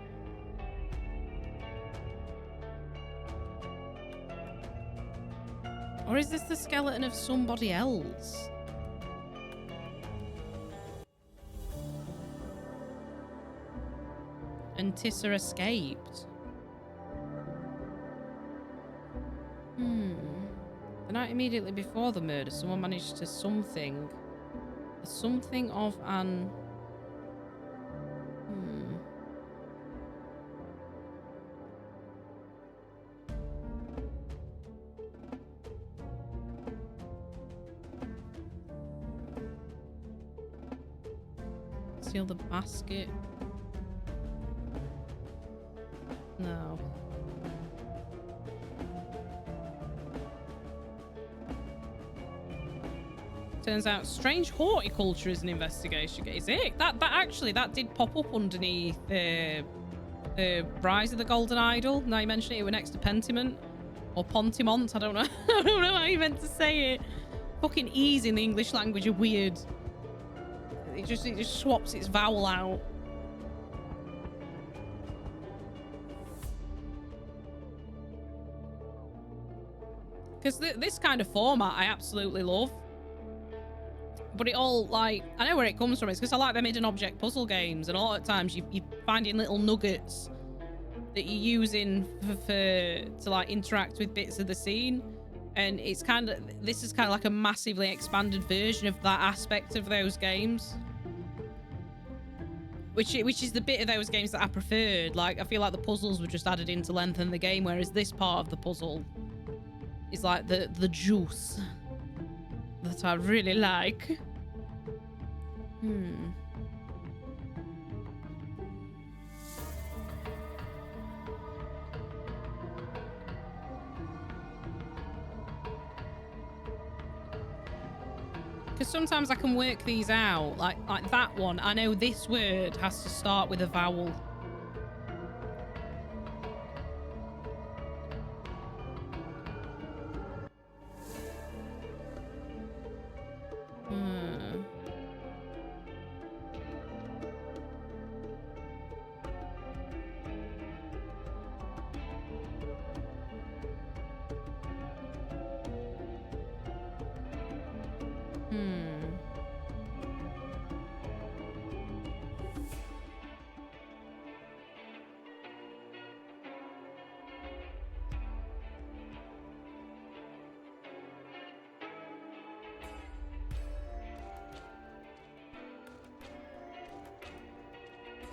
Or is this the skeleton of somebody else? And Tissa escaped. The night immediately before the murder, someone managed to something of an... Steal the basket. No. Turns out strange horticulture is an investigation. Is it? That did pop up underneath the Rise of the Golden Idol. Now you mention it was next to Pentiment or Pontimont. I don't know. I don't know how you meant to say it. Fucking E's in the English language are weird. It just swaps its vowel out. Because this kind of format I absolutely love. But it all, like, I know where it comes from. It's because I like them hidden object puzzle games. And a lot of times you're finding little nuggets that you're using to like interact with bits of the scene. And it's kind of, this is kind of like a massively expanded version of that aspect of those games. Which is the bit of those games that I preferred. Like, I feel like the puzzles were just added in to lengthen the game, whereas this part of the puzzle is like the juice that I really like. Because sometimes I can work these out. Like that one, I know this word has to start with a vowel.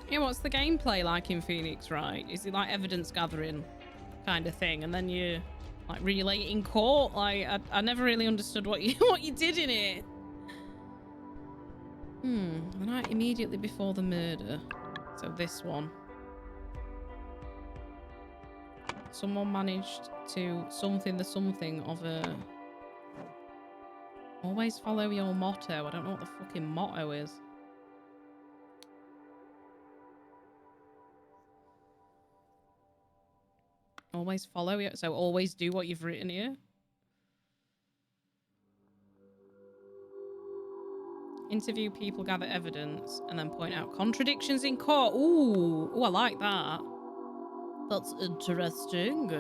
Yeah, what's the gameplay like in Phoenix Wright? Is it like evidence gathering kind of thing, and then you like relay it in court? Like I never really understood what you did in it. The night immediately before the murder. So this one. Someone managed to something of a... Always follow your motto. I don't know what the fucking motto is. Always follow it. So always do what you've written here. Interview people, gather evidence, and then point out contradictions in court. Ooh, I like that. That's interesting.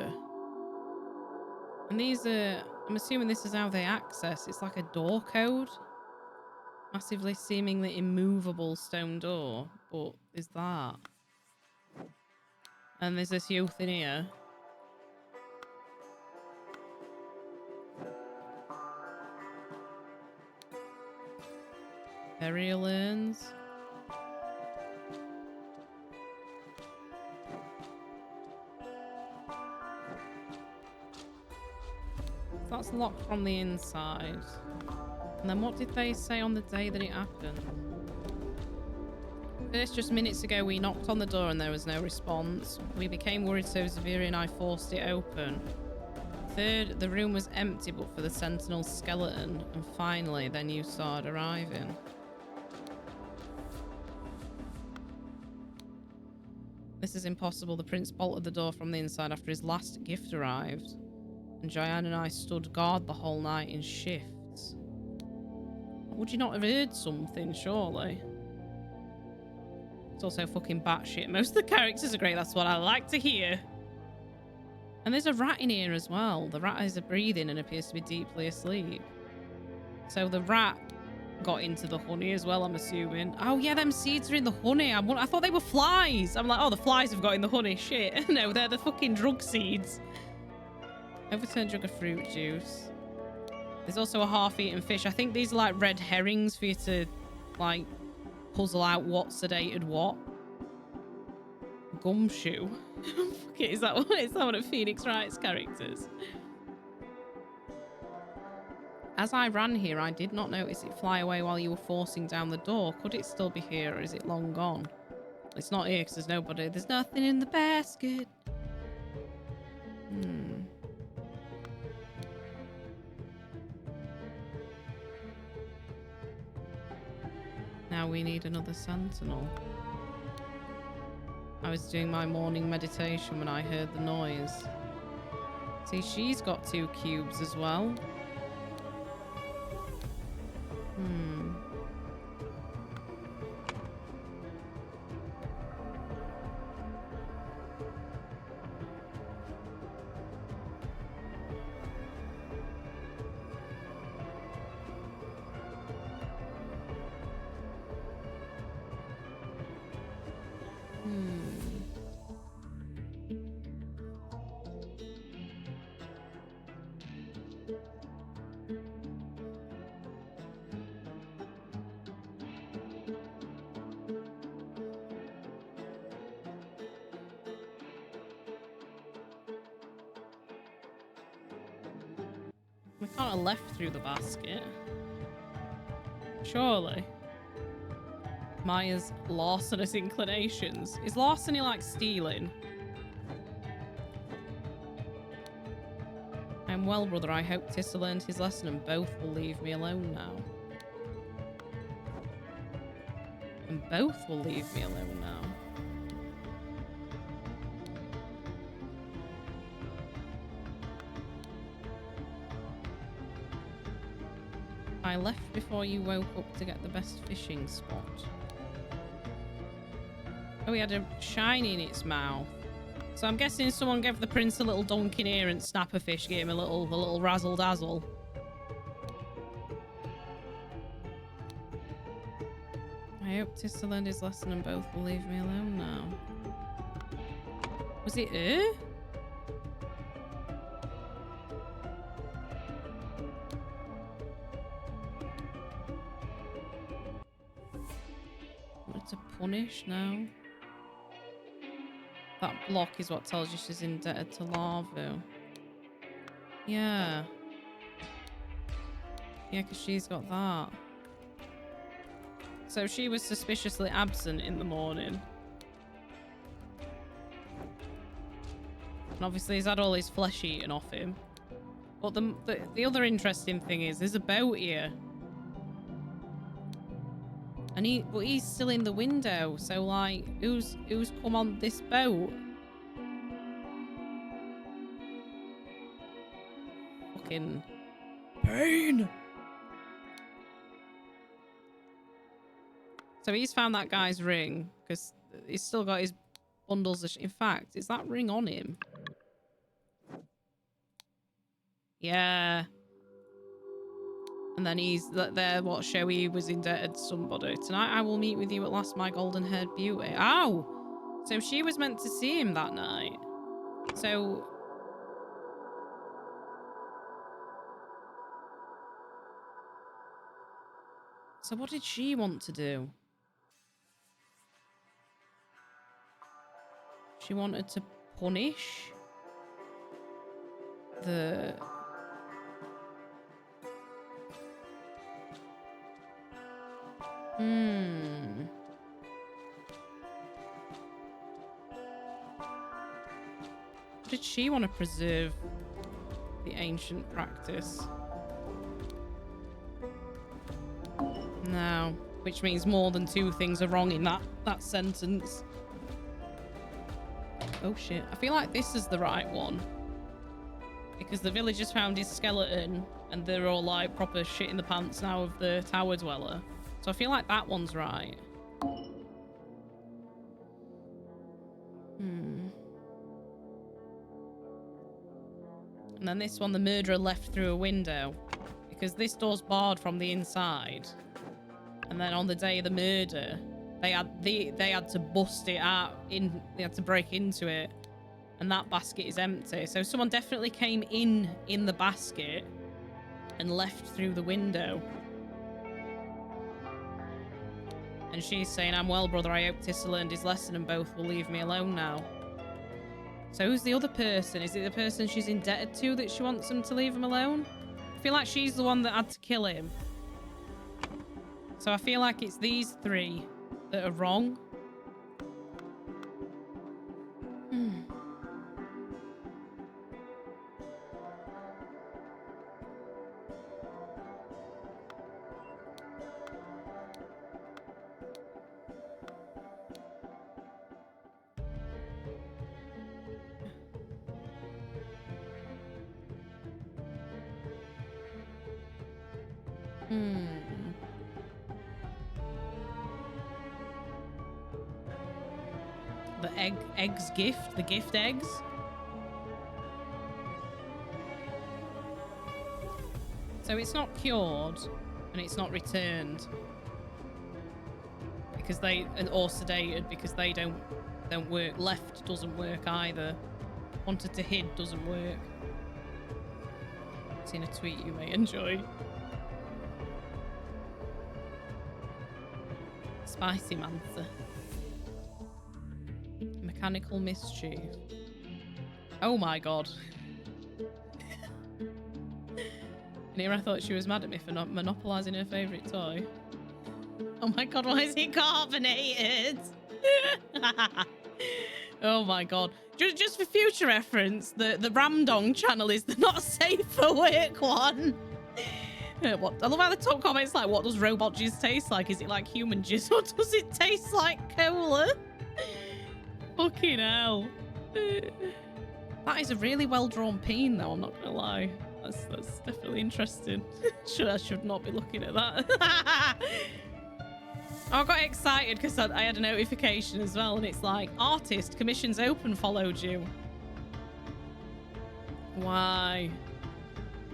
And these are... I'm assuming this is how they access. It's like a door code. Massively seemingly immovable stone door. But is that? And there's this youth in here. Burial urns. That's locked from the inside. And then what did they say on the day that it happened? First, just minutes ago, we knocked on the door and there was no response. We became worried so Zaviri and I forced it open. Third, the room was empty but for the Sentinel's skeleton. And finally, then you started arriving. This is impossible. The prince bolted the door from the inside after his last gift arrived. And Jayan and I stood guard the whole night in shifts. Would you not have heard something, surely? It's also fucking batshit. Most of the characters are great. That's what I like to hear. And there's a rat in here as well. The rat is breathing and appears to be deeply asleep. So the rat got into the honey as well, I'm assuming. Oh, yeah, them seeds are in the honey. I thought they were flies. I'm like, oh, the flies have got in the honey. Shit. No, they're the fucking drug seeds. Overturned jug of fruit juice. There's also a half-eaten fish. I think these are like red herrings for you to, like, puzzle out what sedated what. Gumshoe. Fuck it, is that one of Phoenix Wright's characters? As I ran here, I did not notice it fly away while you were forcing down the door. Could it still be here, or is it long gone? It's not here because there's nobody. There's nothing in the basket. Now we need another sentinel. I was doing my morning meditation when I heard the noise. See, she's got 2 cubes as well. We can't have left through the basket. Surely. Maya's larcenous inclinations. Is larceny like stealing? I'm well, brother. I hope Tissa learned his lesson and both will leave me alone now. And both will leave me alone now. I left before you woke up to get the best fishing spot. Oh, he had a shiny in its mouth. So I'm guessing someone gave the prince a little donkin ear and snapper fish gave him a little razzle dazzle. I hope Tissa learned his lesson and both will leave me alone now. Was it her? To punish now. That block is what tells you she's indebted to Larvu. Yeah. Yeah, because she's got that. So she was suspiciously absent in the morning. And obviously he's had all his flesh eaten off him. But the other interesting thing is there's a boat here. And he's still in the window, so like, who's come on this boat? Fucking pain. So he's found that guy's ring because he's still got his bundles of. In fact, is that ring on him? Yeah. And then he's there, what show he was indebted to somebody. Tonight I will meet with you at last, my golden-haired beauty. Ow! So she was meant to see him that night. So what did she want to do? She wanted to punish the... Did she want to preserve the ancient practice? No. Which means more than 2 things are wrong in that sentence. Oh shit. I feel like this is the right one. Because the villagers found his skeleton and they're all like proper shit in the pants now of the tower dweller. So I feel like that one's right. And then this one, the murderer left through a window. Because this door's barred from the inside. And then on the day of the murder, they had to bust it out. They had to break into it, and that basket is empty. So someone definitely came in the basket and left through the window. And she's saying, "I'm well, brother. I hope Tissa learned his lesson and both will leave me alone now." So who's the other person? Is it the person she's indebted to that she wants him to leave him alone? I feel like she's the one that had to kill him. So I feel like it's these three that are wrong. The eggs gift, the gift eggs. So it's not cured and it's not returned because or sedated because they don't work. Left doesn't work either. Wanted to hid doesn't work. Seen a tweet you may enjoy. Spicy Mantha. Mechanical mischief. Oh my god. And here I thought she was mad at me for not monopolising her favourite toy. Oh my god, why is he carbonated? Oh my god. Just for future reference, the Ramdong channel is the not safe for work one. What? I love how the top comments like, what does robot jizz taste like? Is it like human jizz or does it taste like cola? Fucking hell. That is a really well-drawn peen though, I'm not gonna lie. That's definitely interesting. I should not be looking at that. I got excited because I had a notification as well and it's like, artist, commissions open followed you. Why?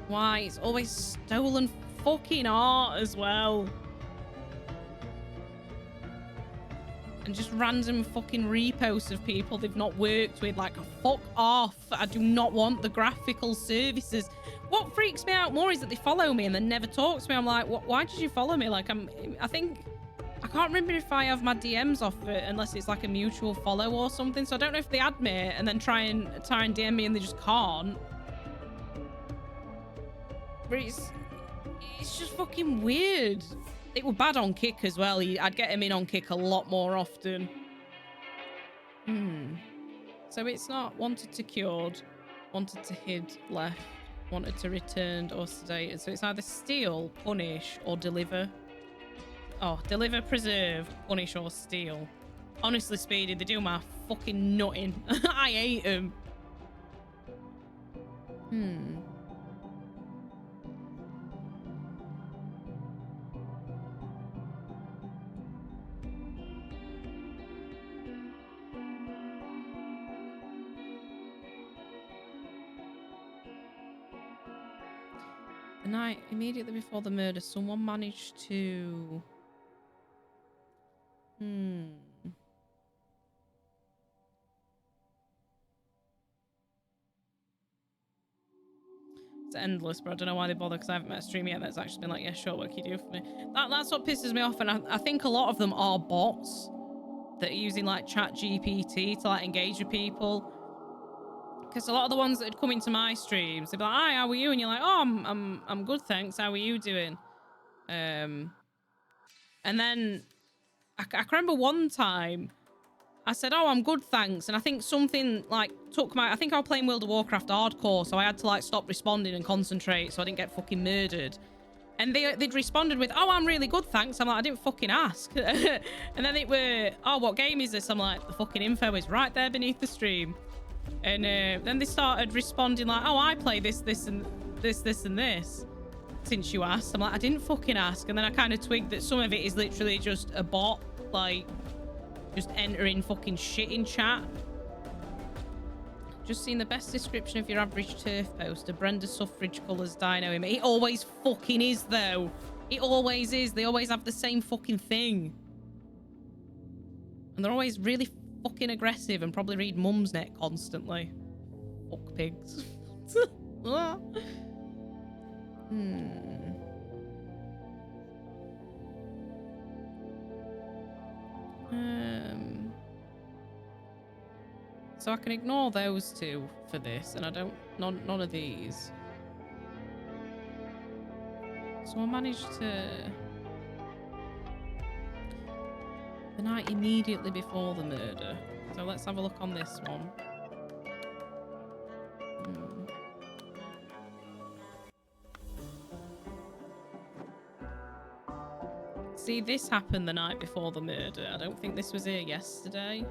Why? It's always stolen fucking art as well. And just random fucking reposts of people they've not worked with. Like, fuck off. I do not want the graphical services. What freaks me out more is that they follow me and then never talk to me. I'm like, why did you follow me? Like, I can't remember if I have my DMs off it unless it's like a mutual follow or something. So I don't know if they add me and then try and DM me and they just can't. But it's just fucking weird. It was bad on Kick as well. I'd get him in on Kick a lot more often. So it's not wanted to cured, wanted to hid, left, wanted to returned or sedated. So it's either steal, punish, or deliver. Oh, deliver, preserve, punish, or steal. Honestly, Speedy, they do my fucking nutting. I hate them. The night immediately before the murder, someone managed to... It's endless, bro. I don't know why they bother because I haven't met a stream yet that's actually been like, yeah, sure, what can you do for me? That's what pisses me off, and I think a lot of them are bots that are using like ChatGPT to like engage with people. Because a lot of the ones that had come into my streams, they'd be like, "Hi, how are you?" And you're like, "Oh, I'm good, thanks. How are you doing?" And then I can remember one time I said, "Oh, I'm good, thanks." And I think something like took my... I think I was playing World of Warcraft hardcore, so I had to like stop responding and concentrate so I didn't get fucking murdered. And they'd responded with, "Oh, I'm really good, thanks." I'm like, I didn't fucking ask. And then it were, "Oh, what game is this?" I'm like, the fucking info is right there beneath the stream. And then they started responding like, "Oh, I play this, and this, and this. Since you asked." I'm like, I didn't fucking ask. And then I kind of twigged that some of it is literally just a bot, like, just entering fucking shit in chat. Just seen the best description of your average turf poster. Brenda Suffrage colours dino him. It always fucking is, though. It always is. They always have the same fucking thing. And they're always really fucking aggressive and probably read Mum's Net constantly. Fuck pigs. So I can ignore those two for this, and I don't... None of these. So I managed to... The night immediately before the murder. So let's have a look on this one. See, this happened the night before the murder. I don't think this was here yesterday.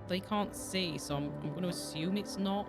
They can't see, so I'm going to assume it's not.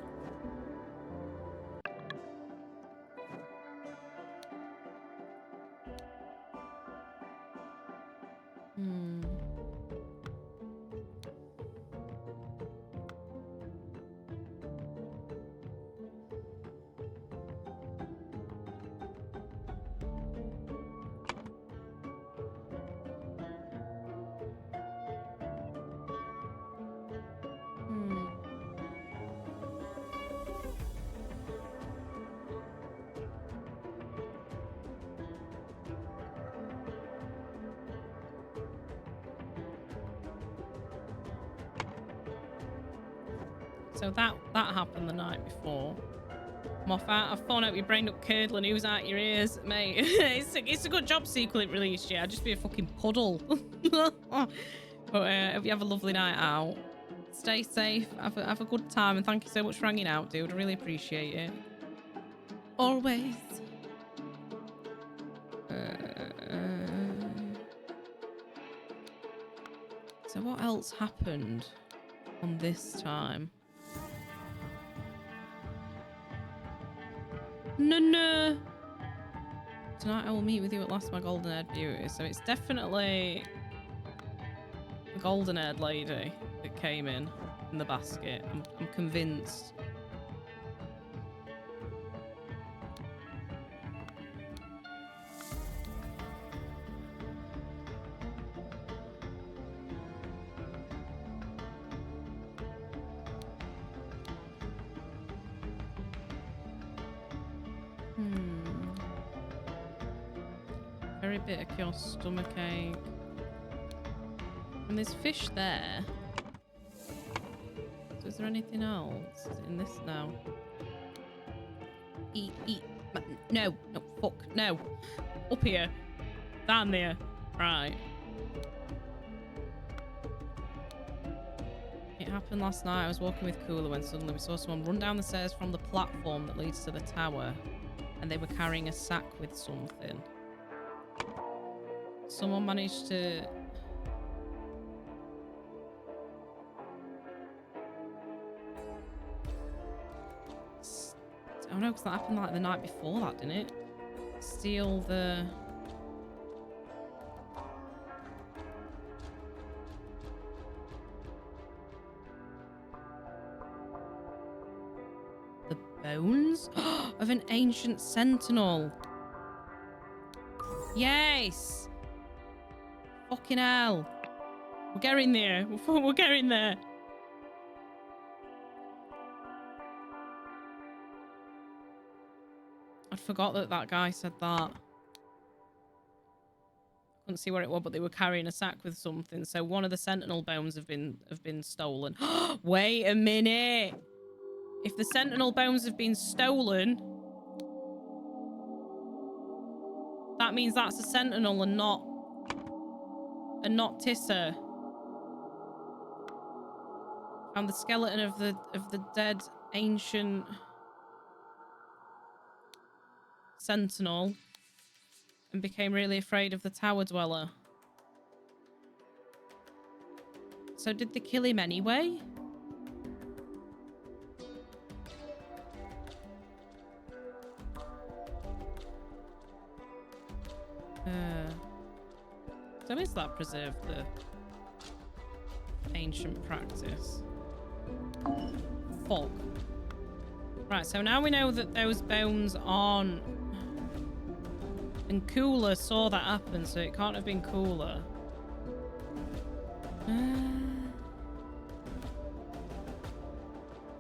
So that happened the night before. Moff out. I've fallen out your brain up curdling. Who's out your ears, mate? it's a good job sequel ain't released yet. I'd just be a fucking puddle. But hope you have a lovely night out. Stay safe. Have a good time, and thank you so much for hanging out, dude. I really appreciate it. Always. So what else happened on this time? No. Tonight I will meet with you at last, my golden-haired beauty. So it's definitely the golden-haired lady that came in the basket. I'm convinced. Very bit of your stomach ache. And there's fish there. So is there anything else? Is it in this now? Eat. No, fuck, no. Up here. Down there. Right. It happened last night. I was walking with Cooler when suddenly we saw someone run down the stairs from the platform that leads to the tower. And they were carrying a sack with something. Someone managed to... Oh no, because that happened like the night before that, didn't it? Steal the... The bones of an ancient sentinel. Yes! Fucking hell. We're getting there. We're getting there. I'd forgot that guy said that. Couldn't see where it was, but they were carrying a sack with something. So one of the sentinel bones have been stolen. Wait a minute. If the sentinel bones have been stolen, that means that's a sentinel and not Tissa. Found the skeleton of the dead ancient sentinel and became really afraid of the tower dweller. So did they kill him anyway? So is that preserved the ancient practice? Fuck. Right, so now we know that those bones aren't And Cooler saw that happen, so it can't have been Cooler.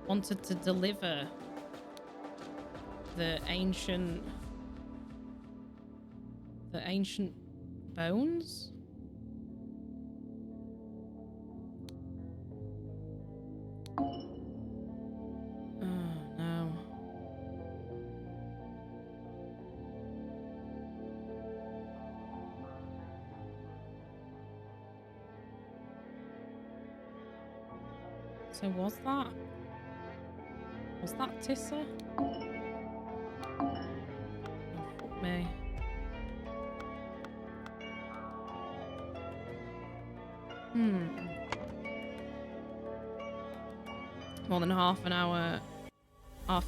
Wanted to deliver the ancient bones? Oh no. So was that Tissa? Oh, fuck me. More than half an hour off.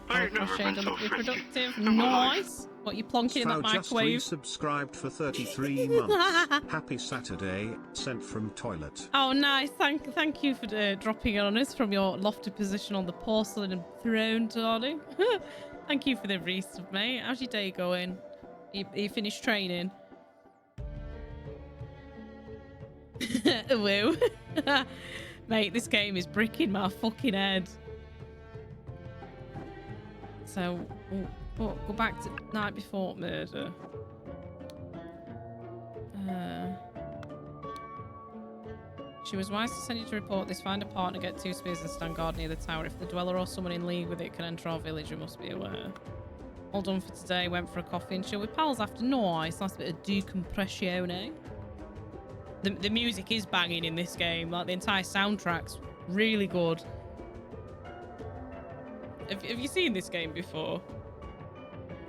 I ain't never Crocheted been on so the frisky productive. in my life. Nice. What, you plonking in that Just microwave? resubscribed for 33 months. Happy Saturday, sent from toilet. Oh, nice. Thank you for dropping it on us from your lofted position on the porcelain throne, darling. Thank you for the resub, mate. How's your day going? You finished training? Woo. Mate, this game is bricking my fucking head. So, go back to night before murder. She was wise to send you to report this. Find a partner, get 2 spears and stand guard near the tower. If the dweller or someone in league with it can enter our village, you must be aware. All done for today. Went for a coffee and chill with pals after. Nice bit of decompression, eh? The music is banging in this game. Like, the entire soundtrack's really good. Have you seen this game before?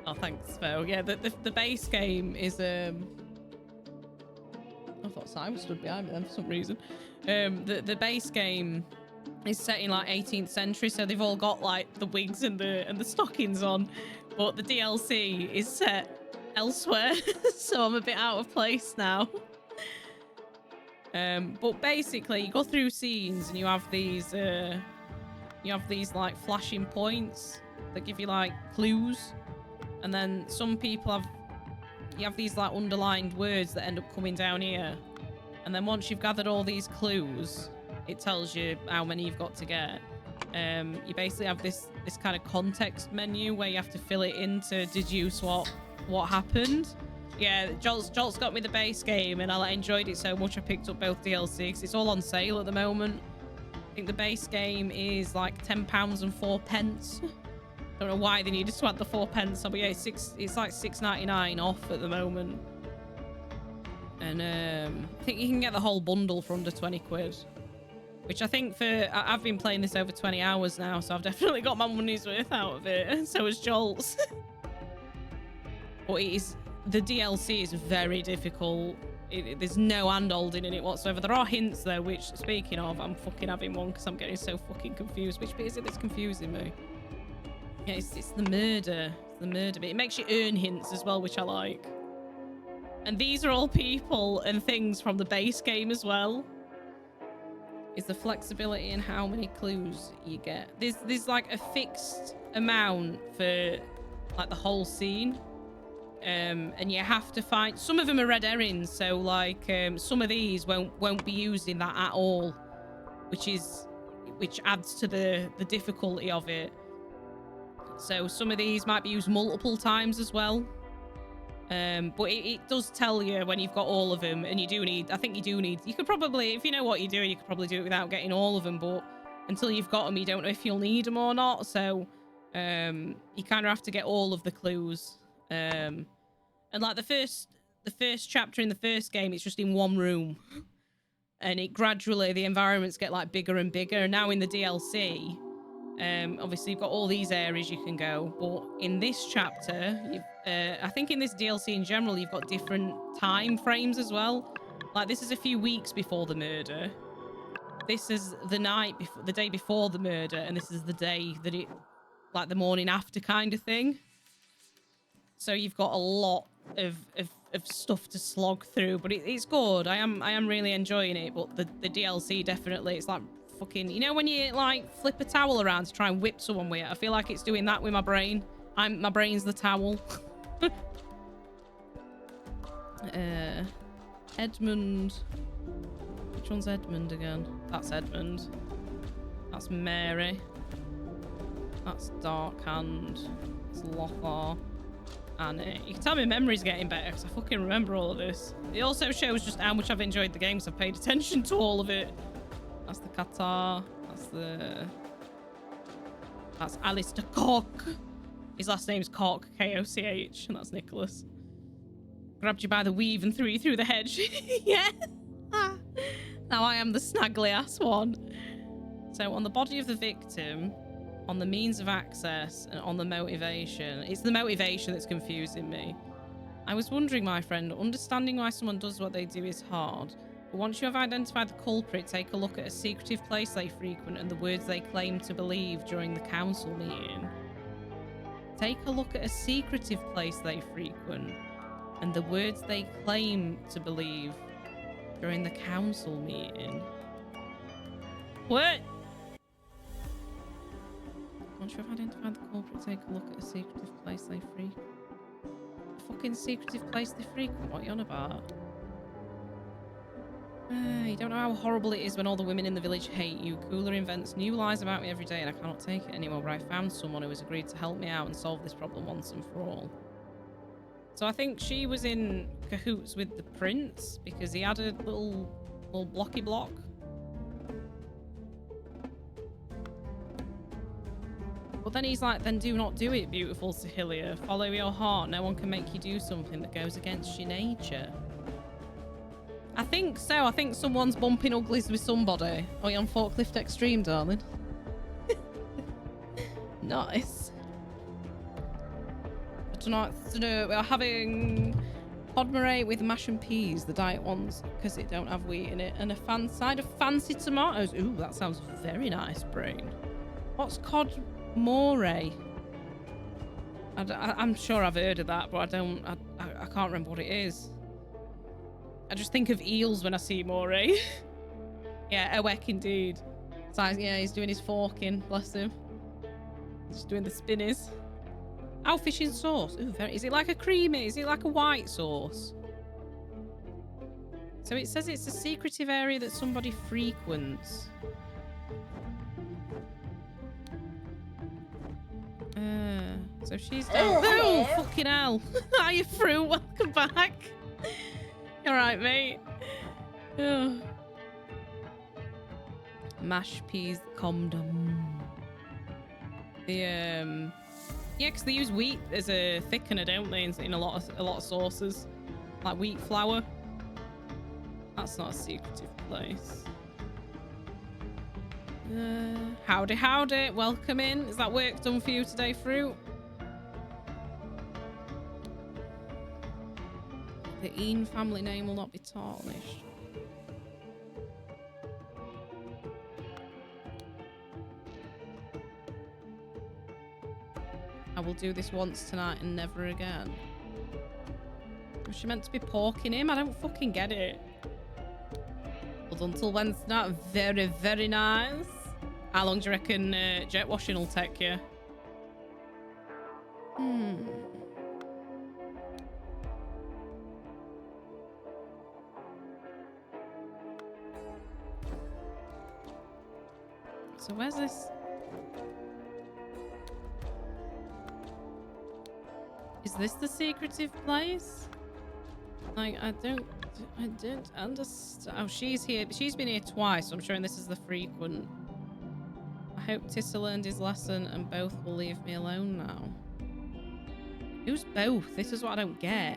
Oh, thanks, Phil. Yeah, the base game is I thought Simon stood behind me then for some reason. The base game is set in like 18th century, so they've all got like the wigs and the stockings on, but the DLC is set elsewhere, so I'm a bit out of place now. But basically, you go through scenes and you have these like flashing points that give you like clues, and then some people you have these like underlined words that end up coming down here, and then once you've gathered all these clues, it tells you how many you've got to get. You basically have this kind of context menu where you have to fill it in to deduce what happened. Yeah, Jolt's got me the base game, and I enjoyed it so much I picked up both DLC because it's all on sale at the moment. I think the base game is like £10 and 4 pence. Don't know why they needed to add the 4 pence, but yeah, it's like £6.99 off at the moment. And I think you can get the whole bundle for under 20 quid. Which I think I've been playing this over 20 hours now, so I've definitely got my money's worth out of it. And so has Jolt's. But the DLC is very difficult. There's no hand-holding in it whatsoever. There are hints though, which, speaking of, I'm fucking having one because I'm getting so fucking confused. Which bit is it that's confusing me? Yeah, it's the murder. It's the murder bit. It makes you earn hints as well, which I like. And these are all people and things from the base game as well. Is the flexibility in how many clues you get. There's like a fixed amount for like the whole scene. And you have to find, some of them are red herrings, so like some of these won't be used in that at all, which adds to the difficulty of it. So some of these might be used multiple times as well. But it does tell you when you've got all of them, and you could probably, if you know what you're doing, you could probably do it without getting all of them, but until you've got them, you don't know if you'll need them or not. So you kind of have to get all of the clues. And like the first chapter in the first game, it's just in one room, and it gradually, the environments get like bigger and bigger. And now in the DLC, obviously you've got all these areas you can go, but in this chapter, I think in this DLC in general, you've got different time frames as well. Like this is a few weeks before the murder. This is the night before, the day before the murder, and this is the day that like the morning after kind of thing. So you've got a lot of stuff to slog through, but it's good. I am really enjoying it, but the DLC definitely, it's like fucking, you know when you like flip a towel around to try and whip someone with it? I feel like it's doing that with my brain. My brain's the towel. Edmund. Which one's Edmund again? That's Edmund. That's Mary. That's Darkhand. That's Lothar. And you can tell my memory's getting better because I fucking remember all of this. It also shows just how much I've enjoyed the game because I've paid attention to all of it. That's the Qatar. That's Alistair Cock. His last name's Cock, K-O-C-H, and that's Nicholas. Grabbed you by the weave and threw you through the hedge. Yeah. Now I am the snaggly ass one. So on the body of the victim, on the means of access, and on the motivation. It's the motivation that's confusing me. I was wondering, my friend, understanding why someone does what they do is hard. But once you have identified the culprit, take a look at a secretive place they frequent and the words they claim to believe during the council meeting. Take a look at a secretive place they frequent and the words they claim to believe during the council meeting. What? Once you have identified the culprit, take a look at a secretive place they frequent. A fucking secretive place they frequent? What are you on about? You don't know how horrible it is when all the women in the village hate you. Cooler invents new lies about me every day and I cannot take it anymore, but I found someone who has agreed to help me out and solve this problem once and for all. So I think she was in cahoots with the prince because he had a little blocky block. But then he's like, then do not do it, beautiful Sahilia. Follow your heart. No one can make you do something that goes against your nature. I think so. I think someone's bumping uglies with somebody. Oh, you're on Forklift Extreme, darling. Nice. For tonight's dinner, we are having cod murray with mash and peas, the diet ones, because it don't have wheat in it, and a side of fancy tomatoes. Ooh, that sounds very nice, brain. What's cod murray? I'm sure I've heard of that, but I can't remember what it is. I just think of eels when I see Moray. Yeah, Ewek indeed. So yeah, he's doing his forking, bless him. Just doing the spinnies. Oh, fish in sauce. Ooh, is it like a creamy? Is it like a white sauce? So it says it's a secretive area that somebody frequents. So she's down. Oh, fucking hell. Hiya, Fruit. Welcome back. All right, mate. Oh. Mash peas condom. Yeah, because they use wheat as a thickener, don't they? In a lot of sauces, like wheat flour. That's not a secretive place. Howdy. Welcome in. Is that work done for you today, Fruit? The Ean family name will not be tarnished. I will do this once tonight and never again. Was she meant to be porking him? I don't fucking get it. But until Wednesday night, very, very nice. How long do you reckon jet washing will take you? So where's this? Is this the secretive place? Like, I don't understand. Oh, she's here. She's been here twice, so I'm showing this is the frequent. I hope Tissa learned his lesson and both will leave me alone now. Who's both? This is what I don't get.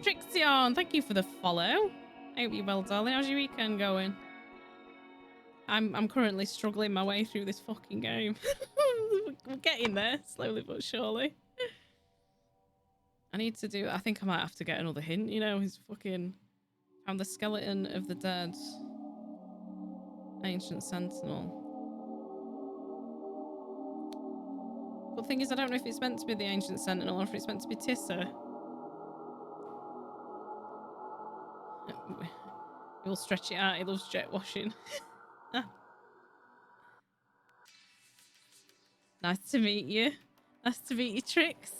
Trixion, thank you for the follow. I hope you're well, darling. How's your weekend going? I'm currently struggling my way through this fucking game. We're getting there, slowly but surely. I think I might have to get another hint, you know, he's fucking found the skeleton of the dead. Ancient Sentinel. But the thing is, I don't know if it's meant to be the Ancient Sentinel or if it's meant to be Tissa. He'll stretch it out, he loves jet washing. Nice to meet you. Nice to meet you, Trix.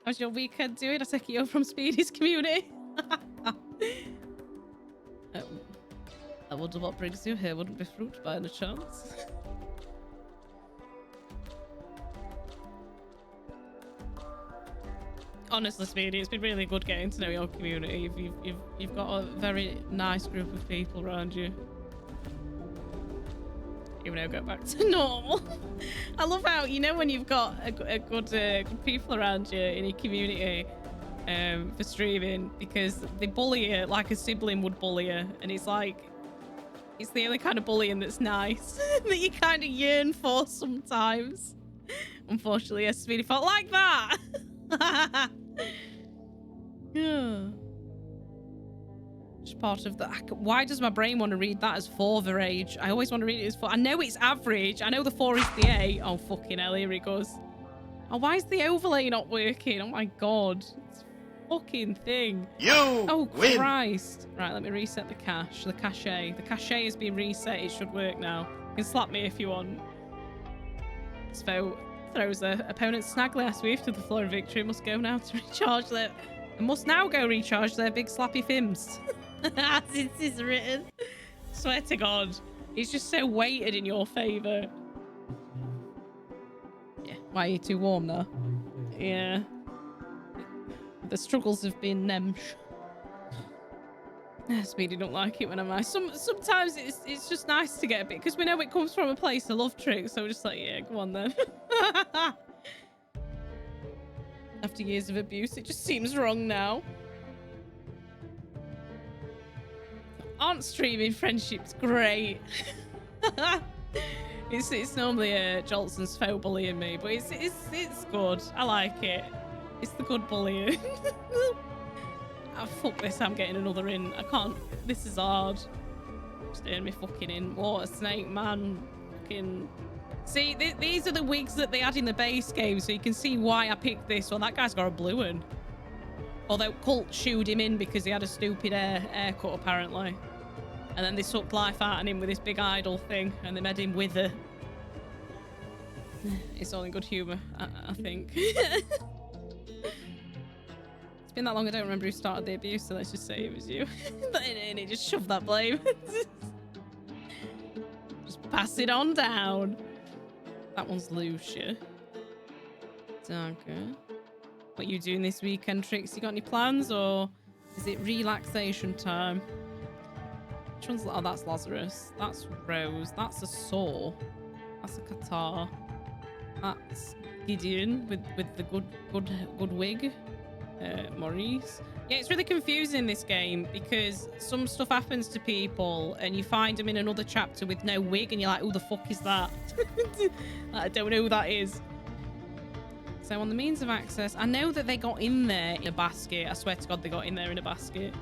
How's your weekend doing? I take you from Speedy's community. I wonder what brings you here. Wouldn't be fruit by any chance. Honestly, Speedy, it's been really good getting to know your community. You've got a very nice group of people around you. Even though go back to normal. I love how, you know, when you've got a good people around you in your community for streaming, because they bully you like a sibling would bully you, and it's like, it's the only kind of bullying that's nice that you kind of yearn for sometimes. Unfortunately, yes, Speedy felt like that. Yeah. Just part of the. Why does my brain want to read that as 4 the age? I always want to read it as 4. I know it's average. I know the 4 is the A. Oh, fucking hell, here it goes. Oh, why is the overlay not working? Oh my god. It's a fucking thing. Oh, win. Christ. Right, let me reset the cache. The cache. The cache has been reset. It should work now. You can slap me if you want. So throws their opponent's snaggly ass wave to the floor of victory. Must go now to recharge their. Must now go recharge their big slappy fims. As it is written. Swear to God. It's just so weighted in your favour. Yeah. Why are you too warm though? Yeah. The struggles have been nemsh. Speedy don't like it when I'm nice. Sometimes it's just nice to get a bit, because we know it comes from a place of love trick, so we're just like, yeah, go on then. After years of abuse, it just seems wrong now. Aren't streaming friendships great? It's normally Jolson's faux bullying me, but it's good. I like it. It's the good bullying. Oh, fuck this, I'm getting another in. I can't. This is hard. Just earn me fucking in. Water snake, man. Fucking. See, these are the wigs that they had in the base game, so you can see why I picked this. Well, that guy's got a blue one. Although Cult shooed him in because he had a stupid haircut, apparently. And then they sucked life out of him with this big idol thing, and they made him wither. It's all in good humour, I think. It's been that long, I don't remember who started the abuse, so let's just say it was you. And he just shoved that blame. Just pass it on down. That one's Lucia. Okay. What are you doing this weekend, Trix? You got any plans, or is it relaxation time? Which one's... Oh, that's Lazarus. That's Rose. That's a Saw. That's a Qatar. That's Gideon with the good wig. Maurice. Yeah, it's really confusing, this game, because some stuff happens to people and you find them in another chapter with no wig and you're like, who the fuck is that? I don't know who that is. So on the means of access, I know that they got in there in a basket. I swear to God they got in there in a basket.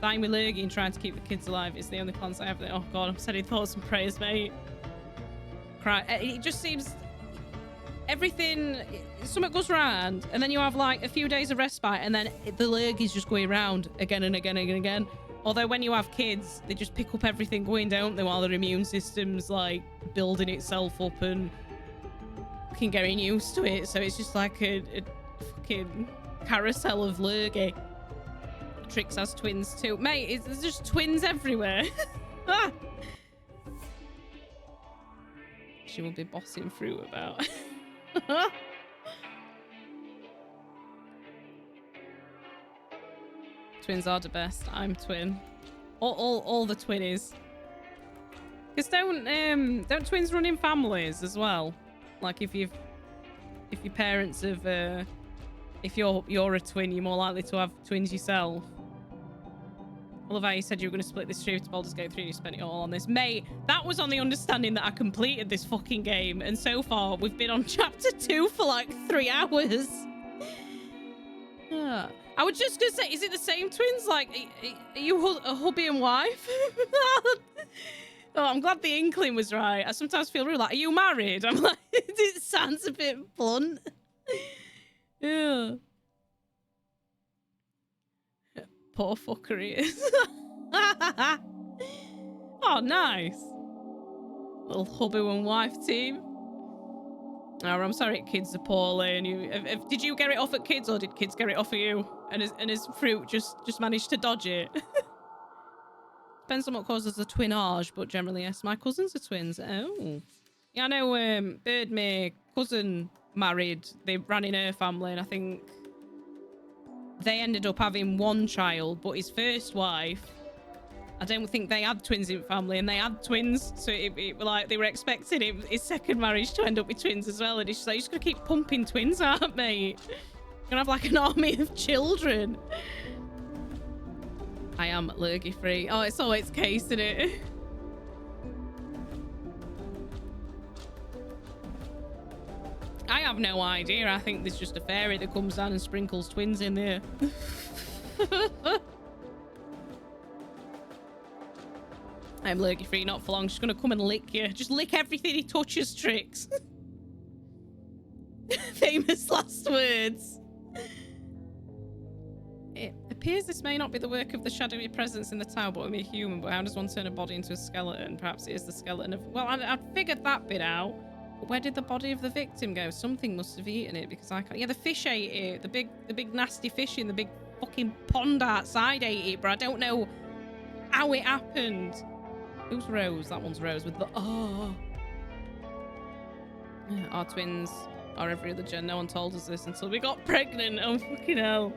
Dying with lurgy and trying to keep the kids alive is the only plans I have. Oh God, I'm sending thoughts and prayers, mate. Cry. It just seems... Everything, something goes round, and then you have like a few days of respite, and then the lurgy's just going round again and again and again. Although when you have kids, they just pick up everything going, don't they, while their immune system's like building itself up and fucking getting used to it. So it's just like a fucking carousel of lurgy. Trix has twins too. Mate, there's just twins everywhere. She will be bossing through about. Twins are the best. I'm twin. All the twinnies. Because don't twins run in families as well? Like if your parents have if you're a twin, you're more likely to have twins yourself. I love how you said you were going to split this stream to Baldur's Gate 3 and you spent it all on this. Mate, that was on the understanding that I completed this fucking game. And so far, we've been on chapter 2 for like 3 hours. I was just going to say, is it the same twins? Like, are you a hubby and wife? Oh, I'm glad the inkling was right. I sometimes feel really like, are you married? I'm like, it sounds a bit blunt. Yeah. Poor fucker he is. Oh, nice. Little hubby and wife team. Oh, I'm sorry, kids are poorly. And did you get it off at kids, or did kids get it off of you? And his fruit just managed to dodge it. Depends on what causes the twinage, but generally yes. My cousins are twins. Oh, yeah, I know. Bird, my cousin married. They ran in her family, and I think they ended up having one child, but his first wife, I don't think they had twins in family, and they had twins, so it like they were expecting his second marriage to end up with twins as well. And he's just like, you're just gonna keep pumping twins out, mate. You're gonna have like an army of children. I am allergy free. Oh, it's always the case, isn't it? I have no idea. I think there's just a fairy that comes down and sprinkles twins in there. I'm allergy free, not for long. She's gonna come and lick you. Just lick everything he touches, Tricks. Famous last words. It appears this may not be the work of the shadowy presence in the tower, but a human. But how does one turn a body into a skeleton? Perhaps it is the skeleton of... Well, I figured that bit out. But where did the body of the victim go? Something must have eaten it, because I can't... Yeah, the fish ate it. The big nasty fish in the big fucking pond outside ate it, but I don't know how it happened. Who's Rose? That one's Rose with the... Oh. Our twins are every other gen. No one told us this until we got pregnant. Oh, fucking hell.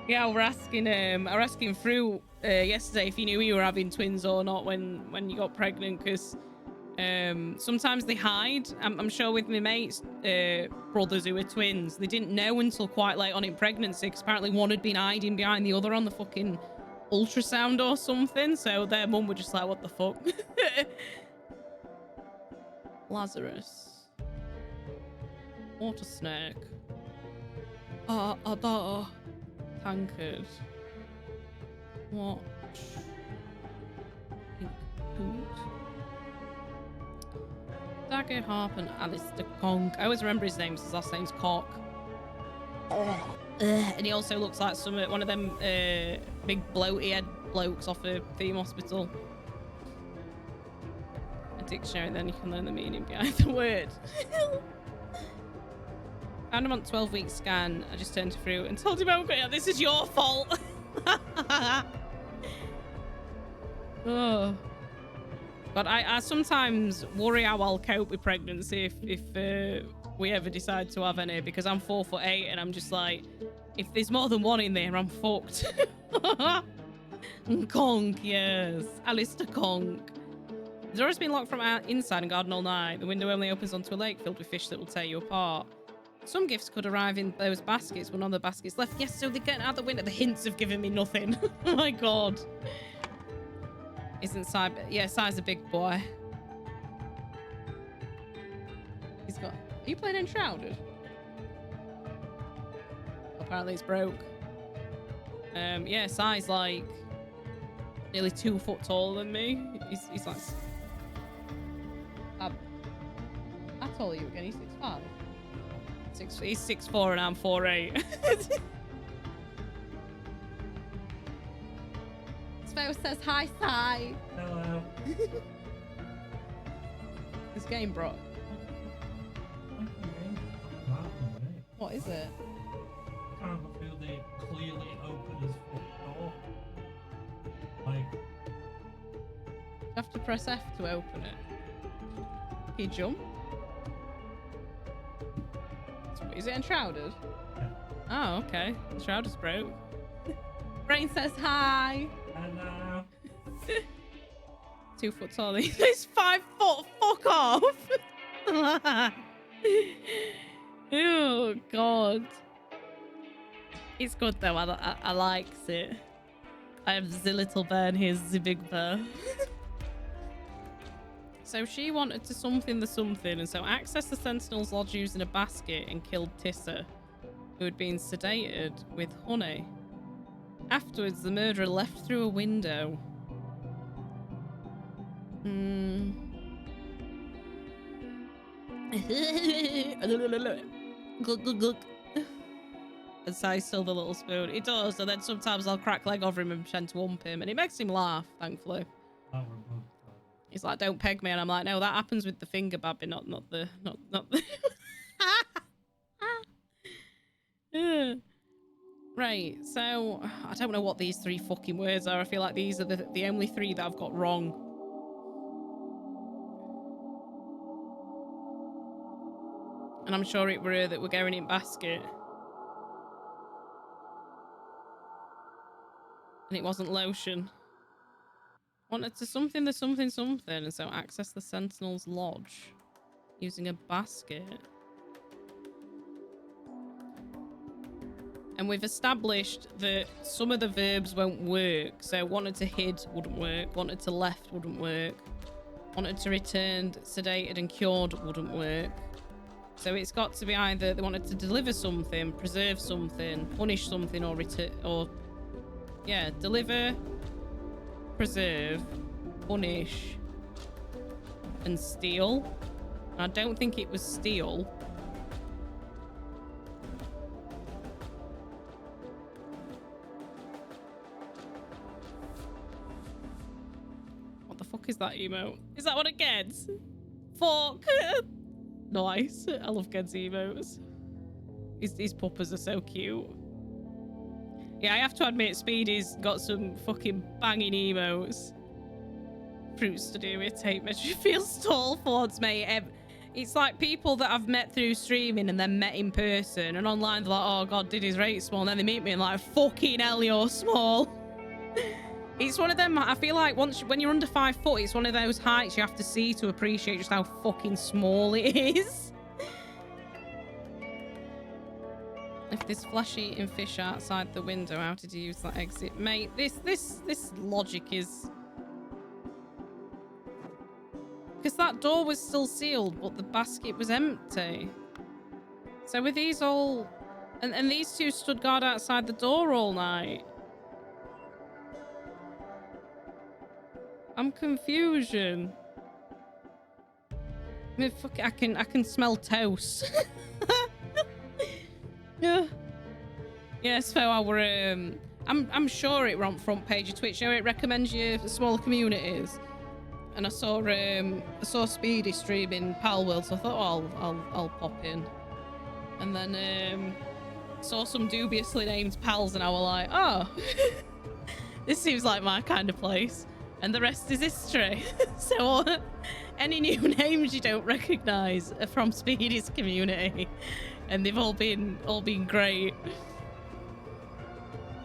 Yeah, we're asking Fruit yesterday if he knew you were having twins or not when you got pregnant, because sometimes they hide. I'm sure with my mates' brothers who were twins, they didn't know until quite late on in pregnancy, because apparently one had been hiding behind the other on the fucking ultrasound or something, so their mum were just like, what the fuck? Lazarus. Water snake. Tankard. Watch. Pink boot. Dagger Harp and Alistair Conk. I always remember his name, his last name's Cock. And he also looks like one of them big bloaty head blokes off a theme hospital. A dictionary, then you can learn the meaning behind the word. Found him on 12-week scan. I just turned to Fruit and told him, this is your fault. Oh. But I sometimes worry how I'll cope with pregnancy if we ever decide to have any, because I'm 4'8" and I'm just like, if there's more than one in there, I'm fucked. Conk, yes. Alistair Conk. The door has been locked from inside and guarded all night. The window only opens onto a lake filled with fish that will tear you apart. Some gifts could arrive in those baskets, but none of the baskets left. Yes, so they're getting out the window. The hints have given me nothing. Oh my god. Isn't Sai... Yeah, Sai's a big boy. He's got... Are you playing Enshrouded? Apparently it's broke. Yeah, Sai's like... nearly 2 foot taller than me. He's like... How tall are you again? He's 6'5". He's 6'4" and I'm 4'8". Spo says hi, Sai. Hello. This game broke. What is it? I can't feel they clearly open his front door. Like... You have to press F to open it. Can you jump? Is it enshrouded? Yeah. Oh, okay. The shroud is broke. Brain says hi. Hello. 2 foot tall. He's 5 foot. Fuck off. Oh, God. It's good, though. I likes it. I have the little bear and here's the big bear. So she wanted to something the something, and so accessed the Sentinel's lodge using a basket and killed Tissa, who had been sedated with honey. Afterwards, the murderer left through a window. And Sai still the little spoon. He does, and then sometimes I'll crack leg over him and pretend to ump him, and it makes him laugh, thankfully. That were both. He's like, don't peg me. And I'm like, no, that happens with the finger, Babby, not the... Right, so I don't know what these 3 fucking words are. I feel like these are the only 3 that I've got wrong. And I'm sure it were that we're going in basket. And it wasn't lotion. Wanted to something the something something, and so access the Sentinel's lodge using a basket. And we've established that some of the verbs won't work. So wanted to hid wouldn't work. Wanted to left wouldn't work. Wanted to returned, sedated and cured wouldn't work. So it's got to be either they wanted to deliver something, preserve something, punish something, or return, or yeah, deliver, preserve, punish, and steal. I don't think it was steal. What the fuck is that emote? Is that what it gets? Fuck. Nice. I love Ged's emotes. His puppers are so cute. Yeah, I have to admit, Speedy's got some fucking banging emotes. Fruits to do with tape measure feels tall fords, mate. It's like people that I've met through streaming and then met in person, and online they're like, oh god, did his rate small, and then they meet me and like, fucking hell, you're small. It's one of them, I feel like when you're under 5 foot, it's one of those heights you have to see to appreciate just how fucking small it is. If there's flesh-eating fish outside the window, how did you use that exit? Mate, this logic is... Because that door was still sealed, but the basket was empty. So were these all... And these 2 stood guard outside the door all night. I'm confusion. I mean, fuck it, I can smell toast. Yeah. Yes, so our I'm sure it were on front page of Twitch. You know, it recommends you for smaller communities. And I saw Speedy streaming Pal World, so I thought, oh, I'll pop in. And then saw some dubiously named pals, and I was like, oh, this seems like my kind of place. And the rest is history. So any new names you don't recognise are from Speedy's community, and they've all been great.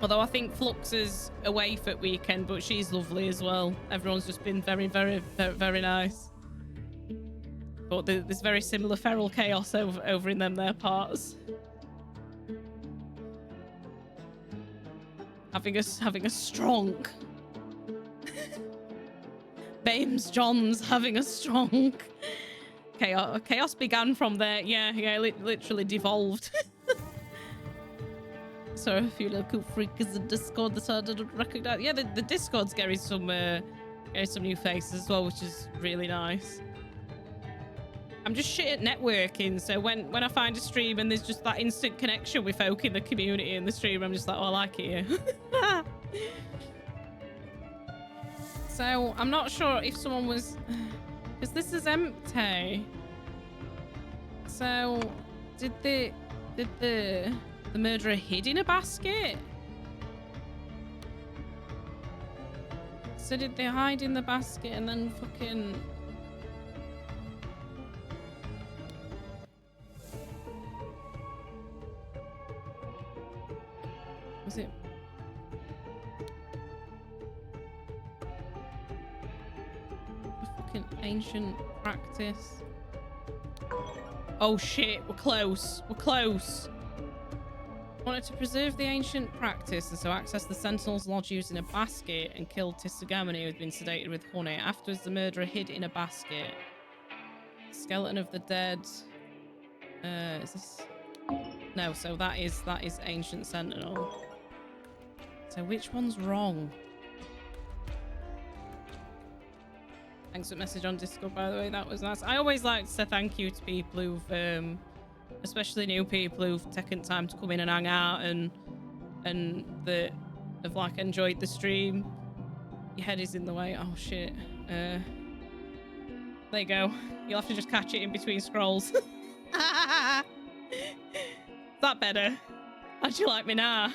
Although I think Flux is away for the weekend, but she's lovely as well. Everyone's just been very, very, very, very nice. But there's very similar feral chaos over in them their parts. Having a strong. Bames John's having a strong. Chaos began from there. Yeah, literally devolved. So a few little freakers in Discord that I didn't recognize. Yeah, the Discord's getting some new faces as well, which is really nice. I'm just shit at networking, so when I find a stream and there's just that instant connection with folk in the community in the stream, I'm just like, oh, I like it here. So I'm not sure if someone was, because this is empty. So did the murderer hid in a basket? So did they hide in the basket and then fucking... Was it... a fucking ancient practice? Oh shit, we're close. We're close. Wanted to preserve the ancient practice and so access the Sentinel's lodge using a basket and kill Tissugamini, who had been sedated with honey. Afterwards, the murderer hid in a basket. Skeleton of the dead. Is this... No, so that is ancient Sentinel. So which one's wrong? Thanks for the message on Discord, by the way. That was nice. I always like to say thank you to people who've... especially new people who've taken time to come in and hang out and that have like enjoyed the stream. Your head is in the way. Oh shit. There you go. You'll have to just catch it in between scrolls. Is that better? How'd you like me now?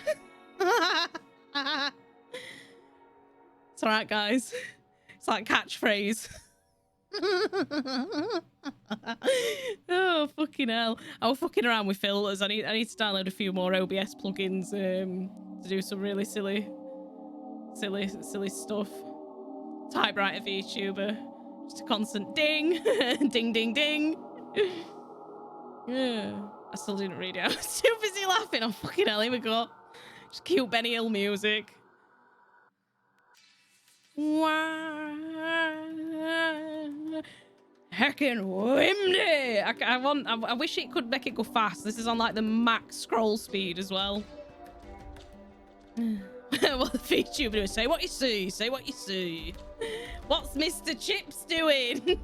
It's alright, guys. It's like catchphrase. Oh, fucking hell. I was fucking around with filters. I need to download a few more OBS plugins to do some really silly stuff. Typewriter VTuber. Just a constant ding. Ding, ding, ding. Yeah. I still didn't read it. I was too busy laughing. Oh, fucking hell. Here we go. Just cute Benny Hill music. Heckin' windy. I wish it could make it go fast. This is on like the max scroll speed as well. What the VTuber do? Say what you see. Say what you see. What's Mr. Chips doing?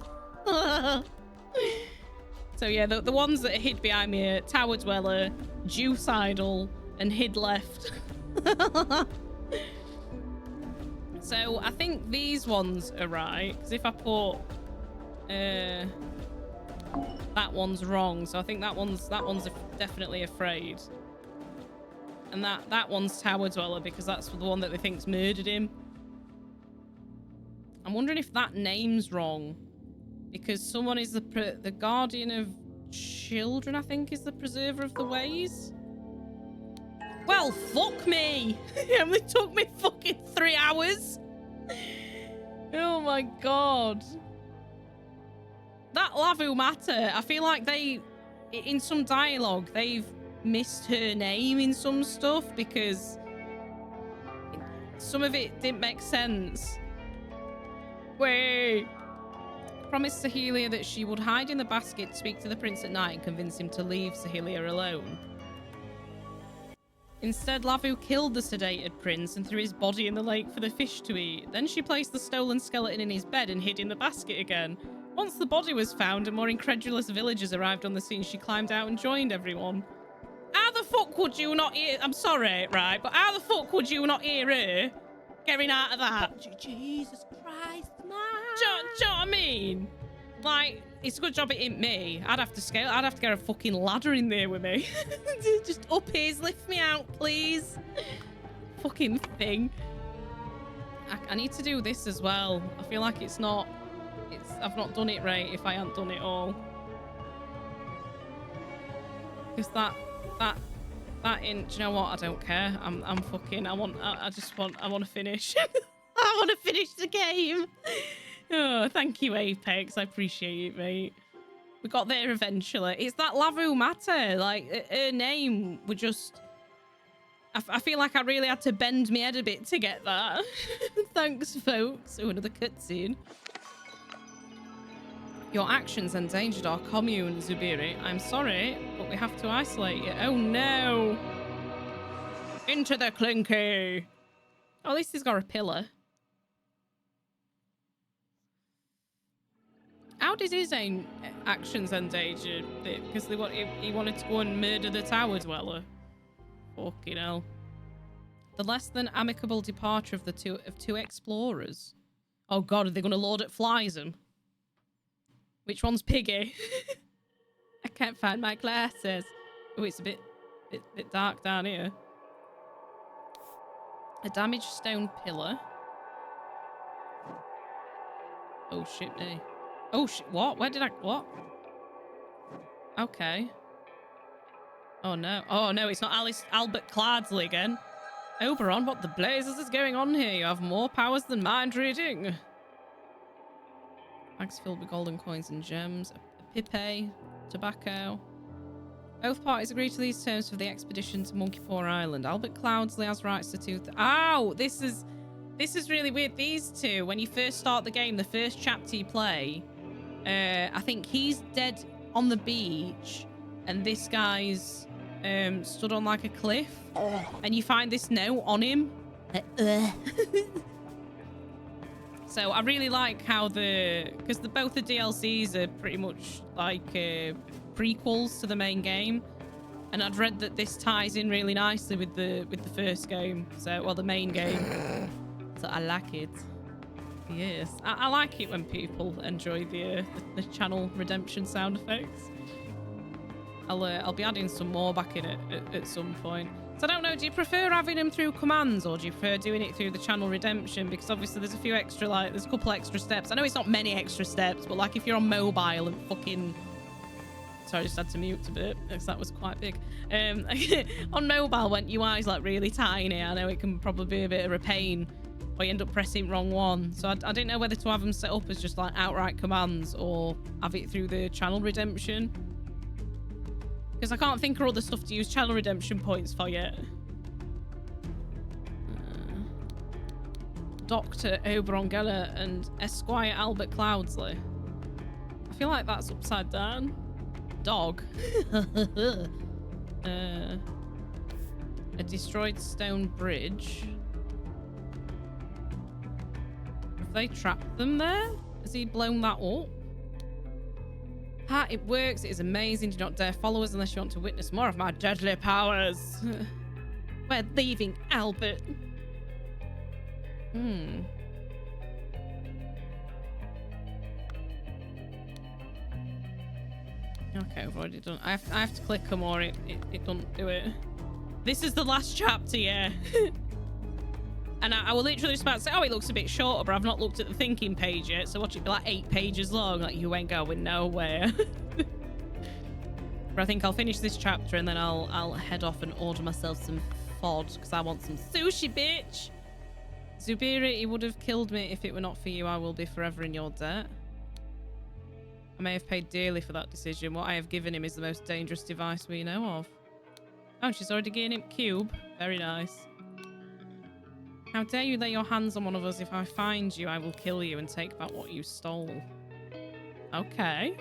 So yeah, the ones that are hid behind me are Tower Dweller, Juice Idol, and Hid Left. So I think these ones are right, because if I put that one's wrong, so I think that one's definitely Afraid, and that one's Tower Dweller because that's the one that they think's murdered him. I'm wondering if that name's wrong, because someone is the guardian of children, I think, is the preserver of the ways. Well, fuck me. It only took me fucking 3 hours. Oh my god. That Lavu Matter, I feel like in some dialogue, they've missed her name in some stuff because some of it didn't make sense. Wait. Promised Sahelia that she would hide in the basket, speak to the prince at night, and convince him to leave Sahelia alone. Instead, Lavu killed the sedated prince and threw his body in the lake for the fish to eat. Then she placed the stolen skeleton in his bed and hid in the basket again. Once the body was found and more incredulous villagers arrived on the scene, she climbed out and joined everyone. How the fuck would you not hear... I'm sorry, right? But how the fuck would you not hear her getting out of that? Jesus Christ, man. Do you know what I mean? Like, it's a good job it ain't me. I'd have to get a fucking ladder in there with me. Just up here, lift me out, please. Fucking thing. I need to do this as well. I feel like I've not done it right if I haven't done it all. Because that in, do you know what? I don't care. I want to finish. I want to finish the game. Oh, thank you, Apex. I appreciate it, mate. We got there eventually. It's that Lavu Matter. Like, her name would just... I feel like I really had to bend my head a bit to get that. Thanks, folks. Oh, another cutscene. Your actions endangered our commune, Zubiri. I'm sorry, but we have to isolate you. Oh, no. Into the clinky. Oh, at least he's got a pillar. How did his own actions endanger it? Because he wanted to go and murder the Tower Dweller. Fucking hell. The less than amicable departure of two explorers. Oh god, are they going to Lord at Flies them? Which one's Piggy? I can't find my glasses. Oh, it's a bit dark down here. A damaged stone pillar. Oh shit me. Oh shit, what? Where did what? Okay. Oh no, it's not Albert Clardsley again. Oberon, what the blazes is going on here? You have more powers than mind reading. Bags filled with golden coins and gems. A pipe, tobacco. Both parties agreed to these terms for the expedition to Monkey Paw Island. Albert Cloudsley has rights to two... Ow! This is really weird. These two, when you first start the game, the first chapter you play, I think he's dead on the beach, and this guy's stood on like a cliff, and you find this note on him. So I really like how because both the DLCs are pretty much like prequels to the main game, and I'd read that this ties in really nicely with the first game. So, well, the main game. So I like it. Yes, I like it when people enjoy the channel redemption sound effects. I'll be adding some more back in it at some point. So I don't know, do you prefer having them through commands or do you prefer doing it through the channel redemption? Because obviously there's a few extra, like, there's a couple extra steps. I know it's not many extra steps, but like if you're on mobile and fucking... Sorry, I just had to mute a bit because that was quite big. On mobile, when UI's like really tiny, I know it can probably be a bit of a pain or you end up pressing wrong one. So I didn't know whether to have them set up as just like outright commands or have it through the channel redemption. Because I can't think of other stuff to use channel redemption points for yet. Dr. Oberon and Esquire Albert Cloudsley. I feel like that's upside down. Dog. A destroyed stone bridge. Have they trapped them there? Has he blown that up? Ha, it works. It is amazing. Do not dare follow us unless you want to witness more of my deadly powers. We're leaving, Albert. Okay, I've already done. I have to click them or it doesn't do it. This is the last chapter, yeah. And I was literally just about to say, oh, it looks a bit shorter, but I've not looked at the thinking page yet. So watch it be like 8 pages long. Like, you ain't going nowhere. But I think I'll finish this chapter and then I'll head off and order myself some FOD because I want some sushi, bitch. Zubira, he would have killed me if it were not for you. I will be forever in your debt. I may have paid dearly for that decision. What I have given him is the most dangerous device we know of. Oh, she's already getting him cube. Very nice. How dare you lay your hands on one of us? If I find you, I will kill you and take back what you stole. Okay.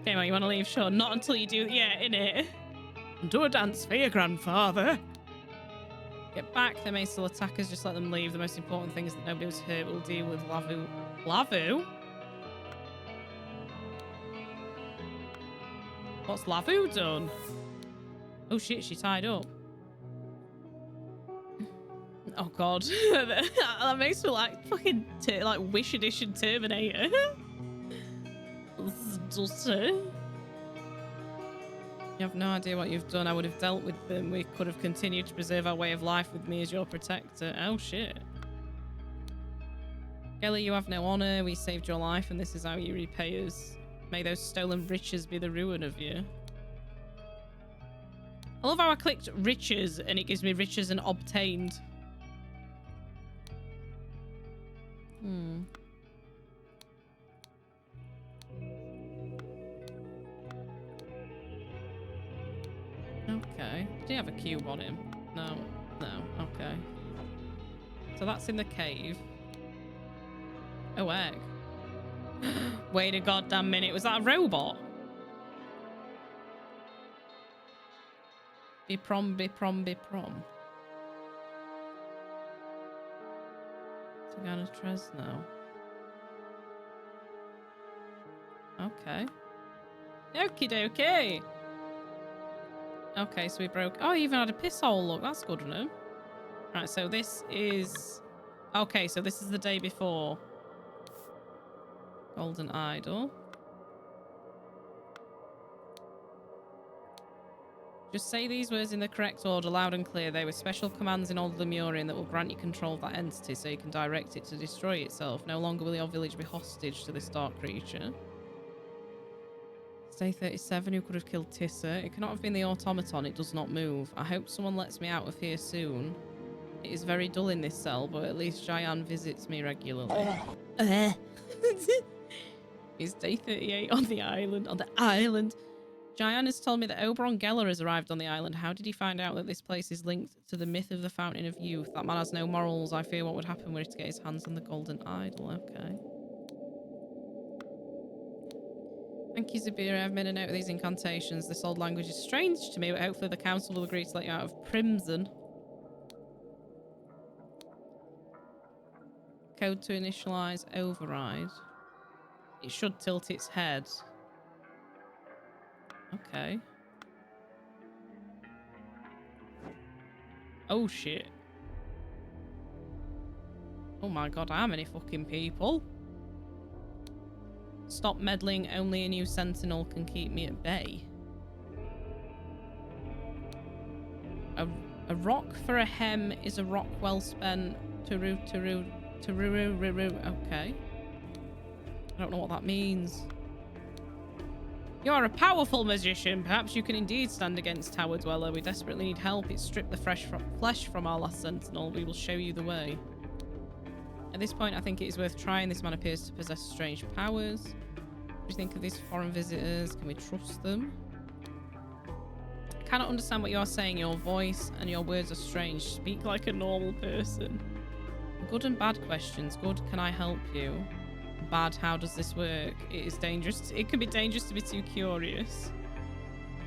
Okay, well, you want to leave? Sure. Not until you do... Yeah, innit? Do a dance for your grandfather. Get back. They may still attack us. Just let them leave. The most important thing is that nobody was hurt. We'll deal with Lavu. Lavu? What's Lavu done? Oh shit, she tied up. Oh god. That makes me like fucking like Wish Edition Terminator. You have no idea what you've done. I would have dealt with them. We could have continued to preserve our way of life with me as your protector. Oh shit. Kelly, you have no honor. We saved your life and this is how you repay us. May those stolen riches be the ruin of you. I love how I clicked riches and it gives me riches and obtained. Okay. Did he have a cube on him? No. No. Okay. So that's in the cave. Oh, egg. Wait a goddamn minute. Was that a robot? Biprom, Biprom, Biprom. Tagana Tresno. Okay. Okie dokie. Okay, so we broke... Oh, you even had a piss hole. Look, that's good, isn't it? Right, so this is... Okay, so this is the day before. Golden Idol. Just say these words in the correct order, loud and clear. They were special commands in Old Lemurian that will grant you control of that entity so you can direct it to destroy itself. No longer will your village be hostage to this dark creature. Day 37, who could have killed Tissa? It cannot have been the automaton. It does not move. I hope someone lets me out of here soon. It is very dull in this cell, but at least Jayan visits me regularly. It's day 38 on the island. On the island. Jayan has told me that Oberon Geller has arrived on the island. How did he find out that this place is linked to the myth of the Fountain of Youth? That man has no morals. I fear what would happen were he to get his hands on the Golden Idol. Okay. Thank you, Zabira. I've made a note of these incantations. This old language is strange to me, but hopefully the council will agree to let you out of Primson. Code to initialize override. It should tilt its head. Okay. Oh, shit. Oh my god, how many fucking people? Stop meddling, only a new sentinel can keep me at bay. A rock for a hem is a rock well spent. Okay. I don't know what that means. You're a powerful magician. Perhaps you can indeed stand against Tower Dweller. We desperately need help. It's stripped the flesh from our last sentinel. We will show you the way. At this point, I think it is worth trying. This man appears to possess strange powers. What do you think of these foreign visitors? Can we trust them? I cannot understand what you are saying. Your voice and your words are strange. Speak like a normal person. Good and bad questions. Good, can I help you? Bad, how does this work? It is dangerous. It can be dangerous to be too curious.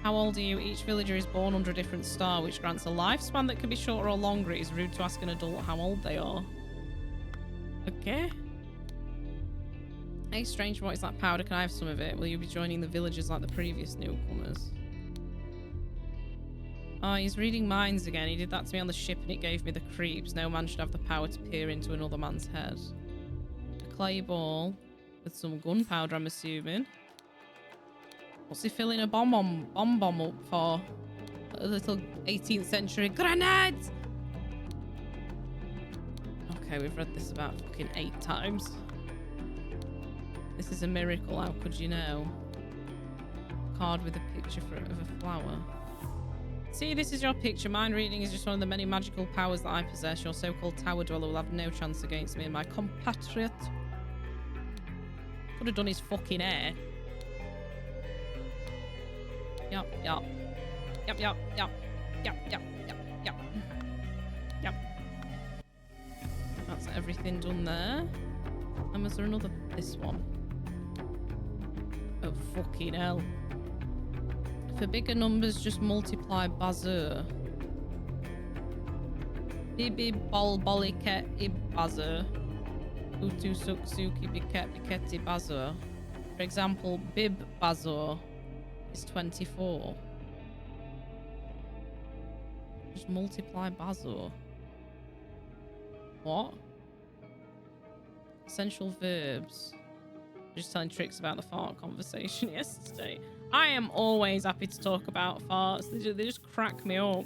How old are you? Each villager is born under a different star, which grants a lifespan that can be shorter or longer. It is rude to ask an adult how old they are. Okay. Hey, strange, what is that powder? Can I have some of it? Will you be joining the villagers like the previous newcomers? Oh, he's reading minds again. He did that to me on the ship and it gave me the creeps. No man should have the power to peer into another man's head. Clay ball with some gunpowder, I'm assuming. What's he filling a bomb up for? A little 18th century grenade! Okay, we've read this about fucking 8 times. This is a miracle, how could you know? Card with a picture of a flower. See, this is your picture. Mind reading is just one of the many magical powers that I possess. Your so-called Tower Dweller will have no chance against me and my compatriot. Could have done his fucking hair. Yup. That's everything done there. And was there another? This one. Oh, fucking hell. For bigger numbers, just multiply bazur. Bibi bol boliket ibazur. Utu suksuki biket biketi bazur. For example, bib bazur is 24. Just multiply bazur. What? Essential verbs. Just telling tricks about the fart conversation yesterday. I am always happy to talk about farts. They just crack me up.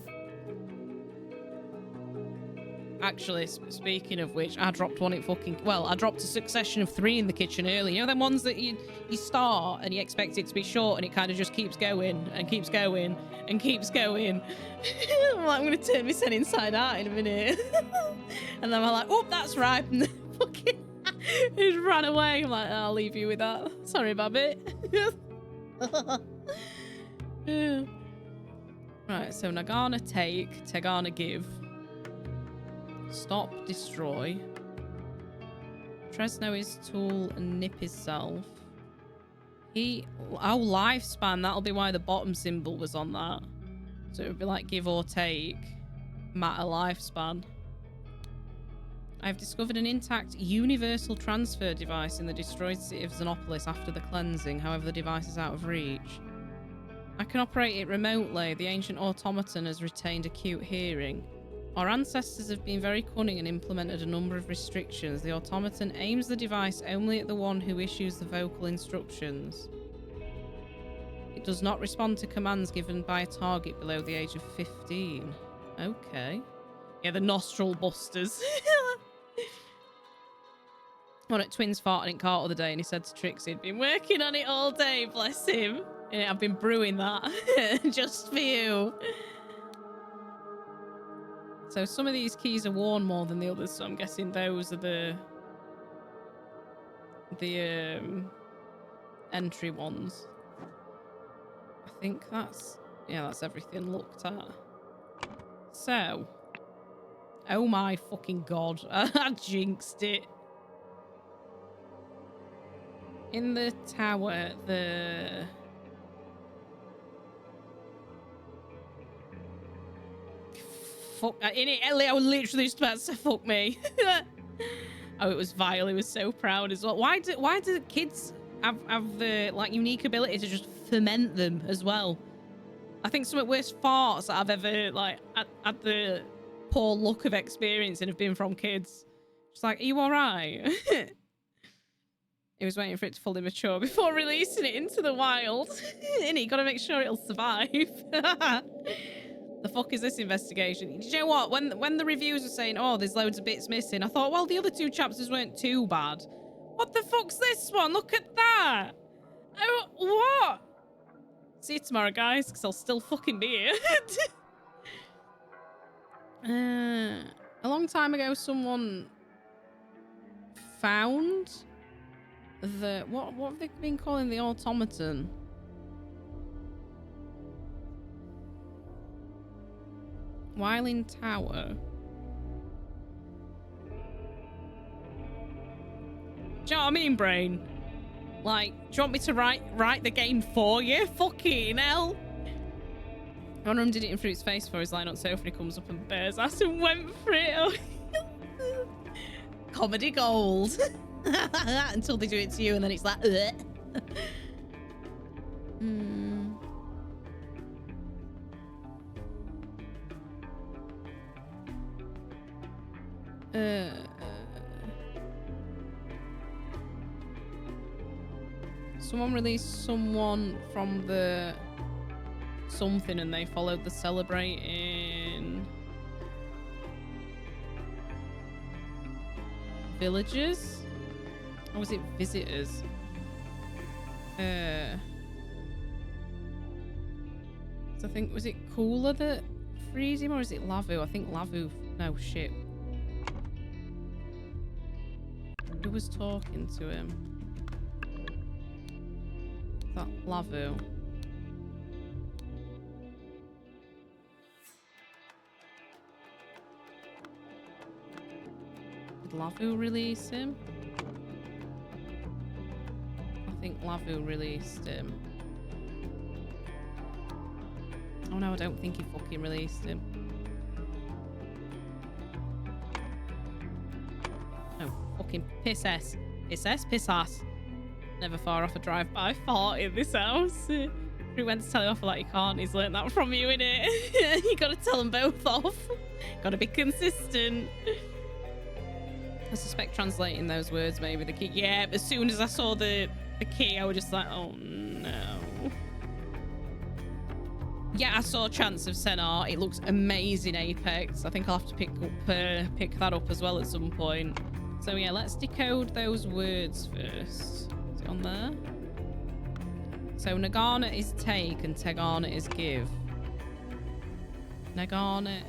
Actually, speaking of which, I dropped one in fucking... Well, I dropped a succession of 3 in the kitchen earlier. You know them ones that you start and you expect it to be short and it kind of just keeps going and keeps going and keeps going. I'm like, I'm going to turn this head inside out in a minute. And then I'm like, oh, that's right. And then fucking just ran away. I'm like, I'll leave you with that. Sorry, Babbit. Right, so Nagana take, Tegana give. Stop, destroy. Tresno his tool and nip himself. Oh, lifespan. That'll be why the bottom symbol was on that. So it would be like give or take. Matter lifespan. I've discovered an intact universal transfer device in the destroyed city of Xenopolis after the cleansing. However, the device is out of reach. I can operate it remotely. The ancient automaton has retained acute hearing. Our ancestors have been very cunning and implemented a number of restrictions. The automaton aims the device only at the one who issues the vocal instructions. It does not respond to commands given by a target below the age of 15. Okay. Yeah, the nostril busters. One at Twins farted in cart the other day and he said to Trixie he'd been working on it all day, bless him. And I've been brewing that just for you. So some of these keys are worn more than the others, so I'm guessing those are the entry ones. I think that's everything looked at. So, oh my fucking god, I jinxed it. In the tower, the... Fuck, in it, I was literally just about to say, fuck me. Oh, it was vile. He was so proud as well. Why do kids have the like unique ability to just ferment them as well? I think some of the worst farts that I've ever like had the poor luck of experiencing have been from kids She's like, are you alright? He was waiting for it to fully mature before releasing it into the wild. And you gotta make sure it'll survive. The fuck is this investigation? Did you know what? When the reviews were saying, oh, there's loads of bits missing, I thought, well, the other 2 chapters weren't too bad. What the fuck's this one? Look at that! Oh, what? See you tomorrow, guys, because I'll still fucking be here. A long time ago, someone found the... What have they been calling the automaton? Whiling Tower. Do you know what I mean, brain? Like, do you want me to write the game for you? Fucking hell. One of them did it in Fruit's face for his line on sofa and he comes up and bears ass and went for it. Comedy gold. Until they do it to you and then it's like, Someone released someone from the something and they followed the celebrating villagers? Or was it visitors? So I think, was it Cooler that freed him or is it Lavu? I think Lavu. No, shit. Who was talking to him? That Lavu. Did Lavu release him? I think Lavu released him. Oh no, I don't think he fucking released him. No, fucking piss ass. Piss ass, piss ass. Never far off a drive-by fart in this house. He went to tell you off like you can't. He's learnt that from you, innit? You gotta tell them both off. Gotta be consistent. I suspect translating those words maybe the key. Yeah, as soon as I saw the key, I was just like, oh no. Yeah, I saw Chance of Senar. It looks amazing, Apex. I think I'll have to pick that up as well at some point. So yeah, let's decode those words first. Is it on there? So Nagana is take and Tegana is give. Nagana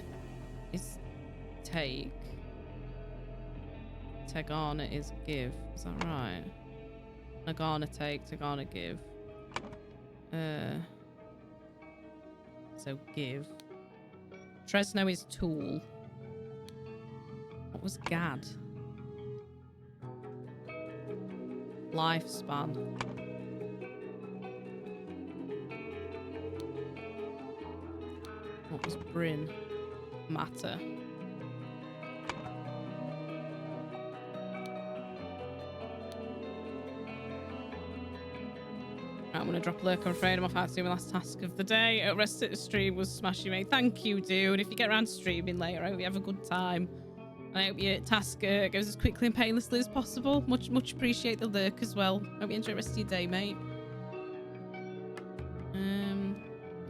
is take. Tegana is give. Is that right? Nagana take, Tegana give. So give. Tresno is tool. What was Gad? Lifespan. What was Bryn? Matter. I'm going to drop a lurk, I'm afraid. I'm off out to do my last task of the day. Rest of the stream was smashing, mate. Thank you, dude. If you get around to streaming later, I hope you have a good time. I hope your task goes as quickly and painlessly as possible. Much appreciate the lurk as well. Hope you enjoy the rest of your day, mate.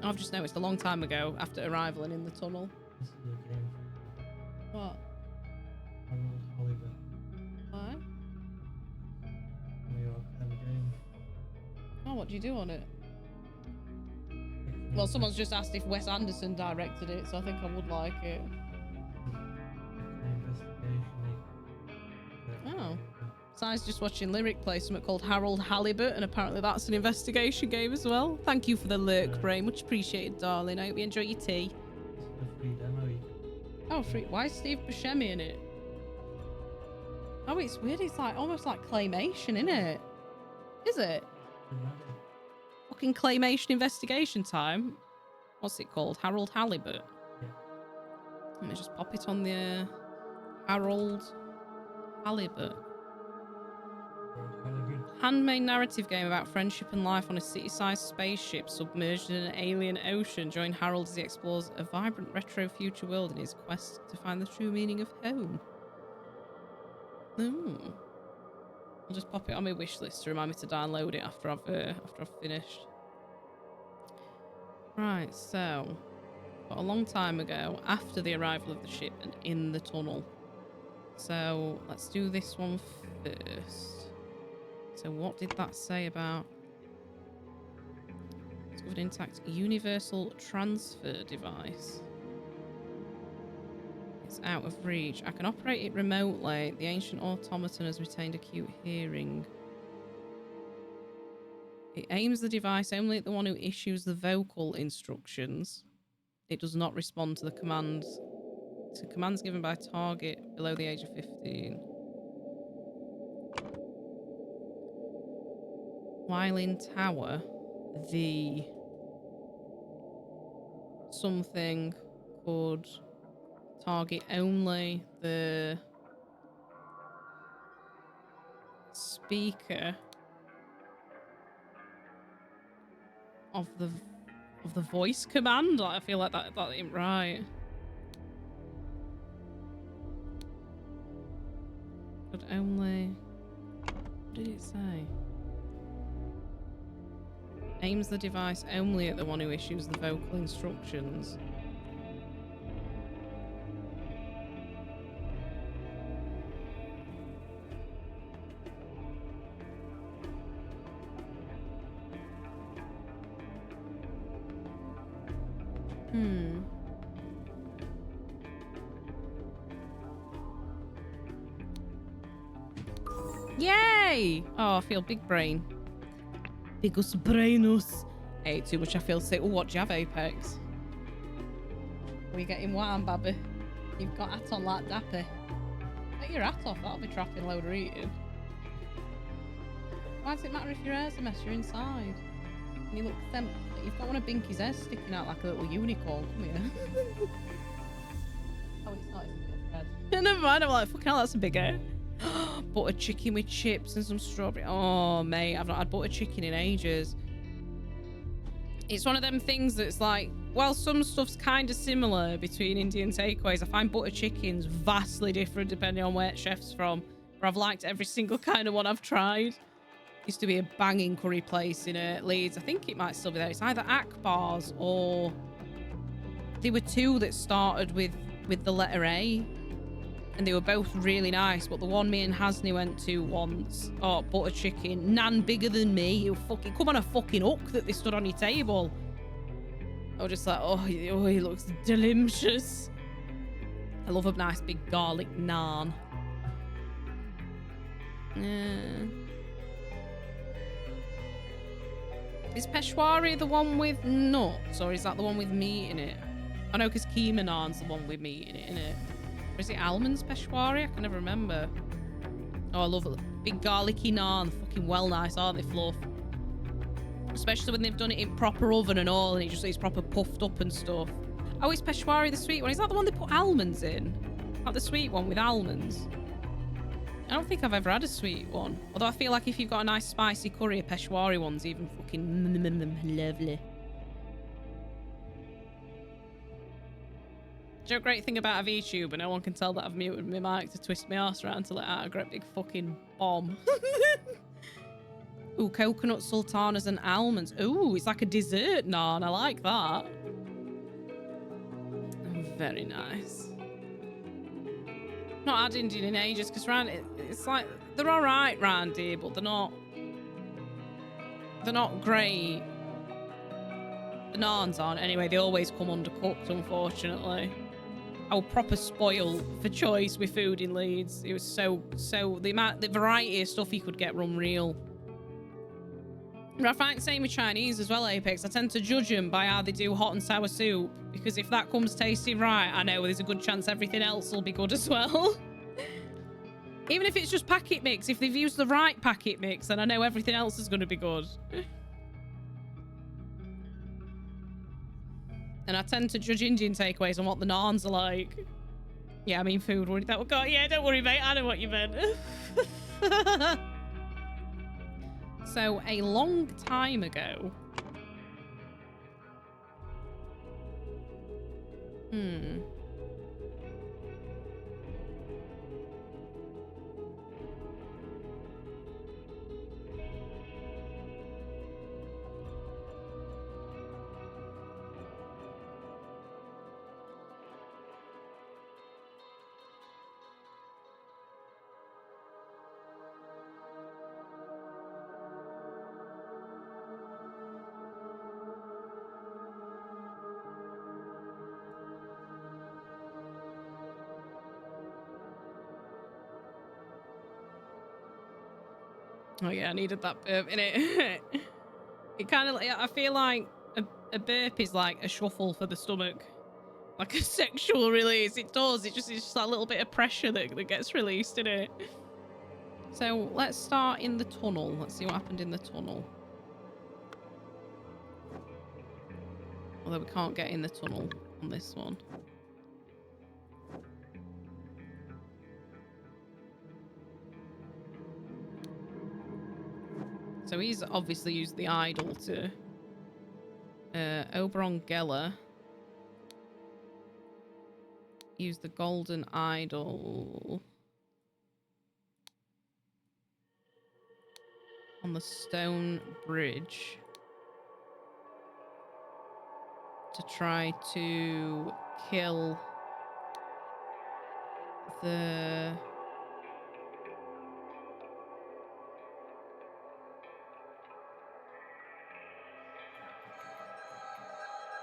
I've just noticed a long time ago after arrival and in the tunnel. This is a game. What? Why? New York kind of game. Oh, what do you do on it? Well, someone's just asked if Wes Anderson directed it, so I think I would like it. Oh. Si's just watching Lyric play something called Harold Halibut, and apparently that's an investigation game as well. Thank you for the lurk, Bray. Much appreciated, darling. I hope you enjoy your tea. It's a free demo. Oh, free. Why is Steve Buscemi in it? Oh, it's weird. It's like almost like claymation, isn't it? Is it? Fucking claymation investigation time. What's it called? Harold Halibut. Yeah. Let me just pop it on the Harold Halibut. Handmade narrative game about friendship and life on a city-sized spaceship submerged in an alien ocean. Join Harold as he explores a vibrant retro future world in his quest to find the true meaning of home. Ooh. I'll just pop it on my wish list to remind me to download it after I've finished. Right, so but a long time ago, after the arrival of the ship and in the tunnel. So let's do this one first. So what did that say about discovered intact universal transfer device? It's out of reach. I can operate it remotely. The ancient automaton has retained acute hearing. It aims the device only at the one who issues the vocal instructions. It does not respond to the commands given by target below the age of 15. While in tower, the something could target only the speaker of the voice command. I feel like that ain't right. Could only... What did it say? Aims the device only at the one who issues the vocal instructions. Yay! Oh, I feel big brain. Bigus brainus. I ate too much, I feel sick. Oh, what do you have, Apex? Are we getting warm, baby? You've got hat on like Dappy. Take your hat off, that'll be trapping load of eating. Why does it matter if your hair's a mess? You're inside. And you look tempted. You've got one of Binky's hair sticking out like a little unicorn. Come here. Oh, it's not. It's a bit of red. Never mind, I'm like, fucking hell, that's a big hair. Butter chicken with chips and some strawberry. Oh, mate, I've not had butter chicken in ages. It's one of them things that's like, well, some stuff's kind of similar between Indian takeaways. I find butter chicken's vastly different depending on where chef's from. But I've liked every single kind of one I've tried. Used to be a banging curry place in Leeds. I think it might still be there. It's either Akbar's or... There were two that started with the letter A. And they were both really nice, but the one me and Hasni went to once, oh, butter chicken, none bigger than me. You fucking come on a fucking hook that they stood on your table. I was just like, oh, he looks delicious. I love a nice big garlic naan. Is Peshwari the one with nuts, or is that the one with meat in it? I know, because keema naan's the one with meat in it, innit? Or is it almonds Peshwari? I can never remember. Oh, I love it. Big garlicky naan. They're fucking well nice, aren't they, Fluff? Especially when they've done it in proper oven and all, and it's proper puffed up and stuff. Oh, is Peshwari the sweet one? Is that the one they put almonds in? Like the sweet one with almonds? I don't think I've ever had a sweet one. Although I feel like if you've got a nice spicy curry, a Peshwari one's even fucking lovely. Do you know a great thing about a VTube, and no one can tell that I've muted my mic to twist my arse around to let out a great big fucking bomb. Ooh, coconut sultanas and almonds. Ooh, it's like a dessert naan. I like that. Very nice. Not had Indian in ages because round it's like they're all right round here, but they're not great. The naans aren't anyway. They always come undercooked, unfortunately. I was proper spoiled for choice with food in Leeds. It was so the variety of stuff you could get were unreal. But I find the same with Chinese as well, Apex. I tend to judge them by how they do hot and sour soup, because if that comes tasting right, I know there's a good chance everything else will be good as well. Even if it's just packet mix, if they've used the right packet mix, then I know everything else is going to be good. And I tend to judge Indian takeaways on what the naans are like. Yeah, I mean food. Yeah, don't worry, mate. I know what you meant. So, a long time ago... Oh yeah, I needed that burp in it. It kind of, I feel like a burp is like a shuffle for the stomach, like a sexual release. It does. It's just that little bit of pressure that gets released in it. So let's start in the tunnel. Let's see what happened in the tunnel. Although we can't get in the tunnel on this one. So he's obviously used the idol to Oberon Geller used the golden idol on the stone bridge to try to kill the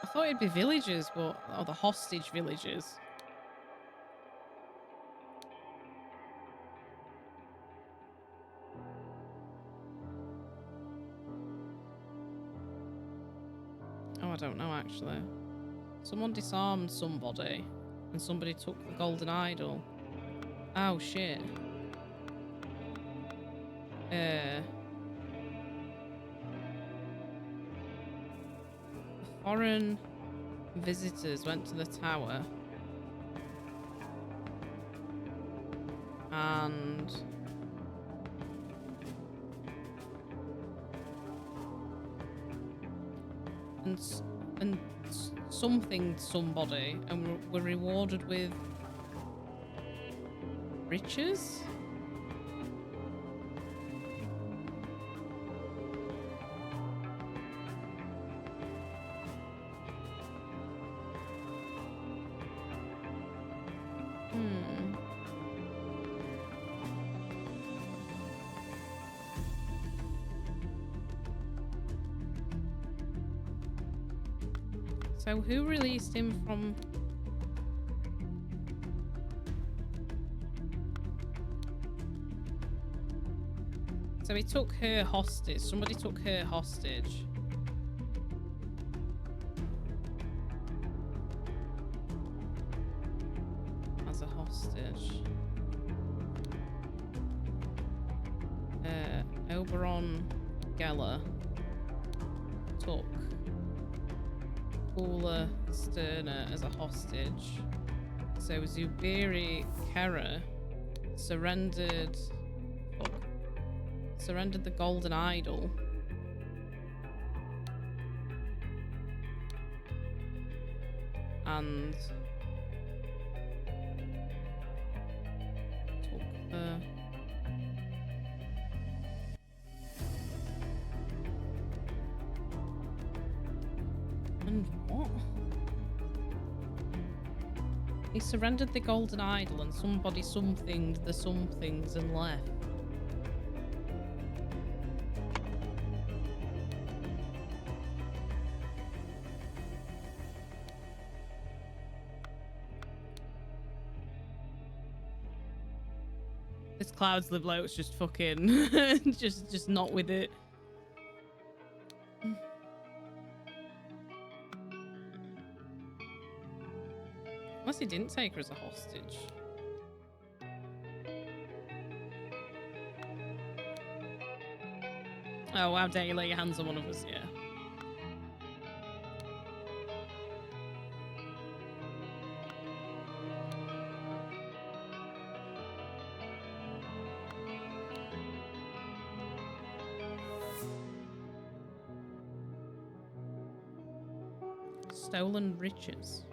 I thought it'd be villagers, but or the hostage villagers. Oh, I don't know actually. Someone disarmed somebody and somebody took the golden idol. Oh shit. Foreign visitors went to the tower and something somebody and were rewarded with riches. So who released him from... So he took her hostage. Somebody took her hostage. As a hostage. Oberon Geller took Sterner as a hostage. So Zubiri Kera surrendered the golden idol and took the what? He surrendered the golden idol and somebody somethinged the somethings and left. This Clouds Live Low, it's just fucking just not with it. Unless he didn't take her as a hostage. Oh, how dare you lay your hands on one of us, yeah. Stolen riches.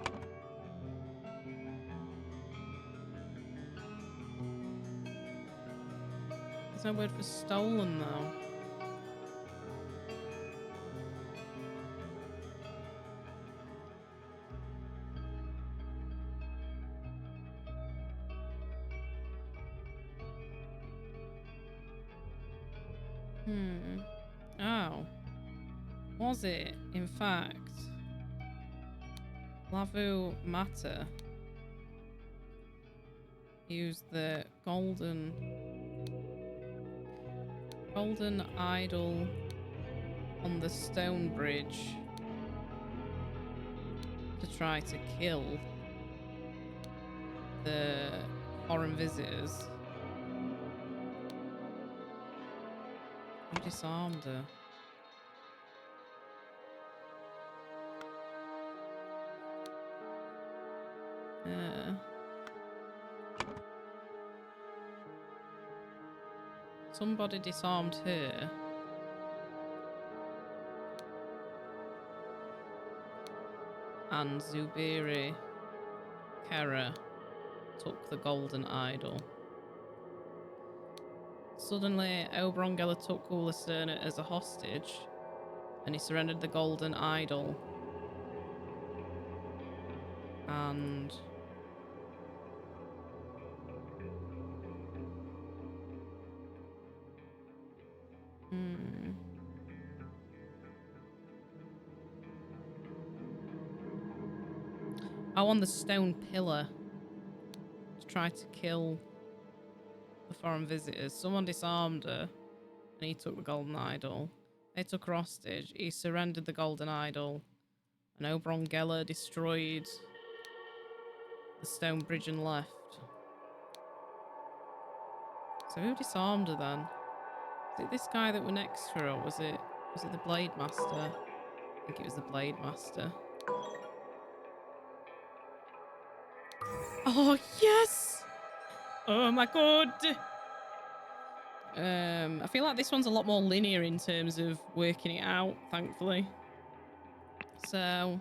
There's no word for stolen though. Oh. Was it, in fact, Lavu Mata used the golden Golden idol on the stone bridge to try to kill the foreign visitors. Who disarmed her? Somebody disarmed her. And Zubiri Kara took the golden idol. Suddenly, Obrongela took Ulacerna as a hostage, and he surrendered the golden idol. And I want the stone pillar to try to kill the foreign visitors. Someone disarmed her and he took the golden idol. They took her hostage. He surrendered the golden idol. And Obrongela destroyed the stone bridge and left. So who disarmed her then? Was it this guy that were next to her, or was it the Blade Master? I think it was the Blade Master. Oh yes! Oh my god! I feel like this one's a lot more linear in terms of working it out, thankfully. So,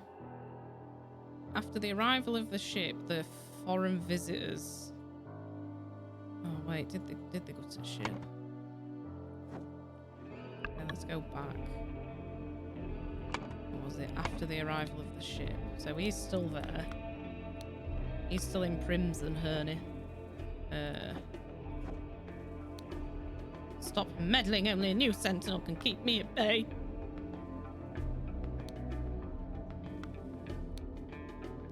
after the arrival of the ship, the foreign visitors... Oh wait, did they go to the ship? Okay, let's go back. Or was it after the arrival of the ship? So he's still there. He's still in Crimson Herney. Stop meddling, only a new sentinel can keep me at bay.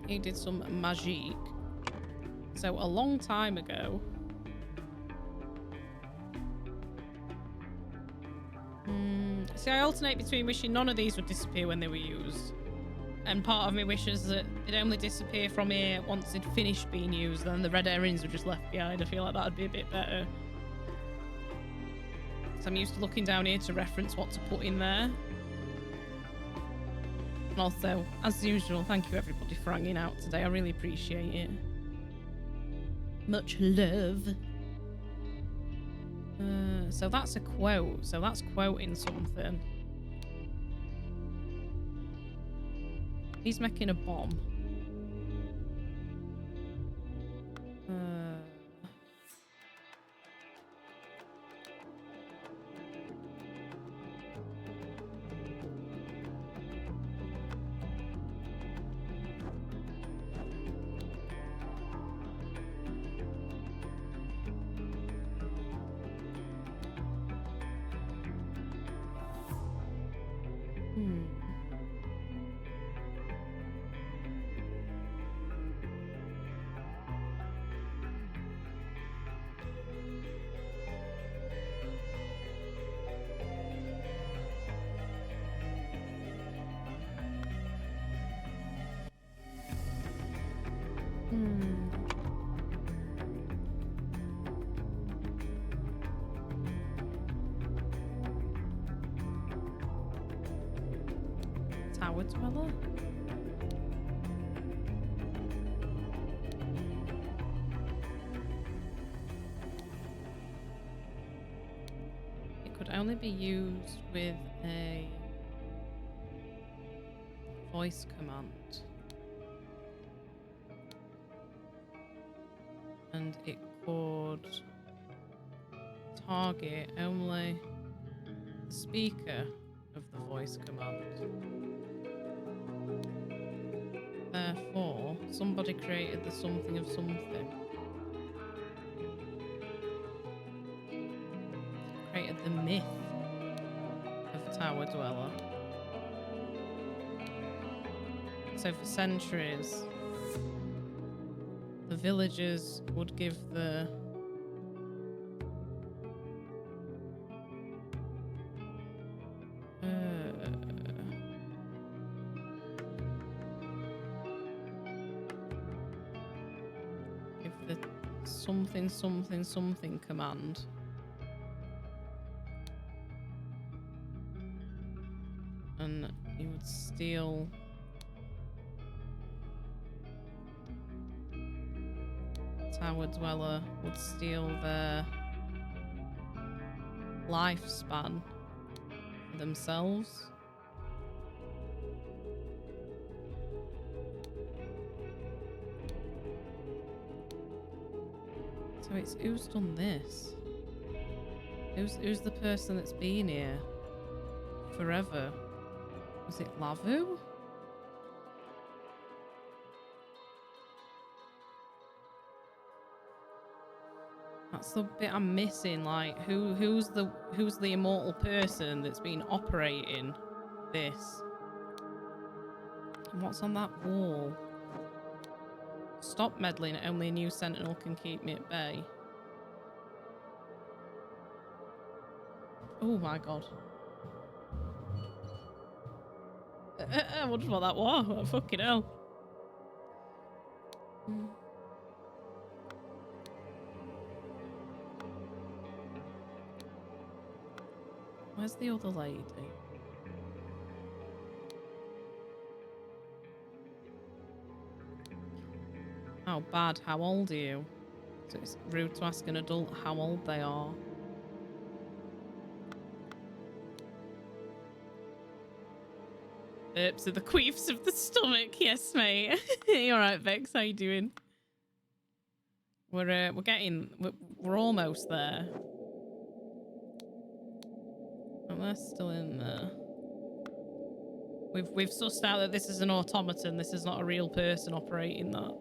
He did some magique. So a long time ago... See, I alternate between wishing none of these would disappear when they were used. And part of me wishes that they'd only disappear from here once they'd finished being used, then the red herrings were just left behind. I feel like that'd be a bit better. So I'm used to looking down here to reference what to put in there. And also, as usual, thank you everybody for hanging out today. I really appreciate it. Much love. So that's a quote. So that's quoting something. He's making a bomb. Tower Dweller? It could only be used with a voice command. And it could target only the speaker of the voice command. Therefore, somebody created the something of something. Created the myth of Tower Dweller. So for centuries, the villagers would give the something, something, something command. And he would steal... Tower Dweller would steal their lifespan for themselves. So it's who's done this? Who's the person that's been here forever? Was it Lavu? That's the bit I'm missing. Like, who's the immortal person that's been operating this? And what's on that wall? Stop meddling. Only a new sentinel can keep me at bay. Oh my god. I wondered what that was. What fucking hell. Where's the other lady? Oh, bad. How old are you? So it's rude to ask an adult how old they are. Burps are the queefs of the stomach. Yes, mate. You alright, Vex? How you doing? We're almost there. Oh, they're still in there. We've sussed out that this is an automaton. This is not a real person operating that.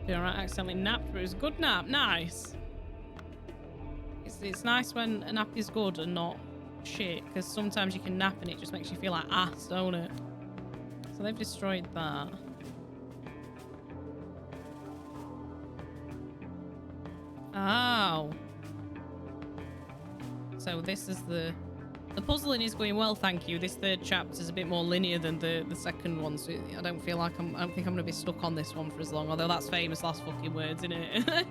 Alright, accidentally napped, but it was a good nap. Nice. It's nice when a nap is good and not shit, because sometimes you can nap and it just makes you feel like ass, don't it? So they've destroyed that. Oh. So this is the puzzling is going well, thank you. This third chapter is a bit more linear than the second one, so I don't think I'm gonna be stuck on this one for as long. Although that's famous last fucking words, isn't it?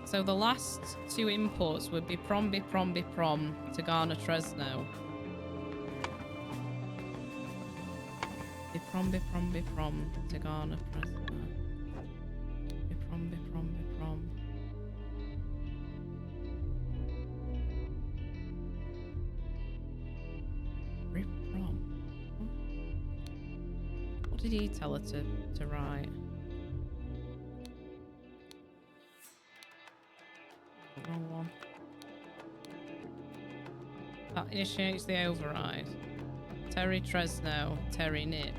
So the last two inputs would be prom, to Ghana Tresno. Prom, to Ghana Tresno. Prom. What did he tell her to write? Wrong one. That initiates the override. Terry Tresno, Terry Nip.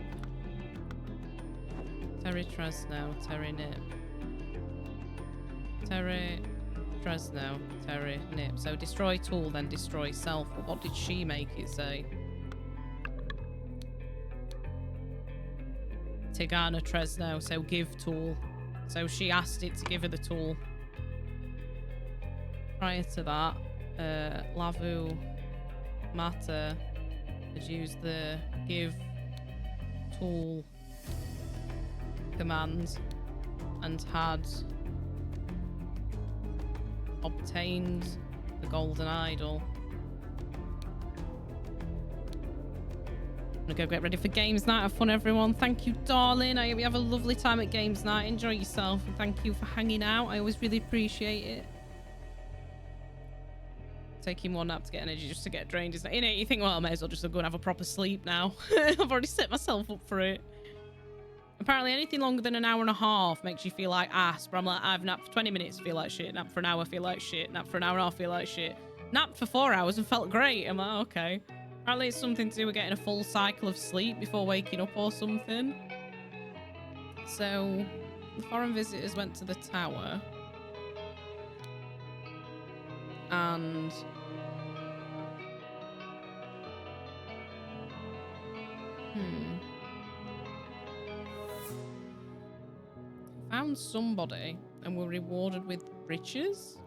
Terry Tresno, Terry Nip. Terry Tresno, Terry Nip. So destroy tool, then destroy self. But what did she make it say? Tigana Tresno, so give tool. So she asked it to give her the tool. Prior to that, Lavu Mata had used the give tool command and had obtained the golden idol. I'm gonna go get ready for games night. Have fun, everyone. Thank you, darling. I hope you have a lovely time at games night. Enjoy yourself, and thank you for hanging out. I always really appreciate it. Taking one nap to get energy just to get drained is, you know, you think, well, I may as well just go and have a proper sleep now. I've already set myself up for it. Apparently anything longer than an hour and a half makes you feel like ass, but I'm like, I've napped for 20 minutes, feel like shit. Napped for an hour, feel like shit. Napped for an hour and a half, feel like shit. Napped for 4 hours and felt great. I'm like, okay. Apparently it's something to do with getting a full cycle of sleep before waking up or something. So the foreign visitors went to the tower. And found somebody and were rewarded with riches.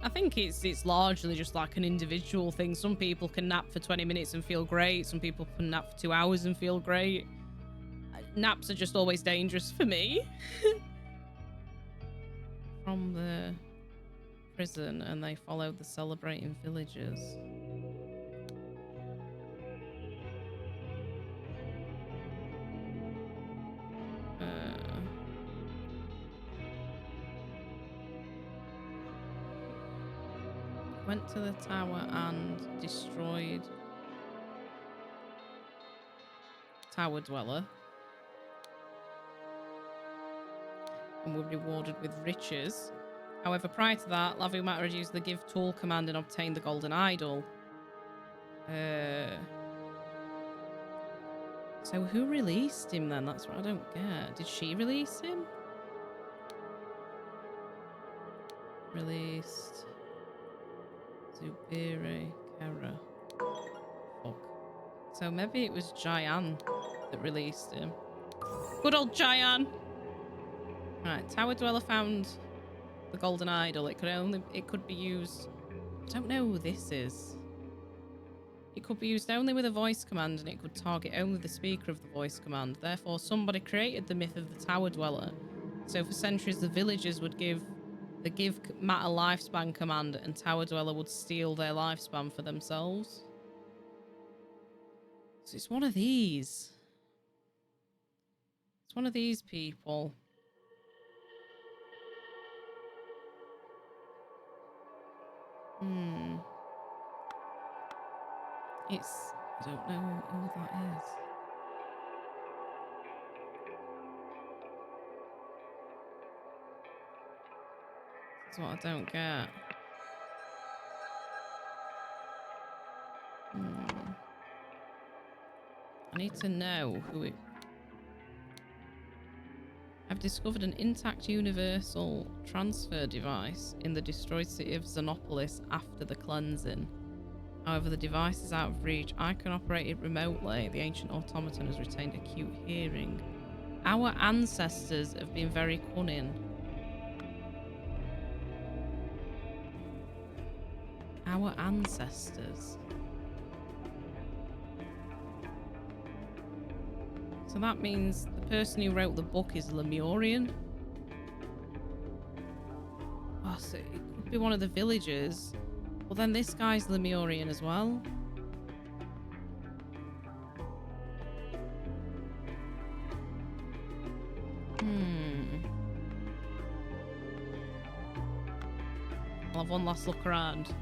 I think it's largely just like an individual thing. Some people can nap for 20 minutes and feel great. Some people can nap for 2 hours and feel great. Naps are just always dangerous for me. From the prison, and they followed the celebrating villagers. Went to the tower and destroyed Tower Dweller. And were rewarded with riches. However, prior to that, Lemurian had used the Give Tool command and obtained the Golden Idol. So who released him then? That's what I don't get. Did she release him? Released Zubire Kara. Fuck. So maybe it was Jayan that released him. Good old Jayan! Right, Tower Dweller found the Golden Idol. It could be used. I don't know who this is. It could be used only with a voice command, and it could target only the speaker of the voice command. Therefore, somebody created the myth of the Tower Dweller. So for centuries, the villagers would give the Give Matter Lifespan command, and Tower Dweller would steal their lifespan for themselves. So it's one of these. It's one of these people. I don't know who that is. That's what I don't get. I need to know who it... I've discovered an intact universal transfer device in the destroyed city of Xenopolis after the cleansing. However, the device is out of reach. I can operate it remotely. The ancient automaton has retained acute hearing. Our ancestors have been very cunning. Our ancestors. So that means the person who wrote the book is Lemurian. Oh, so it could be one of the villagers. Well, then this guy's Lemurian as well. I'll have one last look around.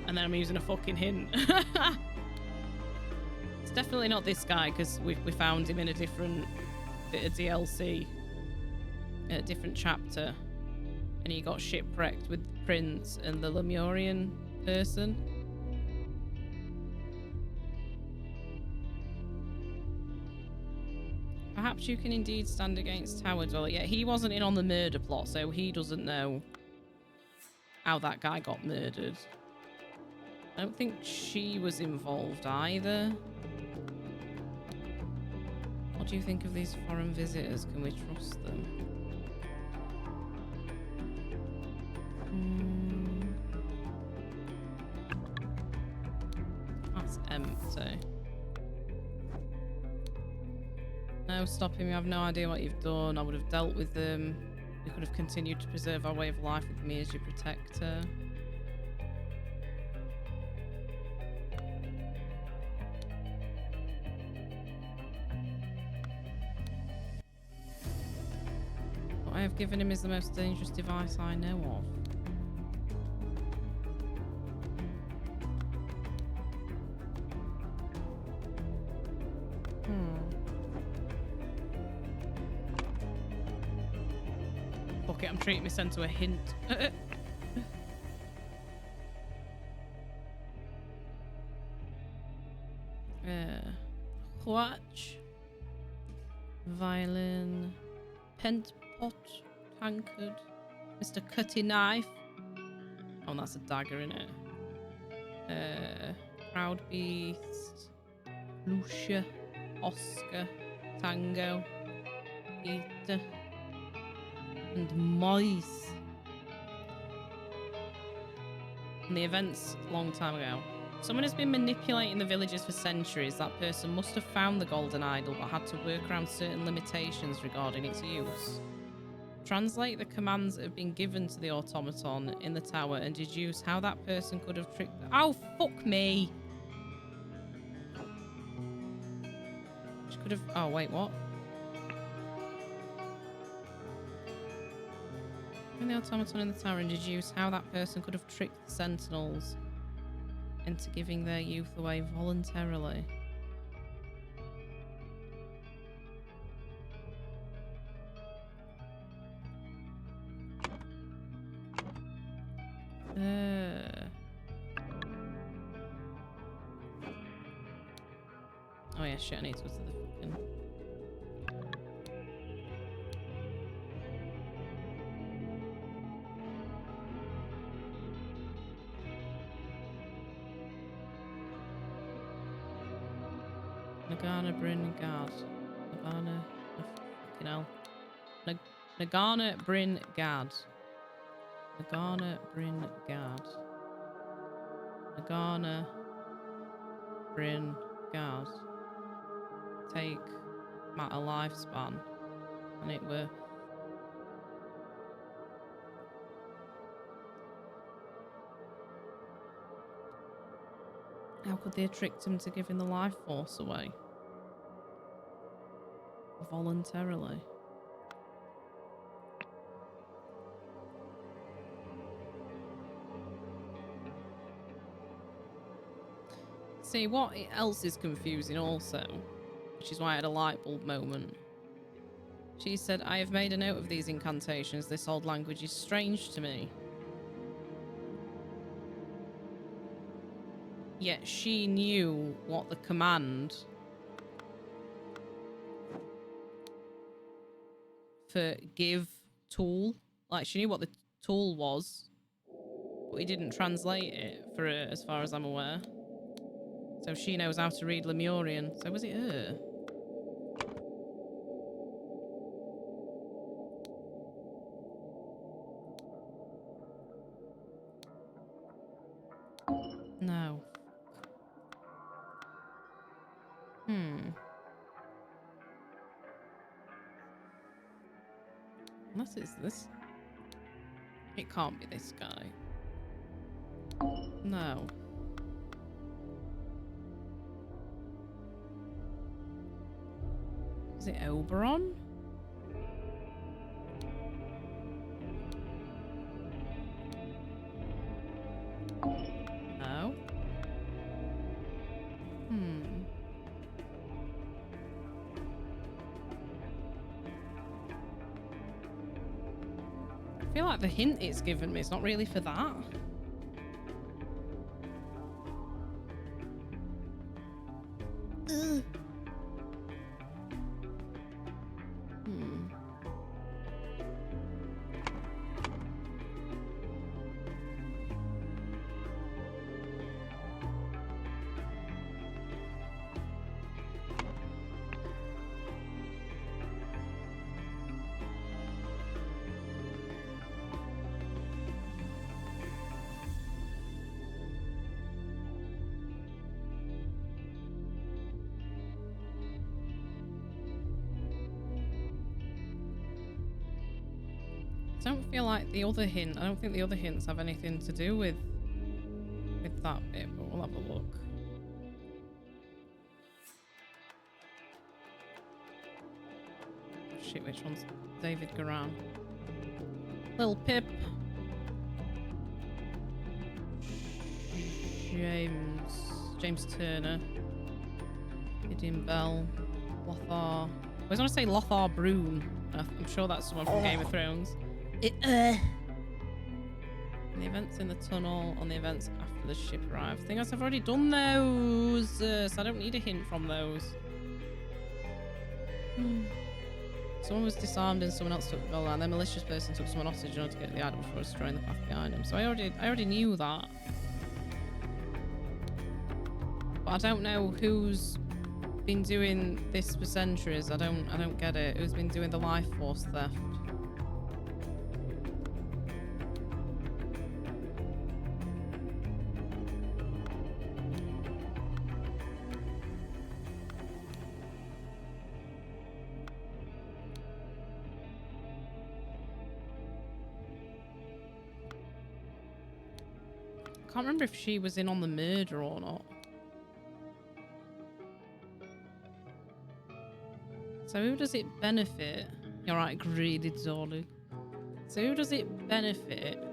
And then I'm using a fucking hint. It's definitely not this guy, because we found him in a different bit of DLC. A different chapter. And he got shipwrecked with the prince and the Lemurian person. Perhaps you can indeed stand against Tower Dweller. Yeah, he wasn't in on the murder plot, so he doesn't know how that guy got murdered. I don't think she was involved either. What do you think of these foreign visitors? Can we trust them? That's empty. No, stop him. You have no idea what you've done. I would have dealt with them. We could have continued to preserve our way of life with me as your protector. What I have given him is the most dangerous device I know of. it, I'm treating my scent to a hint. Watch. Violin. Pent pot. Tankard. Mr. Cutty Knife. Oh, that's a dagger, in it. Proud Beast. Lucia. Oscar. Tango. Peter. And Mice. And the events a long time ago. Someone has been manipulating the villagers for centuries. That person must have found the golden idol but had to work around certain limitations regarding its use. Translate the commands that have been given to the automaton in the tower and deduce how that person could have tricked... Oh, fuck me! She could have... Oh, wait, what? In the automaton in the tower and deduce how that person could have tricked the sentinels into giving their youth away voluntarily. Oh yeah, shit, I need to go to the fucking... Nagana Bryn Gard. Nagana... Oh, fucking hell. Nagana Bryn Gard. Nagana Bryn Gard. Nagana Bryn Gard. Take matter lifespan. And it were... How could they have tricked him to giving the life force away? Voluntarily. See, what else is confusing also, which is why I had a light bulb moment. She said, I have made a note of these incantations. This old language is strange to me. Yet she knew what the command for give tool, like she knew what the tool was, but he didn't translate it for her as far as I'm aware. So she knows how to read Lemurian. So was it her? No. Unless it's this. It can't be this guy. No. Is it Oberon? No. I feel like the hint it's given me is not really for that. Ugh. I don't feel like the other hint. I don't think the other hints have anything to do with that bit, but we'll have a look. Shit, which one's David Garan? Lil Pip. James Turner. Gideon Bell. Lothar. I always want to say Lothar Brune. I'm sure that's someone from Game of Thrones. The events in the tunnel on the events after the ship arrives. Thing is, I've already done those, so I don't need a hint from those. Someone was disarmed and someone else took the gold, and then a malicious person took someone hostage in order to get the item before destroying the path behind him. So I already knew that. But I don't know who's been doing this for centuries. I don't get it. Who's been doing the life force theft? I can't remember if she was in on the murder or not. So who does it benefit? You're right, greedy Zolly. So who does it benefit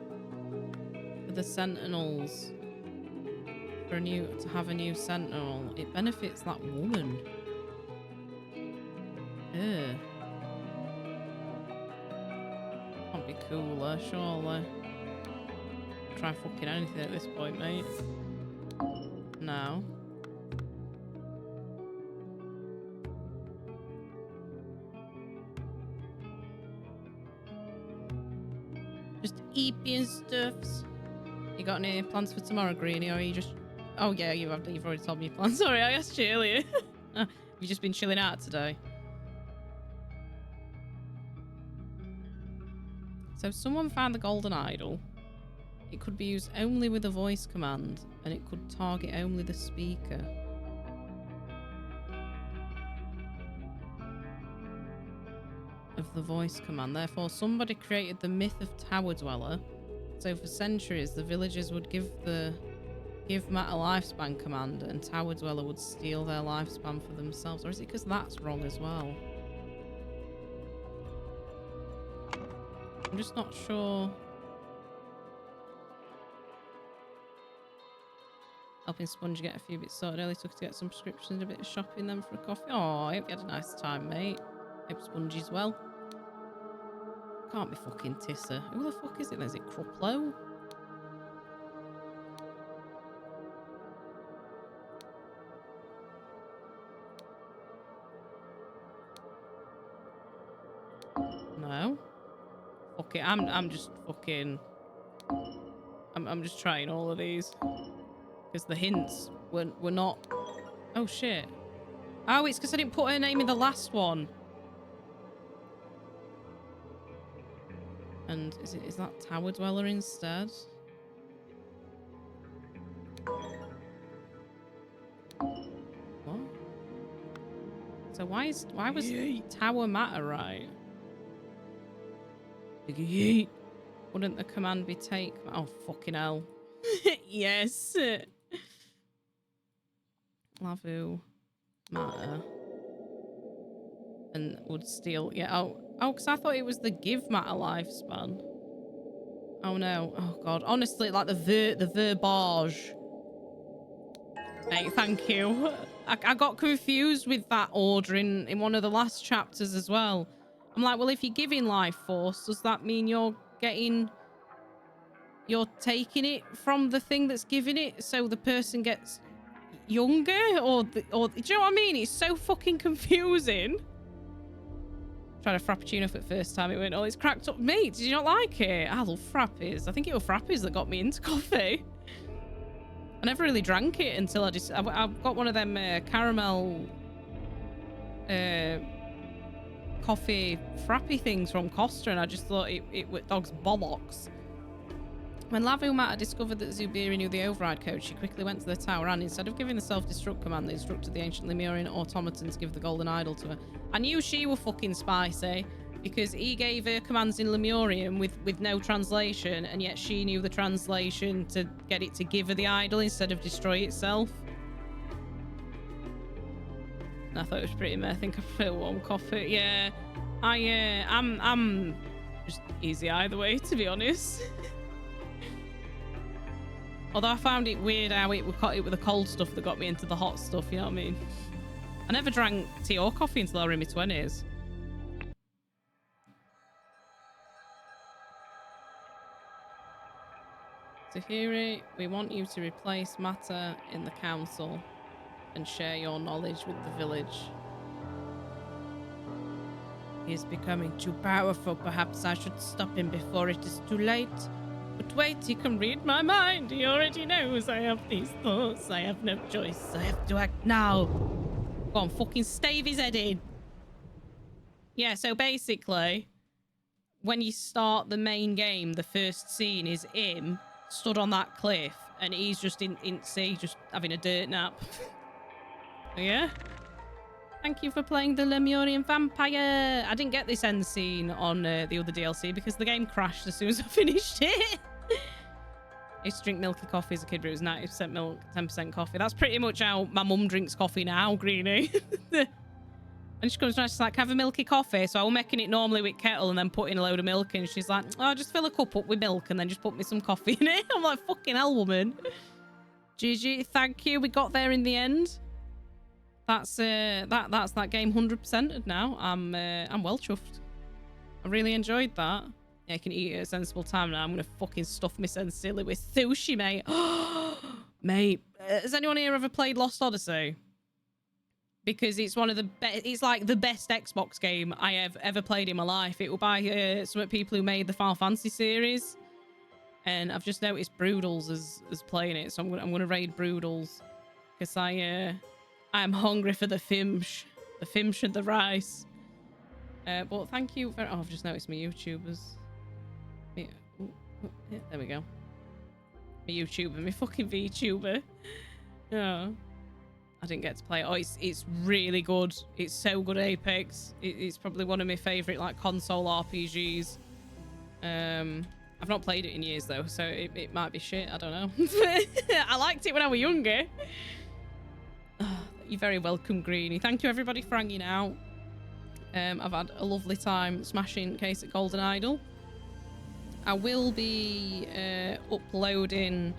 for the Sentinels to have a new Sentinel? It benefits that woman. Ugh. Can't be cooler, surely. Try fucking anything at this point, mate. No. Just eeping stuffs. You got any plans for tomorrow, Greenie, or are you just... Oh yeah, you've already told me your plans. Sorry, I asked you earlier. You've just been chilling out today. So someone found the golden idol. It could be used only with a voice command, and it could target only the speaker. Of the voice command. Therefore, somebody created the myth of Tower Dweller. So for centuries, the villagers would give Matt a lifespan command, and Tower Dweller would steal their lifespan for themselves. Or is it because that's wrong as well? I'm just not sure. Helping Sponge get a few bits sorted early, took to get some prescriptions and a bit of shopping, then for a coffee. Oh, I hope you had a nice time, mate. Hope Spongy's well. Can't be fucking Tissa. Who the fuck is it? Is it Cruplo? No. Fuck it. I'm just fucking... I'm just trying all of these. Because the hints were not... Oh, shit. Oh, it's because I didn't put her name in the last one. And is that Tower Dweller instead? What? So why was Tower Matter right? Wouldn't the command be take... Oh, fucking hell. Yes. Lavu Matter. And would steal... Yeah, oh, because I thought it was the give Matter lifespan. Oh, no. Oh, God. Honestly, like the verbiage. Hey, thank you. I got confused with that order in one of the last chapters as well. I'm like, well, if you're giving life force, does that mean you're taking it from the thing that's giving it, so the person gets younger, or do you know what I mean? It's so fucking confusing. Tried a frappuccino for the first time. It went, oh, it's cracked up. Mate, did you not like it? I love frappies. I think it was frappies that got me into coffee. I never really drank it until I got one of them caramel coffee frappy things from Costa, and I just thought it was dog's bollocks. When Lavu Matter discovered that Zubiri knew the override code, she quickly went to the tower and, instead of giving the self-destruct command, they instructed the ancient Lemurian automaton to give the golden idol to her. I knew she were fucking spicy, because he gave her commands in Lemurian with no translation, and yet she knew the translation to get it to give her the idol instead of destroy itself. And I thought it was pretty meh. I think I prefer warm coffee. Yeah, I'm just easy either way, to be honest. Although I found it weird how it cut it with the cold stuff that got me into the hot stuff, you know what I mean? I never drank tea or coffee until I was in my 20s. Tahiri, we want you to replace matter in the council and share your knowledge with the village. He is becoming too powerful. Perhaps I should stop him before it is too late. But wait, he can read my mind. He already knows I have these thoughts. I have no choice. I have to act now. Go on, fucking stave his head in. Yeah, so basically, when you start the main game, the first scene is him stood on that cliff and he's just in sea, just having a dirt nap. Yeah. Thank you for playing the Lemurian vampire. I didn't get this end scene on the other DLC because the game crashed as soon as I finished it. I used to drink milky coffee as a kid, but it was 90% milk, 10% coffee. That's pretty much how my mum drinks coffee now, Greenie. And she comes around, she's like, have a milky coffee. So I'm making it normally with kettle and then putting a load of milk in. She's like, oh, just fill a cup up with milk and then just put me some coffee in it. I'm like, fucking hell, woman. GG, thank you. We got there in the end. That's that game 100%ed now. I'm well chuffed. I really enjoyed that. Yeah, I can eat it at a sensible time now. I'm gonna fucking stuff my silly with sushi, mate. Mate, has anyone here ever played Lost Odyssey? Because it's one of the best. It's like the best Xbox game I have ever played in my life. It was by some people who made the Final Fantasy series, and I've just noticed Broodals as playing it. So I'm gonna raid Broodals because I am hungry for the fimsh and the rice. But thank you very. Oh, I've just noticed my YouTubers. Yeah, there we go. My YouTuber, my fucking VTuber. Yeah. I didn't get to play it. Oh, it's really good. It's so good, Apex. It's probably one of my favourite like console RPGs. I've not played it in years though, so it might be shit. I don't know. I liked it when I was younger. You're very welcome, Greenie. Thank you everybody for hanging out. I've had a lovely time smashing Case at Golden Idol. I will be uploading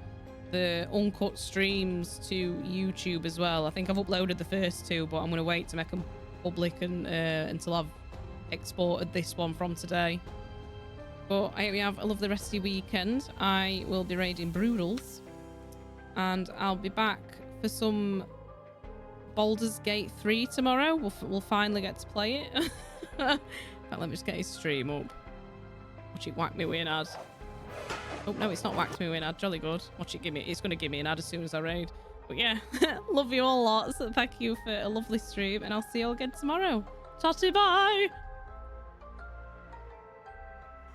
the uncut streams to YouTube as well. I think I've uploaded the first two, but I'm going to wait to make them public and until I've exported this one from today. But I hope you have a lovely rest of your weekend. I will be raiding Broodals, and I'll be back for some Baldur's Gate 3 tomorrow. We'll finally get to play it. Let me just get his stream up. Watch it whack me with an ad. Oh, no, it's not whacked me with an ad. Jolly good. Watch it give me. It's going to give me an ad as soon as I raid. But yeah, love you all lots. Thank you for a lovely stream, and I'll see you all again tomorrow. Ta-ta, bye!